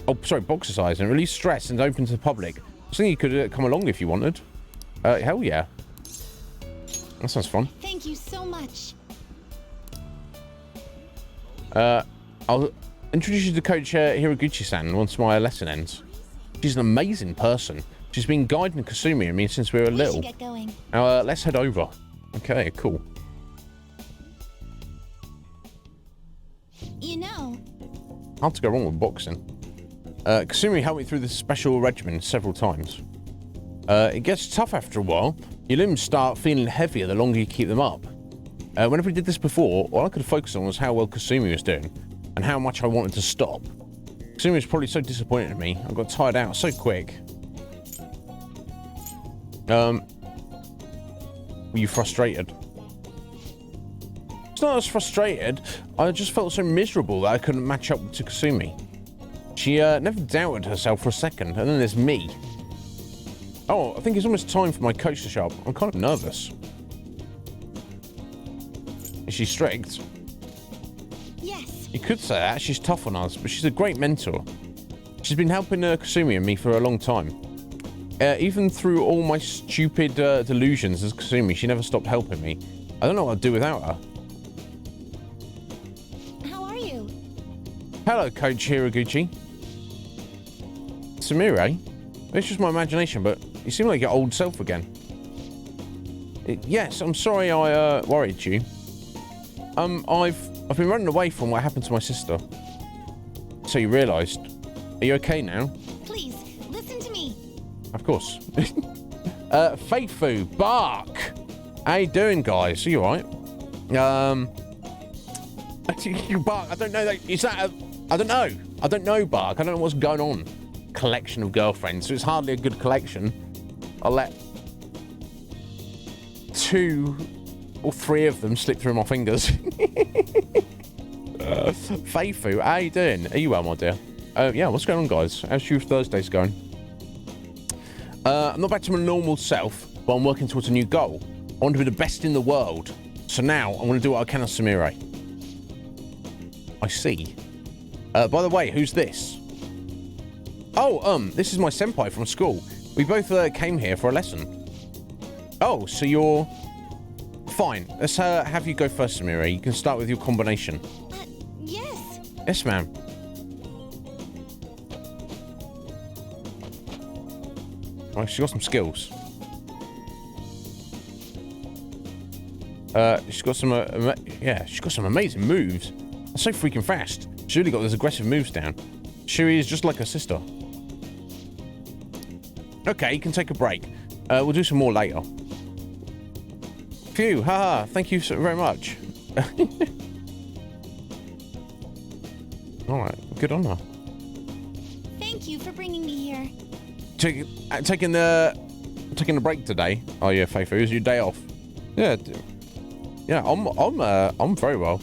Oh, sorry, boxercise and release stress and open to the public. I think you could come along if you wanted. Hell yeah. That sounds fun. Thank you so much. I'll introduce you to Coach Hiroguchi-san once my lesson ends. She's an amazing person. She's been guiding Kasumi and me since we were little. We should get going. Now, let's head over. Okay, cool. You know, Hard to go wrong with boxing. Kasumi helped me through this special regimen several times. It gets tough after a while. Your limbs start feeling heavier the longer you keep them up. Whenever we did this before, all I could focus on was how well Kasumi was doing and how much I wanted to stop. Kasumi was probably so disappointed in me. I got tired out so quick. Were you frustrated? It's not as frustrated. I just felt so miserable that I couldn't match up to Kasumi. She never doubted herself for a second, and then there's me. Oh, I think it's almost time for my coach to show up. I'm kind of nervous. Is she strict? yes. You could say that. She's tough on us, but she's a great mentor. She's been helping Kasumi and me for a long time. Even through all my stupid delusions as Kasumi, she never stopped helping me. I don't know what I'd do without her. How are you? Hello, Coach Hiraguchi. Sumire? It's just my imagination, but you seem like your old self again. Yes, I'm sorry I worried you. I've been running away from what happened to my sister. So you realised. Are you okay now? Please, listen to me. Of course. Feifu, Bark! How you doing, guys? Are you alright? You Bark, I don't know that. Is that a. I don't know. I don't know, Bark. I don't know what's going on. Collection of girlfriends, so it's hardly a good collection. I'll let 2 or 3 of them slip through my fingers. Feifu, how you doing? Are you well, my dear? Yeah, what's going on, guys? How's your Thursdays going? I'm not back to my normal self, but I'm working towards a new goal. I want to be the best in the world. So now I'm going to do what I can on Sumire. I see. By the way, who's this? Oh, this is my senpai from school. We both came here for a lesson. Oh, so you're... Fine. Let's have you go first, Sumire. You can start with your combination. Yes. Yes, ma'am. Oh, she's got some skills. She's got some... yeah, she's got some amazing moves. That's so freaking fast. She's really got those aggressive moves down. Shuri is just like her sister. Okay, you can take a break. We'll do some more later. Phew, haha, thank you so very much. Alright, good on her. Thank you for bringing me here. Taking a break today. Oh yeah, Feifu, is your day off? Yeah, yeah, I'm very well.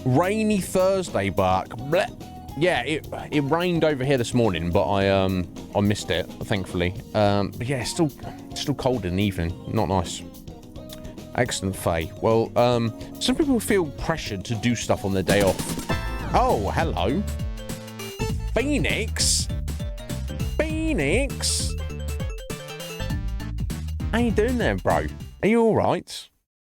Rainy Thursday, Bark. Blech. Yeah, it rained over here this morning, but I missed it, thankfully. But yeah, it's still cold in the evening. Not nice. Excellent, Faye. Well, some people feel pressured to do stuff on their day off. Oh, hello. Phoenix? Phoenix? How you doing there, bro? Are you alright?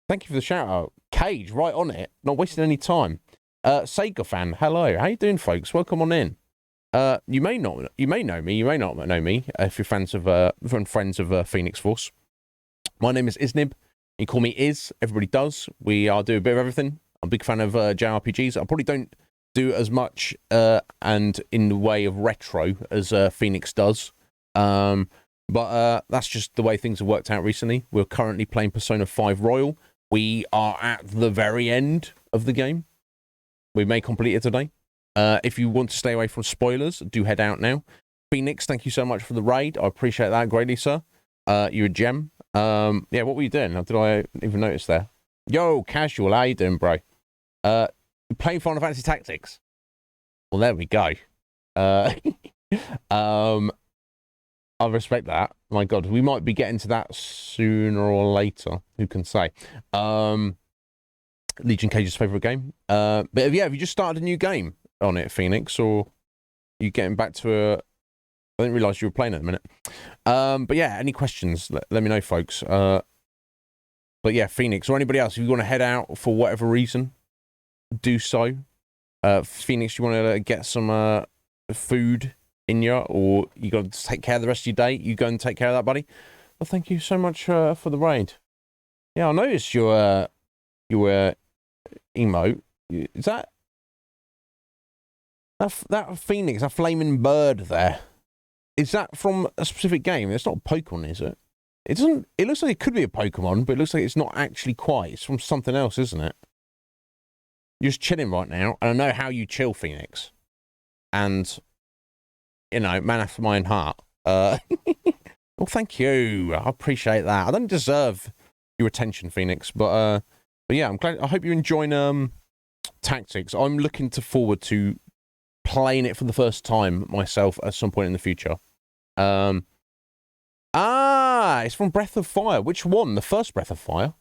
Thank you for the shout out. Cage, right on it. Not wasting any time. Sega fan, hello. How you doing, folks? Welcome on in. You may know me, you may not know me if you're friends of Phoenix Force. My name is Iznib. You call me Iz. Everybody does. We do a bit of everything. I'm a big fan of JRPGs. I probably don't do as much and in the way of retro as Phoenix does. But that's just the way things have worked out recently. We're currently playing Persona 5 Royal. We are at the very end of the game. We may complete it today. If you want to stay away from spoilers, do head out now. Phoenix, thank you so much for the raid. I appreciate that greatly, sir. You're a gem. Yeah, what were you doing? How did I even notice there? Yo, Casual, how you doing, bro? Playing Final Fantasy Tactics. Well, there we go. I respect that. My God, we might be getting to that sooner or later. Who can say? Legion Cage's favorite game. But yeah, have you just started a new game on it, Phoenix, or are you getting back to a... I didn't realise you were playing at the minute. But yeah, any questions? Let me know, folks. But yeah, Phoenix or anybody else, if you want to head out for whatever reason, do so. Phoenix, you want to get some food in you, or you got to take care of the rest of your day, you go and take care of that, buddy. Well, thank you so much for the raid. Yeah, I noticed your emote. Is that Phoenix, a flaming bird there? Is that from a specific game? It's not a Pokemon, is it? It doesn't. It looks like it could be a Pokemon, but it looks like it's not actually quite. It's from something else, isn't it? You're just chilling right now, and I know how you chill, Phoenix. And you know, man after my own heart. Well, thank you. I appreciate that. I don't deserve your attention, Phoenix, but yeah, I'm glad. I hope you're enjoying Tactics. I'm looking forward to playing it for the first time myself at some point in the future. It's from Breath of Fire. Which one? The first Breath of Fire?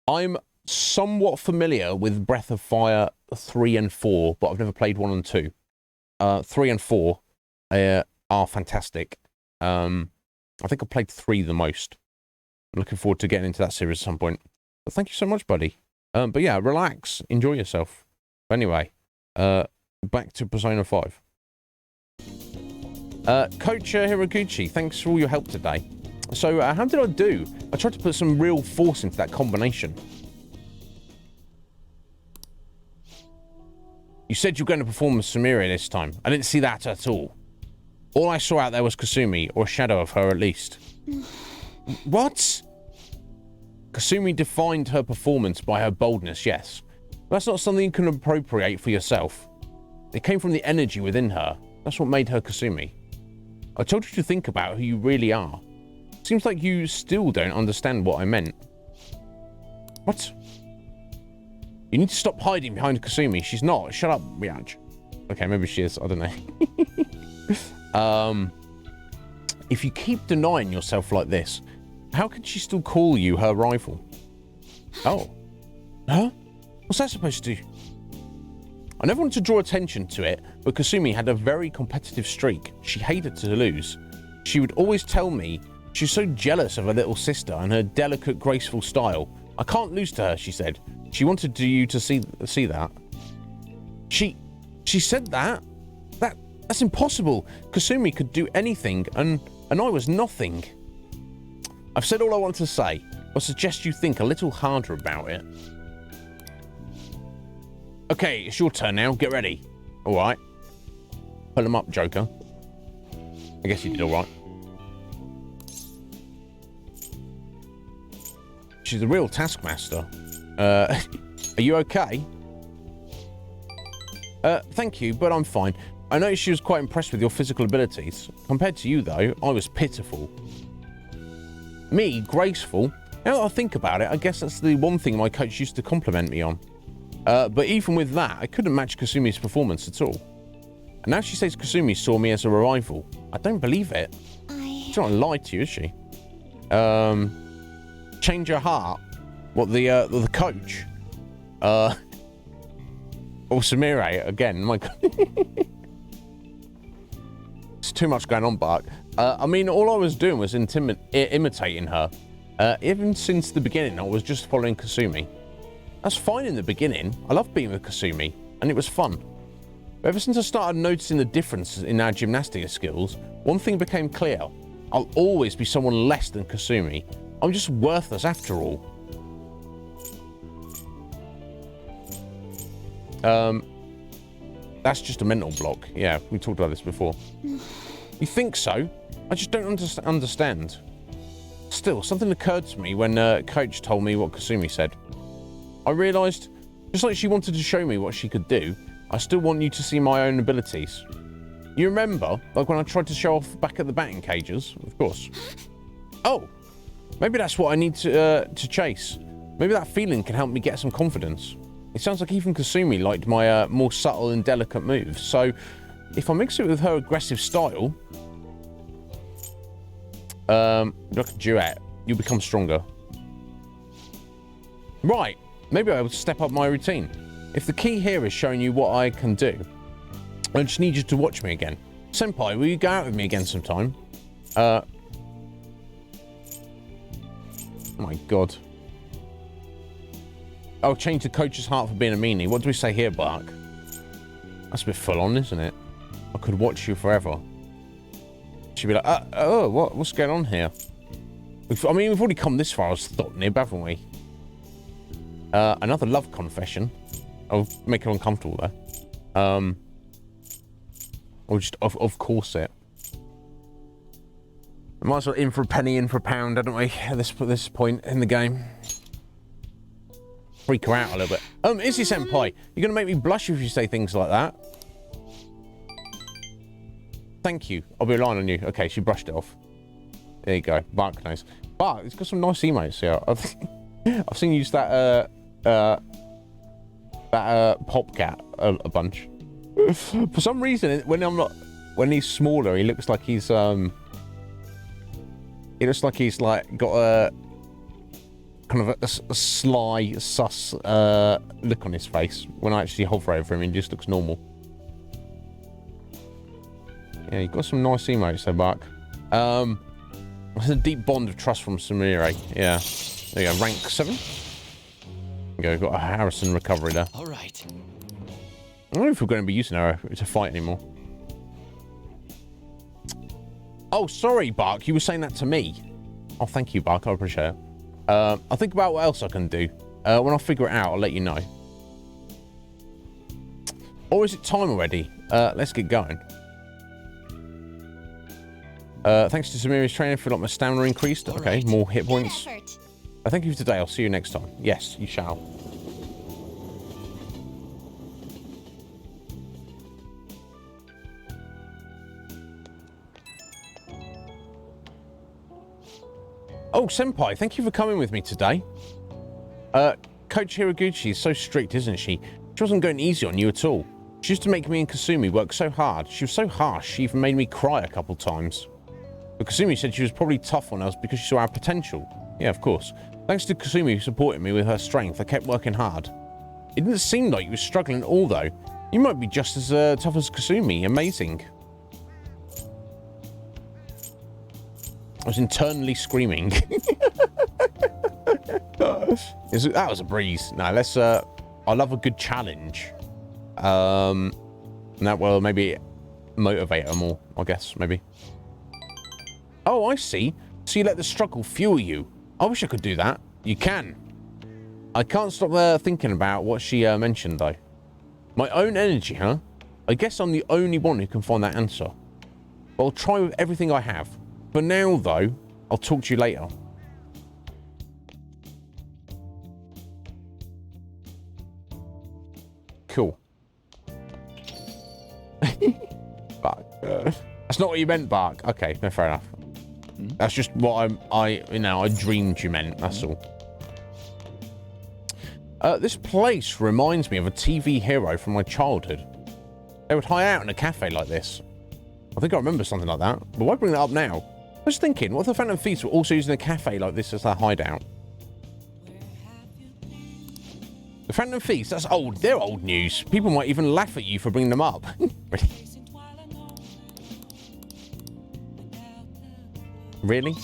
I'm somewhat familiar with Breath of Fire 3 and 4, but I've never played 1 and 2. 3 and 4 are fantastic. I think I played 3 the most. I'm looking forward to getting into that series at some point. But thank you so much, buddy. But yeah, relax, enjoy yourself. But anyway, back to Persona 5. Coach Hiraguchi, thanks for all your help today. So, how did I do? I tried to put some real force into that combination. You said you were going to perform with Sumire this time. I didn't see that at all. All I saw out there was Kasumi, or a shadow of her at least. What? Kasumi defined her performance by her boldness, yes. That's not something you can appropriate for yourself. It came from the energy within her. That's what made her Kasumi. I told you to think about who you really are. Seems like you still don't understand what I meant. What? You need to stop hiding behind Kasumi. She's not. Shut up, Ryaj. Okay, maybe she is. I don't know. If you keep denying yourself like this, how can she still call you her rival? Oh. Huh? What's that supposed to do? I never wanted to draw attention to it, but Kasumi had a very competitive streak. She hated to lose. She would always tell me she was so jealous of her little sister and her delicate, graceful style. I can't lose to her, she said. She wanted you to see that. She said that? That's impossible. Kasumi could do anything, and I was nothing. I've said all I want to say. I suggest you think a little harder about it. Okay, it's your turn now. Get ready. All right. Pull him up, Joker. I guess you did all right. She's a real taskmaster. Are you okay? Thank you, but I'm fine. I noticed she was quite impressed with your physical abilities. Compared to you, though, I was pitiful. Me, graceful? Now that I think about it, I guess that's the one thing my coach used to compliment me on. But even with that, I couldn't match Kasumi's performance at all. And now she says Kasumi saw me as a rival. I don't believe it. She's not lying to you, is she? Change her heart? What, the coach? Or Sumire again? My God. It's too much going on, Bark. I mean, all I was doing was imitating her. Even since the beginning, I was just following Kasumi. That's fine in the beginning. I loved being with Kasumi, and it was fun. But ever since I started noticing the difference in our gymnastic skills, one thing became clear. I'll always be someone less than Kasumi. I'm just worthless after all. That's just a mental block. Yeah, we talked about this before. You think so? I just don't understand. Still, something occurred to me when Coach told me what Kasumi said. I realised, just like she wanted to show me what she could do, I still want you to see my own abilities. You remember, like when I tried to show off back at the batting cages? Of course. Oh, maybe that's what I need to chase. Maybe that feeling can help me get some confidence. It sounds like even Kasumi liked my more subtle and delicate moves, so if I mix it with her aggressive style, like a duet, you'll become stronger. Right, maybe I will step up my routine. If the key here is showing you what I can do, I just need you to watch me again. Senpai, will you go out with me again sometime? Oh my God. I'll change the coach's heart for being a meanie. What do we say here, Bark? That's a bit full on, isn't it? I could watch you forever. She'd be like, oh, what's going on here? We've already come this far as Thought Nib, haven't we? Another love confession. I'll make her uncomfortable there. Or just of course it. We might as well in for a penny, in for a pound, don't we? At this point in the game. Freak her out a little bit. Izzy Senpai, you're gonna make me blush if you say things like that. Thank you. I'll be relying on you. Okay, she brushed it off. There you go. Bark knows. Bark, it's got some nice emotes here. I've seen you use that Popcat a bunch. For some reason, when he's smaller, he looks like he's like got a kind of a sly, sus look on his face. When I actually hover over him, he just looks normal. Yeah, you've got some nice emotes there, Bark. That's a deep bond of trust from Samire. Yeah. There you go, rank 7. There you go, got a Harrison recovery there. All right. I don't know if we're going to be using her to fight anymore. Oh, sorry, Bark. You were saying that to me. Oh, thank you, Bark. I appreciate it. I'll think about what else I can do. When I figure it out, I'll let you know. Or is it time already? Let's get going. Thanks to Samira's training, I feel like my stamina increased. Okay, right. more hit points. Good effort. Thank you for today. I'll see you next time. Yes, you shall. Oh, Senpai, thank you for coming with me today. Coach Hiraguchi is so strict, isn't she? She wasn't going easy on you at all. She used to make me and Kasumi work so hard. She was so harsh, she even made me cry a couple times. But Kasumi said she was probably tough on us because she saw our potential. Yeah, of course. Thanks to Kasumi who supported me with her strength, I kept working hard. It didn't seem like you were struggling at all, though. You might be just as tough as Kasumi. Amazing. I was internally screaming. That was a breeze. Now, let's... I love a good challenge. And that will maybe motivate her more, I guess, maybe. Oh, I see. So you let the struggle fuel you. I wish I could do that. You can. I can't stop thinking about what she mentioned, though. My own energy, huh? I guess I'm the only one who can find that answer. But I'll try with everything I have. For now, though, I'll talk to you later. Cool. Bark. That's not what you meant, Bark. Okay, no, fair enough. That's just what I dreamed you meant. That's all. This place reminds me of a TV hero from my childhood. They would hide out in a cafe like this. I think I remember something like that. But why bring that up now? I was thinking, what if the Phantom Thieves were also using a cafe like this as their hideout? The Phantom Thieves, that's old. They're old news. People might even laugh at you for bringing them up. Really?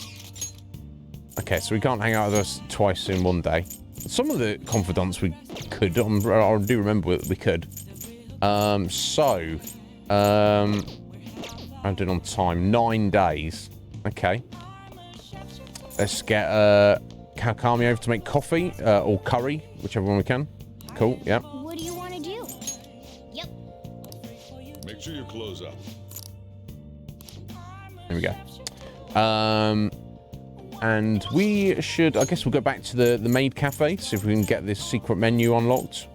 Okay, so we can't hang out with us twice in one day. Some of the confidants we could. I do remember we could. I did on time. 9 days. Okay. Let's get Kakami over to make coffee or curry, whichever one we can. Cool. Yep. What do you want to do? Yep. Make sure you close up. There we go. And we should, I guess we'll go back to the maid cafe, see if we can get this secret menu unlocked.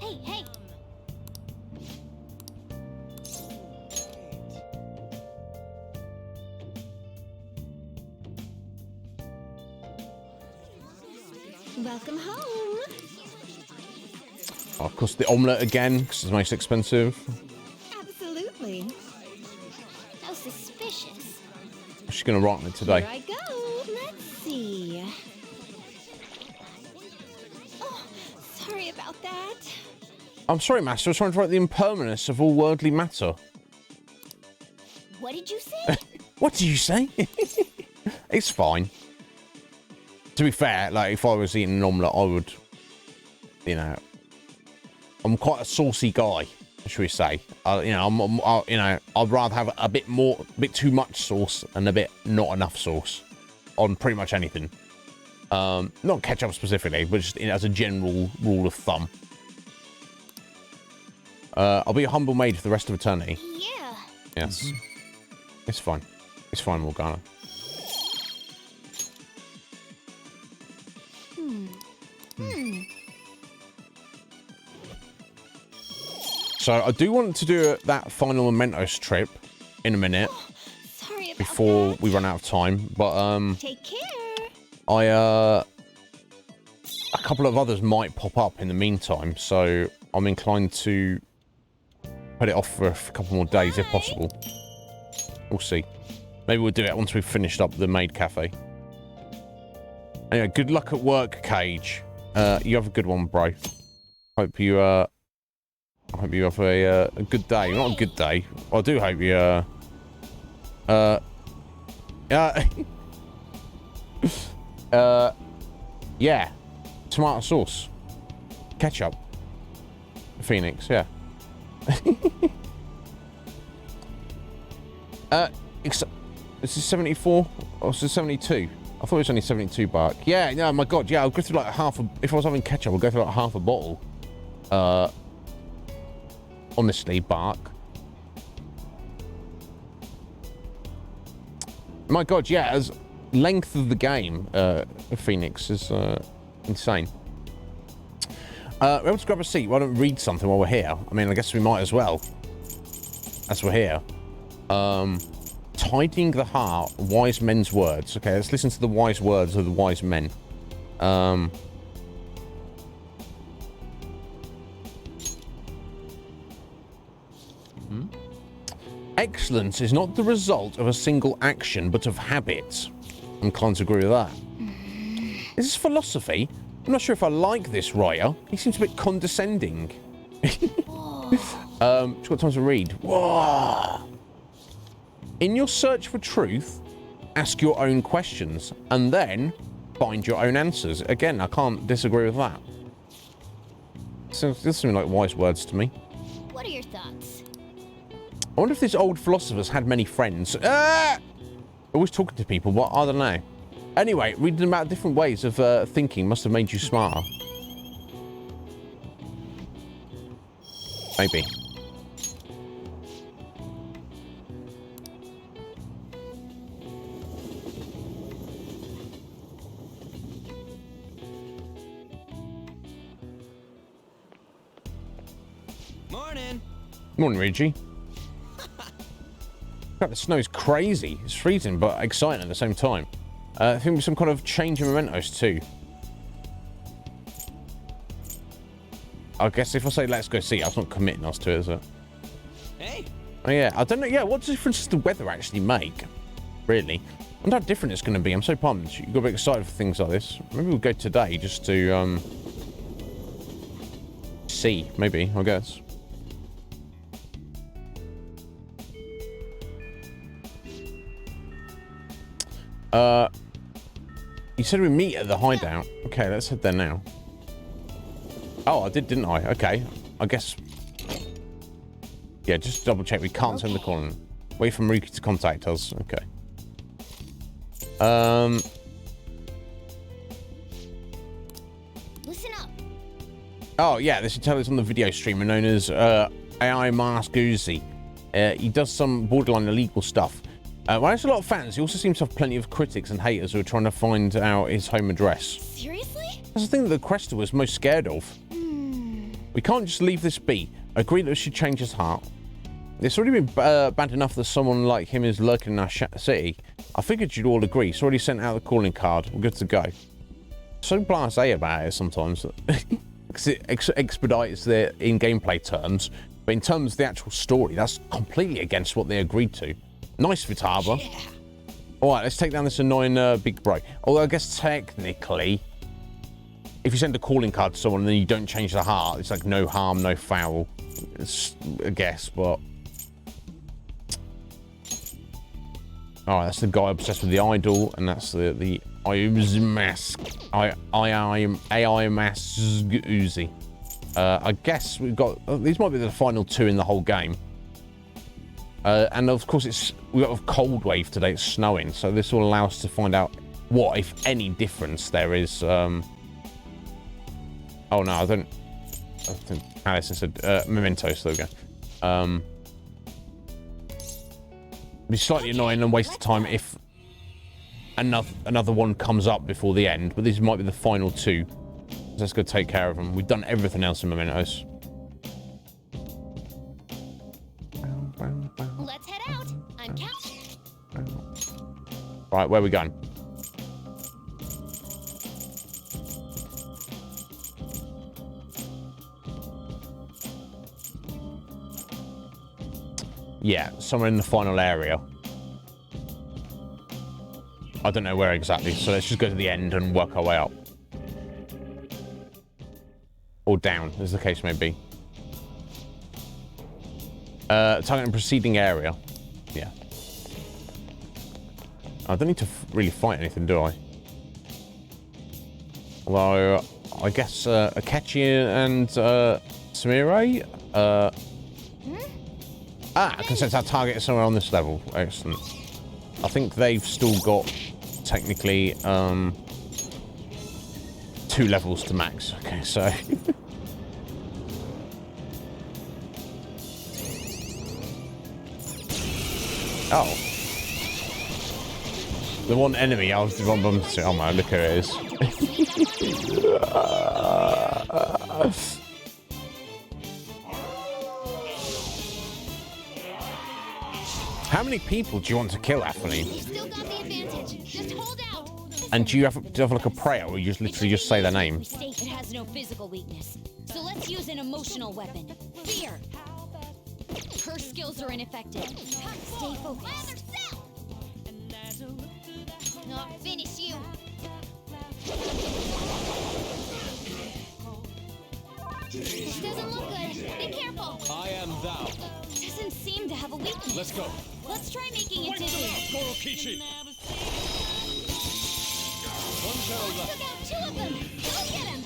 Hey. Welcome home. Oh, of course, the omelette again, because it's most expensive. Absolutely. How suspicious. She's going to write me today. Here I go. Let's see. Oh, sorry about that. I'm sorry, Master. I was trying to write the impermanence of all worldly matter. What did you say? What did you say? It's fine. To be fair, like, if I was eating an omelette, I would, I'm quite a saucy guy, should we say? I'd rather have a bit too much sauce and a bit not enough sauce on pretty much anything. Not ketchup specifically, but just as a general rule of thumb. I'll be a humble maid for the rest of eternity. Yeah. Yes. It's fine. It's fine, Morgana. So I do want to do that final Mementos trip in a minute Sorry about before that. we run out of time. But Take care. a couple of others might pop up in the meantime, so I'm inclined to put it off for a couple more days if possible. We'll see. Maybe we'll do it once we've finished up the maid cafe. Anyway, good luck at work, Cage. You have a good one, bro. Hope you have a good day. Not a good day. I do hope you yeah. Tomato sauce. Ketchup. Phoenix, yeah. This is 74 or is it 72? I thought it was only 72 bark. Yeah, no, my god, yeah, I'll go through like half a, if I was having ketchup, I'll go through like half a bottle. Honestly, bark. My god, yeah, as length of the game, Phoenix is insane. We're able to grab a seat. Why don't we read something while we're here? I mean, I guess we might as well. As we're here. Tidying the heart, wise men's words. Okay, let's listen to the wise words of the wise men. Excellence is not the result of a single action, but of habits. I'm inclined to agree with that. Is this philosophy? I'm not sure if I like this writer. He seems a bit condescending. Just got time to read. Whoa. In your search for truth, ask your own questions, and then find your own answers. Again, I can't disagree with that. This seems like wise words to me. What are your thoughts? I wonder if these old philosophers had many friends. Always talking to people, but I don't know. Anyway, reading about different ways of thinking must have made you smarter. Maybe. Morning. Morning, Reggie. God, the snow's crazy. It's freezing, but exciting at the same time. I think there's some kind of change in mementos too. I guess if I say let's go see, I was not committing us to it, is it? Hey. Oh yeah, I don't know. Yeah, what difference does the weather actually make? Really? I wonder how different it's going to be. I'm so pumped. You got to be excited for things like this. Maybe we'll go today just to see. Maybe, I guess. You said we meet at the hideout. Okay, let's head there now. Oh, I did, didn't I? Okay. I guess... Yeah, just double check. We can't send the call. Wait for Maruki to contact us. Okay. Listen up. Oh, yeah, this is on the video streamer known as AI Mask Uzi. He does some borderline illegal stuff. Well, there's a lot of fans. He also seems to have plenty of critics and haters who are trying to find out his home address. Seriously? That's the thing that the Cresta was most scared of. We can't just leave this be. I agree that we should change his heart. It's already been bad enough that someone like him is lurking in our city. I figured you'd all agree. He's already sent out the calling card. We're good to go. So blasé about it sometimes. Because it expedites their in gameplay terms. But in terms of the actual story, that's completely against what they agreed to. Nice, Vitava. Yeah. Alright, let's take down this annoying big bro. Although I guess technically, if you send a calling card to someone and then you don't change the heart, it's like no harm, no foul. It's, I guess, but... Alright, that's the guy obsessed with the idol, and that's the mask. AI mask Uzi. I guess we've got... These might be the final two in the whole game. And of course, we've got a cold wave today. It's snowing, so this will allow us to find out what, if any, difference there is. Oh no, I think Alison said mementos. There we go. Be slightly annoying and waste of time if another one comes up before the end, but these might be the final two. So let's go take care of them. We've done everything else in mementos. Let's head out. I'm Cat. Right, where are we going? Yeah, somewhere in the final area. I don't know where exactly, so let's just go to the end and work our way up. Or down, as the case may be. Targeting preceding area. Yeah. I don't need to really fight anything, do I? Although, I guess Akechi and Samire. I can sense our target is somewhere on this level. Excellent. I think they've still got, technically, 2 levels to max. Okay, so... Oh. The one enemy I was... Oh my, look who it is. How many people do you want to kill, Atheline? You still got the advantage. Just hold out. And do you have like a prayer, or you just literally just say their name? It has no physical weakness, so let's use an emotional weapon. Fear. Her skills are ineffective. Stay focused. Not finish you. This doesn't look good. Be careful. I am thou. Doesn't seem to have a weakness. Let's go. Let's try making it dizzy. Gorokichi! One shadow Took left. out 2 of them. Go get him.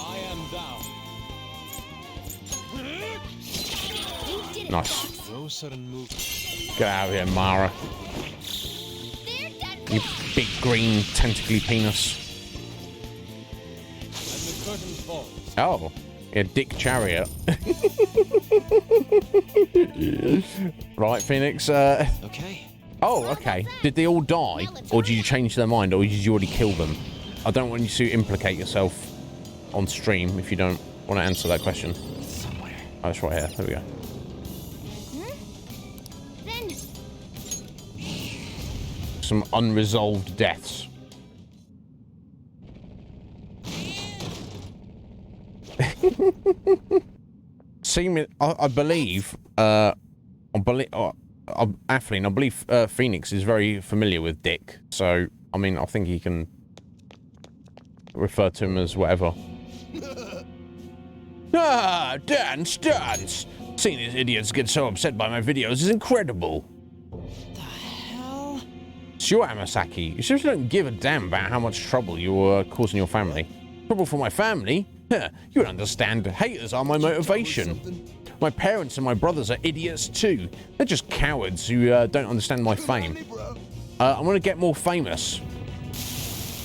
I am thou. You did it, Nice. Fox. No sudden movement. Get out of here, Mara. They're done. You big green tentacly penis. And the curtain falls. Oh, yeah, Dick Chariot. Right, Phoenix. Okay. Oh, okay. Did they all die, or did you change their mind, or did you already kill them? I don't want you to implicate yourself on stream if you don't want to answer that question. Somewhere. Oh, it's right here. There we go. Then Some unresolved deaths. Seeming, I believe, Atheline, I believe Phoenix is very familiar with Dick, so I mean, I think he can refer to him as whatever. Ah, dance, dance! Seeing these idiots get so upset by my videos is incredible. The hell? Sure, Amasaki, you seriously don't give a damn about how much trouble you're causing your family. Trouble for my family? Huh, you don't understand. Haters are my motivation. My parents and my brothers are idiots too. They're just cowards who don't understand my fame. I'm gonna get more famous.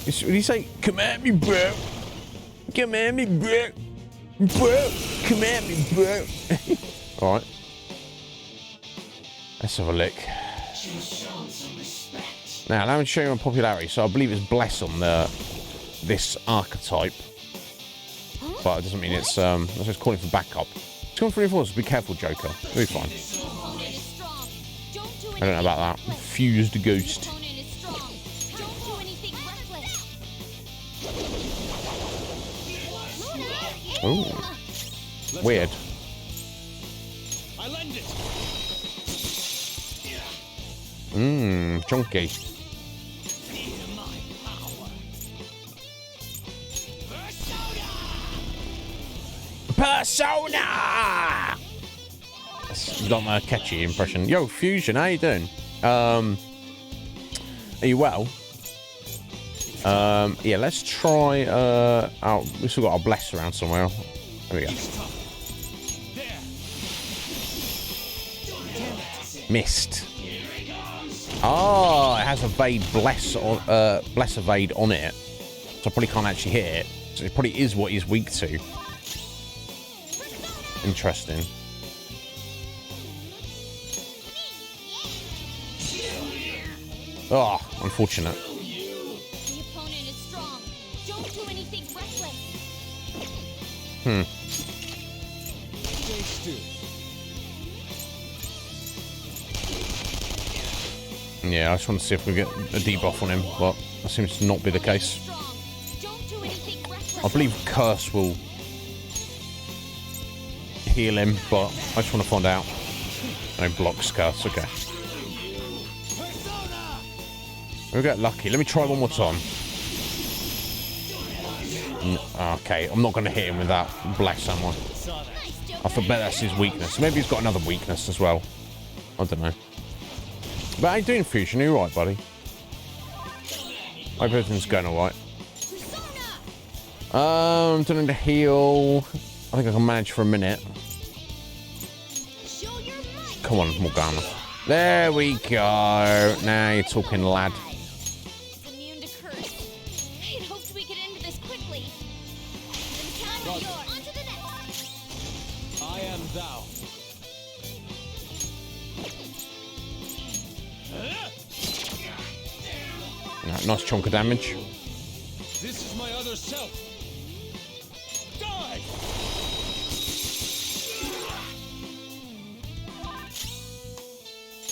What do you say? Come at me, bro. Come at me, bro. Bro, come at me, bro. All right. Let's have a look. Now, let me show you my popularity. So I believe it's Bless on this archetype. But it doesn't mean it's, let's just calling for backup. 234, so be careful, Joker. It'll be fine. I don't know about that. Fused ghost. Ooh. Weird. I lend it. Mmm, chunky. Persona! You got my catchy impression. Yo, Fusion, how you doing? Are you well? Yeah, let's try, we've still got our Bless around somewhere. There we go. Missed. Oh, it has Evade Bless on, Bless Evade on it. So I probably can't actually hit it. So it probably is what he's weak to. Interesting. Oh, unfortunate. the opponent is strong. Don't do anything reckless. Stay still. Yeah, I just want to see if we get a debuff on him, but that seems to not be the case. Strong. Don't do anything reckless. I believe Curse will heal him, but I just want to find out. No, blocks Curse, okay. We get lucky. Let me try one more time. Okay, I'm not going to hit him with that. Bless am I? I bet that's his weakness. Maybe he's got another weakness as well. I don't know. But how you doing, Fusion? Are you alright, buddy? Hope everything's going alright. I'm doing the heal. I think I can manage for a minute. Come on, Morgana. There we go. Now you're talking, lad. Immune to curse. I had hoped we could end this quickly. Then count on yours. On to the next. I am thou. Nice chunk of damage. This is my other self. Die!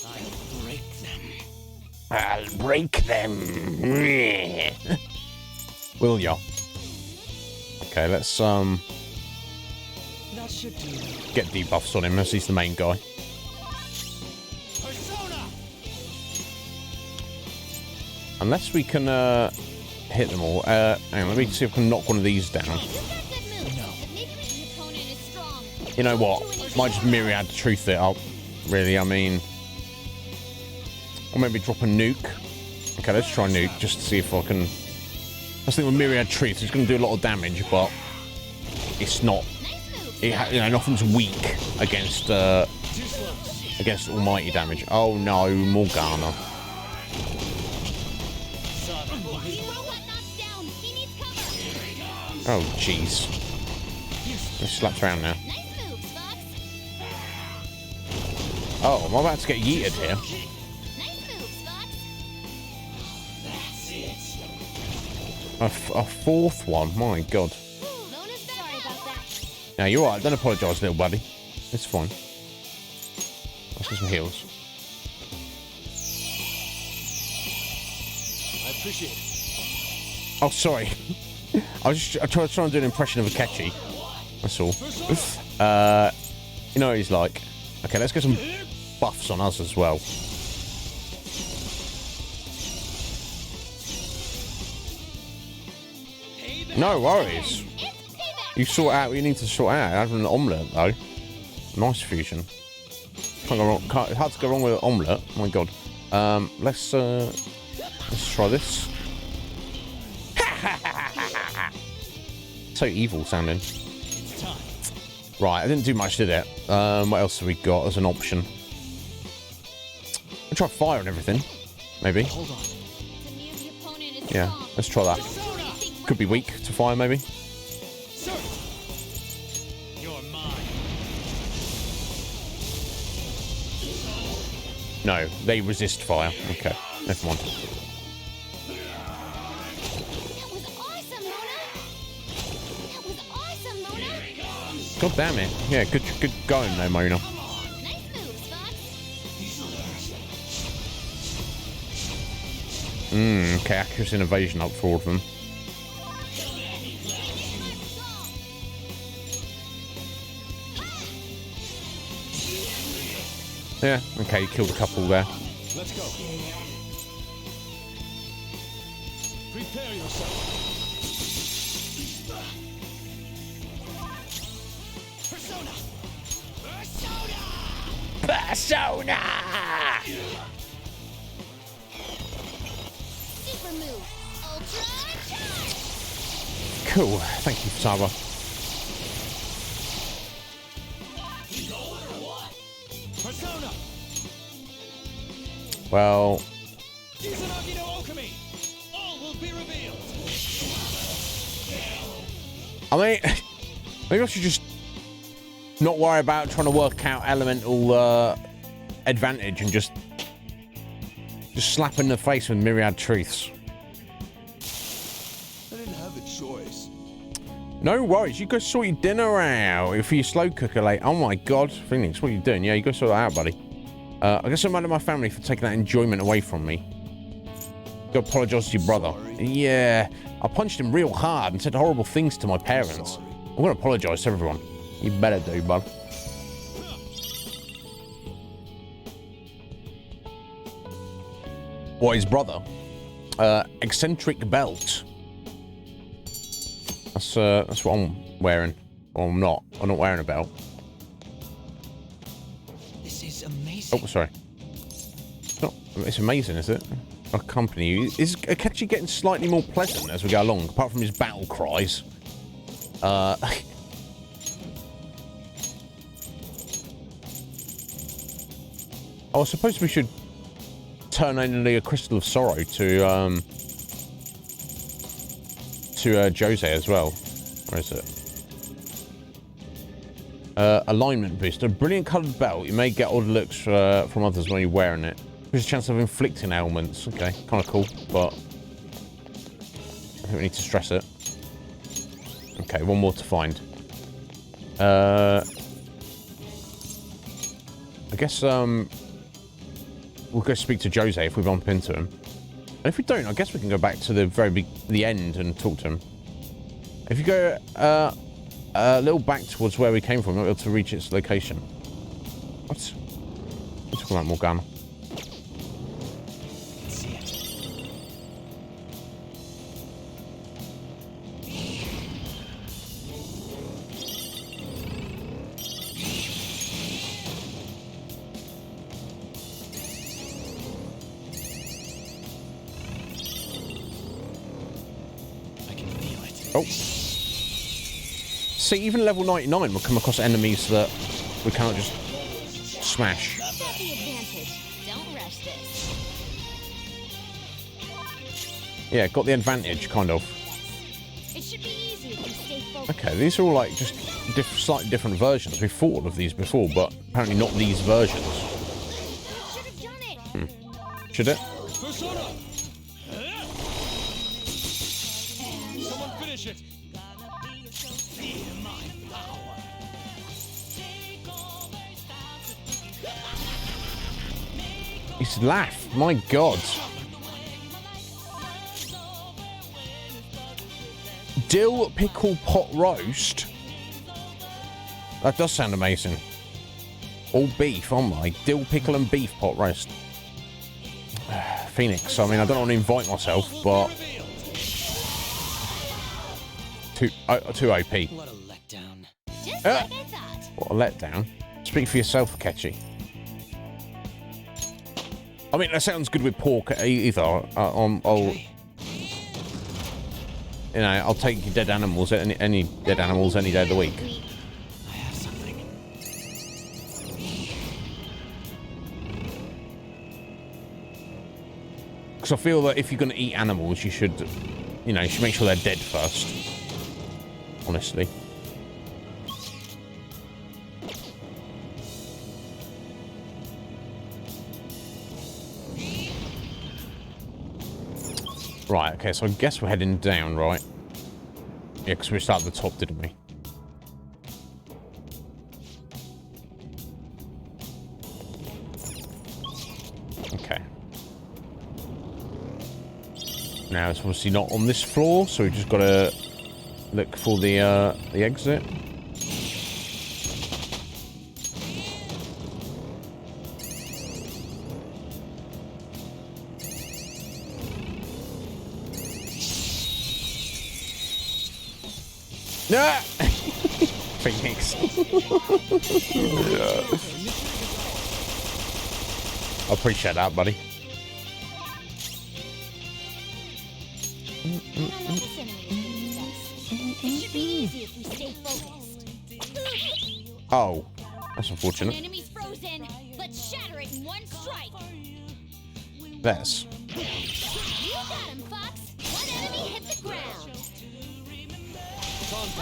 I'll break them. I'll break them. Will ya? Okay, let's That should do. get debuffs on him as he's the main guy. Persona! Unless we can hit them all. Hang on, let me see if I can knock one of these down. You know what? Might just myriad truth it up. Really, I mean. Or maybe drop a nuke. Okay, let's try nuke just to see if I can. I think with myriad truth, it's going to do a lot of damage, but it's not. You know, nothing's weak against almighty damage. Oh no, Morgana. Oh jeez. Just slapped around now. Oh, am I about to get yeeted here? A fourth one, my god. Now you're right, don't apologise, little buddy. It's fine. Let's get some heals. I appreciate it. Oh, sorry. I tried to do an impression of a catchy. That's all. You know what he's like. Okay, let's get some buffs on us as well. No worries. You sort out what you need to sort out. Having an omelette though. Nice fusion. Can't go wrong. Hard to go wrong with an omelette. Oh my god. Let's try this. So evil sounding. Right, I didn't do much, did it? What else have we got as an option? We'll try fire and everything. Maybe. Hold on. Yeah, let's try that. Could be weak to fire, maybe. Sir! You're mine. No, they resist fire. Okay, never mind. God damn it. Yeah, good going though, Mona. Okay, accuracy and evasion up for all of them. Yeah, okay, you killed a couple there. Let's go. Prepare yourself. Persona! Persona! Super move. Ultra charge. Cool, thank you, Saba. Persona! Well, Iznib Show. All will be revealed. I mean, maybe I should just not worry about trying to work out elemental advantage and just slap in the face with myriad truths. I didn't have a choice. No worries, you go sort your dinner out. If you're slow cooker late, oh my god, Phoenix, what are you doing? Yeah, you go sort that out, buddy. I guess I'm mad at my family for taking that enjoyment away from me. Go apologise to your brother. Sorry. Yeah, I punched him real hard and said horrible things to my parents. I'm gonna apologise to everyone. You better do, bud. What, his brother? Eccentric belt. That's what I'm wearing. Or I'm not. I'm not wearing a belt. This is amazing. Oh, sorry. It's amazing, is it? Our company is actually getting slightly more pleasant as we go along, apart from his battle cries. I suppose we should turn only a crystal of sorrow to Jose as well. Where is it? Alignment booster. Brilliant coloured belt. You may get odd looks from others when you're wearing it. There's a chance of inflicting ailments. Okay, kind of cool, but I think we need to stress it. Okay, one more to find. I guess we'll go speak to Jose if we bump into him. And if we don't, I guess we can go back to the end and talk to him. If you go a little back towards where we came from, we'll be able to reach its location. What? We're talking about Morgana. Oh. See, even level 99 will come across enemies that we cannot just smash. Got the advantage. Don't rush this. Yeah, got the advantage, kind of. It should be easy if you stay focused. Okay, these are all like just slightly different versions. We've fought of these before, but apparently not these versions. Should have done it. Should it? Persona! Someone finish it! Feel my power! His laugh, my god. Dill pickle pot roast. That does sound amazing. All beef, oh my. Dill pickle and beef pot roast. Phoenix, I mean, I don't want to invite myself, but too OP. What a letdown. Just like I thought. What a letdown. Speak for yourself, Akechi. I mean, that sounds good with pork either. You know, I'll take dead animals, any dead animals any day of the week. I have something. Because I feel that if you're going to eat animals, you should, you know, you should make sure they're dead first. Honestly. Right, okay, so I guess we're heading down, right? Yeah, because we started at the top, didn't we? Okay. Now, it's obviously not on this floor, so we've just got to look for the exit. Nah! Phoenix. I appreciate that, buddy. I don't know this enemy is best. It should be easy if we stay focused. Oh, that's An unfortunate. enemy's frozen. Let's shatter it in one strike. That's. You got him, Fox. One enemy hit the ground. On to the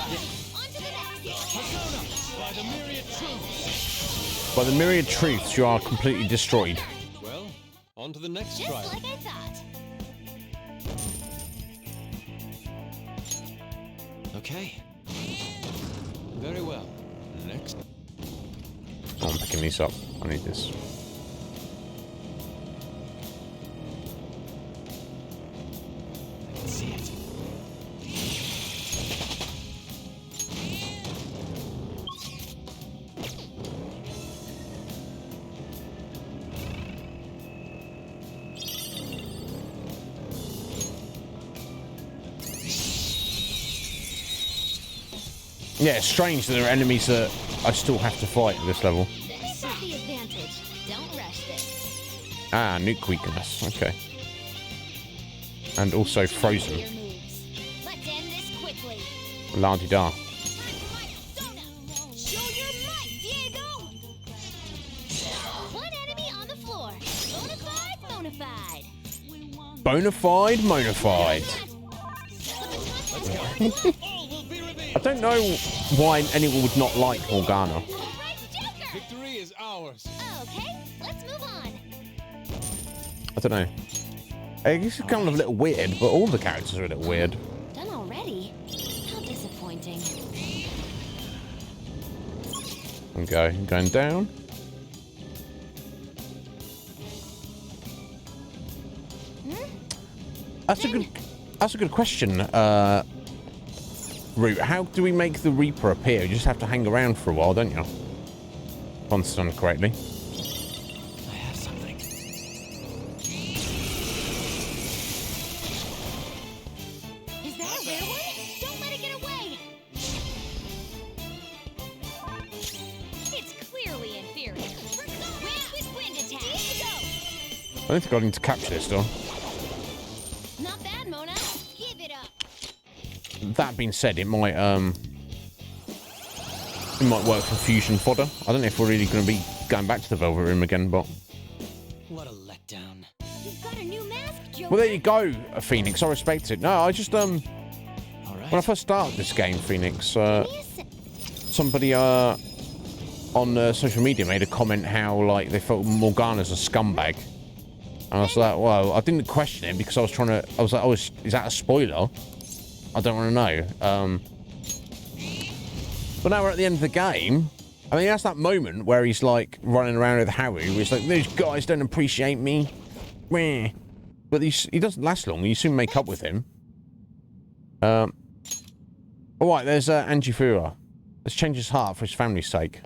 next. Persona! By the myriad truths! By the myriad truths, you are completely destroyed. Well, on to the next Just trial. like I thought. Okay. Very well. Next. Oh, I'm picking these up. I need this. Let's see it. Yeah, it's strange that there are enemies that I still have to fight at this level. This is the advantage. Don't rush this. Ah, nuke weakness. Okay. And also frozen. Your moves. Let's end this quickly. La-di-da. Show your might, Diego! One enemy on the floor. Bonafide, bonafide. Bonafide, monafide. All will be revealed. I don't know why anyone would not like Morgana. Right, Joker! Victory is ours. Okay, let's move on. I don't know. I guess it's kind of a little weird, but all the characters are a little weird. Done already? How disappointing. Okay, I'm going down. That's a good question, Root. How do we make the Reaper appear? You just have to hang around for a while, don't you? If I understand correctly. I have something. Is that a rare one? Don't let it get away! It's clearly inferior. Wind attack! I don't think I need to capture this though. Not bad, Mona. Give it up. That being said, it might work for fusion fodder. I don't know if we're really going to be going back to the Velvet Room again, but What a letdown. You've got a new mask, Joker. well, there you go, Phoenix. I respect it. No, I just All when I right. first started this game, Phoenix, Yes. somebody on social media made a comment how like they felt Morgana's a scumbag. And I was like, well, I didn't question it because I was like, oh, is that a spoiler? I don't want to know. But now we're at the end of the game. I mean, that's that moment where he's like running around with Harry, where he's like, these guys don't appreciate me. Meh. But he doesn't last long. You soon make up with him. All right, there's Angie Fura. Let's change his heart for his family's sake.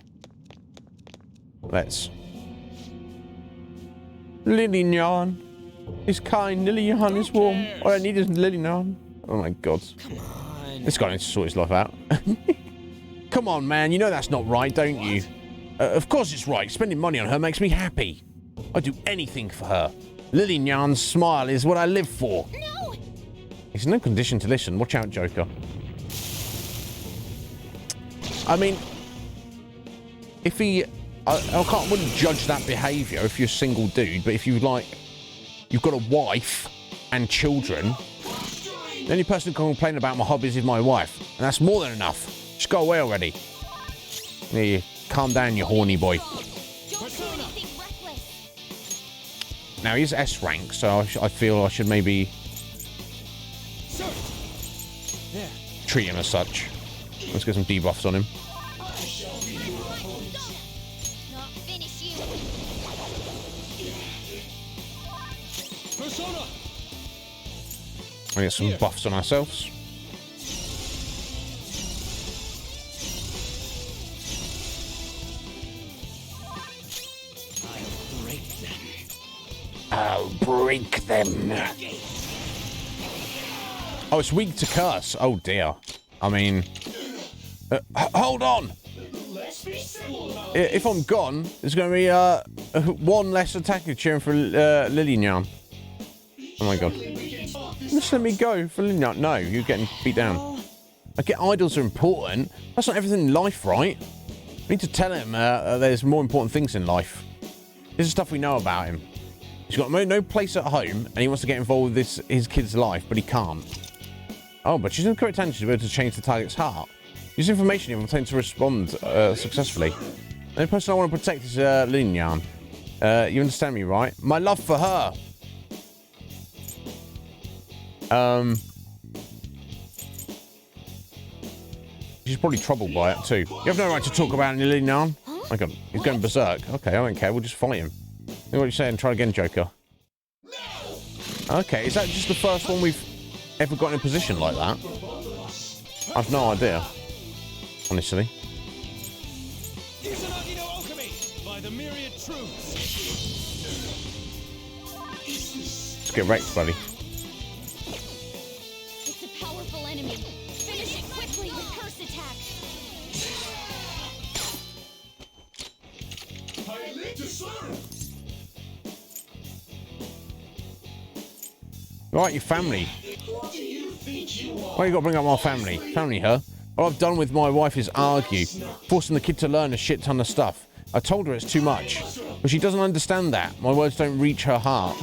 Let's. Lillignan is kind, Lillignan is warm. All I need is Lillignan. Oh my god. Come on. This guy needs to sort his life out. Come on, man. You know that's not right, don't you? Of course it's right. Spending money on her makes me happy. I'd do anything for her. Lillignan's smile is what I live for. No! He's in no condition to listen. Watch out, Joker. I mean, if he... I wouldn't judge that behaviour if you're a single dude, but if you've got a wife and children, the only person who can complain about my hobbies is my wife. And that's more than enough. Just go away already. There you calm down, you horny boy. Don't do anything reckless. Now, he's S rank, so I feel I should maybe Sir. There. treat him as such. Let's get some debuffs on him. Not finish you. Persona. And get some buffs on ourselves. I'll break them. I'll break them. Oh, it's weak to curse. Oh dear. I mean, hold on. If I'm gone, there's going to be one less attacker cheering for Lillignan. Oh my god. Just let me go for Lillignan. No, you're getting beat down. I get idols are important. That's not everything in life, right? We need to tell him there's more important things in life. This is stuff we know about him. He's got no place at home, and he wants to get involved with his kid's life, but he can't. Oh, but she's in the correct time to be able to change the target's heart. Use information if I'm tend to respond successfully. The only person I want to protect is Lillignan. You understand me, right? My love for her. She's probably troubled by it too. You have no right to talk about Lillignan. My god, he's going berserk. Okay, I don't care. We'll just fight him. What are you saying? Try again, Joker. Okay, is that just the first one we've ever got in a position like that? I've no idea. Honestly. Iznib Show by the myriad truths. Let's get wrecked, buddy. It's a powerful enemy. Finish it quickly with curse attack. Right, your family. Why you got to bring up my family? Family, huh? All I've done with my wife is argue, forcing the kid to learn a shit ton of stuff. I told her it's too much, but she doesn't understand that. My words don't reach her heart.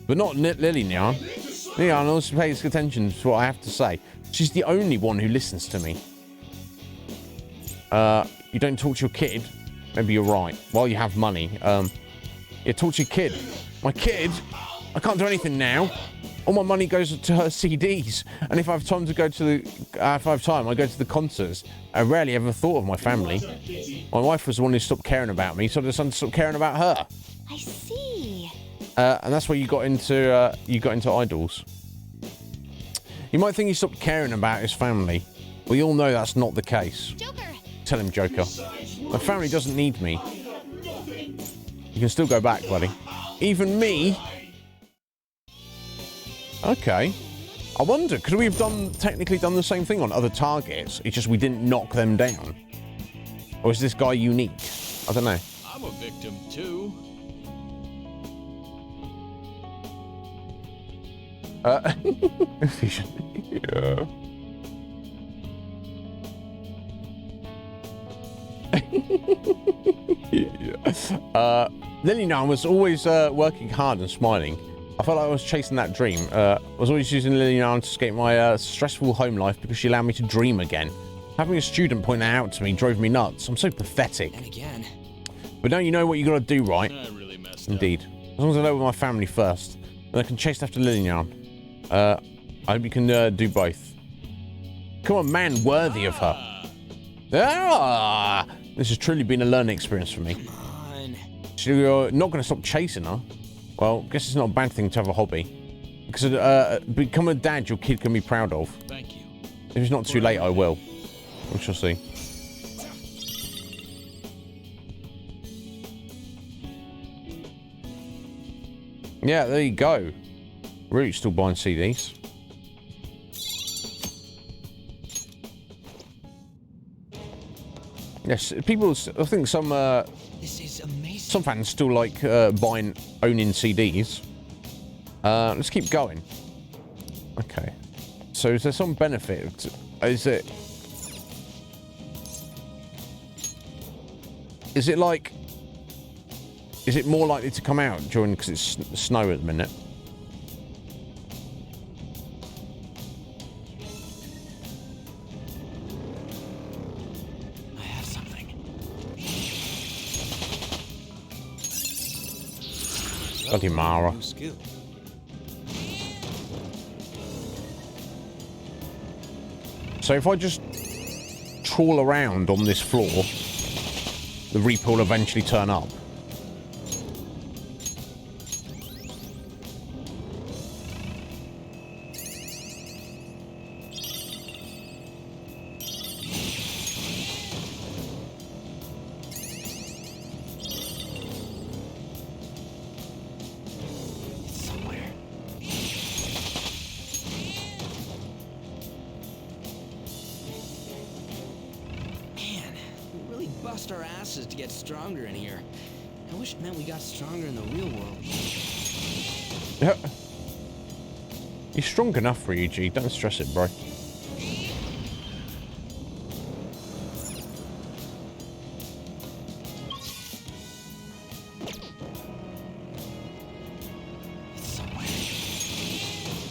But not Lily Nyan. Nyan also pays attention to what I have to say. She's the only one who listens to me. You don't talk to your kid? Maybe you're right. Well, you have money. Yeah, talk to your kid. My kid? I can't do anything now. All my money goes to her CDs. And if I have time to go to the... if I have time, I go to the concerts. I rarely ever thought of my family. My wife was the one who stopped caring about me, so I decided to stop caring about her. I see. And that's where you got into idols. You might think he stopped caring about his family. We all know that's not the case. Joker! Tell him, Joker. My family doesn't need me. You can still go back, buddy. Even me? Okay. I wonder, could we have technically done the same thing on other targets? It's just we didn't knock them down. Or is this guy unique? I don't know. I'm a victim too. Yeah. Lily Nyan was always working hard and smiling. I felt like I was chasing that dream. I was always using Lily Nyan to escape my stressful home life because she allowed me to dream again. Having a student point that out to me drove me nuts. I'm so pathetic. And again. But now you know what you gotta do, right? I really messed Indeed. As long as I know with my family first, then I can chase after Lily Nyan. I hope you can do both. Come on, man, worthy of her. Ah! This has truly been a learning experience for me. Come on. So you're not going to stop chasing her? Well, I guess it's not a bad thing to have a hobby. Because become a dad your kid can be proud of. Thank you. If it's not too late, I will. We shall see. Yeah, there you go. Root's still buying CDs. Yes, people. I think some This is amazing. some fans still like owning CDs. Let's keep going. Okay. So is there some benefit? Is it like? Is it more likely to come out during because it's snow at the minute? I have something. Bloody Mara. New skill. So if I just trawl around on this floor, the Reaper will eventually turn up. Bust our asses to get stronger in here. I wish it meant we got stronger in the real world. Yeah. You're strong enough for you, G. Don't stress it, bro.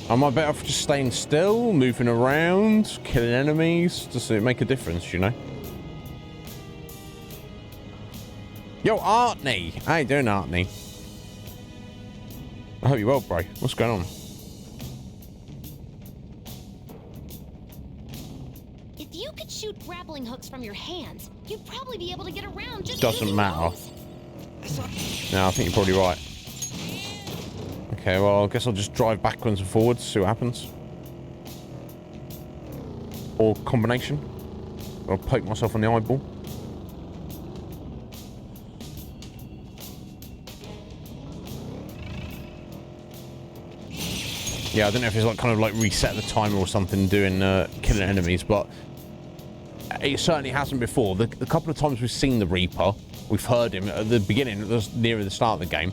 Am I better off just staying still, moving around, killing enemies? Does it make a difference, you know? Yo, Artney! How you doing, Artney? I hope you're well, bro. What's going on? If you could shoot grappling hooks from your hands, you'd probably be able to get around just Doesn't using matter. those. No, I think you're probably right. Okay, well, I guess I'll just drive backwards and forwards, see what happens. Or combination. I'll poke myself on the eyeball. Yeah, I don't know if it's like kind of like reset the timer or something doing killing enemies, but it certainly hasn't before. The couple of times we've seen the Reaper, we've heard him at the beginning, nearer the start of the game.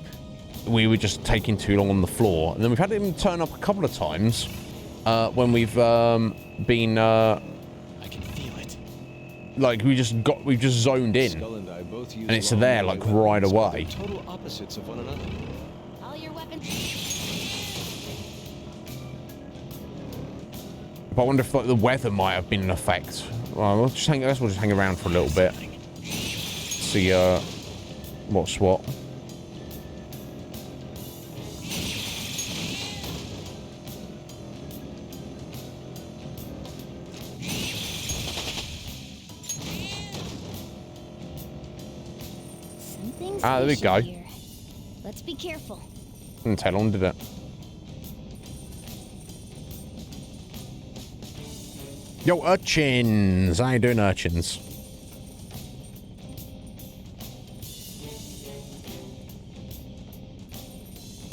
we were just taking too long on the floor. And then we've had him turn up a couple of times when we've been I can feel it. like we've just zoned in, Skull and I both use and it's long there melee like right weapons, but away. they're total opposites of one another. All your weapons. But I wonder if like the weather might have been an effect. Well, we'll just hang. I guess we'll just hang around for a little bit. See what's what. Something's Ah, there we fishy go. here. Let's be careful. Didn't take long, did it? Yo, urchins! How you doing, urchins?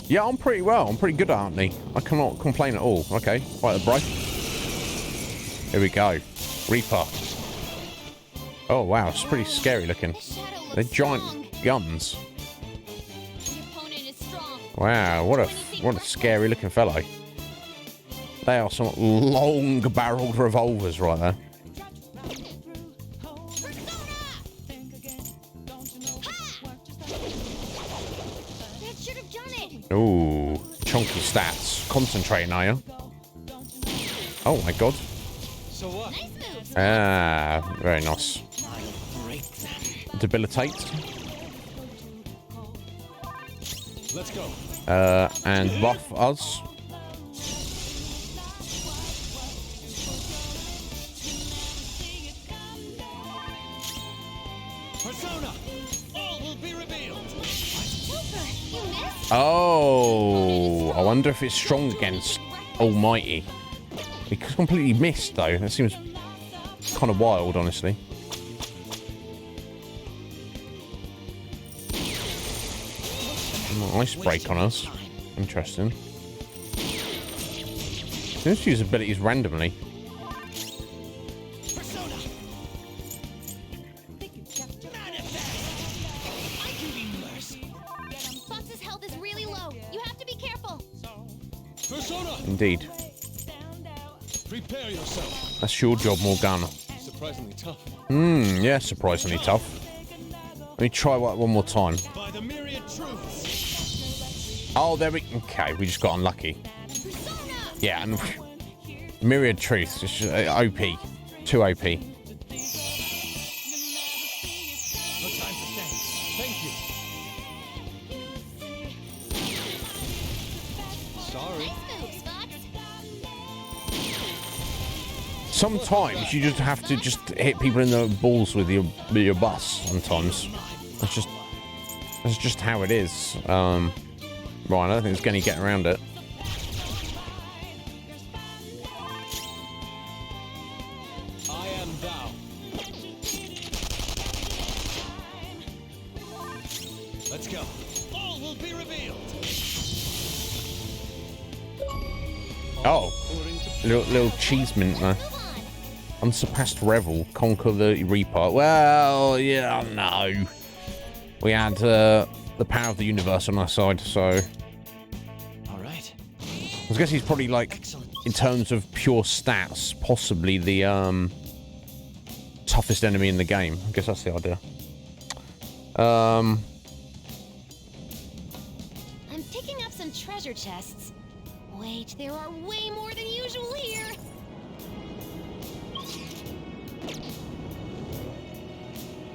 Yeah, I'm pretty well. I'm pretty good, aren't I? I cannot complain at all. Okay, right, bro. Here we go. Reaper. Oh, wow. It's pretty scary looking. This shadow looks They're giant strong. guns. The opponent is strong. Wow, what a scary looking fellow. They are some long-barreled revolvers right there. That should have done it. Ooh, chunky stats. Concentrating, are you? Oh my god. So what? Nice moves. Ah, very nice. I'll break them. Debilitate. Let's go. And buff us. Persona! All will be revealed! Super. You missed. Oh, I wonder if it's strong against Almighty. He completely missed though. That seems kind of wild, honestly. Ice break on us. Interesting. Let's use abilities randomly. Persona! I can be worse. Fox's health is really low. You have to be careful. Persona! Indeed. Prepare yourself. That's your job, Morgana. Surprisingly tough. Yeah, surprisingly tough. Let me try that one more time. By the myriad truths. Oh, there we... Okay, we just got unlucky. Persona. Yeah, and... Myriad Truths. Just, OP. Too OP. No time for thanks. Thank you. Sorry. Nice moves, Fox. Sometimes you just have to just hit people in the balls with your bus. Sometimes that's just how it is. Right, I don't think there's any getting around it. I am thou. Let's go. All will be revealed. Oh, little cheese mint there. Unsurpassed revel, conquer the Reaper. Well, yeah, no. We had the power of the universe on our side, so All right. I guess he's probably like, Excellent. in terms of pure stats, possibly the toughest enemy in the game. I guess that's the idea. I'm picking up some treasure chests. Wait, there are way more than usual here.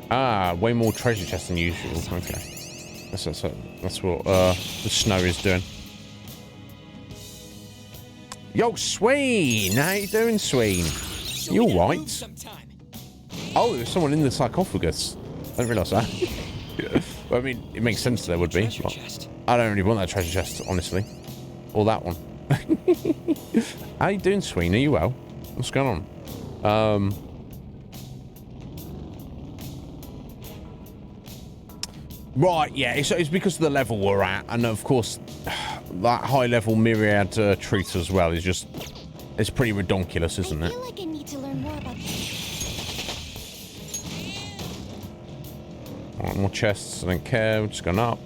Ah, way more treasure chests than usual. Okay, that's what the snow is doing. Yo, Sween, how you doing, Sween? You all right? Oh, there's someone in the sarcophagus. I didn't realise that. Well, I mean, it makes sense there would be. Treasure But chest. I don't really want that treasure chest, honestly, or that one. How you doing, Sween? Are you well? What's going on? Right, yeah, it's because of the level we're at, and of course, that high-level myriad truth as well is just, it's pretty redonkulous, isn't I it? feel like I need to learn more about Alright, more chests, I don't care, we're just going up.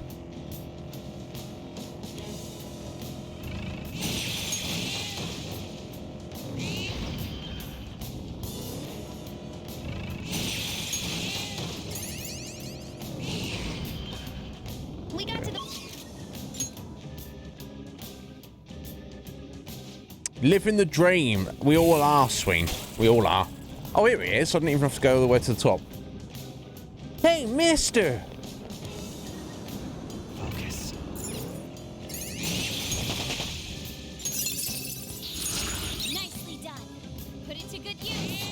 Living the dream. We all are, Sween. We all are. Oh, here he is. I didn't even have to go all the way to the top. Hey, mister. Focus. Nicely done. Put it to good use.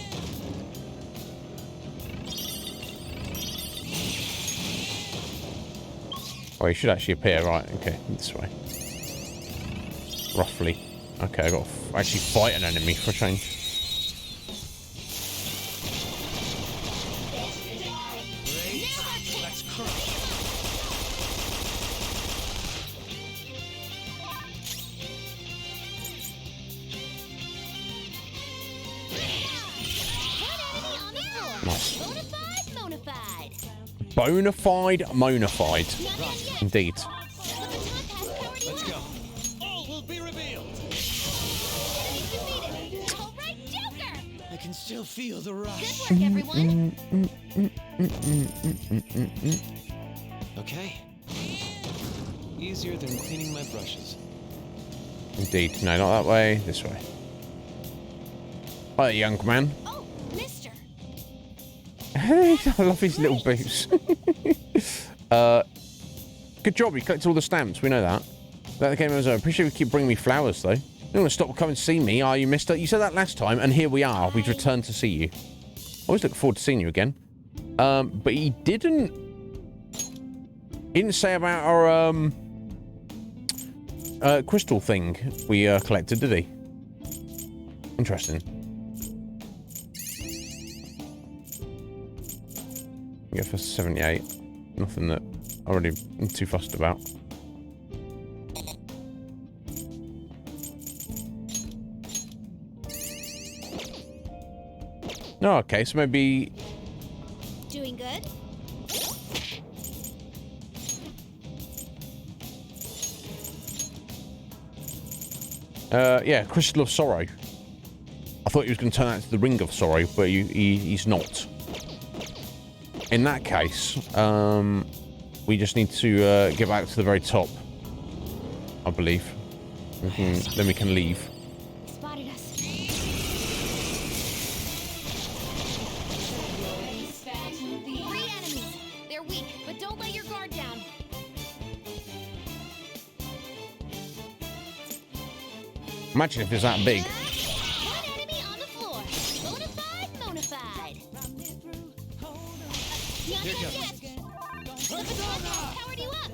Oh, he should actually appear. Right, okay. This way. Roughly. Okay, I got to actually fight an enemy for a change. Let's crush. Nice. Bonafide. Bonafide, monafide. Indeed. Let's go. All will be revealed. All right, Joker. I can still feel the rush. Good work, everyone. Okay. Easier than cleaning my brushes. Indeed. No, not that way. This way. Hi, young man. Oh, mister. Hey, I love his little boots. Good job. You collected all the stamps. We know that. That the game was over. Appreciate you keep bringing me flowers, though. You don't want to stop coming to see me, are you, mister? You said that last time, and here we are. We've returned to see you. Always look forward to seeing you again. But he didn't say about our crystal thing we collected, did he? Interesting. Go for 78. Nothing that I already am too fussed about. No, okay, so maybe... Doing good? Yeah, Crystal of Sorrow. I thought he was going to turn that into the Ring of Sorrow, but he's not. In that case, we just need to get back to the very top, I believe. Then we can leave. Spotted us. Three enemies. They're weak, but don't let your guard down. Imagine if it's that big. One enemy on the floor. Bonafide, Not Here yet. goes. The baton has powered you up.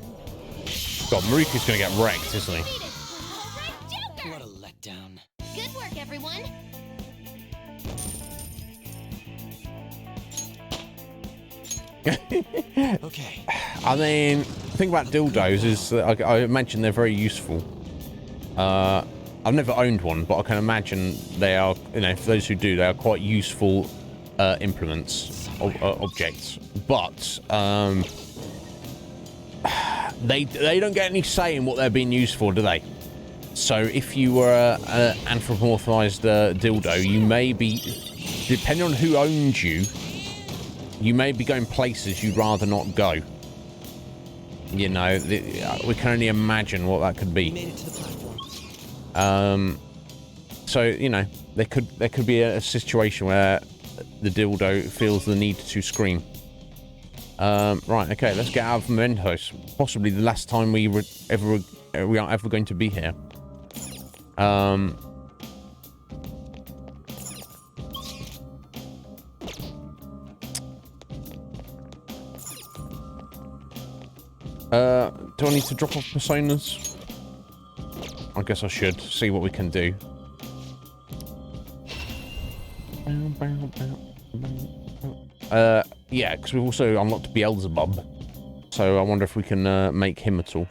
God, Marika's going to get wrecked, isn't he? Defeated. All right, Joker. What a letdown. Good work, everyone. Okay. I mean, the thing about dildos is that I imagine they're very useful. I've never owned one, but I can imagine they are, you know, for those who do, they are quite useful implements, objects. But they don't get any say in what they're being used for, do they? So if you were an anthropomorphized dildo, you may be, depending on who owns you, you may be going places you'd rather not go. You know, we can only imagine what that could be. Made it to the platform. So you know, there could be a situation where the dildo feels the need to scream. Right, okay, let's get out of Mementos. Possibly the last time we are ever going to be here. Do I need to drop off personas? I guess I should see what we can do. Yeah, because we've also unlocked Beelzebub, so I wonder if we can make him at all.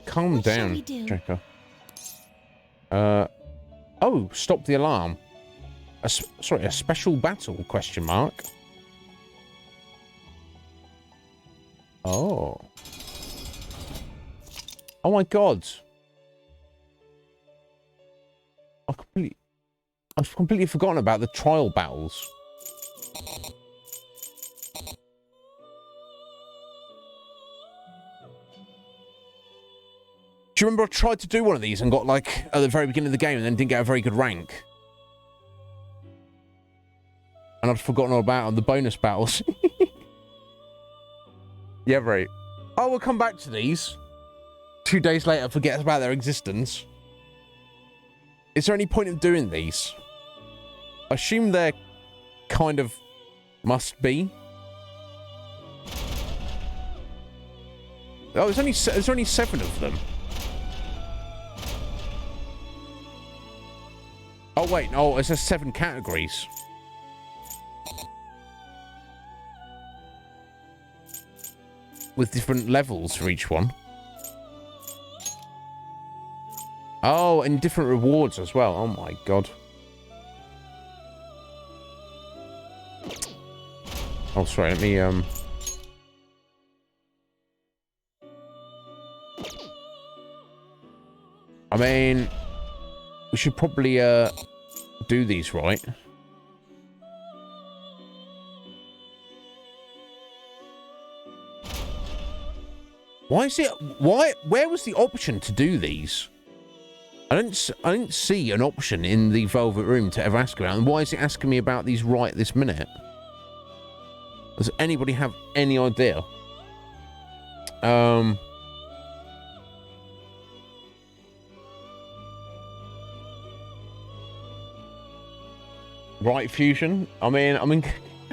Calm What shall down, we do? Checker. Oh, stop the alarm. Sorry, a special battle, question mark. Oh. Oh my god. I've completely forgotten about the trial battles. Do you remember I tried to do one of these and got, like, at the very beginning of the game and then didn't get a very good rank? And I've forgotten all about the bonus battles. Yeah, right. Oh, we'll come back to these. 2 days later, forget about their existence. Is there any point in doing these? I assume there kind of must be. Oh, there's only 7 of them. Oh, wait. Oh, it says 7 categories. With different levels for each one. Oh, and different rewards as well. Oh, my God. Oh, sorry. Let me, I mean, we should probably, do these right. Why is it... Where was the option to do these? I didn't see an option in the Velvet Room to ever ask about. And why is it asking me about these right this minute? Does anybody have any idea? Right fusion? I mean,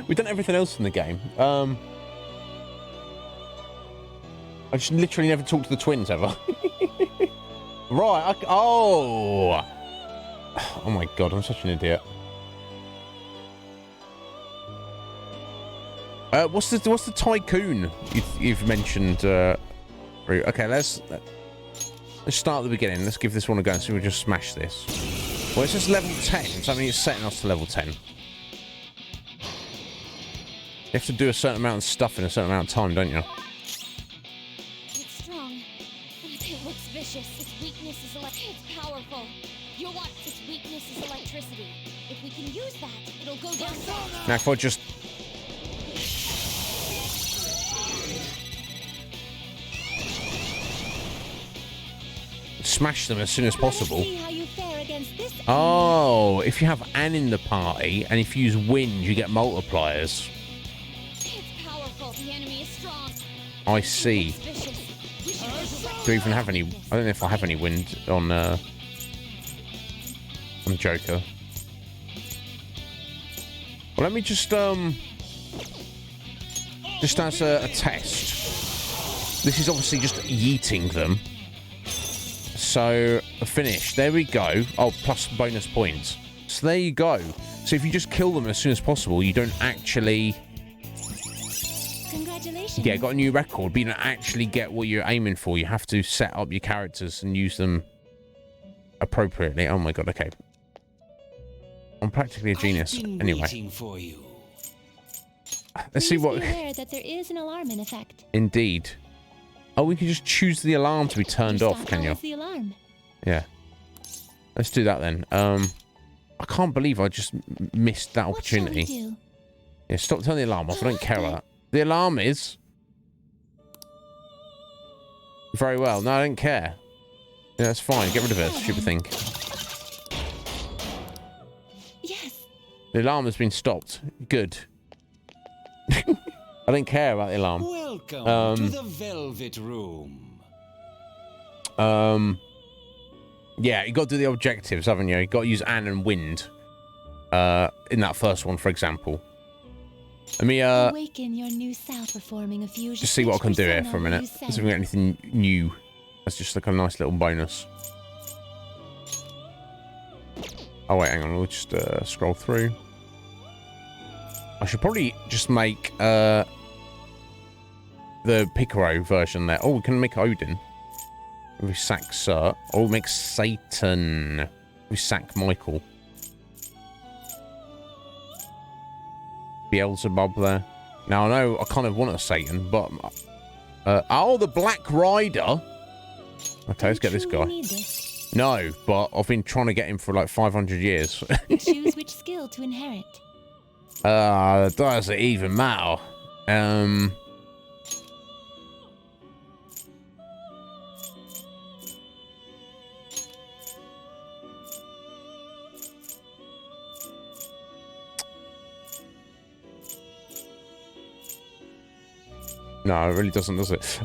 we've done everything else in the game. I just literally never talked to the twins ever. Right. Oh my God! I'm such an idiot. What's the tycoon you've mentioned? Okay, let's start at the beginning. Let's give this one a go and see if we just smash this. Well, it's just level 10, so I mean it's setting us to level 10. You have to do a certain amount of stuff in a certain amount of time, don't you? It's strong. It looks vicious. Its weakness is it's powerful. You'll want its weakness is electricity. If we can use that, it'll go down. Now if I just... smash them as soon as possible. Oh, if you have Anne in the party, and if you use wind, you get multipliers. It's powerful. The enemy is strong. I see. Do I even have any... I don't know if I have any wind on Joker. Well, let me just as a test. This is obviously just yeeting them. So, finish. There we go. Oh, plus bonus points. So there you go. So if you just kill them as soon as possible, you don't actually... Congratulations. Yeah, got a new record, but you don't actually get what you're aiming for. You have to set up your characters and use them appropriately. Oh my God, okay. I'm practically a genius. Anyway. For you. Let's see what... Be aware that there is an alarm in effect. Indeed. Oh, we can just choose the alarm to be turned off, can you? The alarm. Yeah. Let's do that then. I can't believe I just missed that opportunity. What shall we do? Yeah, stop turning the alarm off. I don't care about that. The alarm is... Very well. No, I don't care. Yeah, that's fine. Get rid of it, stupid thing. Yes. The alarm has been stopped. Good. I don't care about the alarm. Welcome to the Velvet Room. Yeah, you got to do the objectives, haven't you? You got to use Anne and Wind. In that first one, for example. Let me Awaken your new self performing a fusion. just see what I can do here for a minute. See if we get anything new. That's just like a nice little bonus. Oh wait, hang on. We'll just scroll through. I should probably just make the Picaro version there. Oh, we can make Odin. We sack Sir. Oh, we make Satan. We sack Michael. Beelzebub there. Now, I know I kind of want a Satan, but... oh, the Black Rider. Okay, let's get this guy. No, but I've been trying to get him for like 500 years. Choose which skill to inherit. Does it even matter? No, it really doesn't, does it?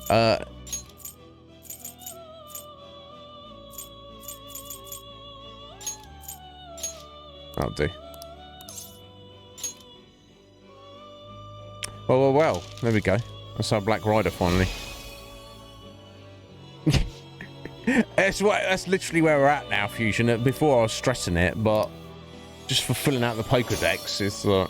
That'll do. Well. There we go. That's our Black Rider finally. That's literally where we're at now, Fusion. Before I was stressing it, but just for filling out the Pokédex, it's like...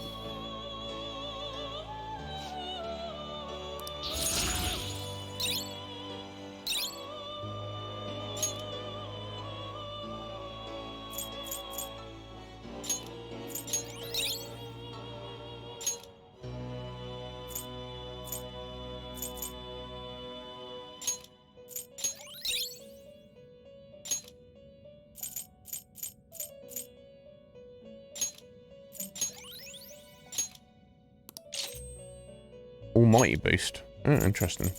Almighty boost. Oh, interesting.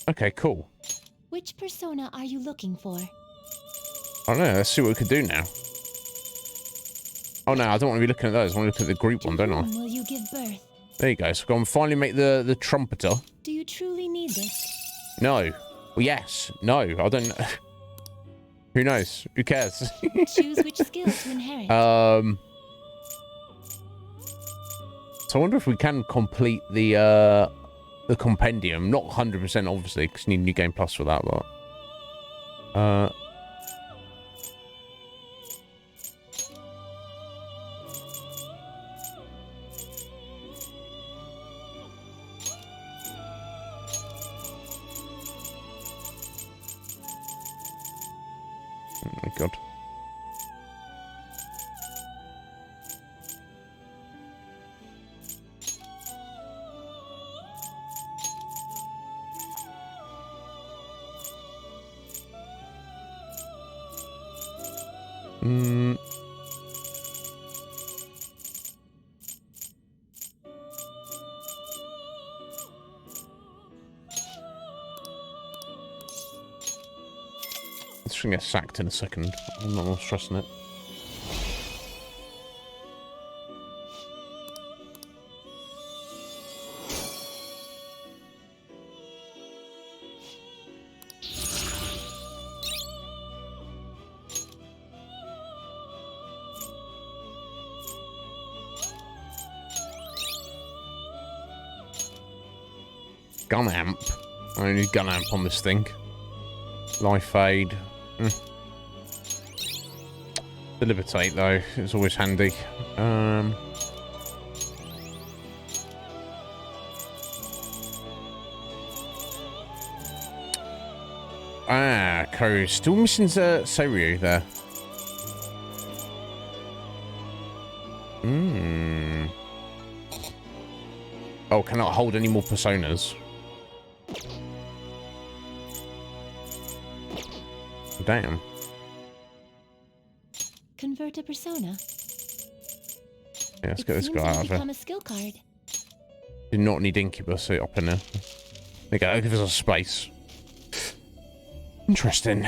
Okay, cool. Which persona are you looking for? I don't know. Let's see what we could do now. Oh no, I don't want to be looking at those. I want to look at the group one, don't I? Will you give birth? There you go. So go and finally make the trumpeter. Do you truly need this? No. Well, yes. No. I don't. Who knows? Who cares? Choose which skill to inherit. So I wonder if we can complete the compendium. Not 100%, obviously, because you need New Game Plus for that. But oh my god. This thing gets sacked in a second. I'm not more stressing it. Gun amp. I need gun amp on this thing. Life aid. Debilitate though, it's always handy. Ko. Still missing Seiryu there. Oh, cannot hold any more personas. Damn. Convert a persona. Yeah, let's get this guy out of become here. a skill card. Do not need Incubus up in there. There you go, give us a space. Interesting.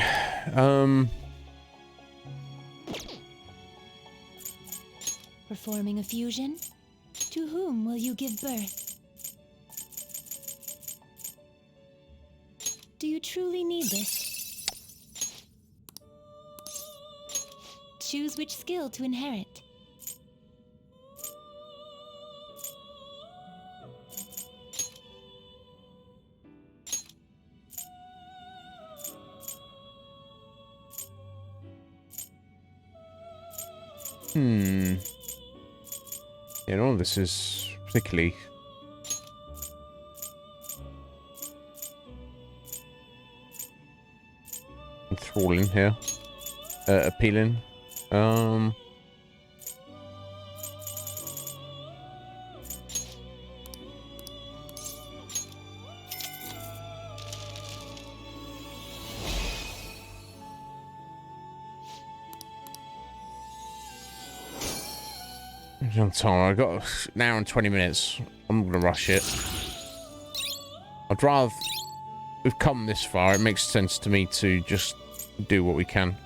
Performing a fusion? To whom will you give birth? Do you truly need this? Choose which skill to inherit. Yeah, none of this is particularly enthralling here. Appealing. On time. I got an hour and 20 minutes. I'm gonna rush it. I'd rather... We've come this far. It makes sense to me to just do what we can.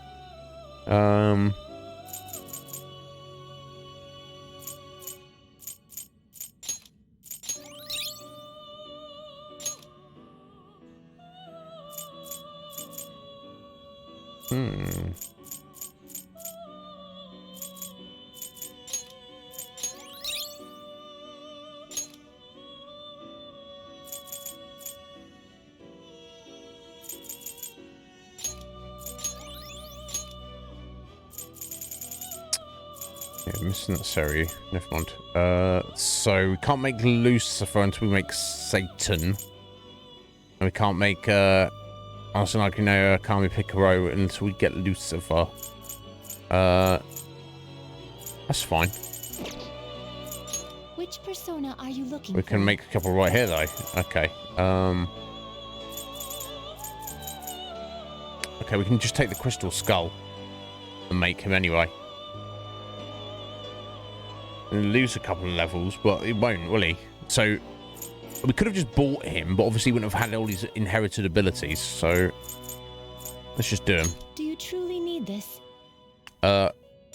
Necessary. Never mind. So we can't make Lucifer until we make Satan. And we can't make Arsenic Kami Picaro until we get Lucifer. That's fine. Which persona are you looking We for? can make a couple right here though. Okay. Okay, we can just take the crystal skull and make him anyway. And lose a couple of levels, but it won't, will he? So we could have just bought him, but obviously he wouldn't have had all these inherited abilities. So let's just do him. Do you truly need this?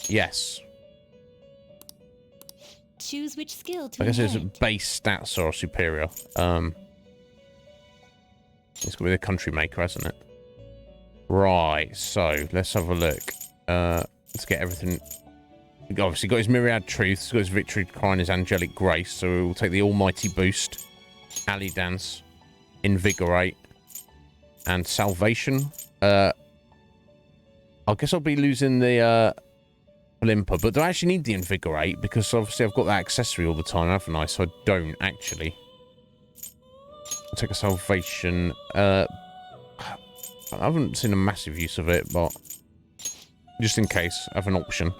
Yes. Choose which skill to I guess his inherit. base stats are superior. It's gonna be the country maker, hasn't it? Right. So let's have a look. Let's get everything. He obviously got his Myriad Truth, he's got his Victory Cry and his Angelic Grace, so we'll take the Almighty Boost, Alley Dance, Invigorate, and Salvation. I guess I'll be losing the Olimpa, but do I actually need the Invigorate? Because obviously I've got that accessory all the time, haven't I? So I don't actually. I'll take a Salvation. I haven't seen a massive use of it, but just in case, I have an option.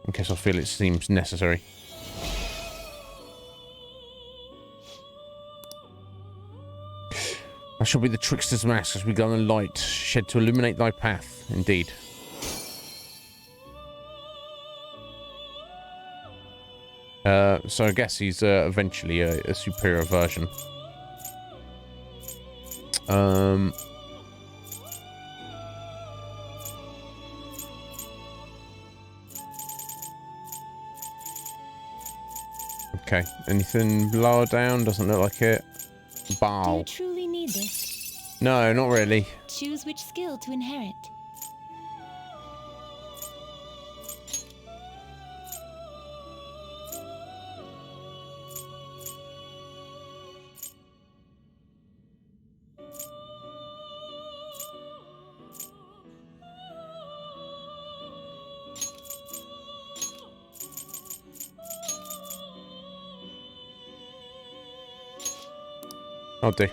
In case I feel it seems necessary. I shall be the trickster's mask as we go in light, shed to illuminate thy path. Indeed. So I guess he's eventually a superior version. Okay, anything lower down? Doesn't look like it. Do Bow. you truly need this? No, not really. Choose which skill to inherit. I'll do.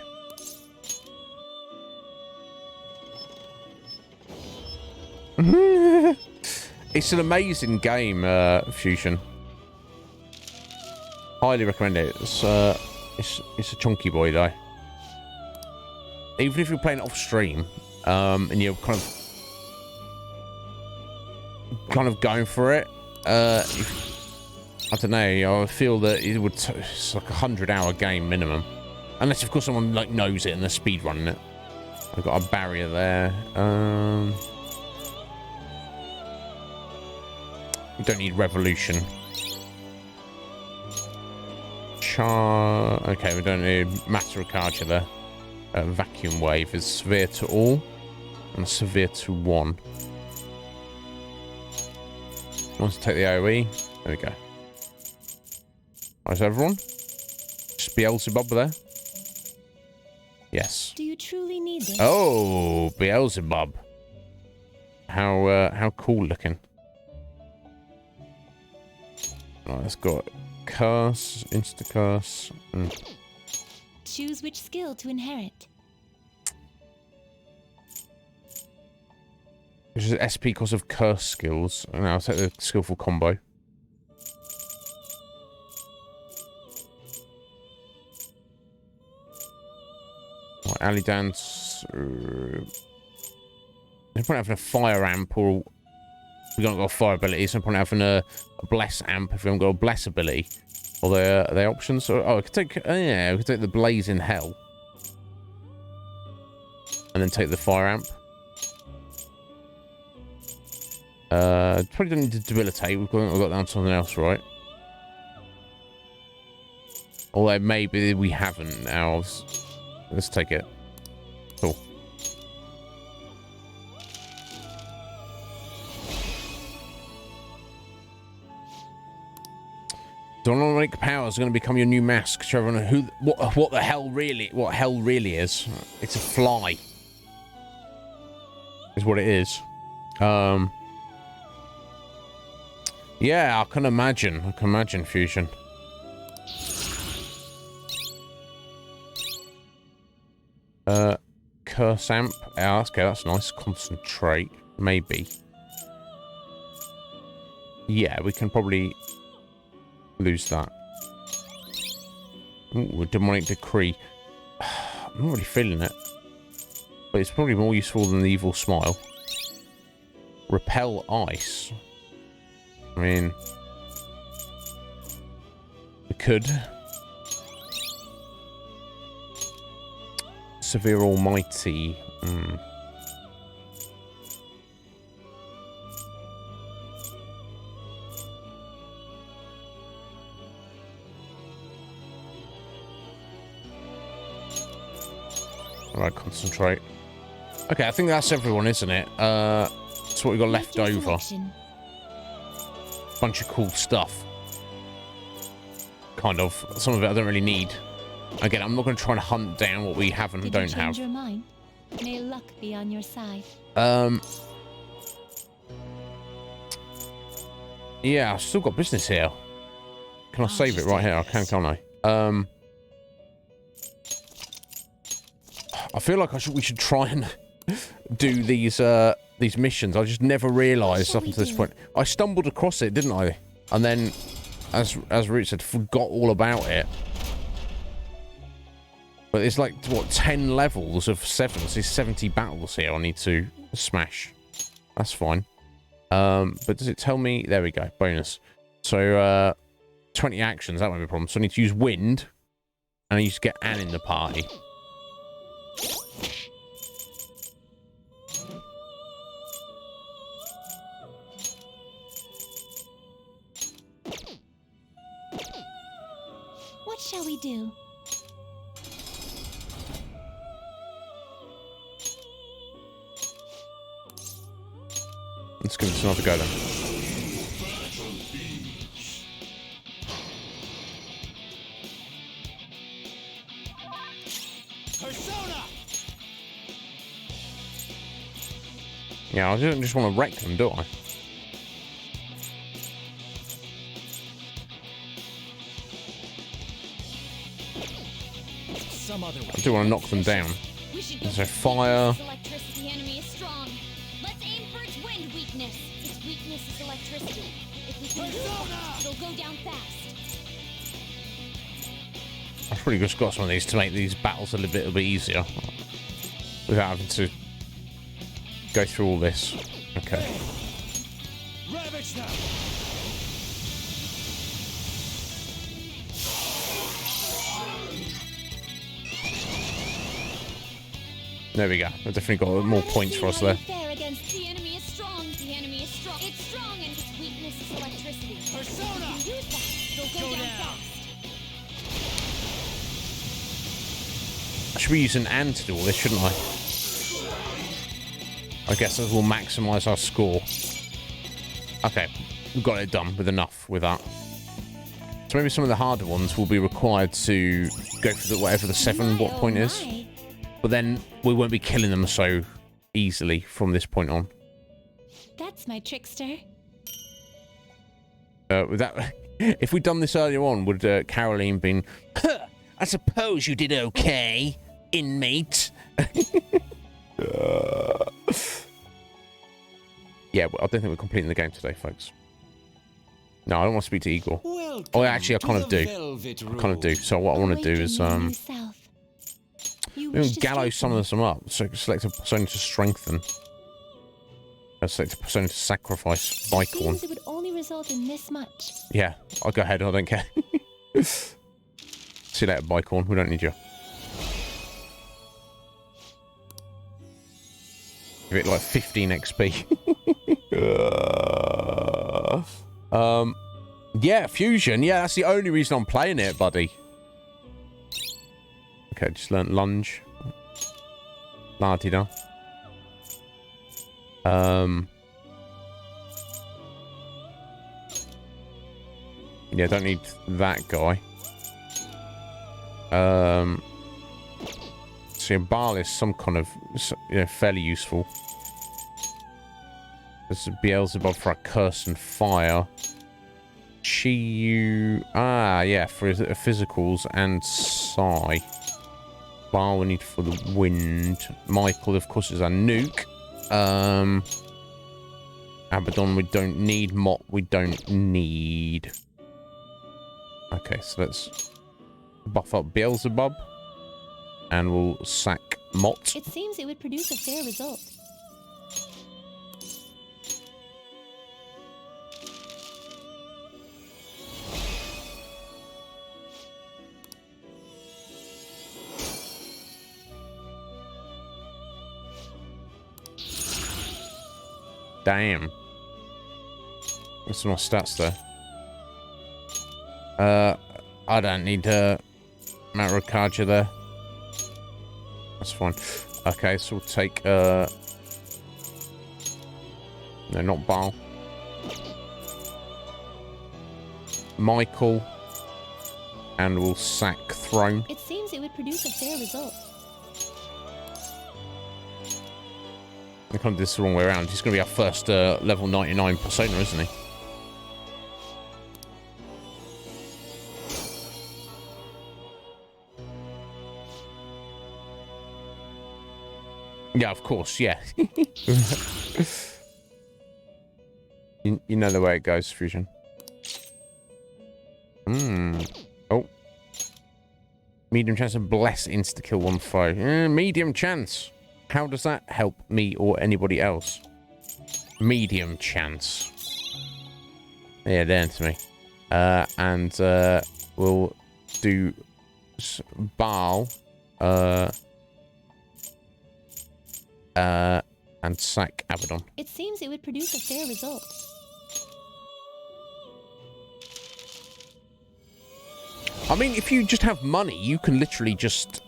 It's an amazing game, Fusion. Highly recommend it. It's a chunky boy though. Even if you're playing it off stream, and you're kind of going for it, I don't know. I feel that it would. It's like a 100-hour game minimum. Unless, of course, someone like knows it and they're speedrunning it. I've got a barrier there. We don't need revolution. Okay, we don't need matter of culture there. Vacuum wave is severe to all and severe to one. Wants to take the AoE. There we go. How's everyone? Just Beelzebub there. Yes. Do you truly need this? Oh, Beelzebub. How cool looking. Right, let's go. Curse, insta-curse. Choose which skill to inherit. Which is SP because of curse skills. And I'll take the skillful combo. Right, Alley Dance. No point having a fire amp, or we don't got a fire ability. So no point having a bless amp if we haven't got a bless ability. Or the options? Oh, I could take. Yeah, we could take the blaze in hell, and then take the fire amp. Probably don't need to debilitate. We've got down to something else, right? Although maybe we haven't now. Let's take it. Cool. Demonic power is going to become your new mask. Show everyone what hell really is. It's a fly. Is what it is. Yeah, I can imagine fusion. Curse amp. Yeah, okay, that's nice. Concentrate, maybe. Yeah, we can probably lose that. Ooh, demonic decree. I'm not really feeling it, but it's probably more useful than the evil smile. Repel ice. I mean, we could. Severe almighty. Alright, concentrate. Okay, I think that's everyone, isn't it? That's what we got left over. Bunch of cool stuff. Kind of. Some of it I don't really need. Again, I'm not going to try and hunt down what we have and don't have. Your mind? May luck be on your side. Yeah, I've still got business here. Can I save it right here? I can, can't I? I feel like we should try and do these missions. I just never realised up until this point. I stumbled across it, didn't I? And then, as Root said, forgot all about it. But it's like, what, 10 levels of 7. So there's 70 battles here I need to smash. That's fine. But does it tell me? There we go. Bonus. So, 20 actions. That won't be a problem. So I need to use wind. And I need to get Anne in the party. What shall we do? Let's give this another go then. Persona! Yeah, I don't just want to wreck them, do I? Some other way. I do want to knock them down. There's a fire. Electricity enemy is strong. Let's aim for its wind weakness. Its weakness is electricity. If we can use it, it'll go down fast. I've probably just got some of these to make these battles a little bit easier. Without having to go through all this. Okay. Ravage them! There we go. I've definitely got more points for us there. The enemy is strong. The enemy is strong. It's strong and its weakness is electricity. Persona! If we can use that, it'll go down fast. I should be using Anne to do all this, shouldn't I? I guess that will maximise our score. Okay, we've got it done with enough with that. So maybe some of the harder ones will be required to go for whatever the 7 what point is. But then we won't be killing them so easily from this point on. That's my trickster. With that, if we'd done this earlier on, would Caroline been? I suppose you did okay, inmate. Yeah, well, I don't think we're completing the game today, folks. No, I don't want to speak to Igor. Oh, actually, I kind of do. So what I want to do is we can gallows some of them up. So select a persona to strengthen. Select a persona to sacrifice. Bicorn. It would only result in this much. Yeah, I'll go ahead. I don't care. See you later, Bicorn. We don't need you. Give it like 15 XP. Yeah, fusion. Yeah, that's the only reason I'm playing it, buddy. Okay, just learnt lunge. La-di-da. Yeah, don't need that guy. So Bal is some kind of, you know, fairly useful. There's a Beelzebub for a curse and fire. Chi-Yu, yeah, for physicals and Psy. Bal we need for the wind. Michael, of course, is a nuke. Abaddon we don't need. Mott we don't need. Okay, so let's buff up Beelzebub. And we'll sack Mott. It seems it would produce a fair result. Damn. What's my stats there? I don't need Matarokaja there. That's fine. Okay, so we'll take no, not Bal. Michael. And we'll sack Throne. It seems it would produce a fair result. I can't do this the wrong way around. He's going to be our first level 99 persona, isn't he? Yeah, of course, yeah. you know the way it goes, Fusion. Oh. Medium chance of bless insta-kill one foe. Medium chance. How does that help me or anybody else? Medium chance. Yeah, down to me. And we'll do Bal. And sack Abaddon. It seems it would produce a fair result. I mean, if you just have money, you can literally just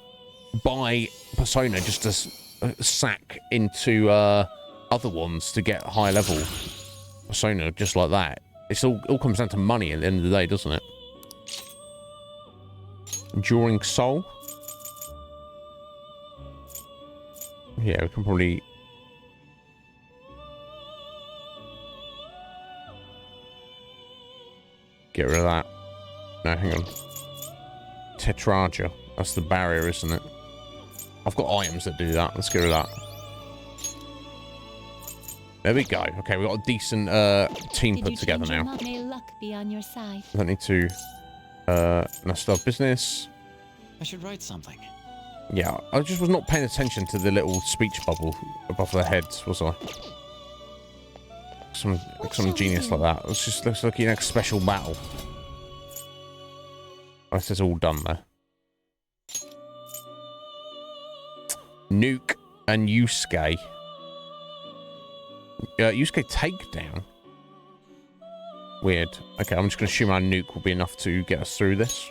buy Persona just to sack into other ones to get high level Persona, just like that. It's all comes down to money at the end of the day, doesn't it? Enduring Soul. Yeah, we can probably... get rid of that. No, hang on. Tetraja. That's the barrier, isn't it? I've got items that do that. Let's get rid of that. There we go. Okay, we've got a decent team put together now. May luck be on your side. I don't need to... now start business. I should write something. Yeah, I just was not paying attention to the little speech bubble above their heads, was I? Some genius like that. It's just looks like your next special battle. Oh, this is all done there. Nuke and Yusuke. Yusuke takedown. Weird. Okay, I'm just going to assume our nuke will be enough to get us through this.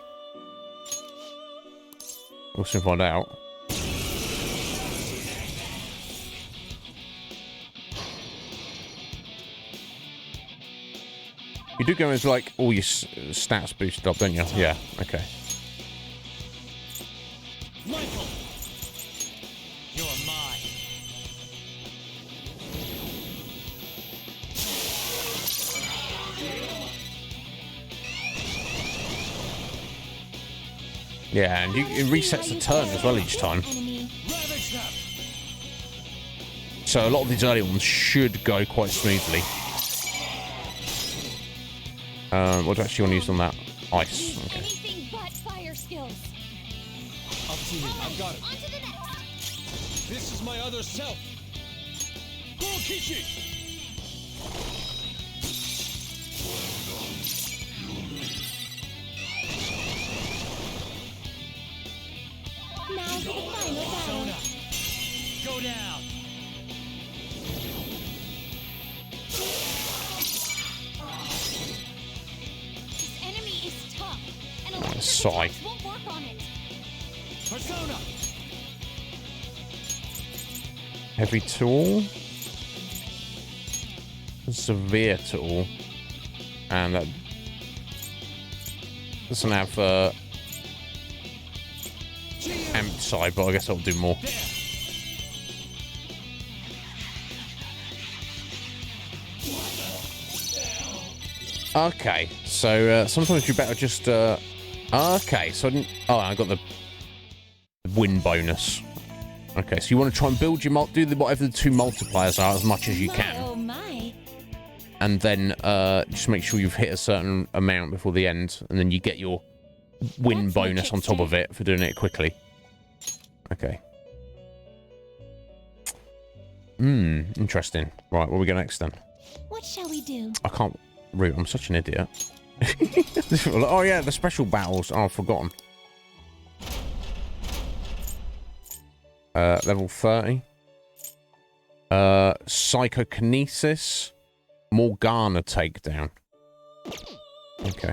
We'll soon find out. You do go as like all your stats boosted up, don't you? Yeah. Okay. Michael, you're mine. Yeah, and it resets the turn as well each time. So a lot of these early ones should go quite smoothly. What do I actually want to use on that? Ice. Okay. Anything but fire skills. Up to you. I've got it. On to the next. This is my other self. Go Kichi! Now for the final battle. Persona. Go down. This enemy is tough, and electric Sigh. attacks won't work on it. Persona. Heavy tool. Severe tool. And that doesn't have amp side, but I guess I'll do more. Okay, so sometimes you better just okay, so I got the win bonus. Okay, so you want to try and build your do whatever the 2 multipliers are as much as you can. Oh my. And then just make sure you've hit a certain amount before the end, and then you get your win That's my bonus on top of it for doing it quickly. Okay. Interesting. Right, where we go next then? What shall we do? I can't root. I'm such an idiot. Oh yeah, the special battles. Oh, I've forgotten. Level 30. Psychokinesis. Morgana takedown. Okay.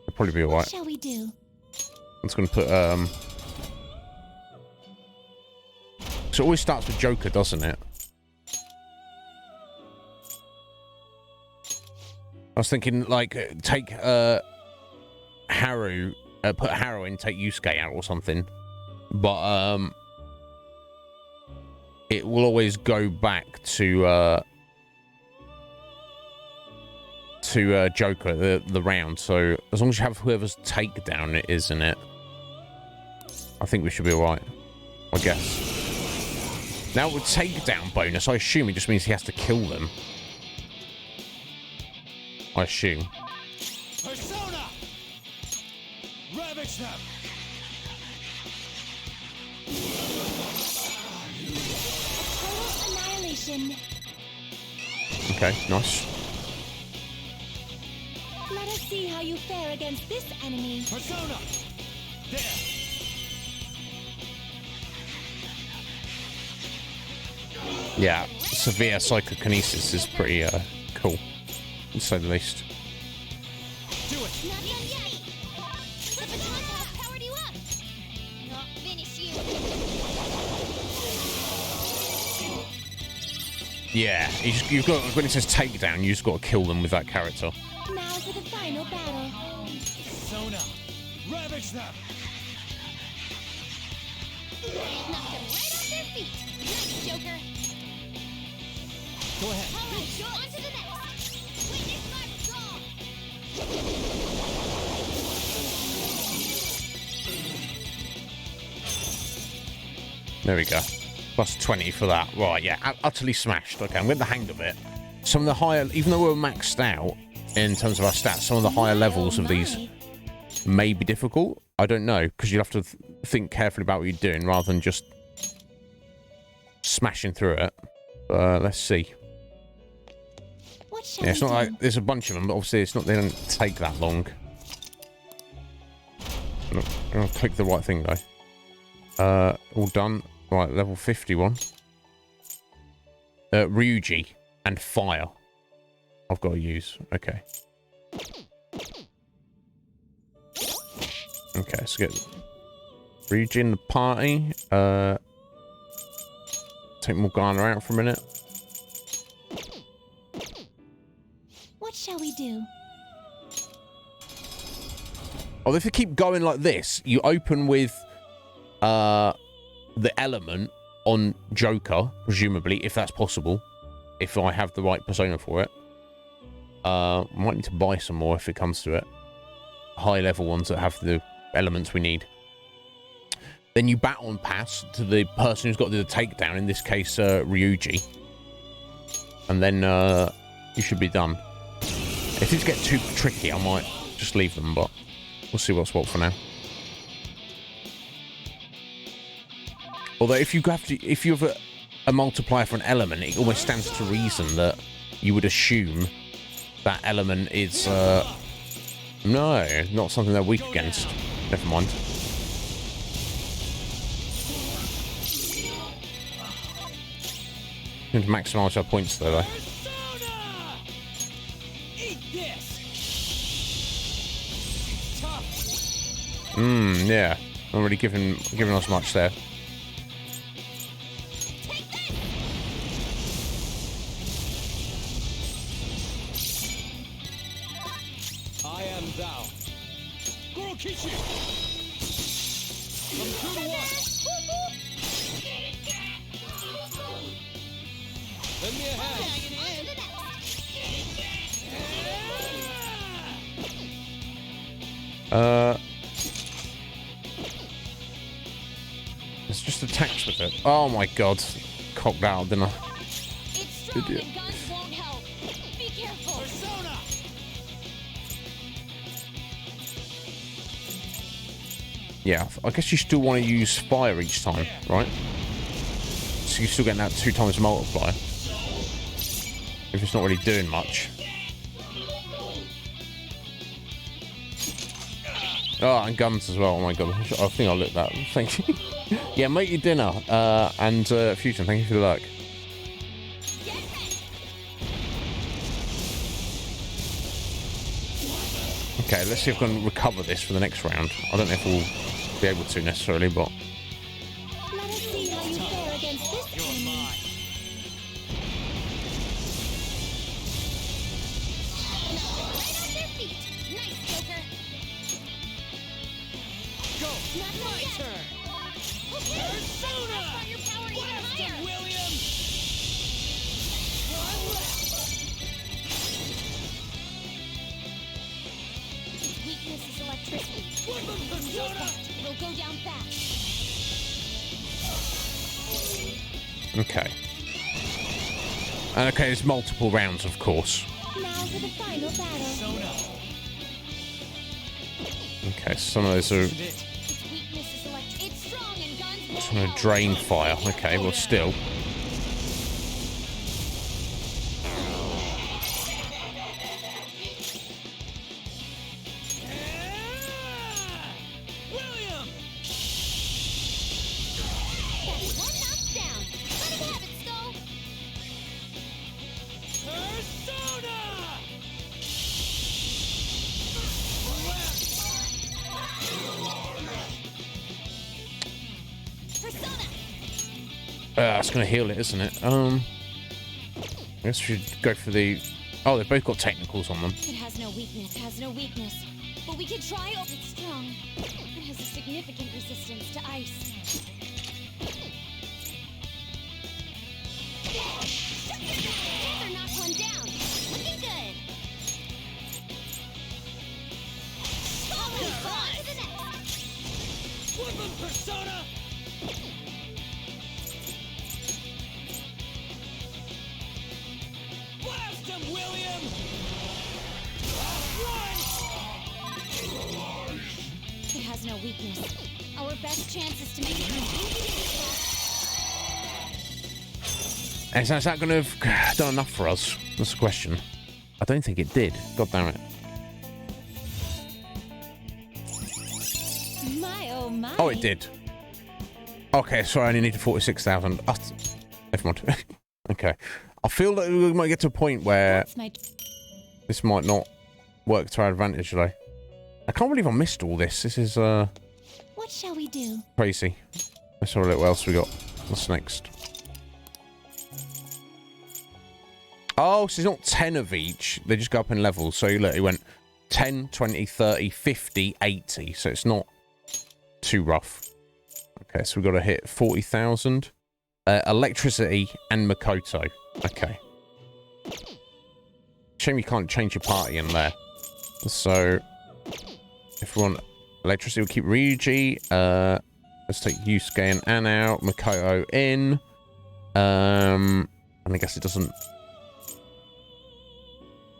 It'll probably be What alright. shall we do? I'm just gonna put so it always starts with Joker, doesn't it? I was thinking like take Haru, put Haru in, take Yusuke out or something. But it will always go back to Joker the round. So as long as you have whoever's takedown it is in it, I think we should be alright. I guess. Now with takedown bonus, I assume it just means he has to kill them. I assume. Persona. Ravage them. Total annihilation. Okay, nice. Let us see how you fare against this enemy. Persona. There. Yeah, severe psychokinesis is pretty cool, to say the least. Do it. Not done yet. The baton has powered you up. I'll finish you. Yeah, you've got, when it says takedown, you just got to kill them with that character. Now for the final battle. Persona. Ravage them. Knock them right off their feet. Nice, Joker. Go ahead. All right, go on to the next. Witness my resolve. There we go. Plus 20 for that. Right, yeah, utterly smashed. Okay, I'm getting the hang of it. Some of the higher, even though we're maxed out in terms of our stats, some of the higher levels of these may be difficult. I don't know, because you have to think carefully about what you're doing rather than just smashing through it. Let's see. What shall Yeah, it's we not do? like there's a bunch of them, but obviously it's not. They don't take that long. I'll click the right thing though. All done. Right, level 51. Ryuji and fire. I've got to use. Okay. Okay, let's get Ryuji in the party. Take Morgana out for a minute. What shall we do? Oh, if you keep going like this, you open with the element on Joker, presumably, if that's possible. If I have the right persona for it. Might need to buy some more if it comes to it. High level ones that have the elements we need. Then you baton pass to the person who's got to do the takedown, in this case, Ryuji. And then you should be done. If these get too tricky, I might just leave them, but we'll see what's what for now. Although if you have a multiplier for an element, it almost stands to reason that you would assume that element is no, not something they're weak against. Never mind. Need to maximise our points though. Persona! Eat this! Tough. Yeah. Not really giving us much there. I am thou. Gorokichi! From 2 to 1. Lend me a hand. It's just attacks with it. Oh my god. Cocked out, didn't I? It's strong Idiot. and guns won't help. Be careful. Persona! Yeah, I guess you still want to use fire each time, right? So you're still getting that 2 times multiplier. If it's not really doing much. Oh, and guns as well. Oh my god, I think I'll look that. Thank you. Yeah, make your dinner. And Fusion, thank you for the luck. Okay, let's see if we can recover this for the next round. I don't know if we'll be able to necessarily, but... Let us see how you fare against this You're enemy. mine. Right on their feet. Nice, Joker. Go! Not My yet. turn! Okay. Persona! Let's your power even Blast higher. him, William! One left! Its weakness is electricity. Weapon Use Persona! that. It'll go down fast. Okay. And okay, there's multiple rounds, of course. Now for the final battle. Persona! Okay, some of those are Isn't it? Its weakness is It's strong and guns won't going to help. drain fire. Okay, well, still. William! That's one knocked down. Let him have it, Skull. Persona! Persona. It's going to heal it, isn't it? I guess we should go for the... Oh, they've both got technicals on them. It has no weakness. But we could try. Oh, it's strong. It has a significant resistance to ice. Panther knocked one down. Looking good. Solid. On to the next. Weapon Persona! Blast him, William! It has no weakness. Our best chance is to make it Is that going to have done enough for us? That's the question. I don't think it did. God damn it. My oh my. Oh, it did. Okay, sorry, I only needed 46,000. Oh, never mind. Okay. I feel that we might get to a point where That's my. this might not work to our advantage, though. I can't believe I missed all this. This is What shall we do? crazy. Let's have a look what else we got. What's next? Oh, so it's not 10 of each. They just go up in levels. So look, it went 10, 20, 30, 50, 80. So it's not too rough. Okay, so we've got to hit 40,000. Electricity and Makoto. Okay. Shame you can't change your party in there. So, if we want electricity, we'll keep Ryuji. Let's take Yusuke and Ann out. Makoto in. And I guess it doesn't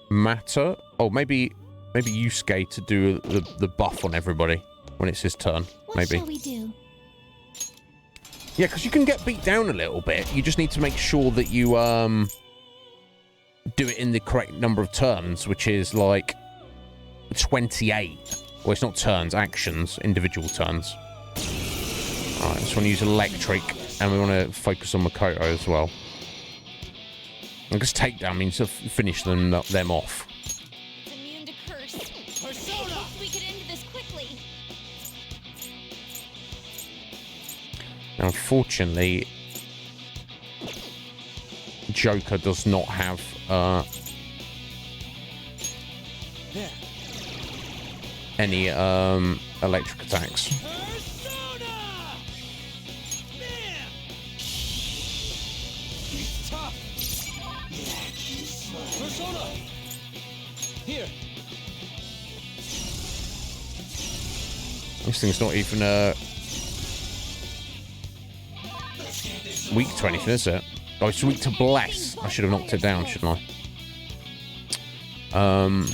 matter. Oh, maybe Yusuke to do the buff on everybody when it's his turn. What Maybe. shall we do? Yeah, because you can get beat down a little bit. You just need to make sure that you do it in the correct number of turns, which is like 28. Well, it's not turns, actions, individual turns. Alright, just want to use electric, and we want to focus on Makoto as well. I guess takedown means to finish them off. It's immune to curse. Persona! Hoped we could end this quickly. Now, unfortunately, Joker does not have There. any electric attacks. Persona! Bam! He's tough. Persona! Here. This thing's not even weak to anything, is it? Oh, it's weak to bless. I should have knocked it down, shouldn't I? Persona!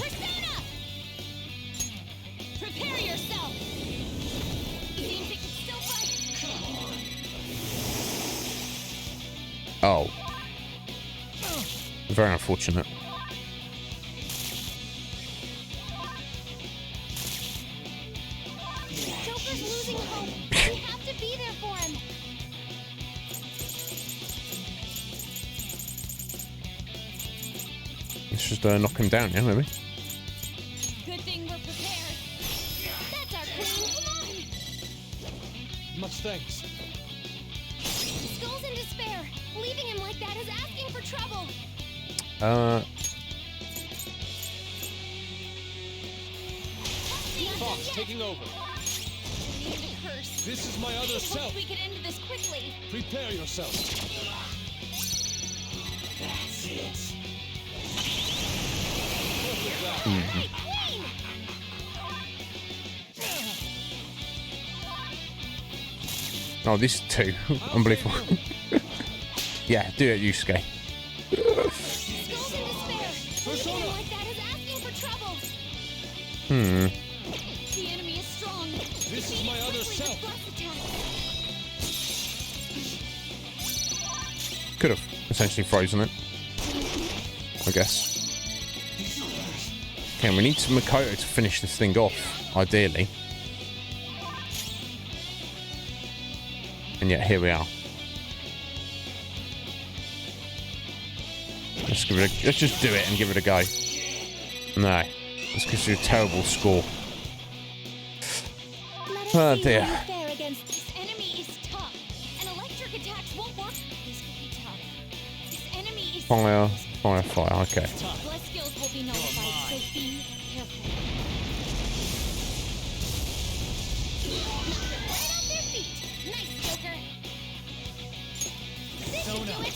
Prepare yourself. Seems it can still fight. Oh. Very unfortunate. Joker's losing hope. We have to be there for him. Let's just knock him down, yeah, maybe. Good thing we're prepared. That's our queen. Come on. Much thanks. Skull's in despair. Leaving him like that is asking for trouble. Fox taking over. Immune to curse. This is my other Hoped self. we could end this quickly. Prepare yourself. That's it. Hey, queen! Oh, this is 2. Unbelievable. Yeah, do it, Yusuke. Skull's in despair. Leaving him like that is asking for trouble. The enemy is strong. This is my other self. Could have essentially frozen it, I guess. Okay, we need some Makoto to finish this thing off, ideally. And yet here we are. Let's just do it and give it a go. No, this gives you a terrible score. Oh dear. This enemy is tough, and electric attacks won't work. This could be tough. This enemy is Fire, fire, fire. Okay. Bless skills will be nullified, so be careful. Right off their feet. Nice, Joker. This should do it.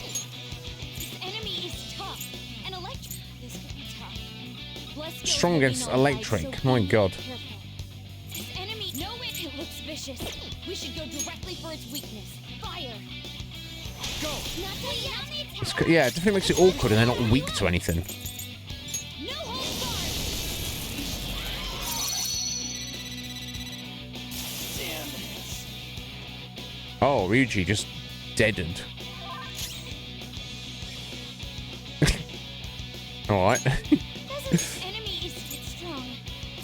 This enemy is tough, and electric. This could be tough. Bless skills Strong will be against nullified, electric. so My be God. careful. This enemy, no it. It looks vicious. We should go directly for its weakness. Fire. Go. Not the attack. Yeah, it definitely makes it awkward and they're not weak to anything. No holds barred. Oh, Ryuji just deadened. Alright. This enemy is strong.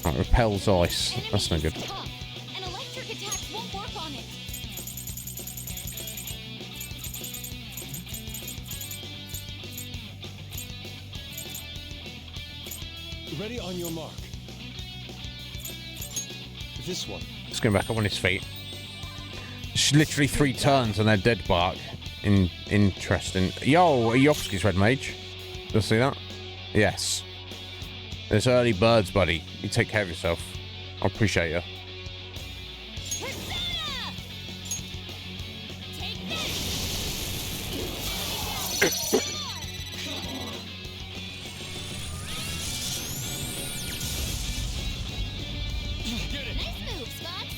Right, repels ice. That's no good. Enemy is tough, and electric attacks won't work on it. Ready on your mark. This one. Let's go back up on his feet. It's literally 3 turns and they're dead bark. Interesting. Yo, Yokosuke's red mage. Did you see that? Yes. There's early birds, buddy. You take care of yourself. I appreciate you. Persona! Take this! Get it. Nice move, Spots.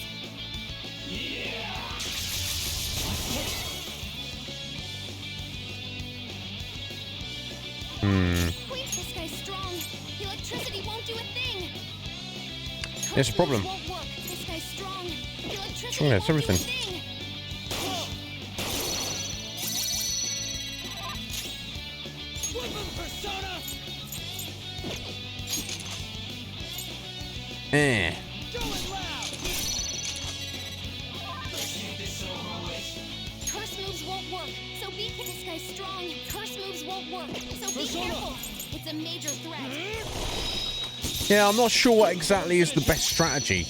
Wait, this guy's strong. The electricity won't do a thing. There's a problem. Won't work. This guy's strong. The electricity Strong, it's won't do a everything. thing. Weapon persona. Going loud. Curse moves won't won't work, so be careful. This guy's strong. Curse moves won't work, so be Persona. careful. It's a major threat. Yeah, I'm not sure what exactly is the best strategy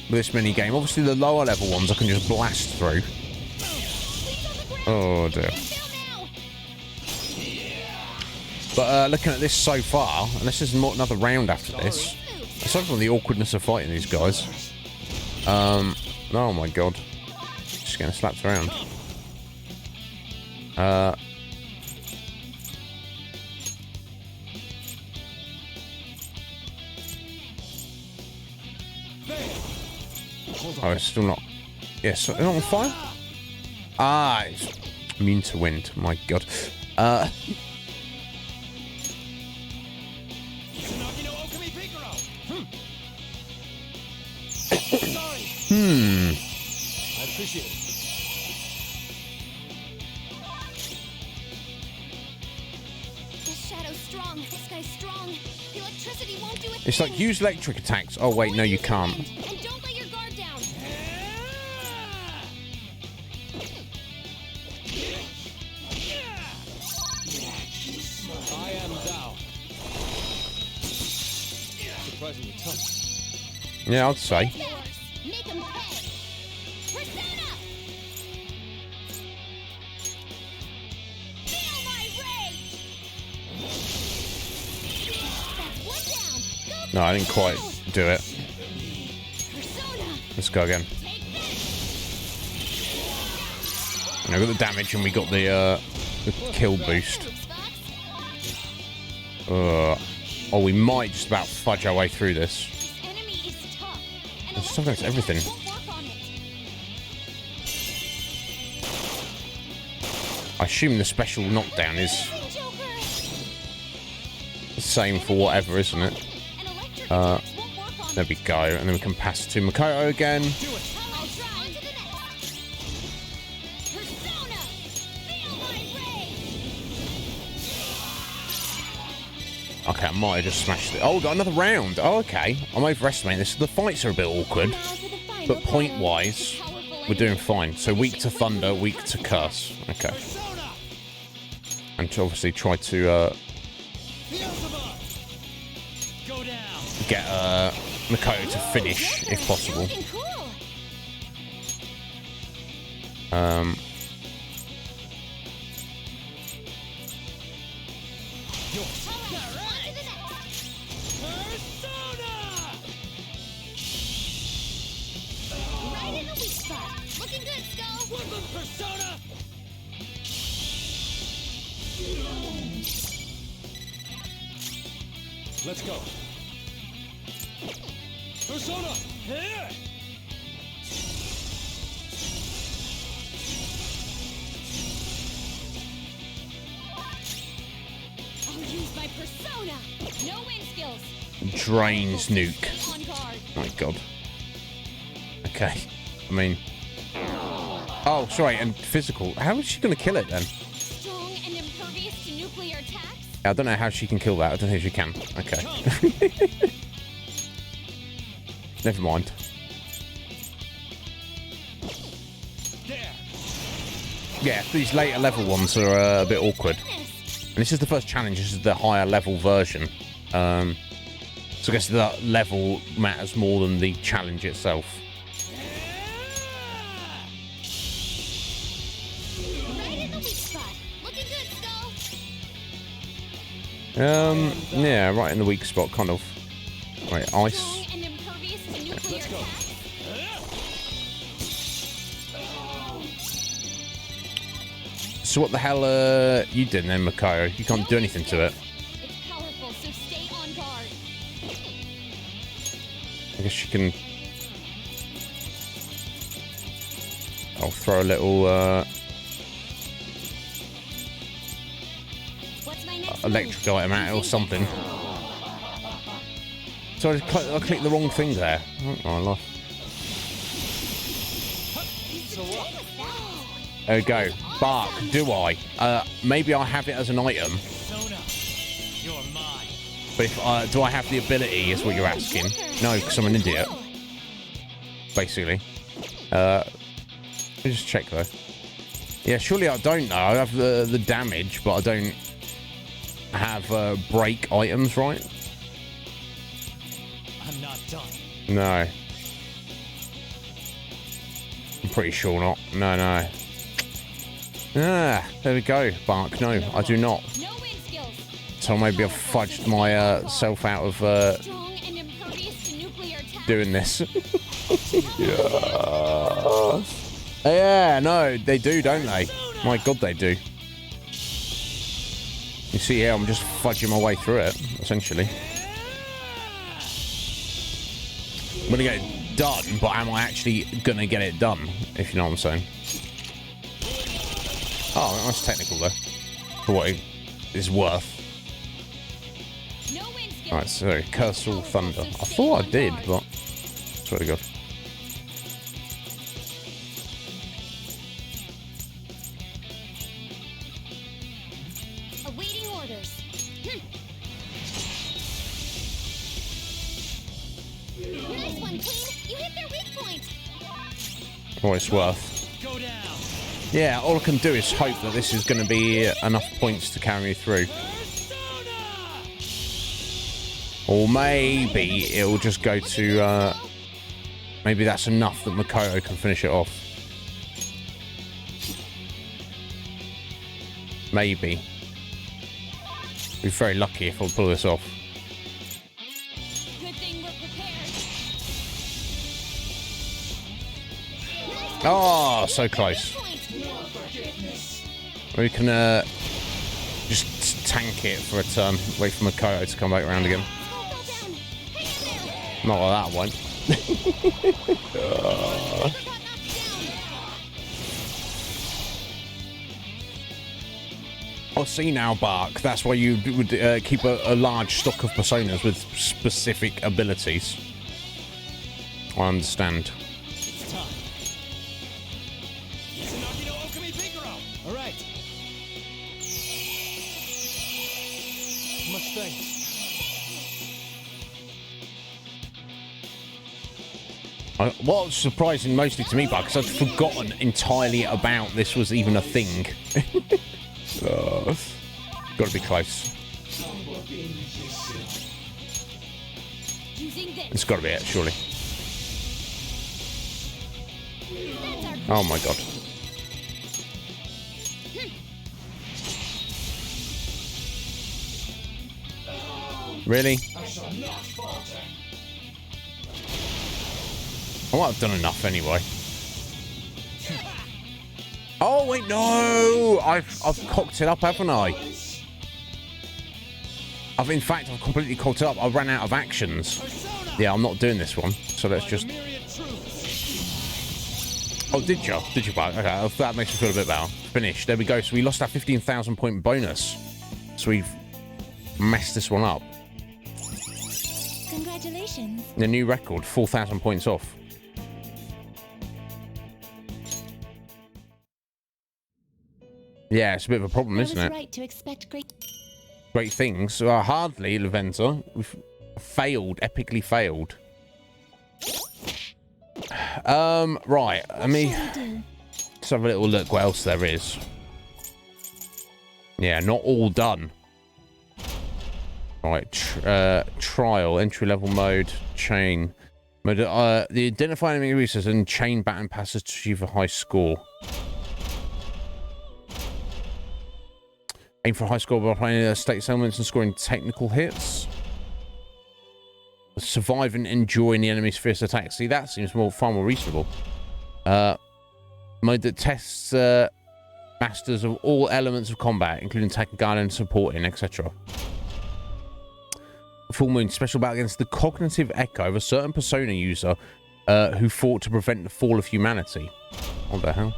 with this mini game. Obviously, the lower level ones I can just blast through. Oh dear. But looking at this so far, and this is not another round after this, aside from the awkwardness of fighting these guys, oh my god, just getting slapped around. Oh, it's still not. Yes, not on fire. Ah, it's immune to wind. My god. I appreciate it. This shadow's strong. This guy's strong. The electricity won't do it. It's like use electric attacks. Oh wait, no, you can't. And don't let your guard down. I am thou. Surprisingly tough. Yeah, I'd say. Yours. Make him pay. Persona! Feel my rage! That's one down. Go No, I didn't quite do it. Persona! Let's go again. Take this! And I got the damage, and we got the kill boost. Oh, we might just about fudge our way through this. This enemy is tough. And It's tough against everything. won't work on it. I assume the special knockdown is Joker! the same for whatever, isn't it? And electric attacks won't work on There we go. And then we can pass to Makoto again. I'll try. On to the next. Persona! Feel my rage! Okay, I might have just smashed it. Oh, we got another round. Oh, okay. I'm overestimating this. The fights are a bit awkward, Now for the final but battle. point-wise, Powerful we're doing enemy. fine. So weak to thunder, weak to curse. Okay. Persona! And to obviously try to Beelzebub! Go down! get Makoto to finish, if possible. Looking cool. All right, on to the next. Persona! Right in the weak spot. Looking good, Skull. Woodland Persona! Let's go. Persona! Here! I'll use my persona. No wind skills. Drains nuke. Stay on guard. My god. Okay. I mean... Oh, sorry, and physical. How is she going to kill it, then? Strong and impervious to nuclear attacks. I don't know how she can kill that. I don't think she can. Okay. Never mind. There! Yeah, these later level ones are a bit awkward. Goodness. And this is the first challenge. This is the higher level version. So I guess the level matters more than the challenge itself. Right in the weak spot. Looking good, Skull. Yeah, right in the weak spot, kind of. Right, ice. Strong and impervious to nuclear attacks. So what the hell you did then, Makoto? You can't do anything to it. It's powerful, so stay on guard. I guess you can... I'll throw a little What's my next electric move? item at it or something. So I clicked the wrong thing there. Oh, my life. There we go. Bark, do I? Maybe I have it as an item. Persona! You're mine! But if, do I have the ability, is what you're asking? No, because I'm an idiot. Basically. Let me just check, though. Yeah, surely I don't know. I have the damage, but I don't have break items, right? I'm not done. No. I'm pretty sure not. No, no. Ah, there we go, Bark. No, I do not. No wind skills. So maybe I've fudged my self out of Strong and impervious to nuclear attack. doing this. Yeah. Yeah, no, they do, don't they? My God, they do. You see here, I'm just fudging my way through it, essentially. I'm gonna get it done, but am I actually gonna get it done? If you know what I'm saying. Oh, that's technical though, for what it is worth. No wind skills. Alright, so Curse All Thunder. I thought I did, but swear to God. Awaiting orders. Nice one, Queen. You hit their weak point. What it's worth. Go down. Yeah, all I can do is hope that this is going to be enough points to carry me through. Or maybe it'll just go to... maybe that's enough that Makoto can finish it off. Maybe. Be very lucky if I pull this off. Good thing we're prepared. Oh, so close. Point. We can just tank it for a turn. Wait for Makoto to come back around again. Fall down. Hang in there. Not like that one. Got knocked down. Oh, see now, Bark. That's why you would keep a large stock of personas with specific abilities. I understand. It's time. Izanagi no Okami Pigaro. All right. Much thanks. What was surprising mostly to me, Bark, because I'd forgotten entirely about this was even a thing. Gotta be close. Using this. It's gotta be it, surely. That's our Oh my God. Really? I might have done enough anyway. Oh wait, no! I've cocked it up, haven't I? In fact, I've completely cocked it up. I ran out of actions. Yeah, I'm not doing this one. So let's just. Oh, did you? Did you, Bark? Okay, that makes me feel a bit better. Finished. There we go. So we lost our 15,000 point bonus. So we've messed this one up. Congratulations. The new record, 4,000 points off. Yeah, it's a bit of a problem, I isn't was it? right to expect Great things. Hardly, Leventa. We've failed, epically failed. Right. Let me just have a little look what else there is. Yeah, not all done. Right. Trial, entry-level mode, chain. Mode, the identify enemy resources and chain baton passes to achieve a high score. Aim for a high score by playing state elements and scoring technical hits. Survive and enjoy the enemy's fierce attacks. See, that seems far more reasonable. Mode that tests masters of all elements of combat, including taking guard and supporting, etc. Full Moon, special battle against the cognitive echo of a certain persona user who fought to prevent the fall of humanity. What the hell?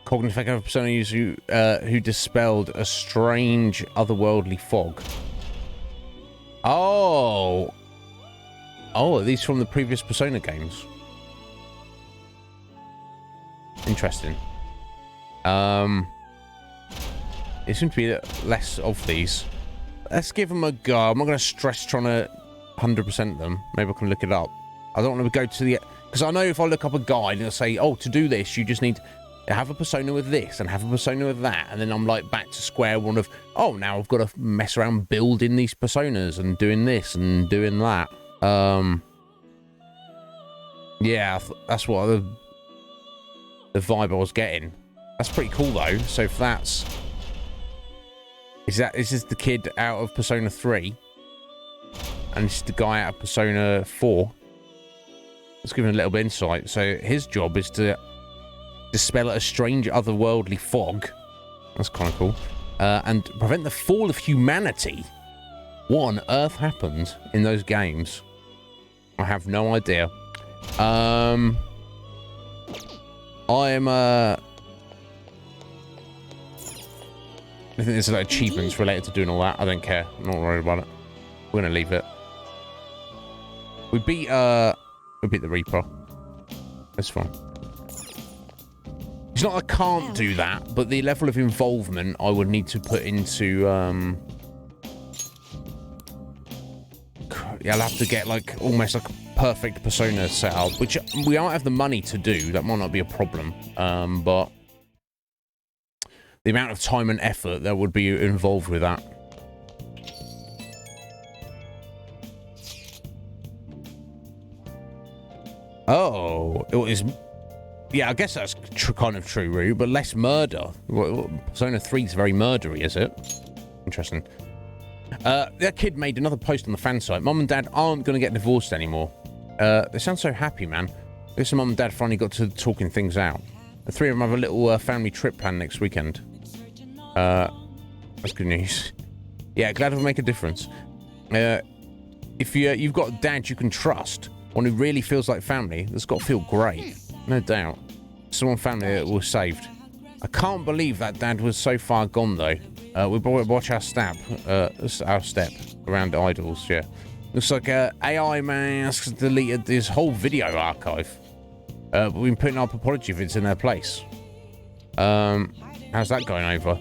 Cognitive echo of a persona user who dispelled a strange otherworldly fog. Oh, are these from the previous Persona games? Interesting. It seems to be less of these. Let's give them a go. I'm not going to stress trying to 100% them. Maybe I can look it up. I don't want to go to the... Because I know if I look up a guide, it'll say, oh, to do this, you just need have a persona with this and have a persona with that, and then I'm like back to square one of, oh, now I've got to mess around building these personas and doing this and doing that. Yeah, that's what the vibe I was getting. That's pretty cool though. So if that's, is this the kid out of Persona 3, and this is the guy out of Persona 4? Let's give him a little bit of insight. So his job is to dispel a strange otherworldly fog. That's kind of cool. And prevent the fall of humanity. What on earth happened in those games? I have no idea. I think there's like achievements related to doing all that. I don't care. I'm not worried about it. We're gonna leave it. We beat the Reaper. That's fine. It's not I can't do that, but the level of involvement I would need to put into yeah, I'll have to get like almost like a perfect persona set up, which we don't have the money to do. That might not be a problem. But the amount of time and effort that would be involved with that. Oh, it was. Yeah, I guess that's kind of true, Rue, but less murder. Persona 3 is very murdery, is it? Interesting. That kid made another post on the fan site. Mum and Dad aren't going to get divorced anymore. They sound so happy, man. I guess Mum and Dad finally got to talking things out. The three of them have a little family trip planned next weekend. That's good news. Yeah, glad it'll make a difference. If you've got a dad you can trust, one who really feels like family, that's got to feel great. No doubt. Someone family that was saved. I can't believe that dad was so far gone, though. We watch our step around idols, yeah. Looks like AI man has deleted this whole video archive. But we've been putting up apology vids in their place. How's that going over?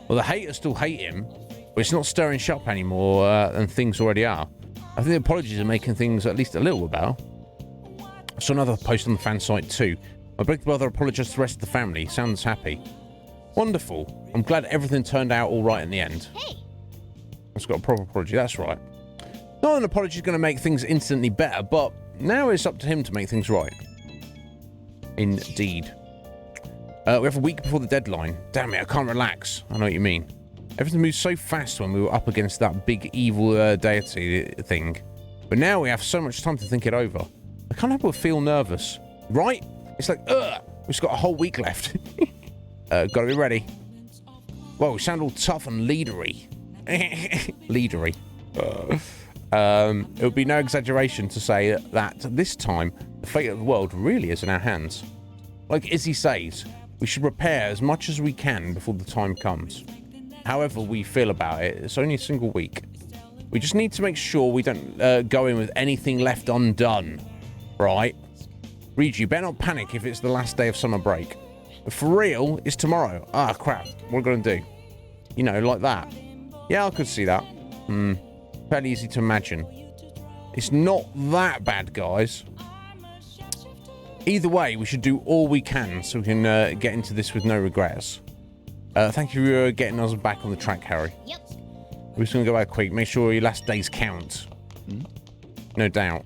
Well, the haters still hate him, but it's not stirring shop anymore than things already are. I think the apologies are making things at least a little better. I saw another post on the fan site too. My big brother apologised to the rest of the family. Sounds happy. Wonderful. I'm glad everything turned out all right in the end. Hey. It's got a proper apology, that's right. Not an apology is going to make things instantly better, but now it's up to him to make things right. Indeed. We have a week before the deadline. Damn it, I can't relax. I know what you mean. Everything moved so fast when we were up against that big evil deity thing. But now we have so much time to think it over. I can't help but feel nervous. Right? It's like, ugh, we've just got a whole week left. Gotta be ready. Whoa, we sound all tough and leadery. Leadery. It would be no exaggeration to say that this time, the fate of the world really is in our hands. Like Izzy says, we should prepare as much as we can before the time comes. However we feel about it, it's only a single week. We just need to make sure we don't go in with anything left undone. Right? Reed, you better not panic if it's the last day of summer break. But for real, it's tomorrow. Ah, crap. What are we going to do? You know, like that. Yeah, I could see that. Fairly easy to imagine. It's not that bad, guys. Either way, we should do all we can so we can get into this with no regrets. Thank you for getting us back on the track, Harry. Yep. We're just going to go out quick. Make sure your last days count. No doubt.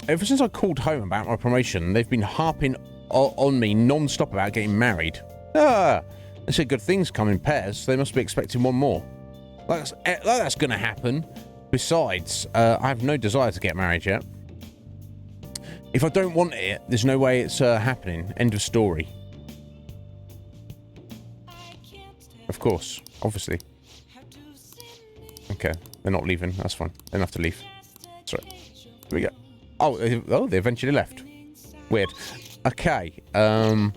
Ever since I called home about my promotion, they've been harping on me non-stop about getting married. They said good things come in pairs, so they must be expecting one more. Like that's going to happen. Besides, I have no desire to get married yet. If I don't want it, there's no way it's happening. End of story. Of course. Obviously. Okay. They're not leaving. That's fine. They don't have to leave. Sorry. Here we go. Oh, they eventually left. Weird. Okay. Because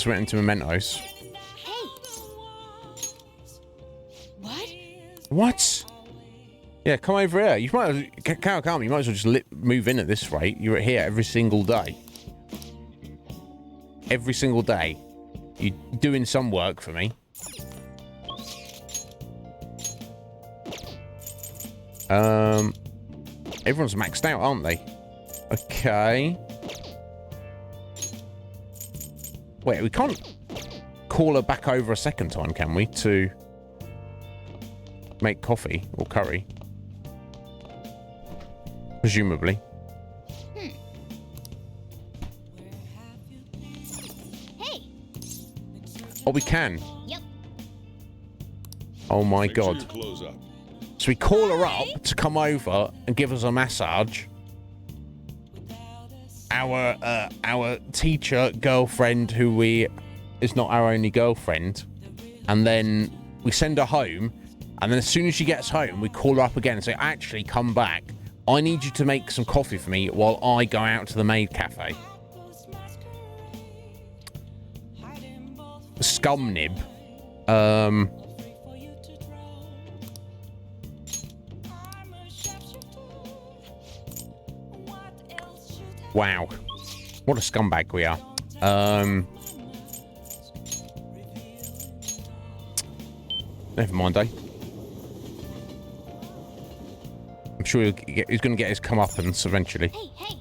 we went into mementos. Hey. What? What? Yeah, come over here. You might, can't you might as well just move in at this rate. You're here every single day. Every single day. You're doing some work for me. Everyone's maxed out, aren't they? Okay. Wait, we can't call her back over a second time, can we? To make coffee or curry. Presumably. Hey. Oh, we can. Yep. Oh my Make sure god. you close up. So we call her up to come over and give us a massage. Our teacher girlfriend, who is not our only girlfriend, and then we send her home, and then as soon as she gets home, we call her up again and say, actually, come back. I need you to make some coffee for me while I go out to the maid cafe. Scum nib. Wow. What a scumbag we are. Never mind, eh? I'm sure he's going to get his comeuppance eventually. Hey, hey.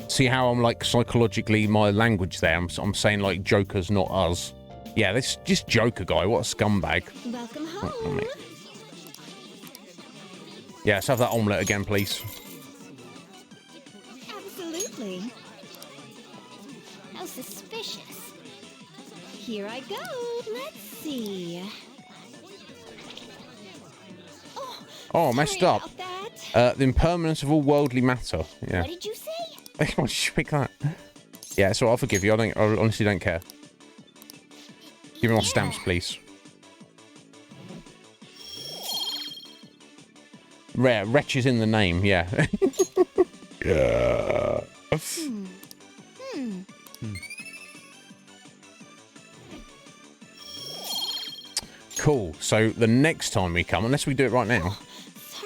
See how I'm like psychologically my language there? I'm saying like Joker's not us. Yeah, this just Joker guy. What a scumbag. Welcome Oh, home. mate. Yeah, let's have that omelette again, please. Absolutely. How suspicious. Here I go. Let's see. Oh, messed Sorry up. about that. The impermanence of all worldly matter. Yeah. What did you say? Why did you pick that? Yeah, so I'll forgive you. I honestly don't care. Give me more stamps, please. Rare. Wretch is in the name, yeah. Yeah. Cool. So the next time we come, unless we do it right now.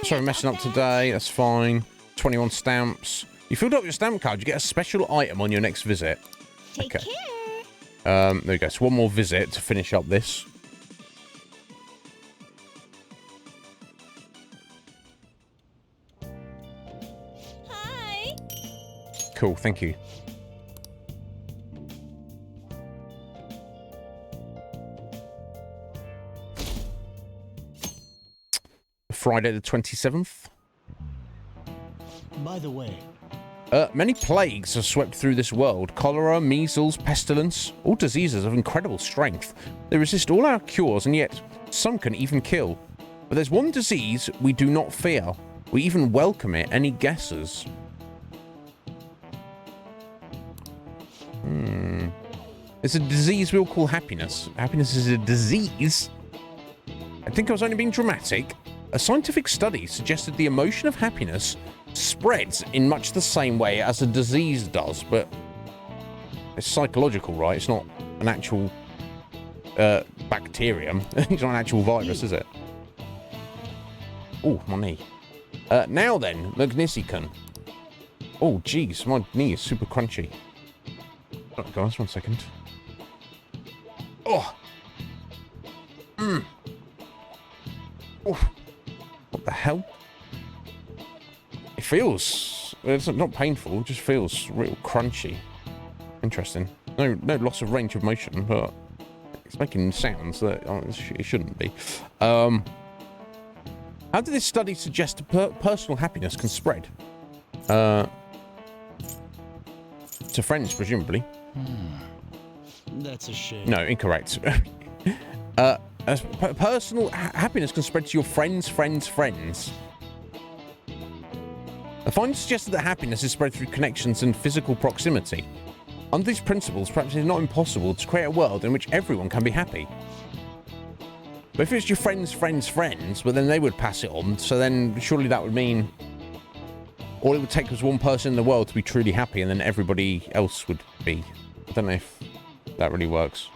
Sorry, messing up today. That's fine. 21 stamps. You filled up your stamp card. You get a special item on your next visit. Take Okay. care. There we go. So one more visit to finish up this. Hi. Cool. Thank you. Friday the 27th. By the way, Many plagues have swept through this world. Cholera, measles, pestilence, all diseases of incredible strength. They resist all our cures, and yet some can even kill. But there's one disease we do not fear. We even welcome it. Any guesses? It's a disease we all call happiness. Happiness is a disease? I think I was only being dramatic. A scientific study suggested the emotion of happiness spreads in much the same way as a disease does, but it's psychological, right? It's not an actual bacterium. It's not an actual virus, is it? Oh, my knee. Now then, Magnesican. Oh, jeez, my knee is super crunchy. Oh, guys, 1 second. Oh. Oh. What the hell? It feels... It's not painful, it just feels real crunchy. Interesting. No loss of range of motion, but it's making sounds that it shouldn't be. How did this study suggest personal happiness can spread? To friends, presumably. that's a shame. No, incorrect. Personal happiness can spread to your friends' friends. The findings suggested that happiness is spread through connections and physical proximity. Under these principles, perhaps it is not impossible to create a world in which everyone can be happy. But if it's your friends' well then they would pass it on, so then surely that would mean all it would take was one person in the world to be truly happy and then everybody else would be. I don't know if that really works.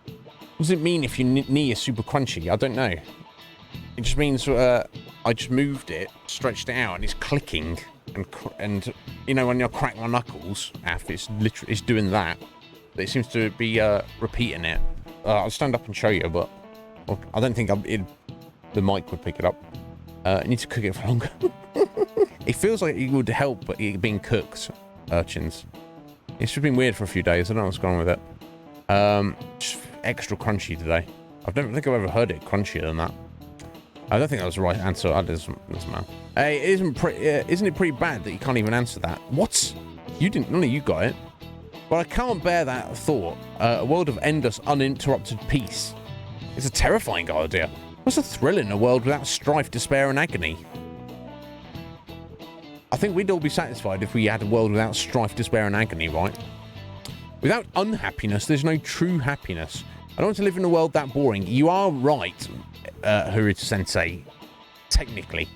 What does it mean if your knee is super crunchy? I don't know. It just means I just moved it, stretched it out, and it's clicking. And you know, when you crack my knuckles, it's literally doing that. But it seems to be repeating it. I'll stand up and show you, but I don't think the mic would pick it up. You need to cook it for longer. It feels like it would help it being cooked, urchins. It's just been weird for a few days. I don't know what's going on with it. Just extra crunchy today. I don't think I've ever heard it crunchier than that. I don't think that was the right answer. That doesn't matter. Hey, isn't it pretty bad that you can't even answer that? What? You didn't. None of you got it. But I can't bear that thought. A world of endless, uninterrupted peace. It's a terrifying idea. What's the thrill in a world without strife, despair, and agony? I think we'd all be satisfied if we had a world without strife, despair, and agony, right? Without unhappiness, there's no true happiness. I don't want to live in a world that boring. You are right, Haruta-sensei, technically.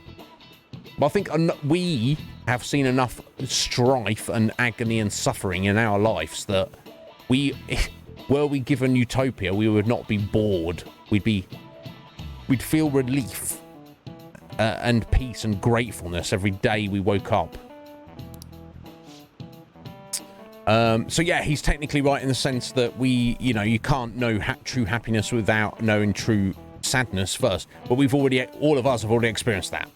But I think we have seen enough strife and agony and suffering in our lives that were we given utopia, we would not be bored. We'd feel relief and peace and gratefulness every day we woke up. So yeah, he's technically right in the sense that you can't know true happiness without knowing true sadness first. But all of us have already experienced that.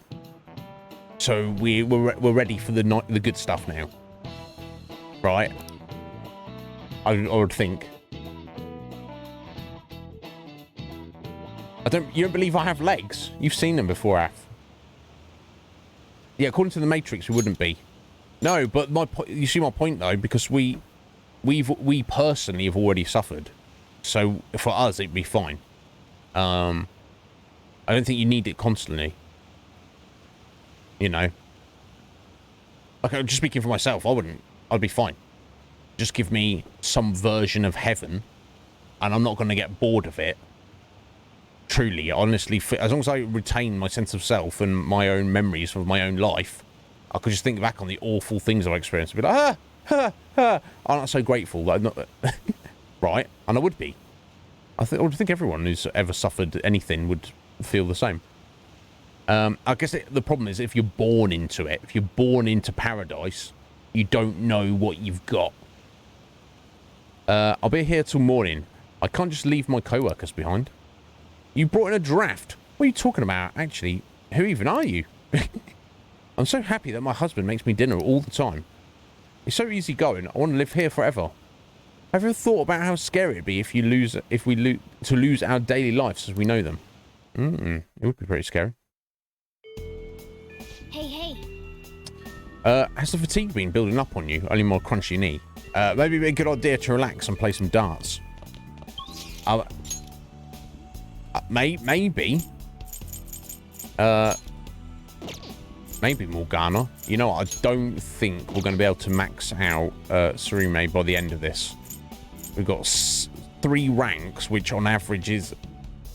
So we're ready for the good stuff now, right? I would think. You don't believe I have legs? You've seen them before, Af. Yeah, according to the Matrix, we wouldn't be. No, but you see my point though, because we personally have already suffered, so for us it'd be fine. I don't think you need it constantly. You know, like I'm just speaking for myself. I'd be fine. Just give me some version of heaven, and I'm not going to get bored of it. Truly, honestly, as long as I retain my sense of self and my own memories of my own life, I could just think back on the awful things I've experienced and be like, I'm not so grateful that I'm not... right? And I would be. I would think everyone who's ever suffered anything would feel the same. I guess the problem is if you're born into it, if you're born into paradise, you don't know what you've got. I'll be here till morning. I can't just leave my co-workers behind. You brought in a draft. What are you talking about? Actually, who even are you? I'm so happy that my husband makes me dinner all the time. It's so easy going. I want to live here forever. Have you ever thought about how scary it'd be if we lose our daily lives as we know them? It would be pretty scary. Hey. Has the fatigue been building up on you? Only more crunchy knee. Maybe it'd be a good idea to relax and play some darts. Maybe. Maybe Morgana. You know what? I don't think we're going to be able to max out Tsurume by the end of this. We've got 3 ranks, which on average is...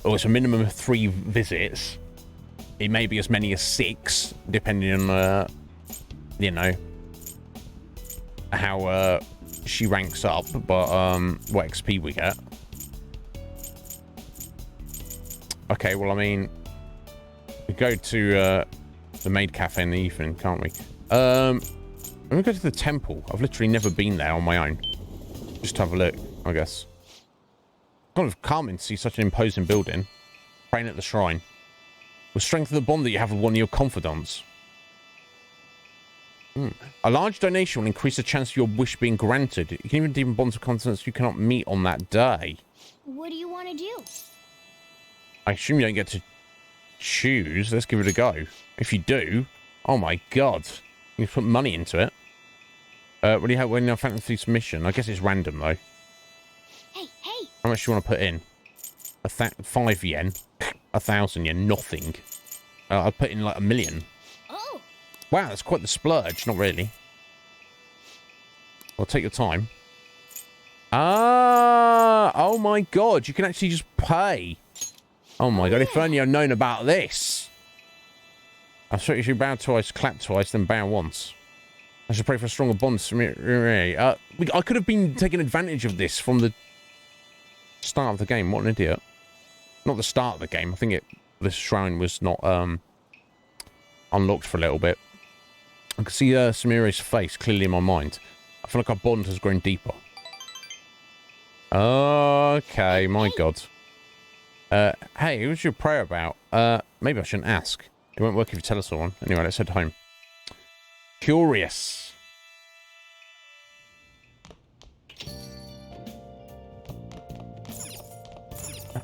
Oh, it's a minimum of 3 visits. It may be as many as 6, depending on, you know, how she ranks up, but what XP we get. Okay, well, I mean, we go to the maid cafe in the evening, can't we? Let me go to the temple. I've literally never been there on my own. Just to have a look, I guess. Kind of calming to see such an imposing building. Praying at the shrine. Will strengthen the bond that you have with one of your confidants. A large donation will increase the chance of your wish being granted. You can even deepen bonds of confidence you cannot meet on that day. What do you want to do? I assume you don't get to choose. Let's give it a go. If you do, oh my god, you can put money into it. What do you have when you're fantasy submission? I guess it's random though. Hey. How much do you want to put in? 5 yen, 1,000 yen, nothing. I'll put in like 1 million. Oh. Wow, that's quite the splurge. Not really. Well, take your time. Oh my god, you can actually just pay. Oh my god, if only I'd known about this. I thought you should bow twice, clap twice, then bow once. I should pray for a stronger bond. I could have been taking advantage of this from the start of the game. What an idiot. Not the start of the game. I think this shrine was not unlocked for a little bit. I can see Samire's face clearly in my mind. I feel like our bond has grown deeper. Okay, my god. Hey, who's your prayer about? Maybe I shouldn't ask. It won't work if you tell us all. Anyway, let's head home. Curious.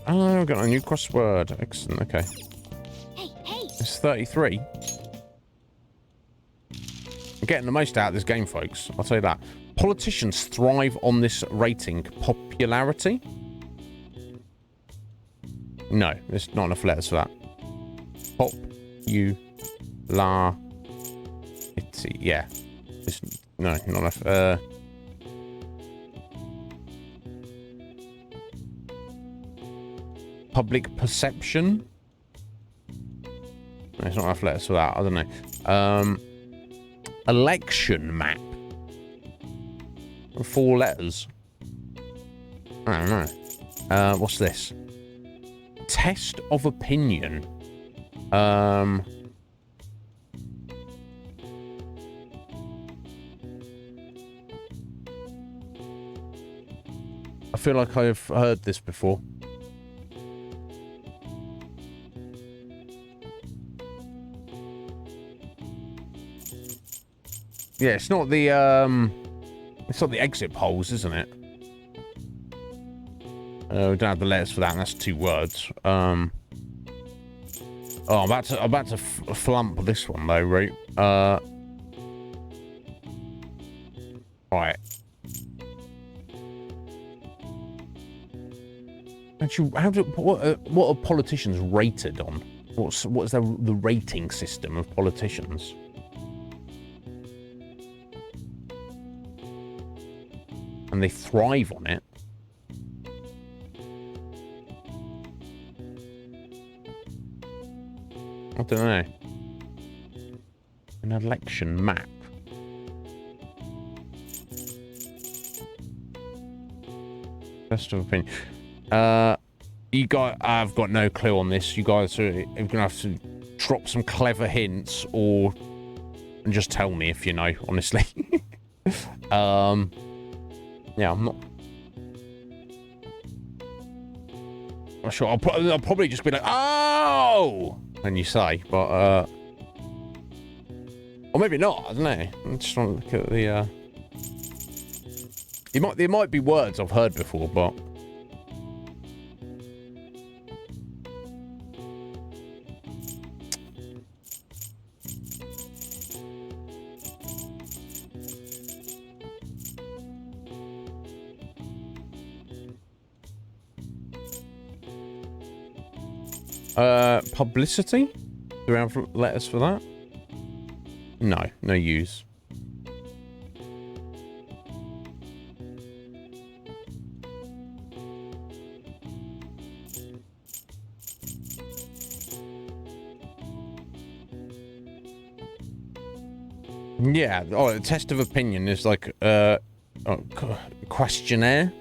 Oh, I've got a new crossword. Excellent. Okay. Hey, hey! It's 33. I'm getting the most out of this game, folks. I'll tell you that. Politicians thrive on this rating. Popularity? No, there's not enough letters for that. Popularity. Yeah. No, not enough. Public perception? There's not enough letters for that. I don't know. Election map. 4 letters. I don't know. What's this? Test of opinion. I feel like I've heard this before. Yeah, it's not the exit polls, isn't it? We don't have the letters for that, and that's 2 words. Oh, I'm about to flump this one though, right? Right. Actually, what are politicians rated on? What is the rating system of politicians? And they thrive on it. I don't know. An election map. Best of opinion. You guys, I've got no clue on this. You guys are gonna have to drop some clever hints, or and just tell me if you know. Honestly. Yeah, I'm not sure. I'll probably just be like, oh, when you say, but or maybe not. I don't know. I'm just trying to look at the. There might be words I've heard before, but. Publicity? Do we have letters for that? No, no use. Yeah, oh, test of opinion is like questionnaire.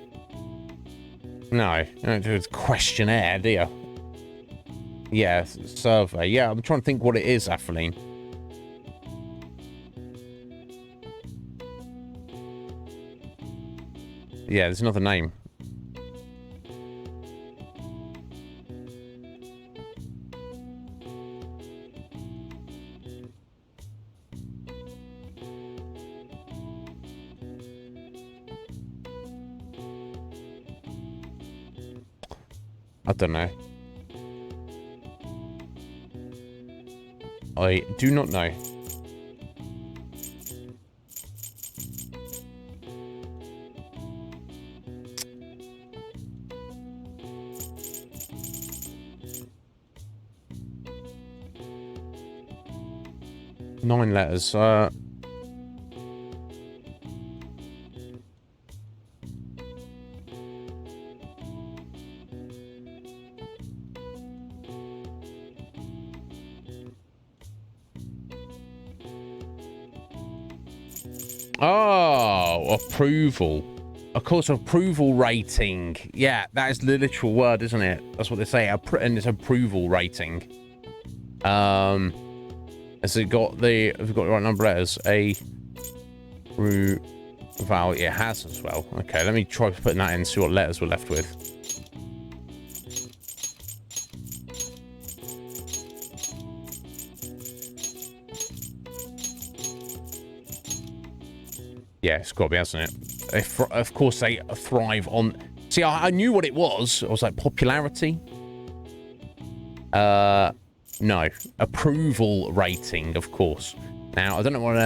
No, don't do a questionnaire, do you? Yeah, survey. Yeah, I'm trying to think what it is, Athelene. Yeah, there's another name. I don't know. I do not know. Nine letters. Oh, approval. Of course, approval rating. Yeah, that is the literal word, isn't it? That's what they say. And it's approval rating. Has it got the? Have we got the right number of letters? Approval. It has as well. Okay, let me try putting that in and see what letters we're left with. Yeah, it's got to be, hasn't it? Of course, they thrive on... See, I knew what it was. I was like, popularity? No. Approval rating, of course. Now, I don't know what...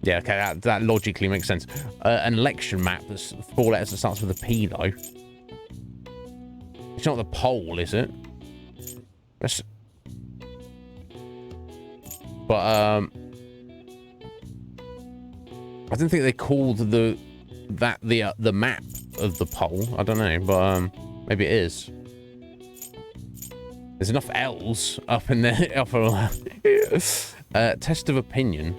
Yeah, okay, that logically makes sense. An election map that's 4 letters that starts with a P, though. It's not the poll, is it? But, I didn't think they called the map of the poll. I don't know, but, maybe it is. There's enough L's up in there. Test of opinion.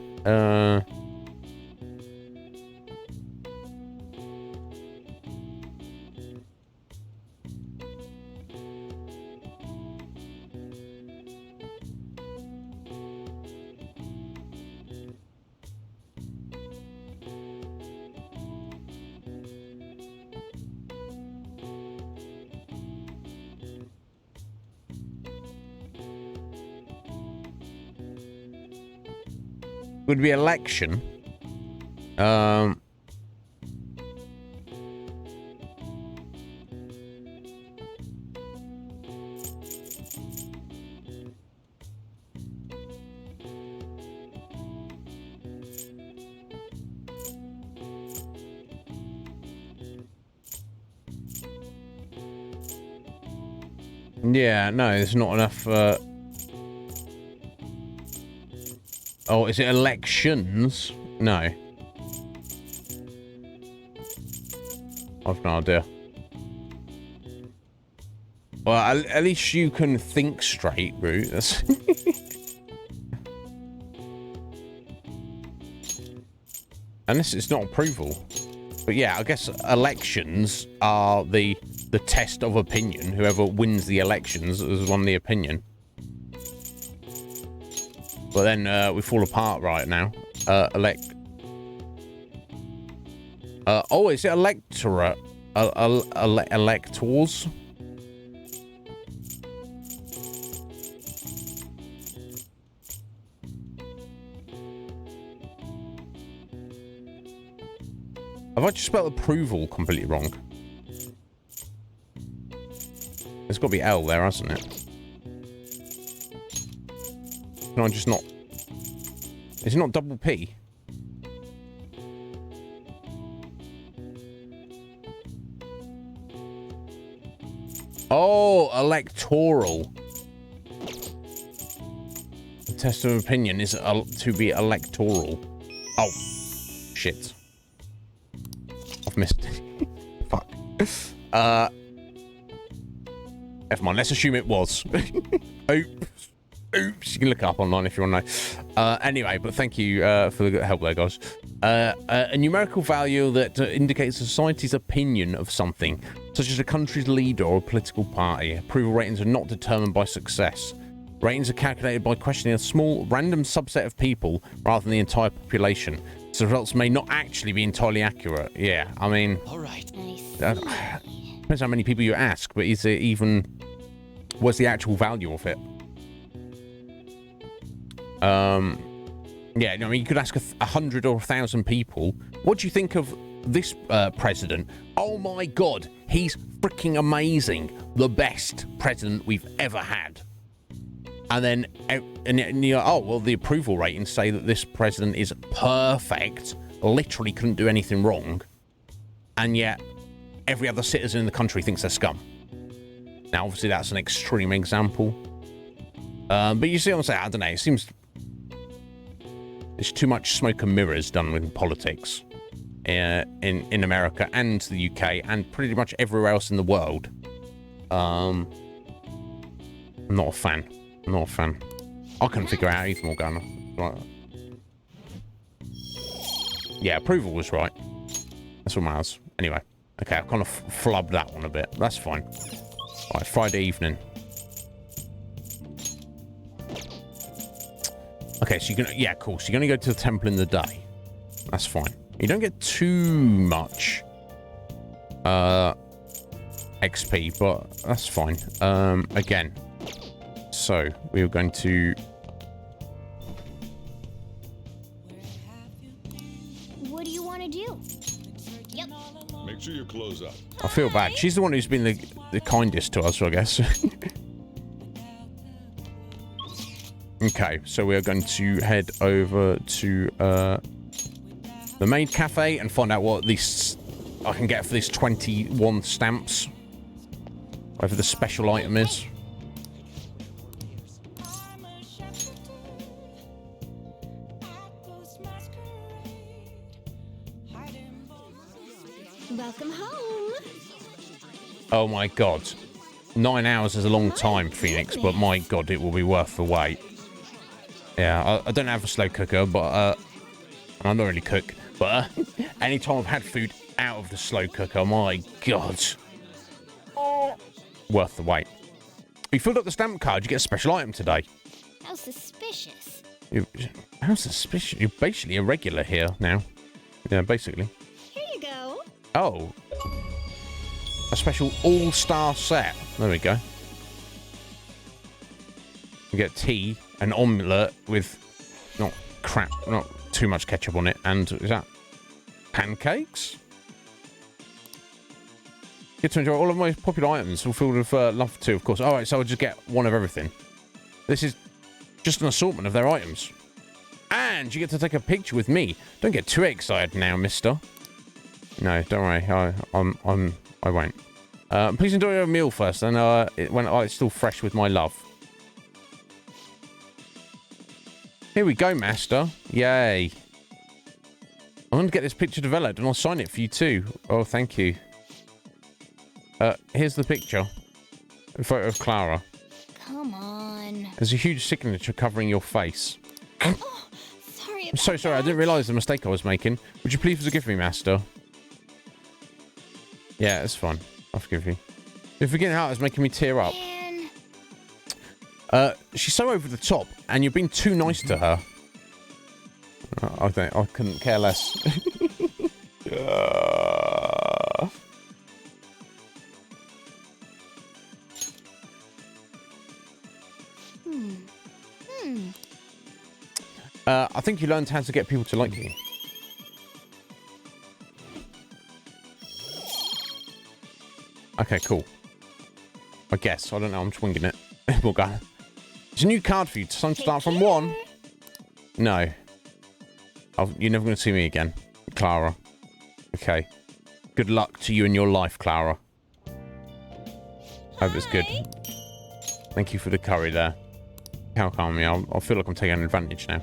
Would be election. Yeah, no, there's not enough. Oh, is it elections? No. I've no idea. Well, at least you can think straight, Root. That's Unless it's not approval. But yeah, I guess elections are the test of opinion. Whoever wins the elections has won the opinion. But then we fall apart right now. Oh, is it electorate? Electors? Have I just spelled approval completely wrong? There's got to be L there, hasn't it? Can I just not... Is it not double P? Oh, electoral. The test of opinion is to be electoral. Oh, shit. I've missed it. Fuck. Never mind, let's assume it was. Oops. Oops, you can look it up online if you want to know. Anyway, but thank you for the help there, guys. A numerical value that indicates a society's opinion of something, such as a country's leader or a political party. Approval ratings are not determined by success. Ratings are calculated by questioning a small, random subset of people rather than the entire population. So results may not actually be entirely accurate. Yeah, I mean... All right. Depends how many people you ask, but is it even... What's the actual value of it? Yeah, I mean, you could ask 100 or 1,000 people, what do you think of this president? Oh my god, he's freaking amazing. The best president we've ever had. And then, and you're, oh, well, the approval ratings say that this president is perfect, literally couldn't do anything wrong, and yet every other citizen in the country thinks they're scum. Now, obviously, that's an extreme example. But you see what I'm saying? I don't know, it seems... There's too much smoke and mirrors done with politics in America and the UK and pretty much everywhere else in the world. I'm not a fan. I'm not a fan. I couldn't figure out either, Morgana. Right. Yeah, approval was right. That's what matters. Anyway. Okay, I've kind of flubbed that one a bit. That's fine. Right, Friday evening. Okay, so you're gonna... Yeah, cool. So you're gonna go to the temple in the day. That's fine. You don't get too much XP, but that's fine. Again. So, we were going to... sure your clothes up. I feel bad. She's the one who's been the kindest to us, I guess. Okay, so we are going to head over to the Maid Cafe and find out what these I can get for these 21 stamps. Whatever the special item is. Welcome home. Oh my god. 9 hours is a long time, Phoenix, but my god, it will be worth the wait. Yeah, I don't have a slow cooker, but I don't really cook, but anytime I've had food out of the slow cooker, my god. Worth the wait. You filled up the stamp card, you get a special item today. How suspicious. How suspicious? You're basically a regular here now. Yeah, basically. Here you go. Oh. A special all-star set. There we go. You get tea, an omelette with not too much ketchup on it, and is that pancakes? Get to enjoy all of my popular items, all filled with love too, of course. Alright, so I'll just get one of everything. This is just an assortment of their items. And you get to take a picture with me. Don't get too excited now, mister. No, don't worry. I won't. Please enjoy your meal first, and when it's still fresh with my love. Here we go, master. Yay. I'm going to get this picture developed, and I'll sign it for you too. Oh, thank you. Here's the picture. A photo of Clara. Come on. There's a huge signature covering your face. Oh, sorry. I'm so sorry. I didn't realise the mistake I was making. Would you please forgive me, master? Yeah, it's fine. I'll forgive you. You're forgetting how it was making me tear up. Man. She's so over the top, and you're being too nice to her. I couldn't care less. I think you learned how to get people to like you. Okay, cool. I guess. I don't know. I'm just winging it. We'll go. It's a new card for you. Time to start from 1. No. You're never going to see me again, Clara. Okay. Good luck to you in your life, Clara. Hope it's good. Thank you for the curry there. How calm me. I feel like I'm taking advantage now.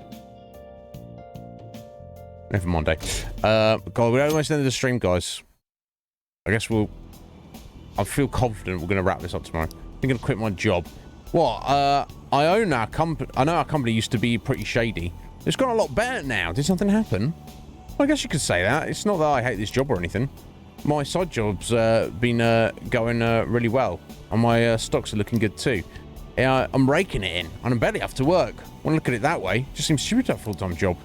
Never mind, God, we're almost ended the stream, guys. I guess I feel confident we're going to wrap this up tomorrow. I'm going to quit my job. What? I own our company. I know our company used to be pretty shady. It's got a lot better now. Did something happen? Well, I guess you could say that. It's not that I hate this job or anything. My side job's been going really well. And my stocks are looking good too. I'm raking it in. And I barely have to work. When I look at it that way, it just seems stupid to have a full-time job.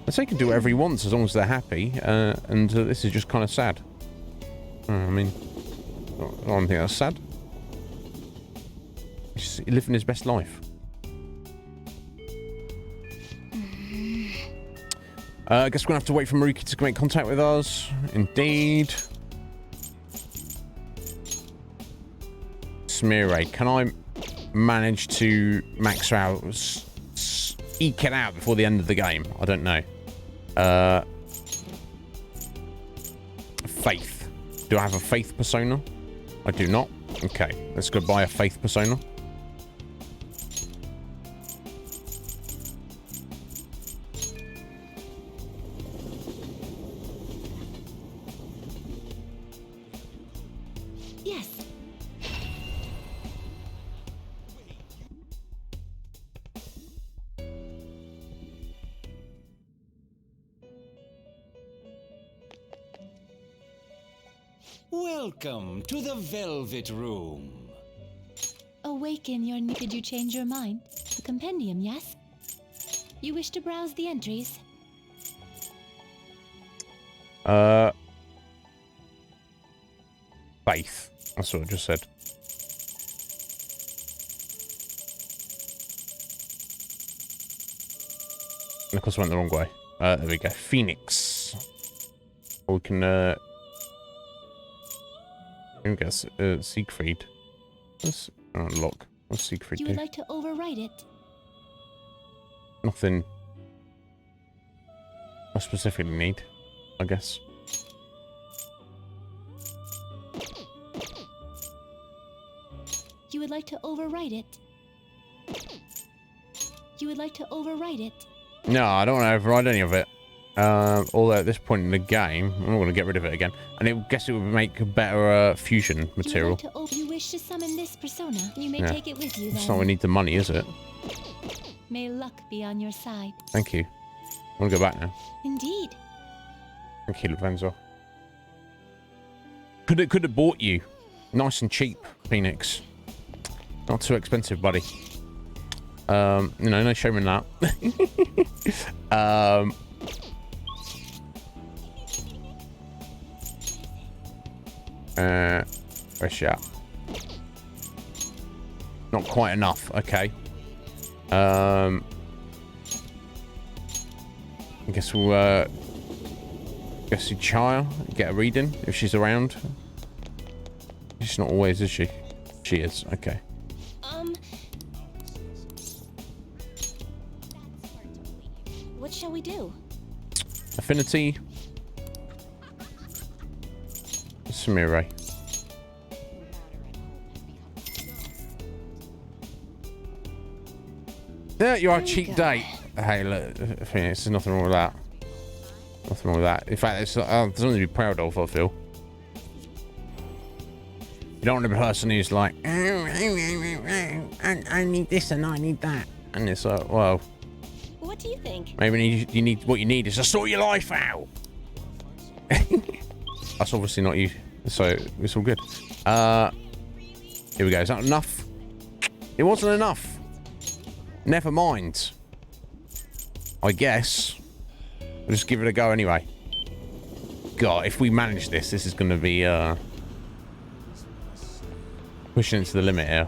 I'd say he can do whatever he wants as long as they're happy. And this is just kind of sad. I mean, I don't think that's sad. He's just living his best life. I guess we're going to have to wait for Maruki to make contact with us. Indeed. Smear, can I manage to max her out, eke it out before the end of the game? I don't know. Faith. Do I have a faith persona? I do not. Okay, let's go buy a faith persona. Yes. Welcome to the Velvet Room. Awaken your... Did you change your mind? The compendium, yes? You wish to browse the entries? Faith. That's what I just said. And of course I went the wrong way. There we go. Phoenix. We can I guess Siegfried. Let's unlock. What's Siegfried You do? would like to overwrite it. Nothing I specifically need, I guess. You would like to overwrite it. You would like to overwrite it. No, I don't want to override any of it. Although at this point in the game, I'm not going to get rid of it again. And I guess it would make a better fusion material. You wish to summon this persona. You may Yeah. take it with you then. That's not we need the money, is it? May luck be on your side. Thank you. I want to go back now. Indeed. Thank you, Lorenzo. Could have bought you. Nice and cheap, Phoenix. Not too expensive, buddy. You know, no shame in that. Where's she at? Not quite enough. Okay. I guess we'll guess you child get a reading if she's around. She's not always, is she? She is. Okay. What shall we do? Affinity. Samire. There you are, cheap date. Hey, look, there's nothing wrong with that. Nothing wrong with that. In fact, it's something to be proud of, I feel. You don't want to be a person who's like, I need this and I need that. And it's like, well, What do you think? maybe you need what you need is to sort your life out. That's obviously not you, so it's all good. Here we go. Is that enough? It wasn't enough. Never mind. I guess we'll just give it a go anyway. God, if we manage this, this is going to be pushing it to the limit here.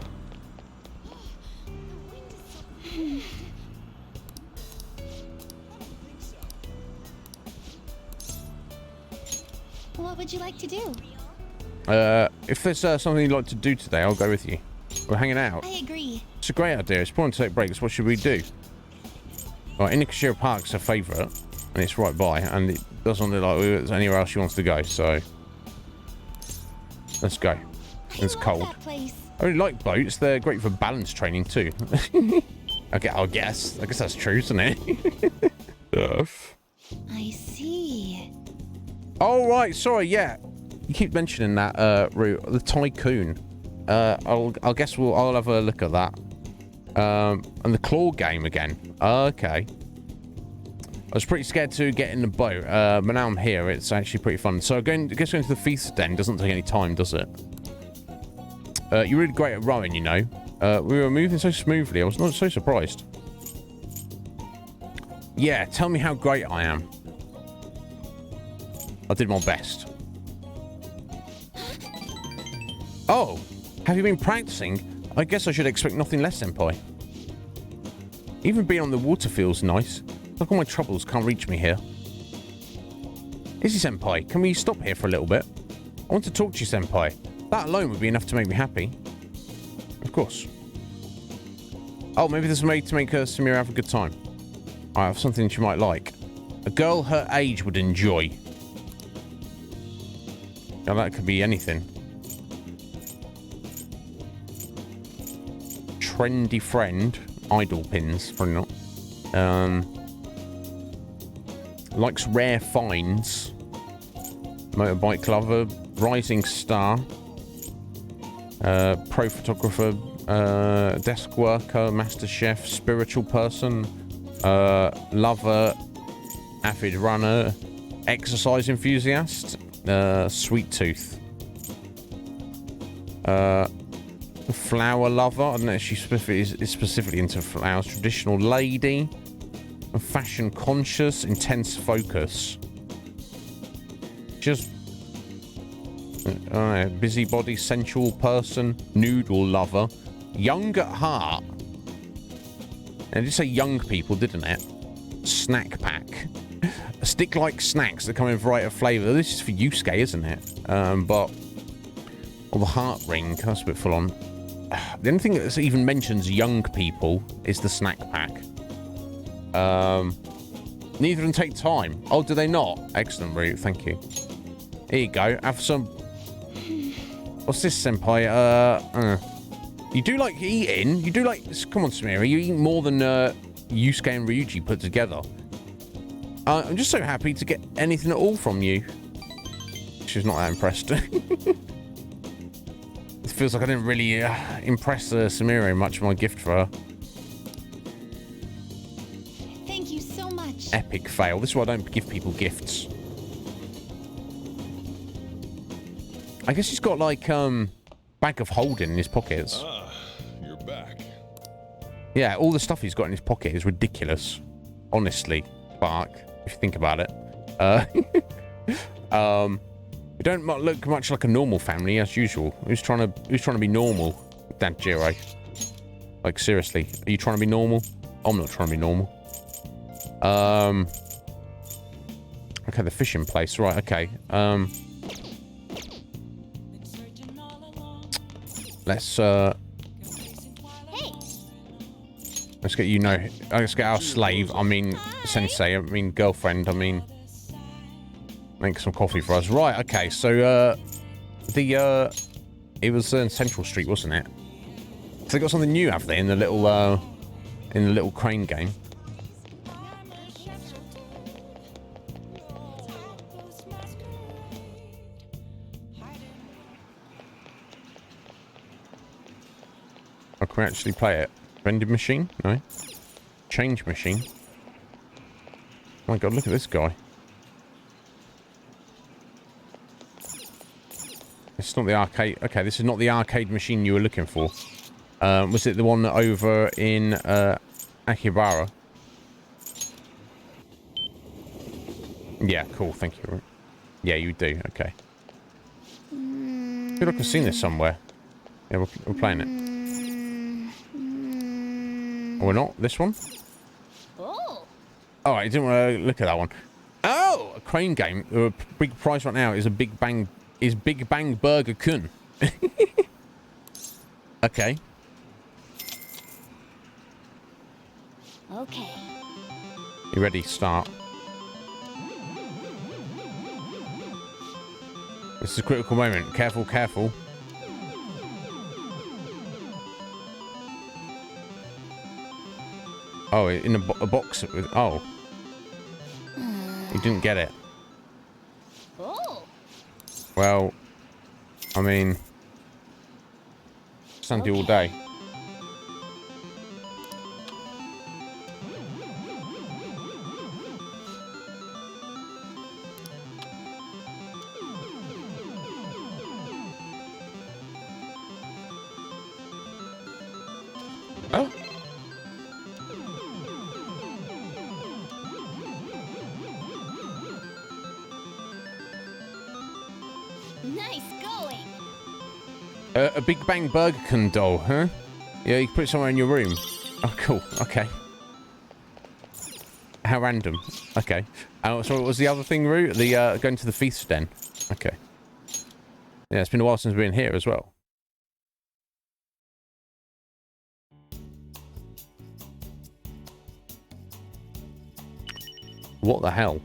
What would you like to do? If there's something you'd like to do today, I'll go with you. We're hanging out. I agree. It's a great idea. It's important to take breaks. What should we do? Right, Innikashira Park's her favourite, and it's right by, and it doesn't look like there's anywhere else she wants to go, so let's go. It's cold. That place. I really like boats. They're great for balance training too. Okay, I guess that's true, isn't it? I see. Oh right, sorry, yeah. You keep mentioning that route, the Tycoon. I'll guess I'll have a look at that. And the claw game again. Okay. I was pretty scared to get in the boat, but now I'm here. It's actually pretty fun. So I guess going to the feast den doesn't take any time, does it? You're really great at rowing, you know. We were moving so smoothly. I was not so surprised. Yeah, tell me how great I am. I did my best. Oh, have you been practicing? I guess I should expect nothing less, Senpai. Even being on the water feels nice. Like all my troubles can't reach me here. Izzy Senpai, can we stop here for a little bit? I want to talk to you, Senpai. That alone would be enough to make me happy. Of course. Oh, maybe this is made to make Samira have a good time. I have something she might like. A girl her age would enjoy. Now that could be anything. Trendy friend. Idol pins, probably not. Likes rare finds. Motorbike lover. Rising star. Pro photographer. Desk worker. Master chef. Spiritual person. Lover. Avid runner. Exercise enthusiast. Sweet tooth. Flower lover. I don't know if she is specifically into flowers. Traditional lady. Fashion conscious. Intense focus. Just I don't know, busybody, sensual person, noodle lover, young at heart. And it did say young people, didn't it? Snack pack. Stick-like snacks that come in a variety of flavour. This is for Yusuke, isn't it? But Or the heart ring. That's a bit full on. The only thing that even mentions young people is the snack pack. Neither of them take time. Oh, do they not? Excellent, Root. Thank you. Here you go. Have some... What's this, Senpai? You do like eating. You do like... Come on, Samira. You eat more than Yusuke and Ryuji put together. I'm just so happy to get anything at all from you. She's not that impressed. It feels like I didn't really impress Samira much with my gift for her. Thank you so much. Epic fail. This is why I don't give people gifts. I guess he's got like bag of holding in his pockets. Ah, you're back. Yeah, all the stuff he's got in his pocket is ridiculous. Honestly, Bark, if you think about it. We don't look much like a normal family as usual. Who's trying to be normal? Dad Jiro. Like seriously, are you trying to be normal? I'm not trying to be normal. Okay, the fishing place, right? Okay. Let's let's get let's get our slave. I mean sensei. I mean girlfriend. I mean. Make some coffee for us. Right, okay, so, it was in Central Street, wasn't it? So they got something new, have they, in the little crane game? I can actually play it. Vending machine? No. Change machine. Oh my god, look at this guy. It's not the arcade. Okay, this is not the arcade machine you were looking for. Was it the one over in Akihabara? Yeah, cool. Thank you. Yeah, you do. Okay. I feel like I've seen this somewhere. Yeah, we're playing it. Oh, we're not? This one? Oh. Oh, I didn't want to look at that one. Oh, a crane game. The big prize right now is a Big Bang Burger Kun. Okay. Okay. You ready? Start. This is a critical moment. Careful, careful. Oh, in a box with... Oh. You didn't get it. Oh. Well, I mean... Sandy all day. Oh. Nice going. A Big Bang Burger Kun doll, huh? Yeah, you can put it somewhere in your room. Oh, cool. Okay. How random. Okay. So what was the other thing, Roo? The going to the feast den. Okay. Yeah, it's been a while since we've been here as well. What the hell?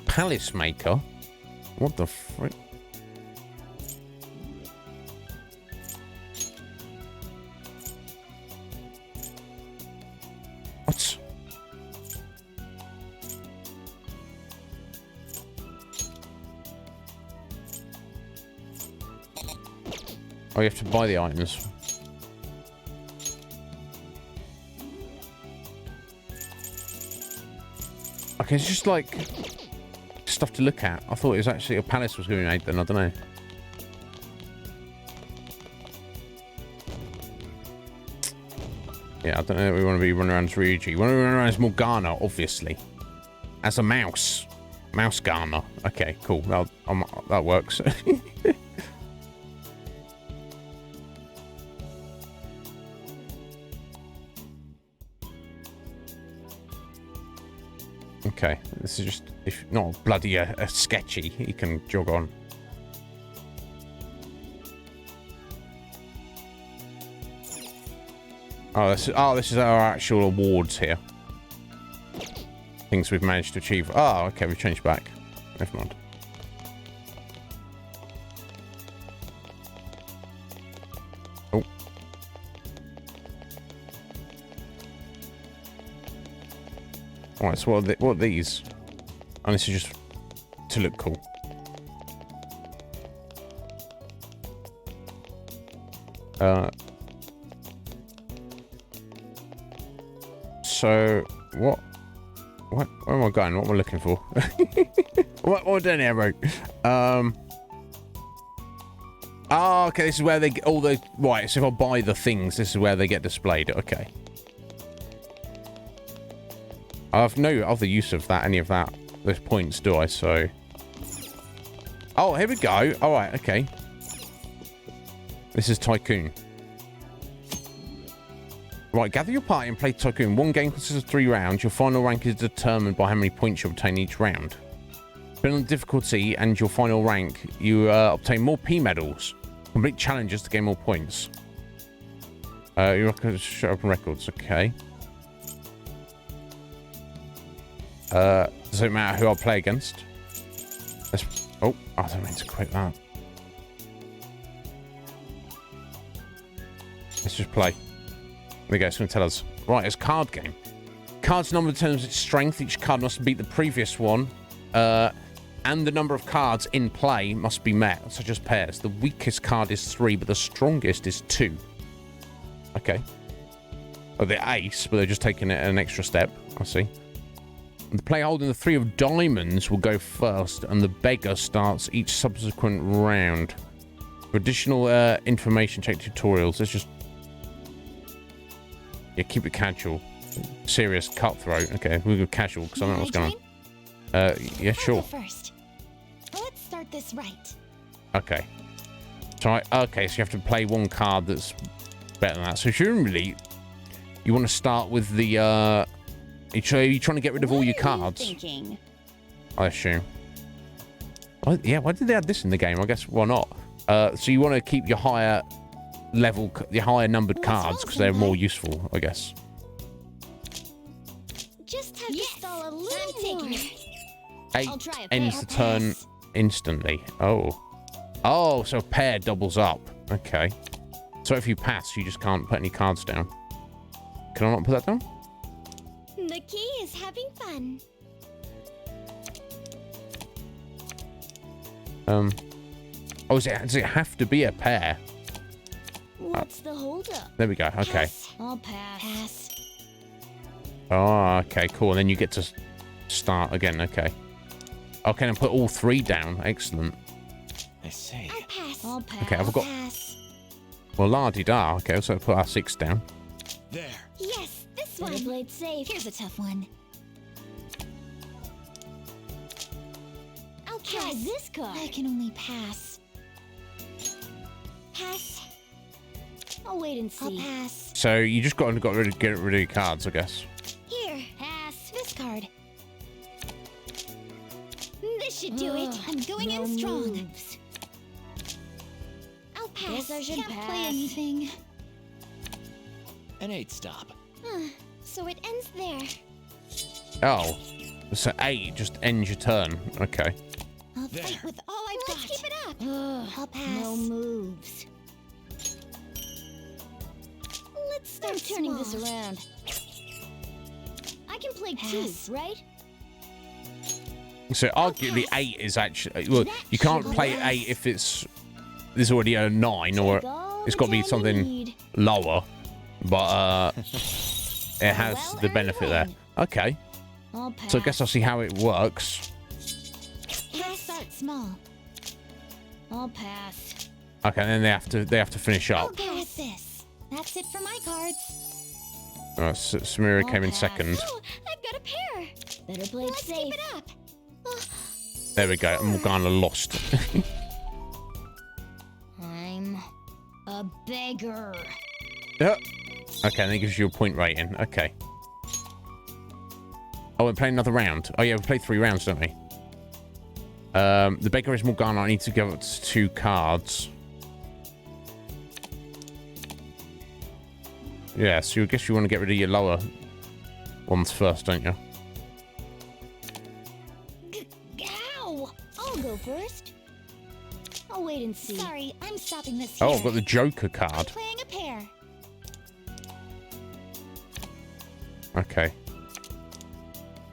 Palace maker? What the frick? What? Oh, you have to buy the items. Okay, it's just like stuff to look at. I thought it was actually a palace was going to be made then, I don't know. Yeah, I don't know that we want to be running around as Ryuji. We want to run around as Morgana, obviously. As a mouse. Mouse Garner. Okay, cool. That works. Okay, this is just, if not bloody a sketchy, he can jog on. This is our actual awards here. Things we've managed to achieve. Oh, okay, we've changed back. Never mind. Oh. Alright, so what are these? And this is just to look cool. So what where am I going? What am I looking for? what am I doing here, bro? Oh, okay, this is where they get all the right, so if I buy the things, this is where they get displayed. Okay. I have no other use of that, any of that, those points, do I? So. Oh, here we go. All right, okay. This is Tycoon. Right, gather your party and play Tycoon. One game consists of 3 rounds. Your final rank is determined by how many points you obtain each round. Depending on the difficulty and your final rank, you obtain more P medals. Complete challenges to gain more points. You show open records. Okay. Does it matter who I play against? Oh, I don't mean to quit that. Let's just play. There we go, it's going to tell us. Right, it's a card game. Cards number determines its strength. Each card must beat the previous one. And the number of cards in play must be met, such as pairs. The weakest card is 3, but the strongest is 2. Okay. Oh, they're ace, but they're just taking it an extra step. I see. The player holding the 3 of diamonds will go first, and the beggar starts each subsequent round. For additional information, check tutorials. Let's just... Yeah, keep it casual. Serious, cutthroat. Okay, we'll go casual, because I don't know what's going on. Yeah, sure. First. Let's start this right. Okay. So, okay, so you have to play one card that's better than that. So, presumably, you want to start with the, are you trying to get rid of all your cards? I assume. Well, yeah, why did they add this in the game? I guess, why not? So you want to keep your higher level, your higher numbered cards, because they're more useful, I guess. Just have to stall a little more. 8 ends the turn instantly. Oh. Oh, so a pair doubles up. Okay. So if you pass, you just can't put any cards down. Can I not put that down? The key is having fun. Oh, does it have to be a pair? What's the holdup? There we go. Okay. I'll pass. Oh, okay, cool. And then you get to start again. Okay. Okay, and put all 3 down. Excellent. I see. I'll pass. Okay, I've got... Well, la-di-da. Okay, also put our 6 down. There. Yes, this one. Played safe. Here's a tough one. I'll try this card. I can only pass. Pass. I'll wait and see. I'll pass. So you just got to get rid of your cards, I guess. Here, pass. This card. This should do it. I'm going in strong. Moves. I'll pass. Guess I should Can't pass. play anything. An 8 stop. So it ends there. Oh. So 8 just ends your turn. Okay. I'll fight with all I've Let's got. keep it up. I'll pass. No moves. Let's start turning this around. I can play Pass. 2, right? So arguably 8 is actually... Well, you can't play 8 if there's already a 9, or it's got to be something lower. But it has the benefit there. Okay. I'll pass. So I guess I'll see how it works. Let's start small. I'll pass. Okay, and then they have to finish I'll up. go with this. That's it for my cards. Alright, so Samira came in second. Oh, I've got a pair. Better play it Let's safe. keep it up. There we go. And Morgana lost. I'm a beggar. Yeah. Okay, and it gives you a point rating. Okay. Oh, we're playing another round. Oh, yeah, we played 3 rounds, don't we? The beggar is Morgana. I need to give it 2 cards. Yeah, so I guess you want to get rid of your lower ones first, don't you? Ow! I'll go first. I'll wait and see. Sorry, I'm stopping this Oh, here. I've got the Joker I'm card. playing a pair. Okay.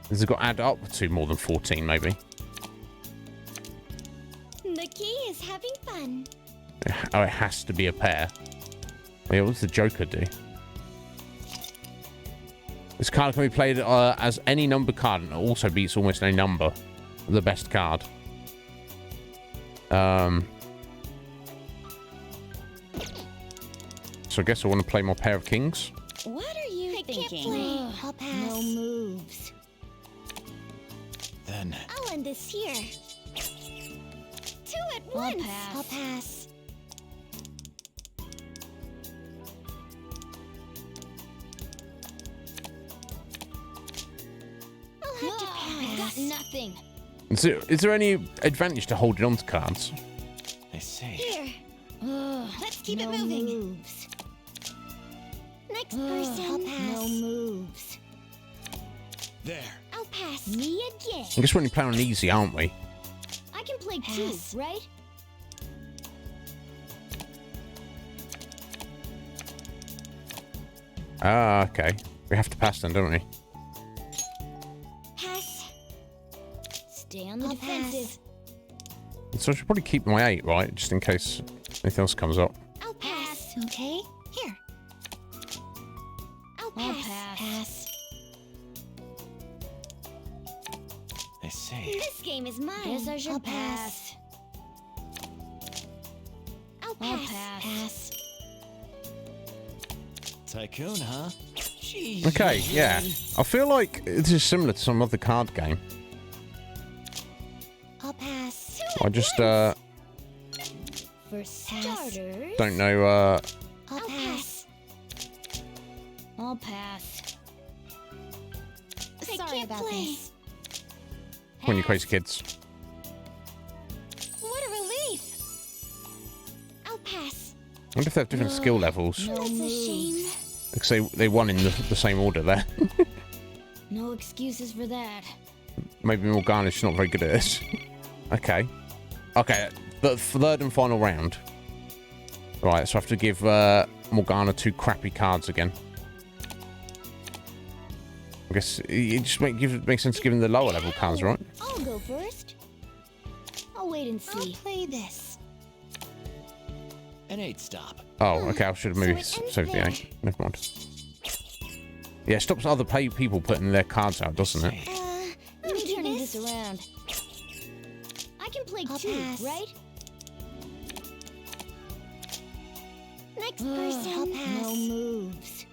Has it got to add up to more than 14, maybe? The key is having fun. Oh, it has to be a pair. Wait, what does the Joker do? This card can be played as any number card and it also beats almost any number. The best card. So I guess I want to play my pair of kings. What are you thinking? Can't play. I'll pass. No moves. Then I'll end this here. 2 at once. I'll pass. I'll have to pass. I've got nothing. Is there any advantage to holding on to cards? I see. Here. Let's keep it moving. Moves. Next person. I'll pass. No moves. There. I'll pass. Me again. I guess we're only playing on easy, aren't we? I can play Pass. 2, right? Ah, okay. We have to pass then, don't we? Pass. Stay on the I'll defensive. So I should probably keep my 8, right? Just in case anything else comes up. I'll pass. Okay. Here. I'll I'll pass. pass. I see. This game is mine. Guess I should I'll pass. I'll pass. Pass. Tycoon, huh? Jeez. Okay, yeah. I feel like this is similar to some other card game. I'll pass. I just For Pass. starters, don't know. I'll I'll pass. I'll pass. Sorry can't about play. this. When you crazy kids. What a relief. I'll pass. I wonder if they have different skill levels. No, that's a shame. Because they won in the same order there. No excuses for that. Maybe Morgana's just not very good at this. Okay. Okay, the third and final round. Right, so I have to give Morgana 2 crappy cards again. I guess it just makes sense giving the lower level cards, right? I'll go first. I'll wait and I'll see. play this. An 8 stop. Oh, okay, I should have maybe So it ends saved the there. 8. Never mind. Yeah, it stops other people putting their cards out, doesn't it? I'm turning this around. I can play I'll 2, pass. right? Next person. I'll pass. No moves.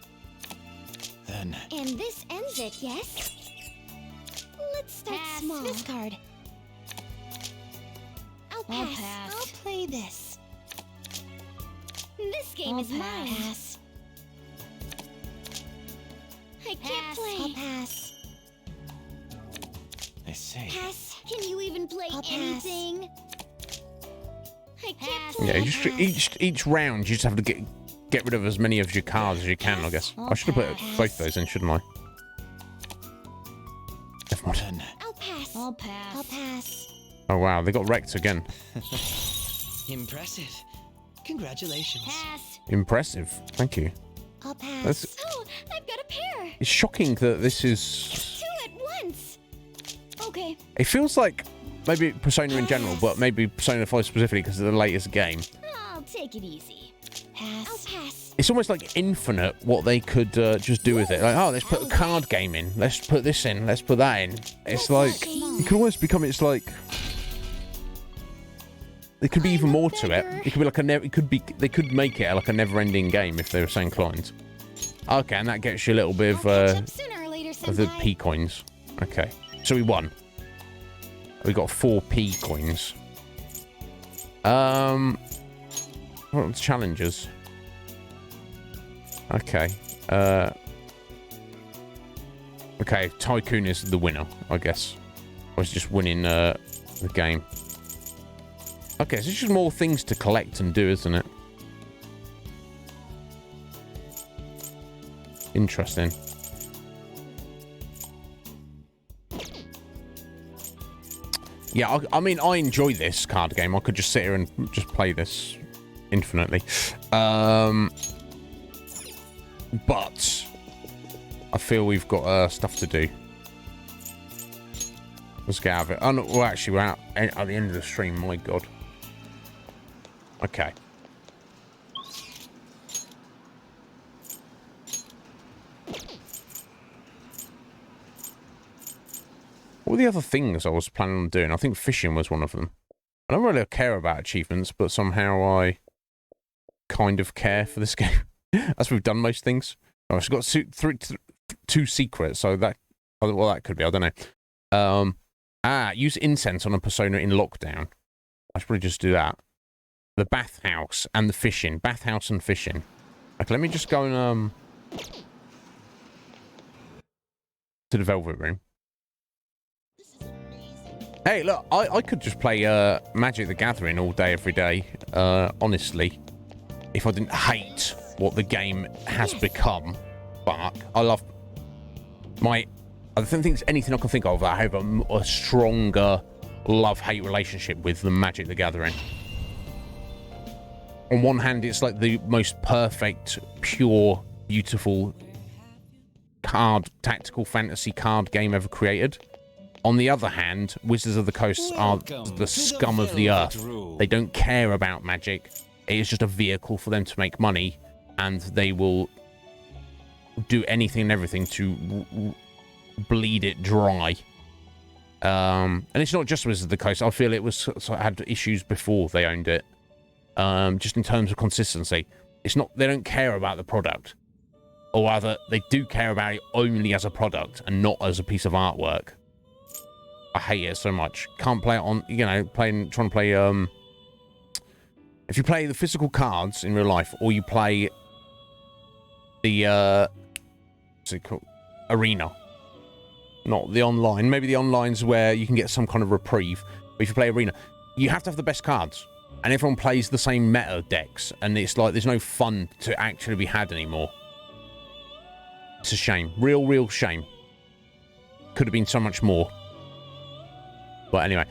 Then And this ends it, yes? Let's start small. Discard. I'll I'll pass. pass. I'll play this. This game is mine. Pass. I can't play. I'll pass. I see. Pass. Can you even play I'll pass. anything? I can't Yeah, play. you just, each round you just have to get rid of as many of your cards as you can, I guess. I should have put both those in, shouldn't I? Never mind. Then I'll pass. I'll pass. I'll pass. Oh wow, they got wrecked again. impressive. Congratulations. Pass. Impressive. Thank you. I'll pass. That's, Oh, I've got a pair. it's shocking that this is... 2 at once. Okay. It feels like maybe Persona in general, but maybe Persona 5 specifically because of the latest game. I'll take it easy. Pass. I'll pass. It's almost like infinite what they could just do with it. Like, oh, let's put a card game in. Let's put this in. Let's put that in. It's like... It could almost become... It's like... There could be even more to it. It could be like a never. It could be. They could make it like a never-ending game if they were so inclined. Okay, and that gets you a little bit I'll catch up sooner or later, of the Senpai. P coins. Okay, so we won. We got 4 P coins. What are the challenges? Okay. Okay, Tycoon is the winner, I guess. I was just winning the game. Okay, so it's just more things to collect and do, isn't it? Interesting. Yeah, I mean, I enjoy this card game. I could just sit here and just play this infinitely. But I feel we've got stuff to do. Let's get out of it. Oh, no, well, actually, we're out at the end of the stream. My God. Okay. What were the other things I was planning on doing? I think fishing was one of them. I don't really care about achievements, but somehow I kind of care for this game. As we've done most things. Oh, it's got two secrets, so that... Well, that could be. I don't know. Use incense on a persona in lockdown. I should probably just do that. The bathhouse and the fishing. Bathhouse and fishing. Okay, let me just go and, to the Velvet Room. Hey, look, I could just play, Magic the Gathering all day, every day, honestly. If I didn't hate what the game has become. But I love my... I don't think there's anything I can think of that I have a stronger love-hate relationship with than Magic the Gathering. On one hand, it's like the most perfect, pure, beautiful tactical fantasy card game ever created. On the other hand, Wizards of the Coast are the scum of the earth. They don't care about Magic. It is just a vehicle for them to make money, and they will do anything and everything to bleed it dry. And it's not just Wizards of the Coast. I feel it was had issues before they owned it. Just in terms of consistency. It's not, they don't care about the product. Or rather, they do care about it only as a product and not as a piece of artwork. I hate it so much. Can't play it on, you know, trying to play, if you play the physical cards in real life, or you play the, what's it called? Arena. Not the online. Maybe the online's where you can get some kind of reprieve. But if you play Arena, you have to have the best cards. And everyone plays the same meta decks. And it's like, there's no fun to actually be had anymore. It's a shame. Real shame. Could have been so much more. But anyway.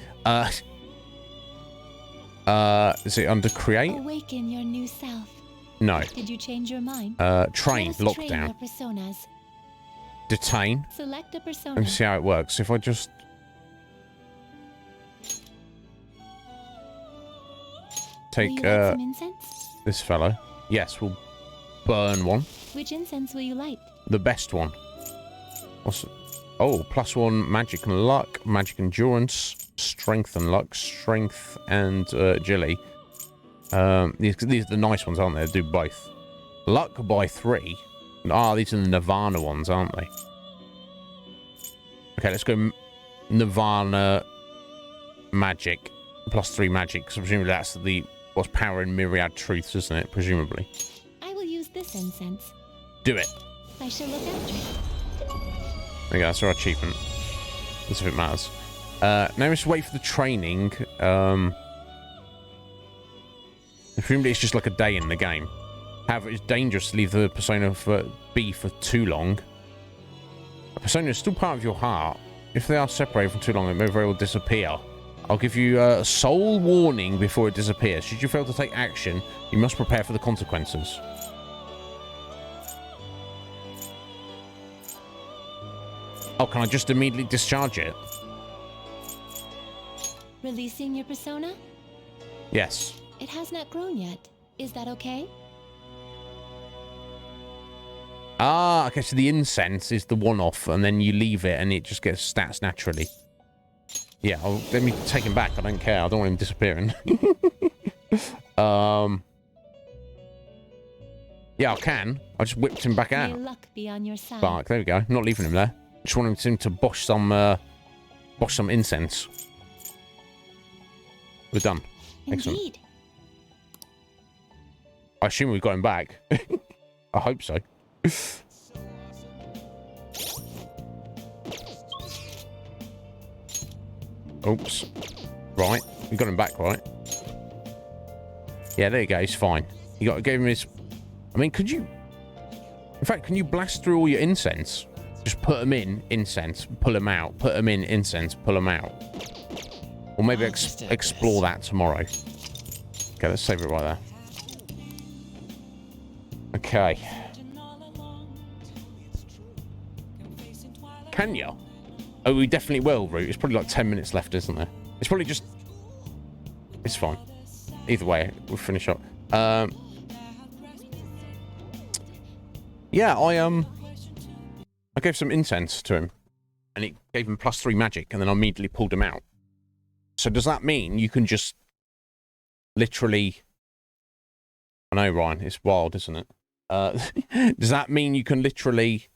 Is it under create? Awaken your new self. No. Did you change your mind? Train. Let us Lockdown. train your personas. Detain. Select a persona. Let me see how it works. If I just... take some incense? this fellow. Yes, we'll burn one. Which incense will you light? The best one. What's... Oh, +1 magic and luck, magic endurance, strength and luck, strength and agility. These are the nice ones, aren't they? They do both. Luck by 3. Ah, these are the Nirvana ones, aren't they? Okay, let's go Nirvana magic. +3 magic, because presumably that's the what's powering Myriad Truths, isn't it? Presumably. I will use this incense. Do it. I shall look after it. There you go, that's our achievement. That's if it matters. Now let's wait for the training. Presumably it's just like a day in the game. However, it's dangerous to leave the persona be for too long. A persona is still part of your heart. If they are separated for too long, it may very well disappear. I'll give you a soul warning before it disappears. Should you fail to take action, you must prepare for the consequences. Oh, can I just immediately discharge it? Releasing your persona? Yes. It has not grown yet. Is that okay? Ah, okay, so the incense is the one-off, and then you leave it, and it just gets stats naturally. Yeah, let me take him back. I don't care. I don't want him disappearing. Yeah, I can. I just whipped him back out. May luck be on your side. Bark, there we go. Not leaving him there. Just wanting him to bosh some incense. We're done. Excellent. Indeed. I assume we've got him back. I hope so. Oops. Right. We got him back, right? Yeah, there you go. He's fine. You got to give him his... I mean, could you... In fact, can you blast through all your incense? Just put them in incense, pull them out. Put them in incense, pull them out. Or maybe explore that tomorrow. Okay, let's save it right there. Okay. Can you? Oh, we definitely will, Root. It's probably like 10 minutes left, isn't there? It's probably just... It's fine. Either way, we'll finish up. Yeah, I gave some incense to him. And it gave him +3 magic, and then I immediately pulled him out. So does that mean you can just... literally... I know, Ryan, it's wild, isn't it? Does that mean you can literally...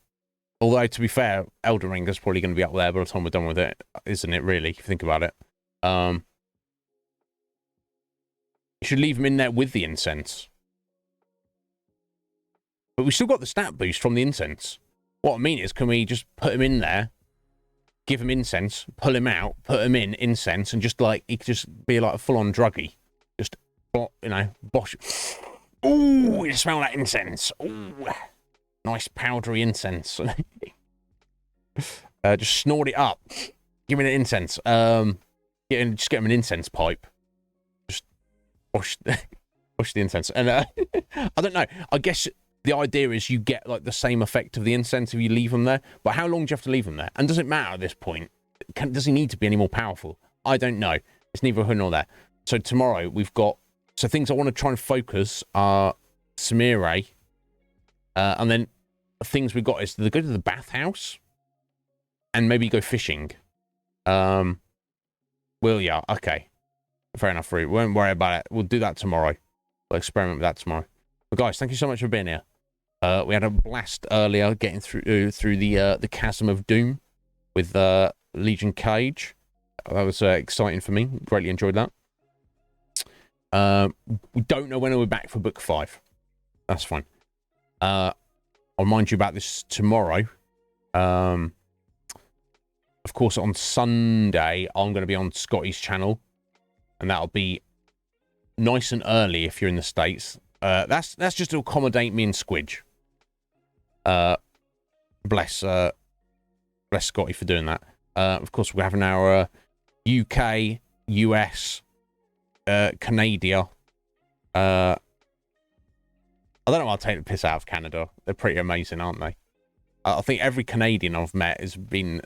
Although, to be fair, Elden Ring is probably going to be up there by the time we're done with it, isn't it, really, if you think about it? You should leave them in there with the incense. But we still got the stat boost from the incense. What I mean is, can we just put him in there, give him incense, pull him out, put him in incense, and just, like, he could just be, like, a full-on druggie. Just, you know, bosh. Ooh, you smell that incense. Ooh. Nice powdery incense. Just snort it up. Give me the incense. Just get him an incense pipe. Just wash the incense. And I don't know. I guess the idea is you get like the same effect of the incense if you leave them there. But how long do you have to leave them there? And does it matter at this point? Does he need to be any more powerful? I don't know. It's neither here nor there. So tomorrow we've got... So things I want to try and focus are Samire. And then things we've got is to go to the bathhouse and maybe go fishing. Will ya? Okay. Fair enough, Root. We won't worry about it. We'll do that tomorrow. We'll experiment with that tomorrow. But guys, thank you so much for being here. We had a blast earlier getting through the chasm of doom with Legion Cage. That was exciting for me. Greatly enjoyed that. We don't know when we'll be back for book 5. That's fine. I'll remind you about this tomorrow. Of course, on Sunday, I'm going to be on Scotty's channel. And that'll be nice and early if you're in the States. That's just to accommodate me and Squidge. Bless Scotty for doing that. Of course, we're having our UK, US, Canada. I don't know why I'll take the piss out of Canada. They're pretty amazing, aren't they? I think every Canadian I've met has been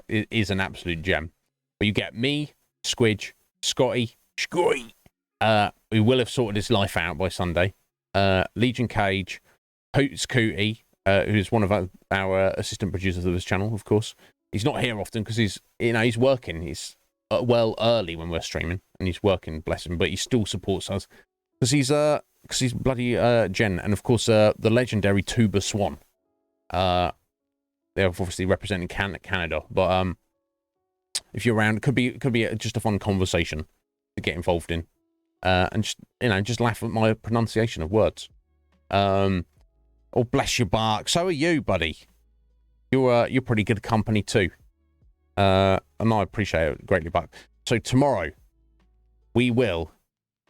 is an absolute gem. But you get me, Squidge, Scotty. We will have sorted his life out by Sunday. Legion Cage, Hoots Cootie, who's one of our assistant producers of this channel, of course. He's not here often because he's working. He's well early when we're streaming, and he's working, bless him. But he still supports us because he's bloody Jen, and of course the legendary Tuba Swan. They're obviously representing Canada, but if you're around, it could be just a fun conversation to get involved in, and just laugh at my pronunciation of words. Oh, bless your bark. So are you, buddy. You're pretty good company too. And I appreciate it greatly, Buck. So tomorrow we will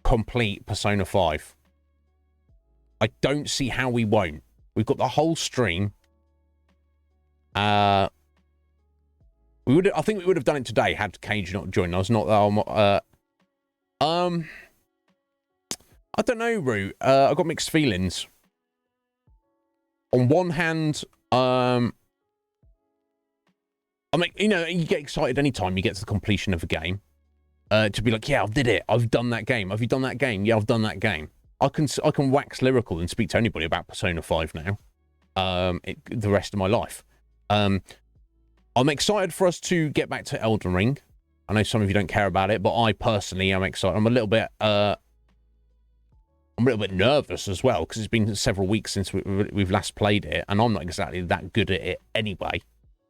complete Persona 5. I don't see how we won't. We've got the whole stream. I think we would have done it today had Cage not joined us. Not that I don't know, Roo. I've got mixed feelings. On one hand, I mean, you get excited anytime you get to the completion of a game. To be like, yeah, I did it. I've done that game. Have you done that game? Yeah, I've done that game. I can wax lyrical and speak to anybody about Persona 5 now. The rest of my life. I'm excited for us to get back to Elden Ring. I know some of you don't care about it, but I personally am excited. I'm a little bit nervous as well because it's been several weeks since we've last played it, and I'm not exactly that good at it anyway.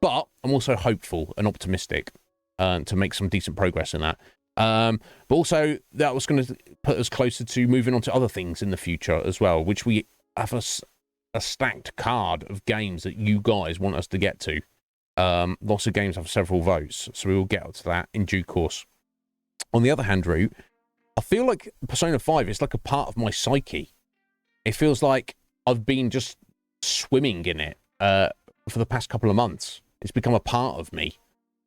But I'm also hopeful and optimistic to make some decent progress in that. But also, that was going to put us closer to moving on to other things in the future as well, which we have a stacked card of games that you guys want us to get to. Lots of games have several votes, so we will get to that in due course. On the other hand, Root, I feel like Persona 5 is like a part of my psyche. It feels like I've been just swimming in it for the past couple of months. It's become a part of me.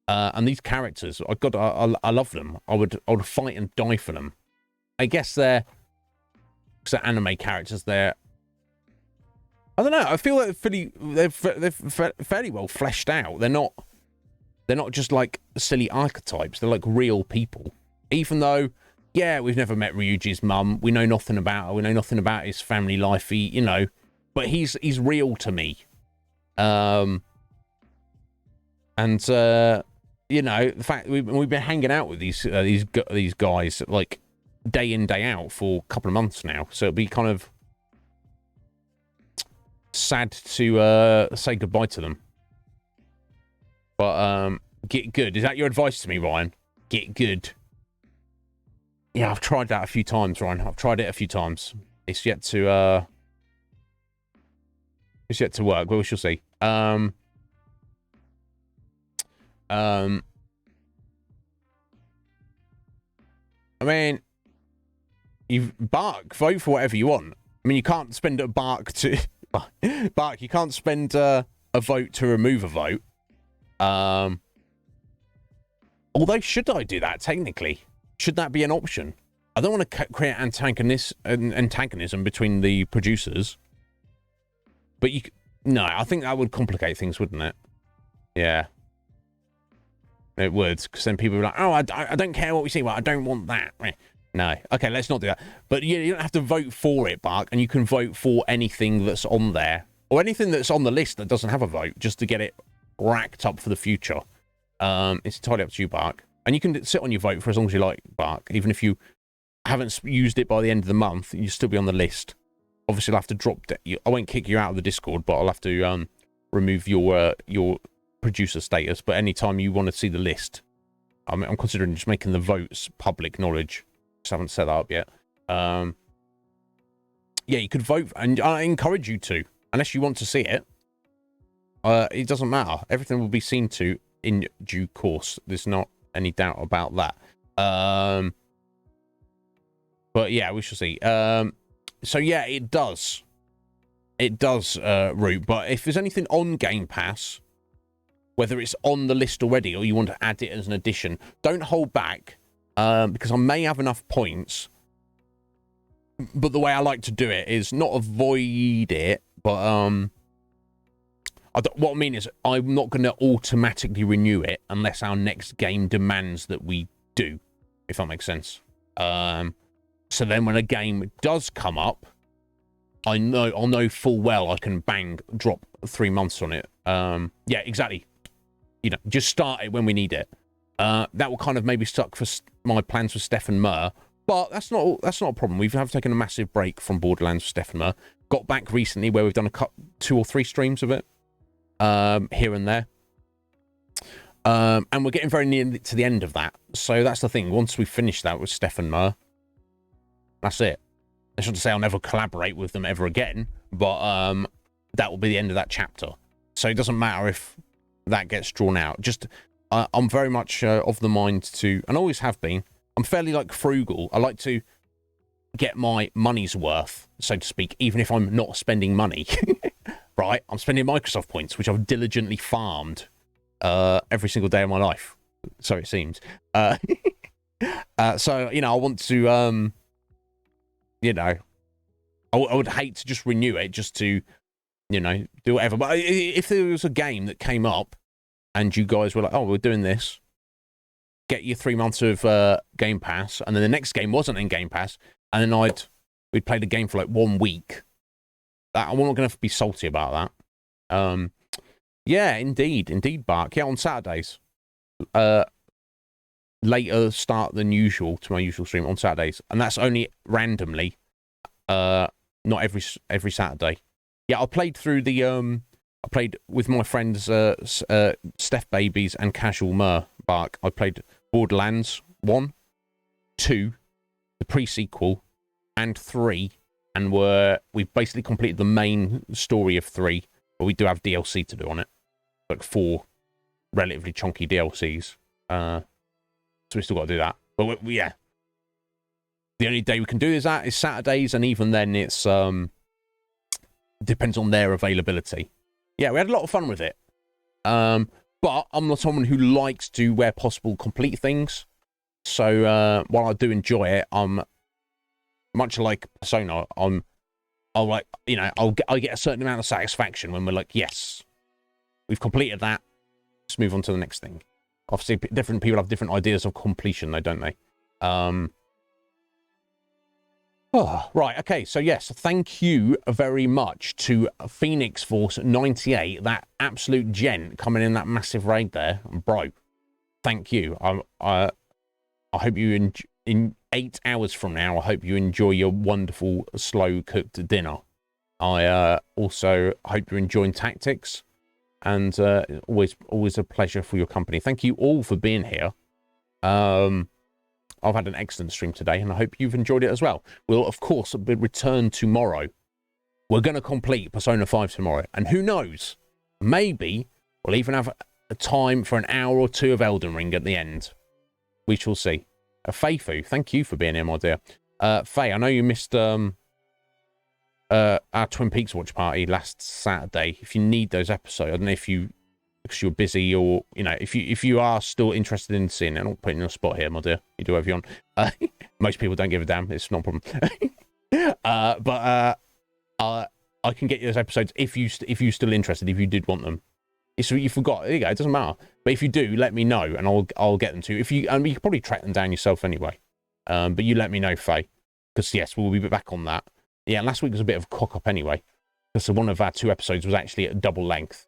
And these characters, I love them. I would fight and die for them. I guess they're anime characters. I don't know. I feel like they're fairly well fleshed out. They're not just like silly archetypes. They're like real people. Even though, yeah, we've never met Ryuji's mum. We know nothing about her. We know nothing about his family life. But he's real to me. The fact we've been hanging out with these guys like day in, day out for a couple of months now, so it'd be kind of sad to say goodbye to them. But get good. Is that your advice to me, Ryan? Get good. Yeah, I've tried that a few times, Ryan. I've tried it a few times. It's yet to work. Well, we shall see. I mean, vote for whatever you want. I mean, you can't spend a Bark, you can't spend a vote to remove a vote. Although, should I do that, technically? Should that be an option? I don't want to create antagonism between the producers. But no, I think that would complicate things, wouldn't it? Yeah. It would, because then people are like, oh, I don't care what we see. Well, I don't want that. No. Okay, let's not do that. But yeah, you don't have to vote for it, Bark, and you can vote for anything that's on there, or anything that's on the list that doesn't have a vote, just to get it racked up for the future. It's entirely up to you, Bark. And you can sit on your vote for as long as you like, Bark. Even if you haven't used it by the end of the month, you'll still be on the list. Obviously, I'll have to drop... I won't kick you out of the Discord, but I'll have to remove your producer status. But anytime you want to see the list, I'm considering just making the votes public knowledge. Just haven't set that up yet. Yeah, you could vote, and I encourage you to, unless you want to see it. It doesn't matter. Everything will be seen to in due course. There's not any doubt about that. But yeah, we shall see. So yeah, it does. It does, Root. But if there's anything on Game Pass, whether it's on the list already or you want to add it as an addition, don't hold back, because I may have enough points. But the way I like to do it is not avoid it, but what I mean is I'm not going to automatically renew it unless our next game demands that we do, if that makes sense. So then when a game does come up, I'll know full well I can drop 3 months on it. Yeah, exactly. Just start it when we need it. That will kind of maybe stuck for my plans for Stefan Murr, but that's not a problem. We have taken a massive break from Borderlands for Stefan Murr. Got back recently where we've done 2 or 3 streams of it, here and there. And we're getting very near to the end of that. So that's the thing. Once we finish that with Stefan Murr, that's it. That's not to say I'll never collaborate with them ever again, but that will be the end of that chapter. So it doesn't matter if that gets drawn out. Just I'm very much of the mind to, and always have been, I'm fairly frugal. I like to get my money's worth, so to speak, even if I'm not spending money. Right? I'm spending Microsoft points, which I've diligently farmed every single day of my life. So it seems. So, I want to, I would hate to just renew it just to, do whatever. But if there was a game that came up and you guys were like, oh, we're doing this, get your 3 months of Game Pass, and then the next game wasn't in Game Pass, and then we'd play the game for 1 week. I'm not going to be salty about that. Yeah, indeed, Bark. Yeah, on Saturdays. Later start than usual to my usual stream on Saturdays, and that's only randomly, not every Saturday. Yeah, I played through I played with my friends Steph Babies and Casual Mur Bark. I played Borderlands 1, 2, the pre-sequel, and 3, and we've basically completed the main story of 3, but we do have DLC to do on it, 4 relatively chunky DLCs. So we still got to do that. But yeah, the only day we can do that is Saturdays, and even then it's depends on their availability. Yeah, we had a lot of fun with it. But I'm not someone who likes to, where possible, complete things. So while I do enjoy it, I'm much like Persona. I'll like, you know, I get a certain amount of satisfaction when we're like, yes, we've completed that. Let's move on to the next thing. Obviously, different people have different ideas of completion, though, don't they? Oh, right, okay, so yes, thank you very much to Phoenix Force 98, that absolute gent coming in that massive raid there. Bro, thank you. I hope you, in 8 hours from now, I hope you enjoy your wonderful, slow-cooked dinner. I also hope you're enjoying Tactics, and always a pleasure for your company. Thank you all for being here. I've had an excellent stream today, and I hope you've enjoyed it as well. We'll, of course, return tomorrow. We're going to complete Persona 5 tomorrow. And who knows? Maybe we'll even have a time for an hour or two of Elden Ring at the end. We shall see. Feifu, thank you for being here, my dear. Faye, I know you missed our Twin Peaks watch party last Saturday. If you need those episodes, I don't know if you... because you're busy, or, you know, if you are still interested in seeing it, I'm not putting you on the spot here, my dear. You do whatever you want. Most people don't give a damn. It's not a problem. I can get you those episodes if you're still interested, if you did want them. If you forgot, there you go. It doesn't matter. But if you do, let me know, and I'll get them to you. If you, you can probably track them down yourself anyway. But you let me know, Faye, because yes, we'll be back on that. Yeah, last week was a bit of a cock up anyway, because one of our 2 episodes was actually at double length.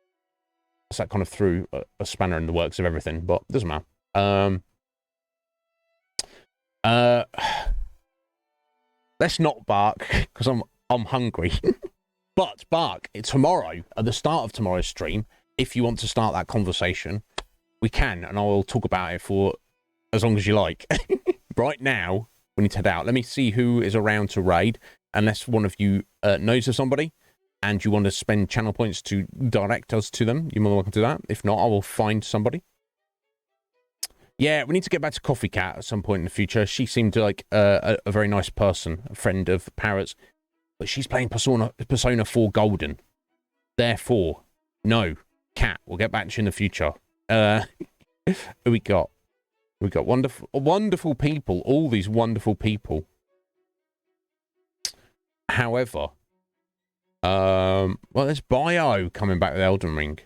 So that kind of threw a spanner in the works of everything, but it doesn't matter. Let's not bark, because I'm hungry. But bark tomorrow, at the start of tomorrow's stream, if you want to start that conversation, we can, and I'll talk about it for as long as you like. Right now, we need to head out. Let me see who is around to raid, unless one of you knows of somebody, and you want to spend channel points to direct us to them, you're more than welcome to do that. If not, I will find somebody. Yeah, we need to get back to Coffee Cat at some point in the future. She seemed like a very nice person, a friend of Parrot's. But she's playing Persona 4 Golden. Therefore, no, Cat, we'll get back to you in the future. Who we got? We got wonderful people, all these wonderful people. However... well, there's Bio coming back with Elden Ring.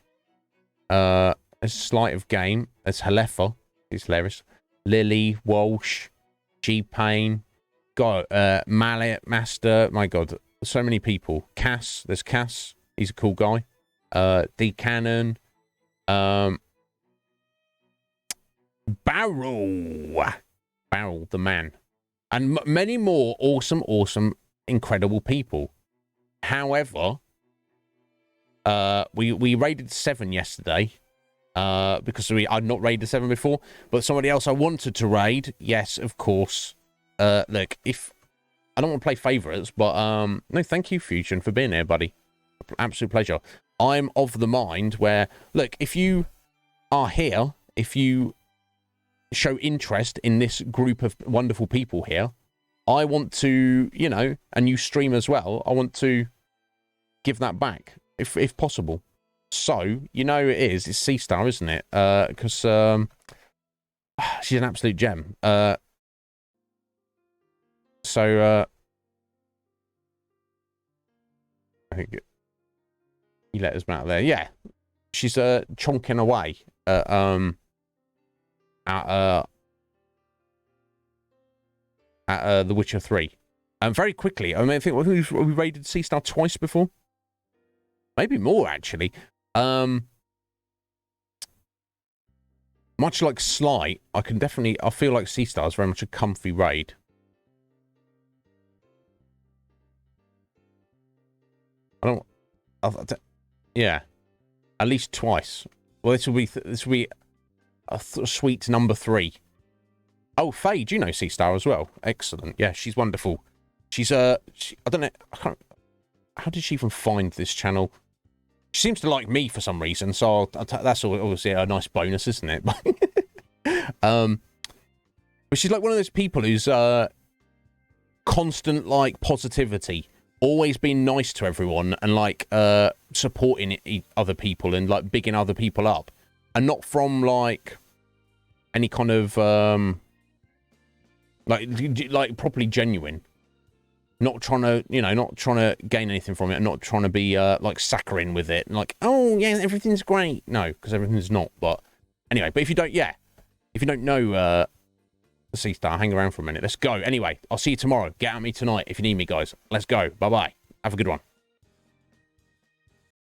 There's Sleight of Game. There's Halefa. He's hilarious. Lily, Walsh, G-Pain. God, Mallet, Master. My God, so many people. Cass. There's Cass. He's a cool guy. D Cannon. Barrel, the man. And many more awesome, incredible people. However, we raided 7 yesterday, because I'd not raided 7 before, but somebody else I wanted to raid, yes, of course. Look, if I don't want to play favorites, but no, thank you, Fusion, for being here, buddy. Absolute pleasure. I'm of the mind where, look, if you are here, if you show interest in this group of wonderful people here, I want to, you know, and you stream as well, I want to give that back, if possible. So, you know it's C-Star, isn't it? Because she's an absolute gem. So, I think you let us out there. Yeah, she's chonking away at The Witcher 3. Very quickly, I mean, I think we raided C-Star twice before. Maybe more, actually. Much like Sly, I feel like C-Star is very much a comfy raid. Yeah. At least twice. Well, this will be a sweet number 3. Oh, Faye, do you know C-Star as well? Excellent. Yeah, she's wonderful. She's I don't know, how did she even find this channel? She seems to like me for some reason, so that's obviously a nice bonus, isn't it? But she's like one of those people who's constant like positivity, always being nice to everyone, and like supporting other people and like bigging other people up, and not from like any kind of like properly genuine. Not trying to, not trying to gain anything from it, and not trying to be like saccharine with it, and like, oh yeah, everything's great. No, because everything's not. But anyway, if you don't know the Sea Star, hang around for a minute. Let's go. Anyway, I'll see you tomorrow. Get at me tonight if you need me, guys. Let's go. Bye bye. Have a good one.